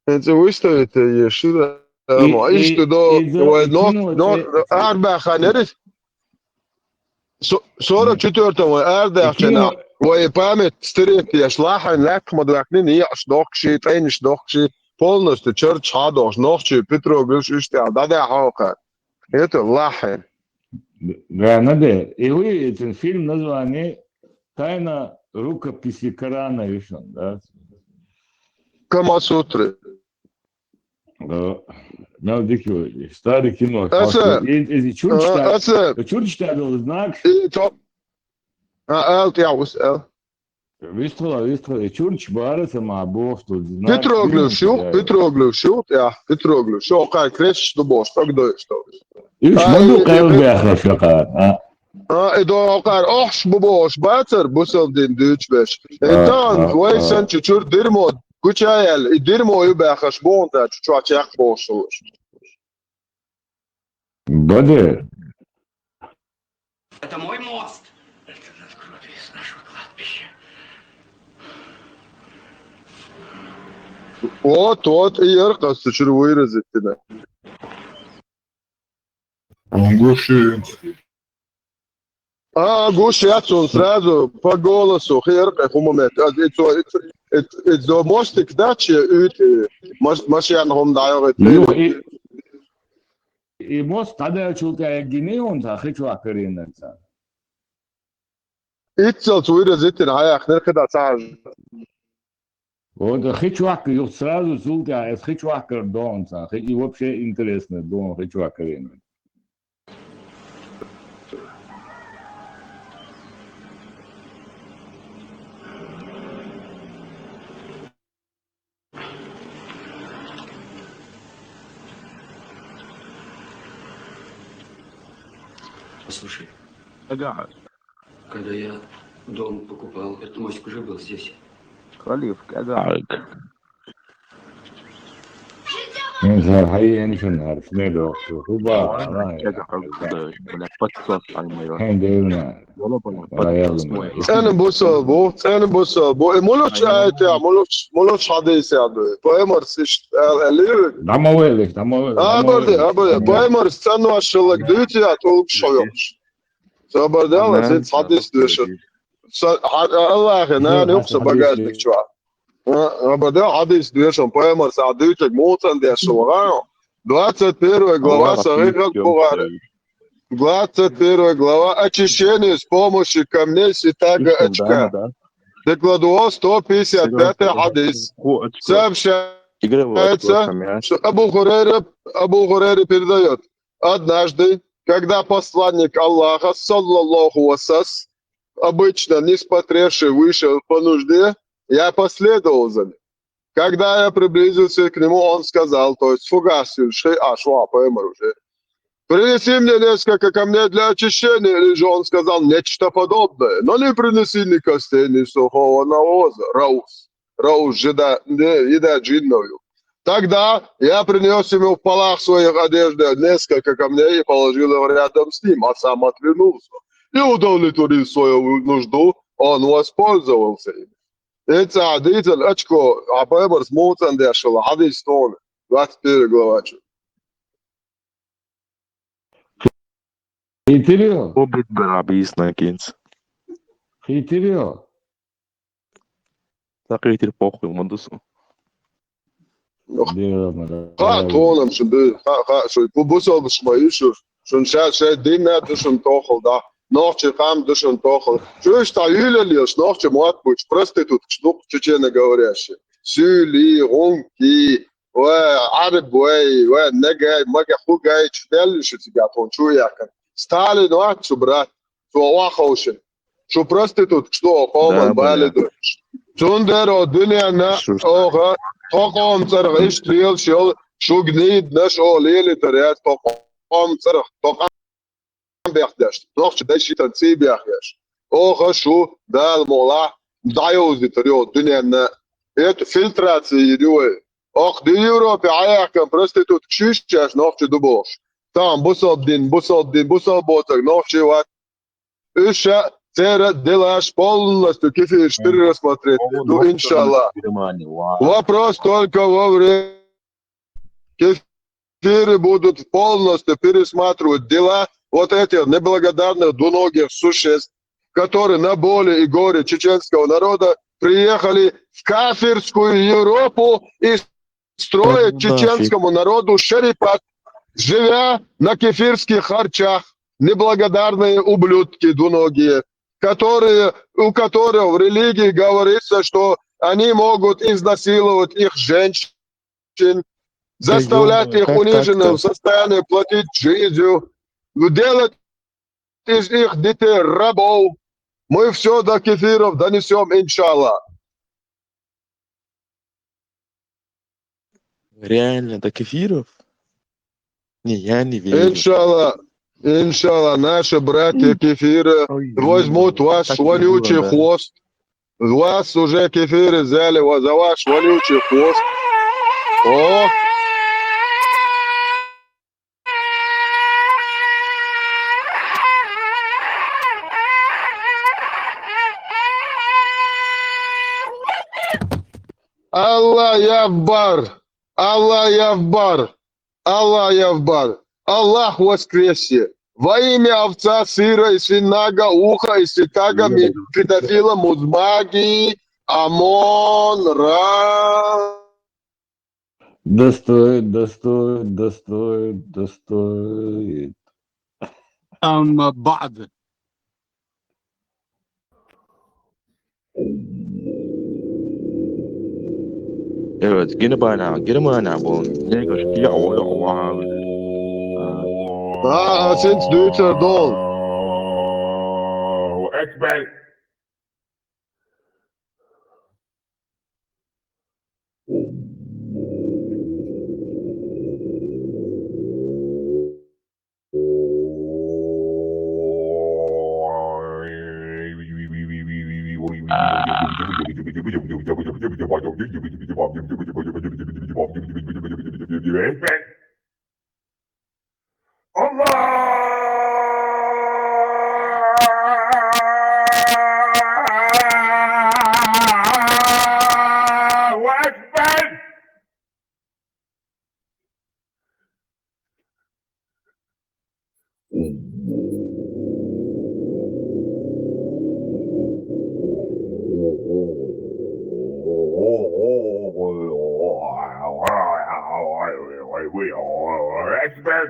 S5: Enze uistavite je šuda. Ma isto do Erbe Haneris. Sonra четвертого Erdechena. Ой, память стерет я шлахан лак мадвакни не аш докши трениш докши полностью черч хадош нохчи Петро глюш иште да хака. Это лахан.
S16: Да, надо. И вы этот фильм название «Тайна рукописи Корана» решен, да?
S5: Камасутры.
S16: Надо старый кино.
S5: Это
S16: Чур читал знак.
S5: El tjavus, el.
S16: Вистрела. Чурч бараса ма бог тут знак.
S5: Petroglu šūt, jā, Petroglu šūt, kā krešs du boš, tak dojas to.
S16: Jūs madu kalbēhla šakā.
S5: Do kā ošs bu boš, bācer busel din dūčbeš. Entan, vai sanču čur dirmo, kučājēl, I dirmo jubēhaš bontā, čučua ček bošuš.
S16: Баде.
S9: Это мой мост.
S5: Вот, и яркость, чур выразить тебя.
S13: Он гуши.
S5: Гуши, отцу сразу по голосу, яркость, в момент. Это до мостик дачи, машина хом дайорит.
S16: И мост тогда чулка гинеон, а хочу акаринаться.
S5: Ицел выразить, а я хнеркада цаж.
S16: Вот хичуак, я сразу зулка, это хичуак донца, и вообще интересно, дон хичуак рина.
S7: Послушай,
S3: Ага.
S7: когда я дом покупал, этот мостик уже был здесь.
S3: خليف قاعد
S16: هي يعني شو نعرف نيلو هو
S3: وانا كذا حق ولا بطل على ما يروح
S16: هندلنا
S3: ولا بلا
S16: ولا
S3: بطل
S16: يلا
S5: Ene busabo, ene busabo. E moloch hadis yadu. Poemar sish elir.
S16: دم ويلك
S5: Abarde. Poemar stanu ashlag duti atoluk shoyosh. So abardela zit hadis dushu. So Allah
S16: شو
S5: khana
S16: حاسس
S5: yuksa
S16: حديث
S5: bagajnik chwa. Abardela hadis dushu. Poemar sa dutik motan de shwa. 21 глава Сарыхат Бугара. 21 глава. Очищение с помощью камней святаго очка. Докладывал 155 хадис. Сообщается, что Абу Хурейра передает. Однажды, когда посланник Аллаха, саллаллаху вассас, обычно не смотревший вышел по нужде, я последовал за ним. Когда я приблизился к нему, он сказал, то есть фугасил, шва, поймар уже. Принеси мне несколько камней для очищения, или же он сказал нечто подобное, но не принеси ни костей, ни сухого навоза, раус, еда джинною. Тогда я принес ему в полах своих одежды несколько камней и положил их рядом с ним, а сам отвернулся. И удовлетворил свою нужду, он воспользовался им. Это حديث الأشكو عبارة موتان دي عشان حديث تون 21 глава.
S16: Хитрил?
S3: Обид барабис на кинц.
S16: Хитрил?
S3: Так хитр похуй мандусу.
S5: تون مش شو بوصل مش ما يشوف شو شا دينا دشن توخل دا نوچه قام дышен тохал. Чуешь, таюлили, ночью мат будь, проститут, штук чечено говорящие. Сюли, рунки, араб, негай, мага хугай, чтели, что тебя тон чуяка. Стали ночью, брат, то ахошен. Что проститут, что коман бали дочь. Сундеро, дуня на ога, током царг, иштрил, шо гнид, наш олели, тарят, током царг, током بيحداش نوخش دايشي تنسيب يحياش او خشو دا المولا دايوز دي تريو الدنيا ان ايت فلترات يدوي اخ دي يوروبي عياك برستيتوت كشيش نوخش دوبوش там бусал боток نوخش وات ايش ترى делаешь полностью кефир пересмотреть ну иншаллах вопрос только во время кефиры будут полностью пересматривать дела вот этих неблагодарных двуногих существ, которые на боли и горе чеченского народа приехали в кафирскую Европу и строят чеченскому народу шерифат, живя на кефирских харчах, неблагодарные ублюдки двуногие, у которых в религии говорится, что они могут изнасиловать их женщин, заставлять их униженным в состоянии платить жизнью, делать из них детей рабов. Мы все до кефиров донесем, иншаллах.
S3: Реально, до кефиров? Не, я не верю.
S5: Иншаллах, наши братья кефиры возьмут ваш вонючий хвост. Вас уже кефиры взяли за ваш вонючий хвост. О! Аллах Явбар, Аллах Явбар, Аллах Явбар, Аллах воскресе. Во имя овца, сыра и свинага, уха и святаго, педофила, музмаги, Амон, Ра.
S16: Достоит.
S1: أما بعد
S3: Evet, gene bana bu. Ne kadar ya o.
S5: Sinds Duitser Don.
S10: Ekber.
S13: الله أكبر. أكبر.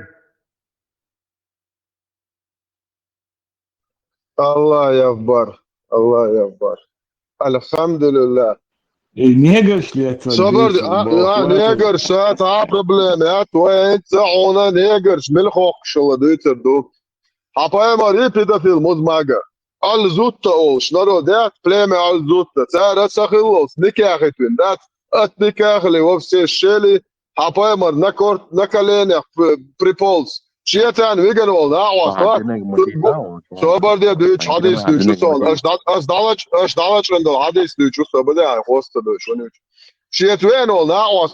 S5: الله يكبر الله يكبر. الحمد لله.
S16: النيجر شليت
S5: صبر نيجر شات problemet och inte ona negers milchokshla dyter du. Hapa mari pedofil muzmaga. Al zutta ols narodet pleme al zutta. Tsara sakhilos nikahitun dat at nikahli вовсе sheli. Hapa mar nakort nakalene pripols. Chetan wiganol na was. Sober de düç hadis düç son. As dalach rendel hadis düç sober de hosta düç onu. Chetan na was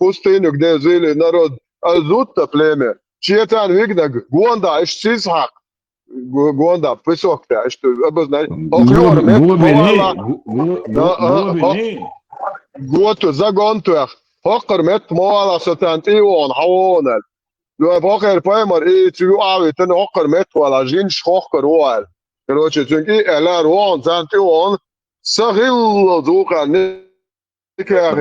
S5: pustinuk de zili narod al zutta pleme. Chetan wignag gonda ish sizhak. Gonda pisokta ish abaznay. Okyor met Goto zagontuach. Hokker met moala satant ion hawonal. لو باخر بايمر ايه تيجي قاعد تاني هوكر مات ولا جين شوكر روال كروتش تنكي الا روان زانتي وان سهل دوقا نيكا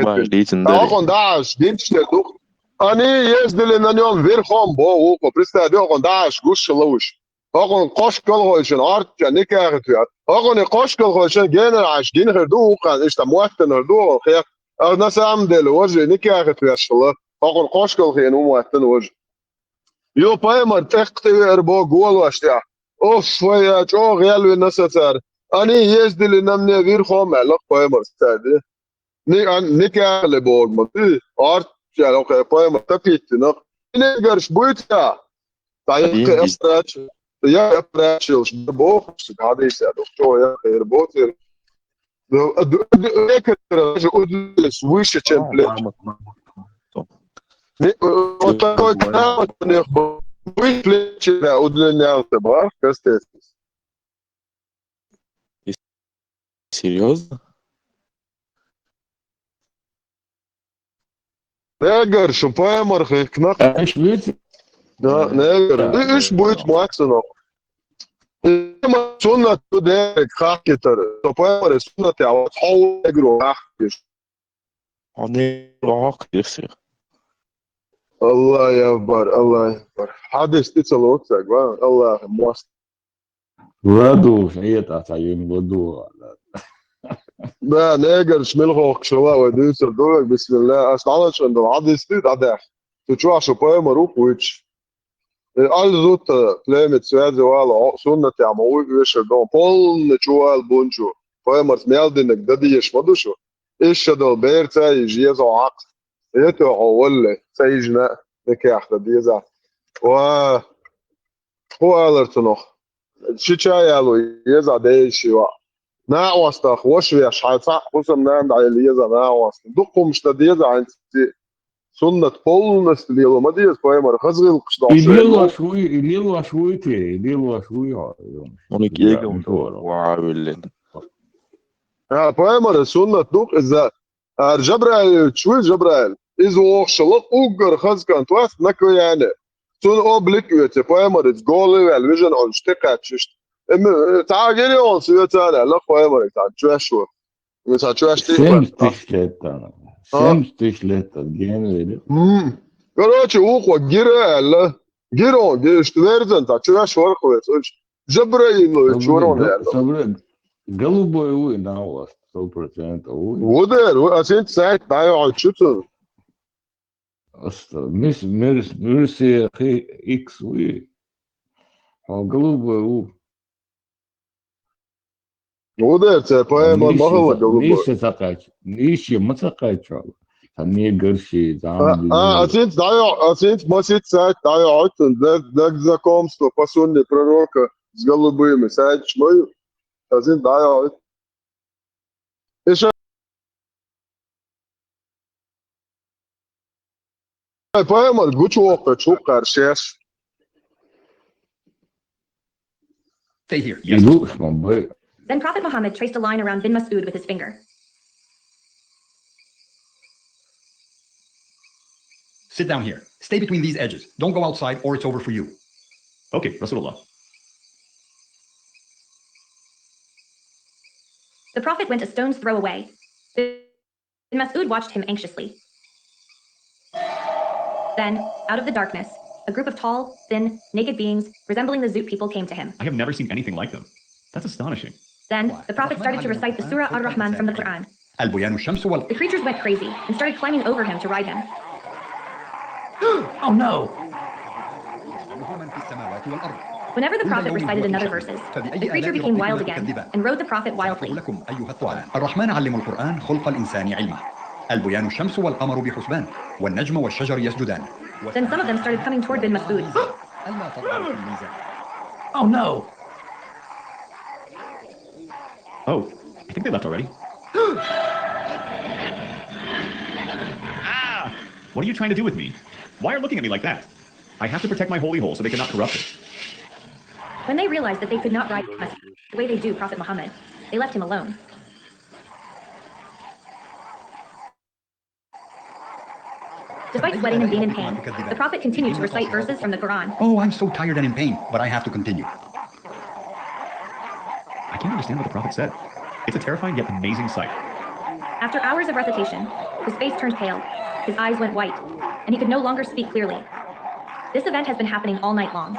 S5: اخون داش دينش دوق اني يزدل نانيون فيرخوم بو وكو بريستا دوقون داش غوش لوش اخون قاش كل هوشن ارت نيكا غتيات اخون قاش كل هوشن جين عاش دين غير دوقا ايش تموتن دو خير الناس عمدل وجه نيكا غتيات الله اخون قاش كل غين وموتن وجه يو بايمر تختي اربو جول واشتيا اوف شويه جو غيال النساتر اني يزدل نمني غير خوم علاق بايمر استادي نيكا لبوغ متي ارت علاق بايمر تبيت نق نيجرش بويتا طيب استاتش يا براتشلش بوغ هذا يساعد جو يا خير بوتر هيك ادلس ويش تشامبلت
S11: Серьезно?
S5: Негр, шупаймар, хекнак.
S16: ايش بيت؟
S5: Да, негр. ايش будет максимум? سنة تدرك خاكتر. شупаймар سنة تعود حول نجرو خاكتر.
S11: On est en
S5: الله يكبر الله يكبر. حدث تتصلوتك الله موست.
S16: ودو هي تعطيين ودو
S5: ده ناجر شملغوك شوا ودوسر دولك بسم الله أستعلش عند العدد ستيد عداح تشوع شبايا مروك ويتش الزوت كلامة سواد ولا سنة تعموي ويش دون بول نشوا البونجو بايا مرت ميالدينك ددي يشمدوشو إيش دول بيرتا يجيزو عقد يتو ولا سيجنا نكاح ديزا و هو ألرتنوخ شيء يالو يزا ديشوا ناوستخ وشويش حيصح قسم ناند على اليزا ناوست دقوا مش تديزا عند سنة بولنس ليلو ما ديز بايمر خزغل قشطاع
S16: يليلو شوي
S11: Onu يجون وعاولين
S5: يا بايمر سنة دوق إذا جبرائيل شوي جبرائيل إذا وخشلق أوجر خزكان توست نكو يعني سن أوبليكويتي بايمر تقولي والفيجن أون شتقات ششت تعاقيني أون سويتانا لا بايمر تعجوشوا
S16: Семь генерали.
S5: Короче, ухо гирель, гирон, гиштверзен, так чего шорхует, Джабраилович, чурон.
S16: Голубой уй на вас, 100% уй.
S5: Вудер, а сент сайт дай отчуту.
S16: Мерси X уй. А голубой уй.
S5: Вудер, це поема могла голубой.
S16: Нищий закач, нищий мацакачал. Не горши,
S5: а сент мосит сайт дай отчуту, для знакомства по сунне пророка с голубыми, сайт чмою. Один дай. Poemar, guču čukāršies.
S12: Stay here.
S22: Then Prophet Muhammad traced a line around bin Mas'ud with his finger.
S12: Sit down here. Stay between these edges. Don't go outside or it's over for you. Okay, Rasulullah.
S22: The Prophet went a stone's throw away. Bin Mas'ud watched him anxiously. Then, out of the darkness, a group of tall, thin, naked beings resembling the Zoot people came to him.
S12: I have never seen anything like them. That's astonishing.
S22: Then, the Prophet started to recite the Surah Ar-Rahman from the Quran. The creatures went crazy and started climbing over him to ride him.
S12: Oh no!
S22: Whenever the Prophet recited another verses, the creature became wild again and rode the Prophet wildly.
S12: الرحمن علم القرآن خلق الإنسان علما. البيان الشمس والقمر بحسبان والنجم والشجر يسجدان.
S22: Then some of them started coming toward bin Mas'ud.
S12: Oh no! Oh, I think they left already. What are you trying to do with me? Why are you looking at me like that? I have to protect my holy hole so they cannot corrupt it.
S22: When they realized that they could not ride Mas'ud the way they do Prophet Muhammad, they left him alone. Despite sweating and being in pain, the Prophet continued to recite verses from the Quran.
S12: Oh, I'm so tired and in pain, but I have to continue. I can't understand what the Prophet said. It's a terrifying yet amazing sight.
S22: After hours of recitation, his face turned pale, his eyes went white, and he could no longer speak clearly. This event has been happening all night long.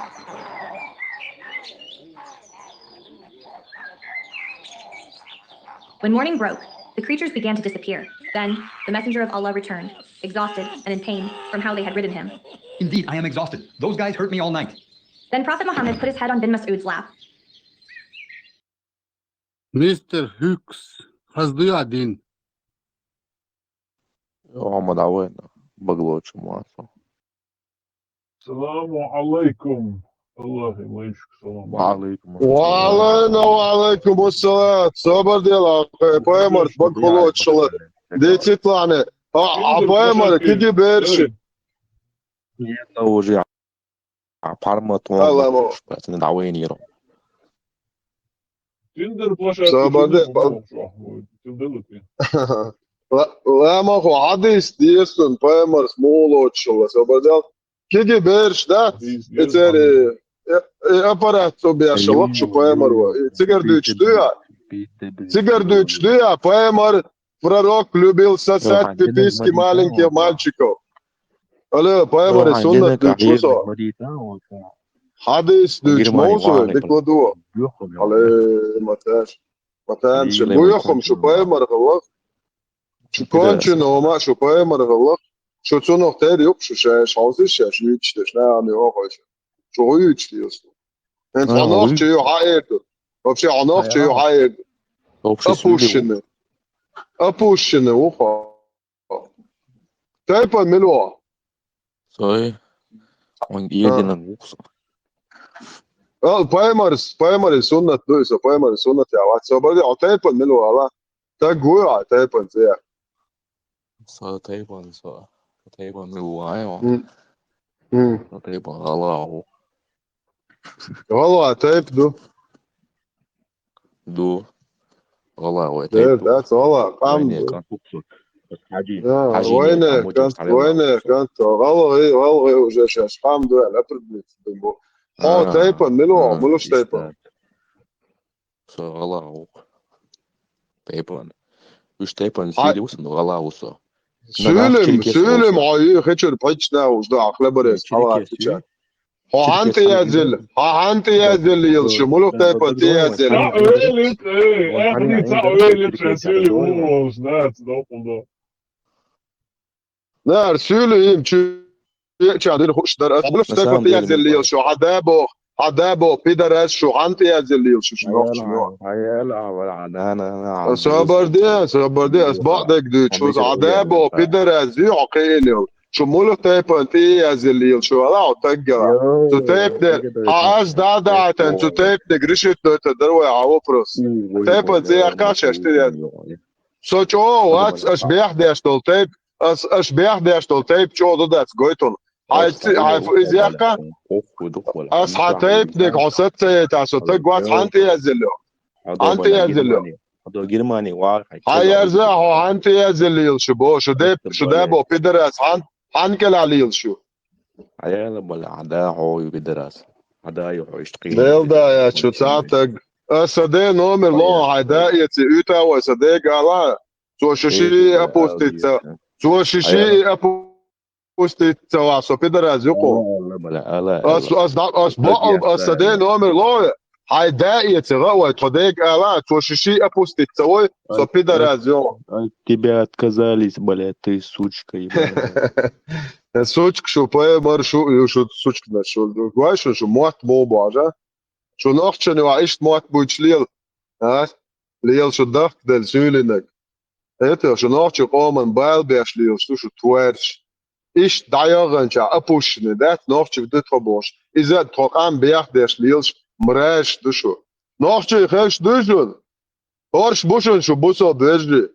S22: When morning broke, the creatures began to disappear. Then, the messenger of Allah returned, exhausted and in pain from how they had ridden him.
S12: Indeed, I am exhausted. Those guys hurt me all night.
S22: Then Prophet Muhammad put his head on bin Mas'ud's lap.
S1: Mr. Hooks, هزدي din.
S11: عمد عوانا بغلوش معصو.
S13: السلام عليكم. الله يعيشك. السلام
S11: عليكم.
S5: وعليكم السلام. صبر ديال Poemar, بغلوش. دي تطلعني. Poemar, كيجي بيرشي.
S11: وجع пармат
S5: الله
S11: بس ندعوين يرو.
S13: تندر площадка.
S5: صبر دي. لا ما هو حديث ديستون Poemar smoločila. صبر ديال. كيجي بيرش ده. يتري. Аппарат обяшал, что Poemar. Цигардуч, Poemar. Пророк любил сосать пиписки маленьких мальчиков. Алло, Poemar is sunnat dučuso. Hadis dučmozo, декладу. Але матан, что буяхом, что Poemar галах. Что кончено, ма, что Poemar галах. Что цунох терюк, что шансы, что ючтеш, на ами охоч. Что ючтеш. انت عناخ чё хаерду. Вообще عنаخ чё хаерду. Опущены, ухо. Тайпа мило.
S11: Сой. Он еден на буксу.
S5: Poemar is sunnat, so Poemar is sunnat ja. Wat so bodi, taipa milo ala. Ta goja taipa ja.
S11: So taipa milo ajo. Taipa galao.
S5: Galā taip du.
S11: Galā
S5: taip. That's galā. Kam. Войне, канто. Galā уже сейчас. Kam du, leprednic. Taipa milo, miloš taipa.
S11: So galā. Taipa. Už taipa sīdi usan galā uso.
S5: Sülim, ayı, keçer paçna uzda aklebarek. Galā. Hanti yazil yılşı, muluk taypa ti yazil. Ner, söyleyeyim, çadır hoşlar. Muluk taypa ti yazil yılşı, عذابه في درس شو حنتي يزل يلشو شنو صبر دي اسبوع دك شو عذابه في درس يعقيل شو مولو تايبا انتي يزل يلشو لا تقرا تو تايب عاز دادا تو تايب ريشت تدروي عوفرس تايبا زي كاش اشتري سوچو واتس اشبيح دي اشتول تايب أش بيحدش تلتيب شو ضدت قويتون هاي إزياقة أس حتيب ديك عصت تاسو تقوات حانتي يزلو حانتي يزلو هاي يرزاحو حانتي يزلو شبو شو ديبو بيدرس حانكل عليل شو ديل دا يا شو تاتق أسدي نومر لون عدائية يتا وأسدي قالا سو ششي أبوستيت سو ششي أبوستيت واسو بيدرس يقو أس بقل أسدي نومر لون عدائية غوة تدي قالا سو ششي أبوستيت سوي سو بيدرس يقو
S11: Тебя отказались, блядь, ты сучка, ебаная.
S5: سوچك شو باي مر شو سوچك ده شو واش شو موت مو باجا شو نوختشن وعيشت موت بوچليل ها ليل شو دخت دل سولينك ايت شو نوختش قومن بايل بيشليل شو توارش ايش دايغن جا ابوشن دات نوختش بدت بوش اذا توقام بيخ ديشليل مراش دشو نوختش خش دشو هورش بوشن شو بوسو بيجري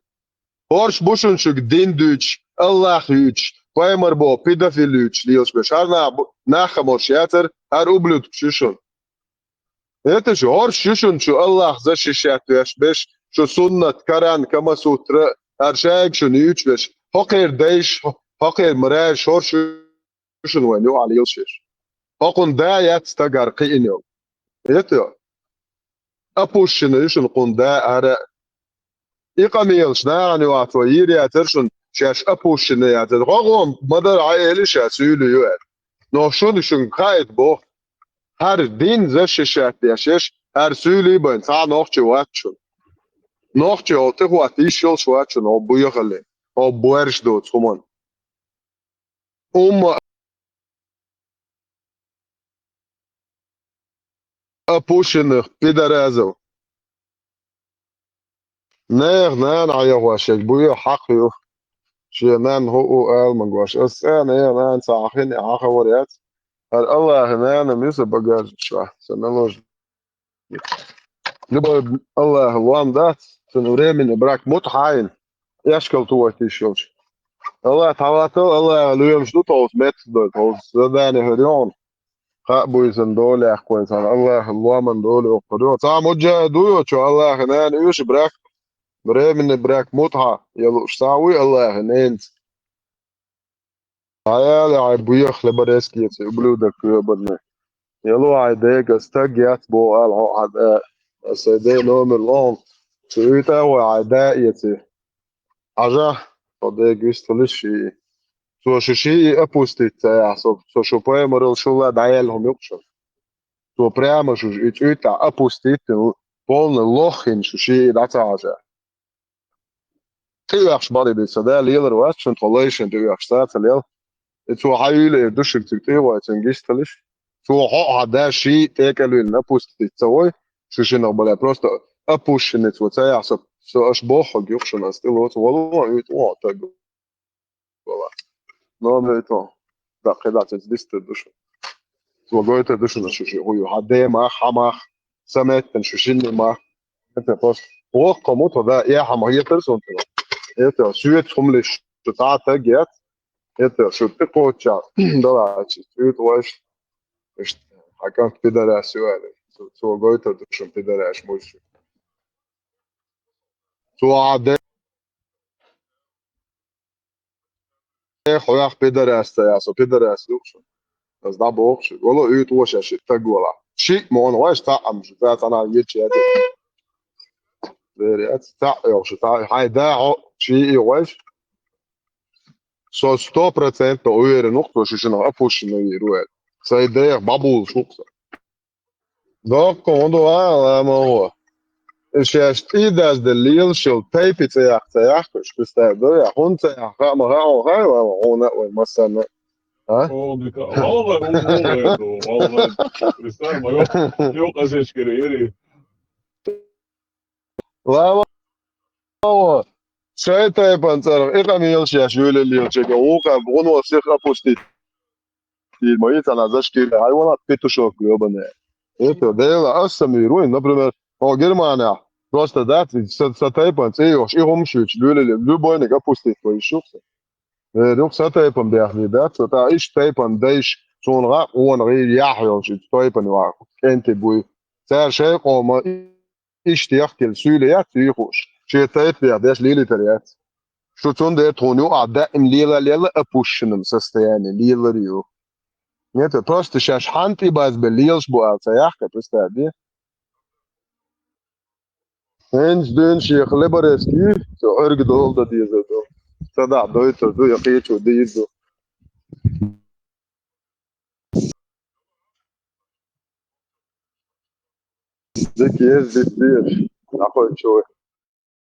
S5: هورش بوشن شو دين دوتش الله يوتش Паймар бо педофилич лилш бешарна наха моршятер ар ублюд шишун. Это же ор шишун, что Аллах защищает беш, что суннат, Коран, Камасутра, аршайк, что не учишь. Хокер дейш, хокер мраш, ор шишун ваню алил шиш. Хокун да ят стагар киинил. Это опущено шишун кунда ара. إقاميل شناعني وعطويري أترشن شاش أبوشن يا تدغوم مدر عائلة شاسولو يوال نوشون شن قايد بو هر دين زش شات ياشش هر سولي بن تا نوخش واتشن نوخش أوتك واتيشل شواتشن أو بيغلي أو بورش دوت خمان أبوشن بدرازو نان عيواشك بويا حقيو شينان هو المنقوش الثانية نان صاحين عخوريات الله نان ميسا بقاج شوى سنلوج نبغى الله الوان ذات سنوري من براك متحاين يشكل تواتي شوش الله تعالى الله ليوم شدو توت مت دوت زداني هريون خابوي سندولي أخوين سان الله الوان دولي وقدو تعال مجاهدو شو الله نان ايش براك بريمن براك متعة يلو شتاوي الله نينت عيالي عيبويخ لبريسكي يبلودك يبرني يلو عيديك استاقيات بو العو سيدي نوم اللون سيوتا وعيدائيتي عجا صديق يستلشي سو ششي أبوستيت سو شو باي مرل شو لا دعيالهم يقشر سو بريما شو يتويتا أبوستيت بولن اللوخين شو شي داتا عجا Tuurlijk body dit zo daar leer wat van relation tuurlijk staat er het zo hele dus ik het in gisteren zo had شيء تاكلوا لنا بوست تسوي شو شنو بلا просто ابوش نت وتاع سو اشباح يخشن استلوت والله يتوا تقول والله نو ميتو دقيقات ديست دوش سو قلت دوش شو هو حدا ما حما سمعت شو شنو ما انت بس هو قمته ده يا حما هي بيرسون это сюет хумлиш тата гет это шутка поча давай сюет ваш а как пидорас юали то гойто что пидорас мой то аде хоях пидорас я со пидорас лучше das da box والله يوت واش شي تقولا شي مون واش طعم شفات انا يجي هذا بريات تاع يوش تاع هاي داعو شيء واش سو 100% уверен نقطة شو شنو أفوش إنه يروح سيدير بابول شوكسر ده كوندو ما هو الشاش إيداز دليل شو تايبي تياح كش بستعد يا هون تياح ما هاي هون مثلا ها والله هو شايته بنصر إقاميل شاش يقول اللي يشجع وقع بغنوا سيخ أبوستي ما يتعنا زشكي هاي ولا بيتوشوك يوبنا إيه ده أصلا يروين например о Германия просто да сатайпан цеёш и ромшуч люди любой не опустить твои шуксы Yok sataypın behli da. Sata iş taypın değiş sonra on gıyır yahyor şu taypın var. Kenti bu. Ser şey koma iş diyaktil süyle tüyhoş. Şey tayp ya deş lili teriyat. Şu çon de tonu adda in lila apuşunum yani lila diyor. Niyete просто şaş hanti baz beliyos bu alsa yahka pistadi. Hens dön şeyh lebareski örgü dolda diye zato. Sada doytu do yaqichu diyidu. Zeki ez bitir. Akoy çoy.